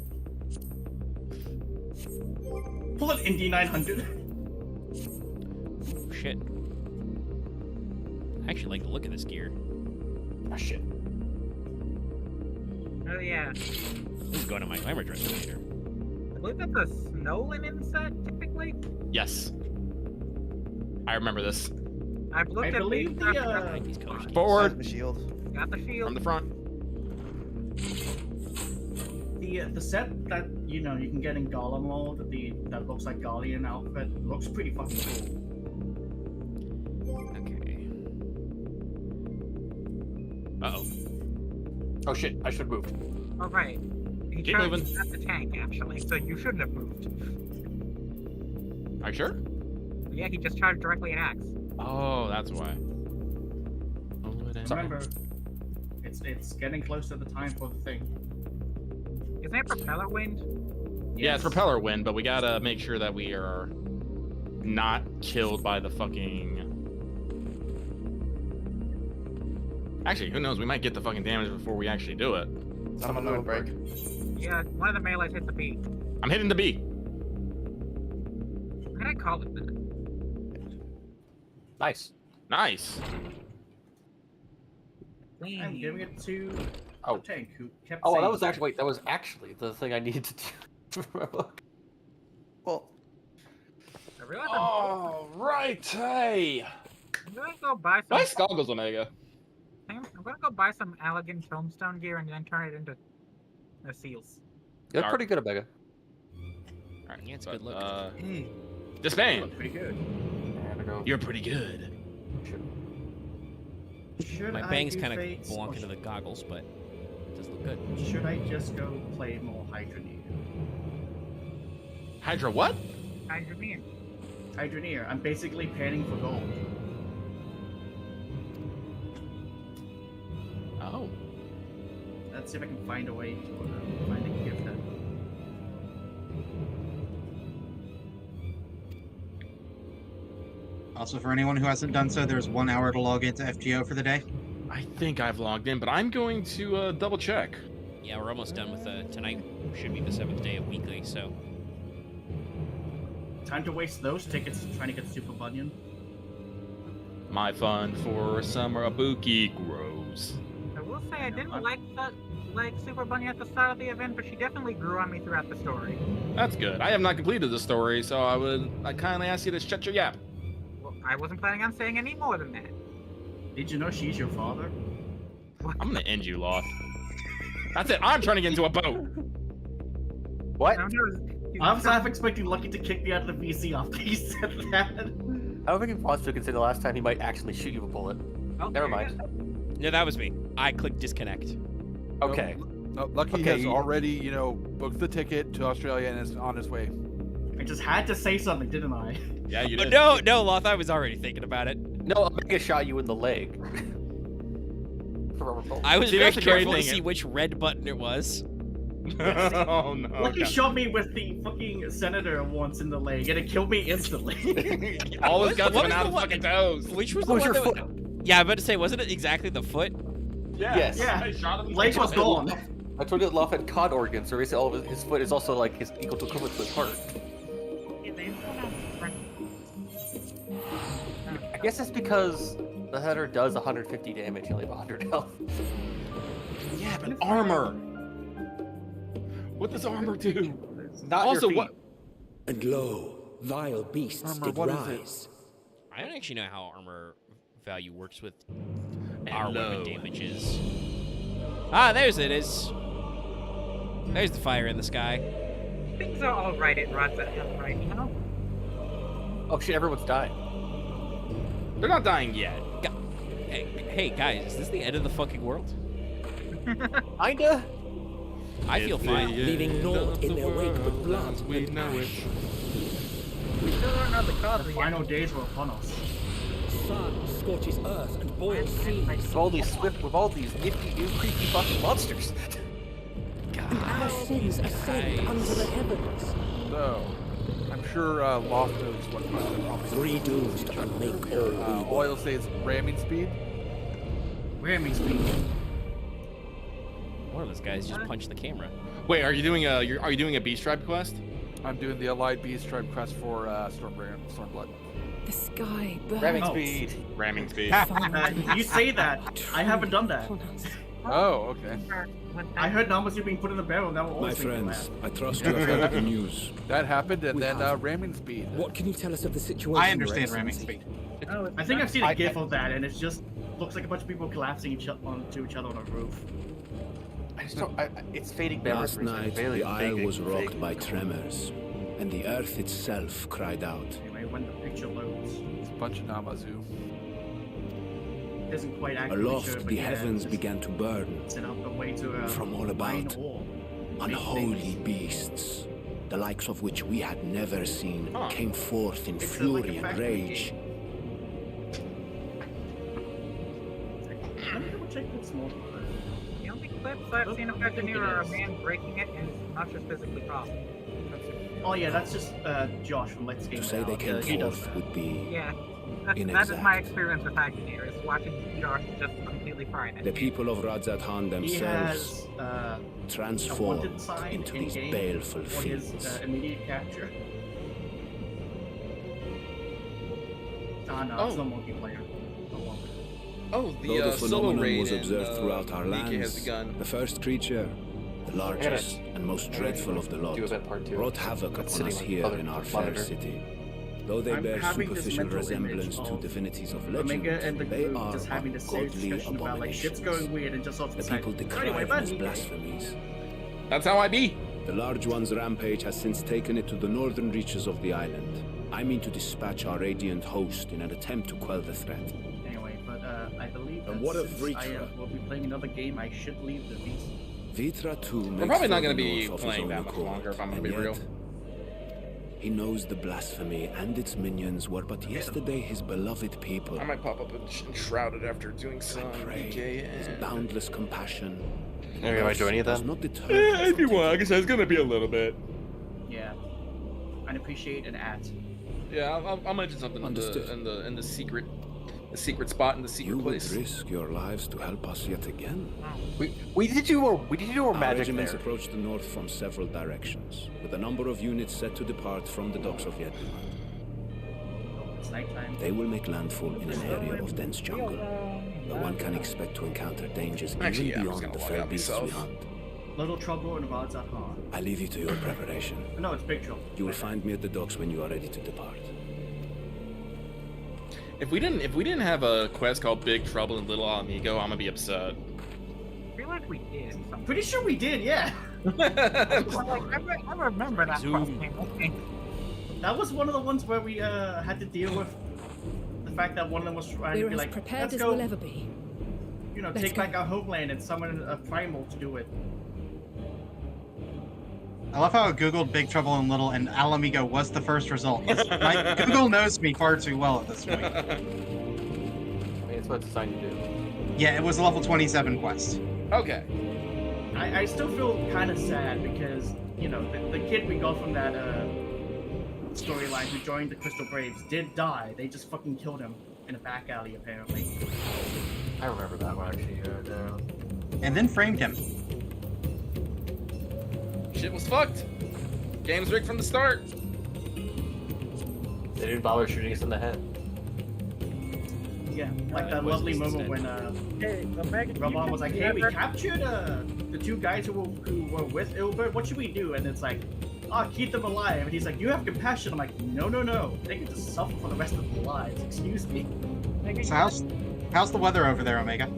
Speaker 12: Pull an Indy 900.
Speaker 1: Oh, shit. I actually like the look of this gear.
Speaker 9: Ah, shit.
Speaker 5: Oh yeah.
Speaker 1: This is going to my glamour dresser later.
Speaker 5: I believe that's a snow linen set, typically.
Speaker 2: Yes. I remember this.
Speaker 5: I've looked
Speaker 12: I
Speaker 5: at
Speaker 12: believe
Speaker 5: these
Speaker 12: the,
Speaker 1: These color schemes.
Speaker 2: Forward.
Speaker 3: The shield.
Speaker 5: Got the shield.
Speaker 2: From the front.
Speaker 12: the set that you know you can get in Golem mode, that looks like Guardian outfit, looks pretty fucking cool.
Speaker 1: Okay.
Speaker 2: Uh-oh.
Speaker 9: Oh shit, I should have moved.
Speaker 5: Oh, right. He
Speaker 2: Keep
Speaker 5: charged
Speaker 2: moving.
Speaker 5: at the tank, actually, so you shouldn't have moved.
Speaker 2: Are you sure?
Speaker 5: Yeah, he just charged directly at Axe.
Speaker 2: Oh, that's why.
Speaker 12: Remember, it's getting close to the time for the thing.
Speaker 5: Isn't it propeller wind?
Speaker 2: Yeah, it's propeller wind, but we gotta make sure that we are not killed by the fucking... Actually, who knows? We might get the fucking damage before we actually do it.
Speaker 3: I'm on break.
Speaker 5: Yeah, one of the melees hit the B.
Speaker 2: I'm hitting the B.
Speaker 5: What did I call it then?
Speaker 9: Nice.
Speaker 2: Nice.
Speaker 12: I'm giving it to the tank who kept
Speaker 9: Oh,
Speaker 12: saying...
Speaker 9: that was actually the thing I needed to do.
Speaker 3: Well,
Speaker 5: I realized
Speaker 2: Oh, right. Hey.
Speaker 5: I'm gonna go buy some.
Speaker 2: Nice goggles, Omega.
Speaker 5: I'm gonna go buy some elegant tombstone gear and then turn it into seals.
Speaker 9: You're pretty good, Omega.
Speaker 2: Alright,
Speaker 1: Yeah, it's a good look.
Speaker 2: Disband.
Speaker 12: Pretty good.
Speaker 2: You're pretty good.
Speaker 12: Should
Speaker 1: My
Speaker 12: I
Speaker 1: bangs
Speaker 12: do
Speaker 1: kind of
Speaker 12: Fates,
Speaker 1: belong
Speaker 12: or
Speaker 1: into the goggles, but it does look good.
Speaker 12: Should I just go play more Hydroneer?
Speaker 2: Hydra what?
Speaker 5: Hydroneer.
Speaker 12: Hydroneer. I'm basically panning for gold.
Speaker 2: Oh.
Speaker 12: Let's see if I can find a way to find a gift.
Speaker 4: Also, for anyone who hasn't done so, there's 1 hour to log into FGO for the day.
Speaker 2: I think I've logged in, but I'm going to double check.
Speaker 1: Yeah, we're almost done with tonight. Should be the 7th day of weekly, so.
Speaker 12: Time to waste those tickets trying to get Super Bunyan.
Speaker 2: My fun for summer Abuki grows.
Speaker 5: I will say I didn't like Super Bunny at the start of the event, but she definitely grew on me throughout the story.
Speaker 2: That's good. I have not completed the story, so I kindly ask you to shut your yap.
Speaker 5: Well, I wasn't planning on saying any more than that.
Speaker 12: Did you know she's your father?
Speaker 2: I'm gonna end you, Loth. That's it. I'm trying to get into a boat.
Speaker 9: What?
Speaker 12: I was half expecting Lucky to kick me out of the VC after he said that.
Speaker 9: I don't think he wants to consider the last time he might actually shoot you with a bullet.
Speaker 5: Oh,
Speaker 9: Never mind.
Speaker 1: No, that was me. I clicked disconnect.
Speaker 9: Okay.
Speaker 11: No, Lucky
Speaker 9: Okay,
Speaker 11: has already, booked the ticket to Australia and is on his way.
Speaker 12: I just had to say something, didn't I?
Speaker 2: Yeah, you did.
Speaker 1: No, Loth, I was already thinking about it.
Speaker 9: No, Omega shot you in the leg.
Speaker 1: I was
Speaker 2: See,
Speaker 1: very
Speaker 2: that's the great
Speaker 1: careful to
Speaker 2: thing.
Speaker 1: see which red button it was.
Speaker 2: Oh no.
Speaker 12: Lucky
Speaker 2: God.
Speaker 12: shot me with the fucking senator once in the leg, and it killed me instantly.
Speaker 2: All his guts
Speaker 1: What
Speaker 2: went
Speaker 1: was
Speaker 2: out
Speaker 1: the
Speaker 2: his
Speaker 1: one-
Speaker 2: fucking toes.
Speaker 1: Which was
Speaker 9: What was
Speaker 1: the
Speaker 9: your
Speaker 1: one
Speaker 9: foot?
Speaker 1: Yeah, I was about to say, wasn't it exactly the foot?
Speaker 2: Yeah.
Speaker 9: Yes.
Speaker 12: Yeah.
Speaker 2: I shot him.
Speaker 12: Leg was gone.
Speaker 9: I told you that Loth had cod organs, so basically all of his foot is also like his equal to equivalent to his heart. I guess it's because the header does 150 damage, you only have 100 health.
Speaker 2: Yeah, but armor. What does armor do?
Speaker 9: Not
Speaker 2: Also,
Speaker 9: your feet.
Speaker 2: what?
Speaker 7: And lo, vile beasts
Speaker 11: Armor,
Speaker 7: did
Speaker 11: what is
Speaker 7: rise.
Speaker 1: I don't actually know how armor value works with
Speaker 2: And
Speaker 1: our
Speaker 2: low.
Speaker 1: weapon damages. Ah, there's it is. There's the fire in the sky.
Speaker 5: Things are alright at Rotterdam right now.
Speaker 9: Oh shit, everyone's dying.
Speaker 2: They're not dying yet.
Speaker 1: Hey, guys, is this the end of the fucking world?
Speaker 9: Kinda.
Speaker 1: I feel fine.
Speaker 7: Leaving naught in their wake but blood
Speaker 2: We
Speaker 7: and
Speaker 2: know it.
Speaker 7: ash.
Speaker 5: We still don't know the cause
Speaker 12: The
Speaker 5: yet.
Speaker 12: final days were upon us.
Speaker 7: Sun scorches earth and boils seas.
Speaker 9: With all these nifty new creepy fucking monsters.
Speaker 7: Our sins ascend under the heavens.
Speaker 11: So, I'm sure Loth knows what the promise.
Speaker 7: Three dooms to unmake all we
Speaker 11: Oil says ramming speed.
Speaker 12: Ramming speed.
Speaker 1: One of those guys just punched the camera.
Speaker 2: Wait, are you doing a Beast Tribe quest?
Speaker 11: I'm doing the Allied Beast Tribe quest for Stormblood.
Speaker 8: The sky burns.
Speaker 9: Ramming
Speaker 12: Oh.
Speaker 9: speed.
Speaker 2: Ramming speed.
Speaker 12: You say that. I haven't done that.
Speaker 11: Oh, okay.
Speaker 12: I heard numbers are being put in the barrel. Now we're
Speaker 7: My
Speaker 12: always thinking
Speaker 7: friends,
Speaker 12: that.
Speaker 7: I trust you have heard the news.
Speaker 11: That happened, and
Speaker 7: We
Speaker 11: then
Speaker 7: have.
Speaker 11: ramming speed.
Speaker 7: What can you tell us of the situation?
Speaker 4: I
Speaker 7: Your
Speaker 4: understand ramming
Speaker 7: Excellency?
Speaker 4: speed.
Speaker 12: I think I've seen a gif of that, and it just looks like a bunch of people collapsing onto each other on a roof.
Speaker 9: I just don't. It's fading
Speaker 7: Last
Speaker 9: memories.
Speaker 7: night,
Speaker 9: Fading-
Speaker 7: the isle
Speaker 9: fading-
Speaker 7: was rocked
Speaker 9: fading.
Speaker 7: by tremors, and the earth itself cried out.
Speaker 12: Anyway, when the picture loads,
Speaker 11: It's a bunch of Namazu.
Speaker 12: it isn't quite accurately
Speaker 7: Aloft,
Speaker 12: show, but
Speaker 7: the
Speaker 12: yeah,
Speaker 7: heavens
Speaker 12: just
Speaker 7: began to burn.
Speaker 12: set up a way to
Speaker 7: From all
Speaker 12: mine
Speaker 7: about,
Speaker 12: ore.
Speaker 7: unholy beasts, the likes of which we had never seen, came forth in
Speaker 12: It's
Speaker 7: fury
Speaker 12: like a
Speaker 7: and
Speaker 12: factory
Speaker 7: rage.
Speaker 12: Let me double check this more.
Speaker 5: The only clips I've seen of Hydroneer are a man breaking it and not just physically off.
Speaker 12: Oh yeah, that's just Josh from Let's Game.
Speaker 7: To say
Speaker 12: Now.
Speaker 7: they came
Speaker 12: He does
Speaker 7: forth
Speaker 12: that.
Speaker 7: would be
Speaker 5: Yeah, that is
Speaker 7: inexact.
Speaker 5: my experience with Hydroneer, is watching Josh just completely fine.
Speaker 7: The people of Radzathan
Speaker 12: He
Speaker 7: themselves
Speaker 12: has a
Speaker 7: transformed
Speaker 12: wanted sign
Speaker 7: into
Speaker 12: in
Speaker 7: these
Speaker 12: game
Speaker 7: baleful
Speaker 12: for his
Speaker 7: fiends.
Speaker 12: immediate capture. Ah no, it's
Speaker 2: Oh.
Speaker 12: no multiplayer. No longer.
Speaker 2: Oh,
Speaker 7: Though the
Speaker 2: solo
Speaker 7: phenomenon
Speaker 2: raid
Speaker 7: was
Speaker 2: in,
Speaker 7: observed throughout our
Speaker 2: Mika has
Speaker 7: lands,
Speaker 2: the gun.
Speaker 7: the first creature, the largest and most dreadful of the lot,
Speaker 9: Do event part 2.
Speaker 7: wrought havoc
Speaker 9: That's
Speaker 7: upon
Speaker 9: sitting
Speaker 7: us
Speaker 9: on
Speaker 7: here
Speaker 9: other
Speaker 7: in our fair
Speaker 9: monitor.
Speaker 7: city. Though they
Speaker 12: I'm
Speaker 7: bear
Speaker 12: having this
Speaker 7: superficial
Speaker 12: mental
Speaker 7: resemblance
Speaker 12: image
Speaker 7: to
Speaker 12: of
Speaker 7: divinities of legend,
Speaker 12: Omega and the
Speaker 7: they
Speaker 12: group
Speaker 7: are
Speaker 12: just having the same
Speaker 7: ungodly
Speaker 12: discussion about like shit's
Speaker 7: abominations.
Speaker 12: going weird and just off
Speaker 7: The
Speaker 12: the side.
Speaker 7: people decry
Speaker 12: Anyway,
Speaker 7: them
Speaker 12: but
Speaker 7: as blasphemies.
Speaker 2: That's how I be.
Speaker 7: The Large One's rampage has since taken it to the northern reaches of the island. I mean to dispatch our radiant host in an attempt to quell the threat.
Speaker 12: Anyway, but I believe that
Speaker 7: And what of
Speaker 12: since I
Speaker 7: Vritra?
Speaker 12: will be playing another game, I should leave the beast.
Speaker 7: Vitra too
Speaker 2: We're
Speaker 7: makes
Speaker 2: probably not
Speaker 7: further
Speaker 2: going to be
Speaker 7: north of his
Speaker 2: playing
Speaker 7: own
Speaker 2: that much
Speaker 7: accord,
Speaker 2: longer, if I'm going to
Speaker 7: and
Speaker 2: be real.
Speaker 7: yet, he knows the blasphemy and its minions were but yesterday his beloved people.
Speaker 2: I might pop up and shrouded after doing some
Speaker 7: His boundless compassion.
Speaker 9: Maybe I might join you
Speaker 7: does
Speaker 9: then.
Speaker 7: not deter
Speaker 2: If you want, because it's going to be a little bit.
Speaker 12: Yeah. I'd appreciate an at.
Speaker 2: Yeah, I'll mention something in the secret spot in the secret
Speaker 7: You would
Speaker 2: place.
Speaker 7: risk your lives to help us yet again.
Speaker 9: We did do more
Speaker 7: Our
Speaker 9: magic
Speaker 7: regiments
Speaker 9: there.
Speaker 7: approach the north from several directions, with a number of units set to depart from the docks of Yednihad.
Speaker 12: It's nighttime.
Speaker 7: They will make landfall in an area of dense jungle, but one can expect to encounter dangers
Speaker 2: Actually,
Speaker 7: even
Speaker 2: yeah, I'm just
Speaker 7: beyond the
Speaker 2: gonna log
Speaker 7: fell
Speaker 2: out
Speaker 7: beasts we
Speaker 2: myself.
Speaker 7: hunt.
Speaker 12: Little trouble in Rod's at heart.
Speaker 7: I leave you to your preparation.
Speaker 12: No, it's big trouble.
Speaker 7: You will find me at the docks when you are ready to depart.
Speaker 2: If we didn't have a quest called Big Trouble in Little Amigo, I'm gonna be upset.
Speaker 5: I feel like we did.
Speaker 12: I'm pretty sure we did, yeah.
Speaker 5: I remember that
Speaker 2: Zoom.
Speaker 5: question.
Speaker 12: That was one of the ones where we had to deal with the fact that one of them was trying to
Speaker 8: We're
Speaker 12: be
Speaker 8: as
Speaker 12: like,
Speaker 8: prepared
Speaker 12: let's
Speaker 8: as
Speaker 12: go,
Speaker 8: we'll ever be.
Speaker 12: you know,
Speaker 8: Let's
Speaker 12: take
Speaker 8: go.
Speaker 12: back our homeland and summon a primal to do it.
Speaker 4: I love how I googled Big Trouble in Little and Alamigo was the first result. My Google knows me far too well at this point.
Speaker 9: I mean, it's what it's designed to do.
Speaker 4: Yeah, it was a level 27 quest.
Speaker 2: Okay.
Speaker 12: I still feel kind of sad because, you know, the kid we got from that storyline who joined the Crystal Braves did die. They just fucking killed him in a back alley, apparently.
Speaker 9: I remember that one actually.
Speaker 4: And then framed him.
Speaker 2: Shit was fucked. Game's rigged from the start.
Speaker 9: They didn't bother shooting us in the head.
Speaker 12: Yeah, like that
Speaker 1: was
Speaker 12: lovely
Speaker 1: just
Speaker 12: moment when Rabon was like, "Hey, we captured the two guys who were with Ilbert. What should we do?" And it's like, "Ah, keep them alive." And he's like, "You have compassion." I'm like, "No, no, no. They can just suffer for the rest of their lives. Excuse me."
Speaker 4: So how's the weather over there, Omega?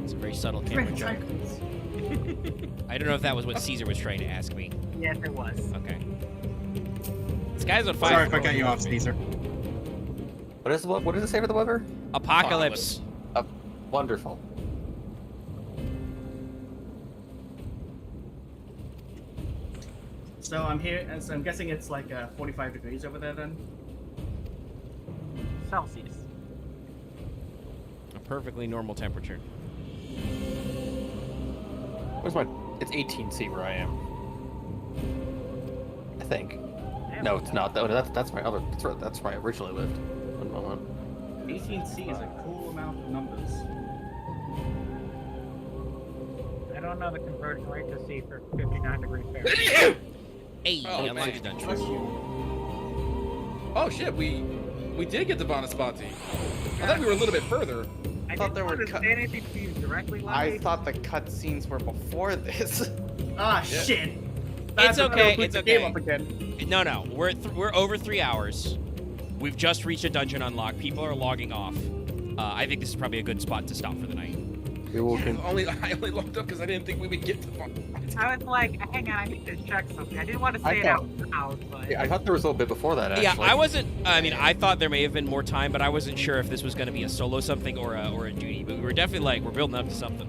Speaker 1: It's a very subtle camera joke. I don't know if that was what Caesar was trying to ask me.
Speaker 5: Yes, it was.
Speaker 1: Okay. This guy's on fire.
Speaker 4: Sorry if I cut you off, Caesar.
Speaker 9: What does it say for the weather?
Speaker 1: Apocalypse.
Speaker 9: Wonderful.
Speaker 12: So I'm here, and so I'm guessing it's like 45 degrees over there then.
Speaker 5: Celsius.
Speaker 1: A perfectly normal temperature.
Speaker 9: Where's my? It's 18C where I am. I think. No, it's not. That's my other. That's where I originally lived. 1 moment.
Speaker 12: 18C is a cool amount of numbers.
Speaker 5: I don't know the conversion rate to C for 59 degrees Fahrenheit.
Speaker 1: Hey,
Speaker 2: Oh,
Speaker 1: I like
Speaker 2: man.
Speaker 1: the dungeon.
Speaker 2: Oh shit, we did get to Bonaspati. I thought we were a little bit further.
Speaker 5: I
Speaker 13: thought there
Speaker 5: didn't
Speaker 13: were
Speaker 5: want to say anything to you directly,
Speaker 13: I
Speaker 5: Lucky.
Speaker 13: thought the cutscenes were before this.
Speaker 12: Ah,
Speaker 2: Yeah.
Speaker 12: shit.
Speaker 1: It's
Speaker 12: That's what
Speaker 1: okay.
Speaker 12: puts
Speaker 1: It's
Speaker 12: the game
Speaker 1: okay.
Speaker 12: up again.
Speaker 1: No, we're over 3 hours. We've just reached a dungeon unlock. People are logging off. I think this is probably a good spot to stop for the night.
Speaker 9: We will.
Speaker 2: I only logged up because I didn't think we would get to
Speaker 5: I was like, hang on, I need to check something. I didn't want to say it out loud, but...
Speaker 9: Yeah, I thought there was a little bit before that. Actually.
Speaker 1: Yeah, I wasn't. I mean, I thought there may have been more time, but I wasn't sure if this was going to be a solo something or a duty. But we were definitely like, we're building up to something.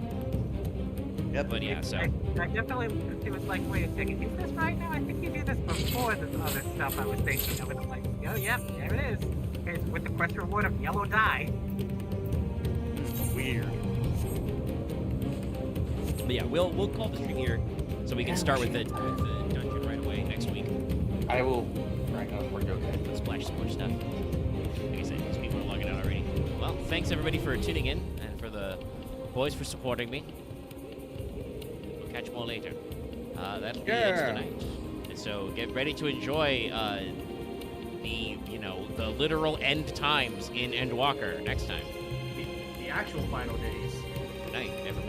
Speaker 13: Yep.
Speaker 1: But yeah, so
Speaker 5: I definitely, it was like, wait a second, is this right now? I think you did this before this other stuff I was thinking of. And I'm like, oh, yep, there it is. Okay, with the quest reward of yellow dye.
Speaker 1: weird. But yeah, we'll call the stream here so we can start with the dungeon right away next week.
Speaker 9: I will. Right now, we're okay.
Speaker 1: Splash some more stuff. Like I said, these people are logging out already. Well, thanks everybody for tuning in and for the boys for supporting me. We'll catch you more later. That'll be it tonight. And so get ready to enjoy the literal end times in Endwalker next time.
Speaker 12: The actual final days.
Speaker 1: Good night, everybody.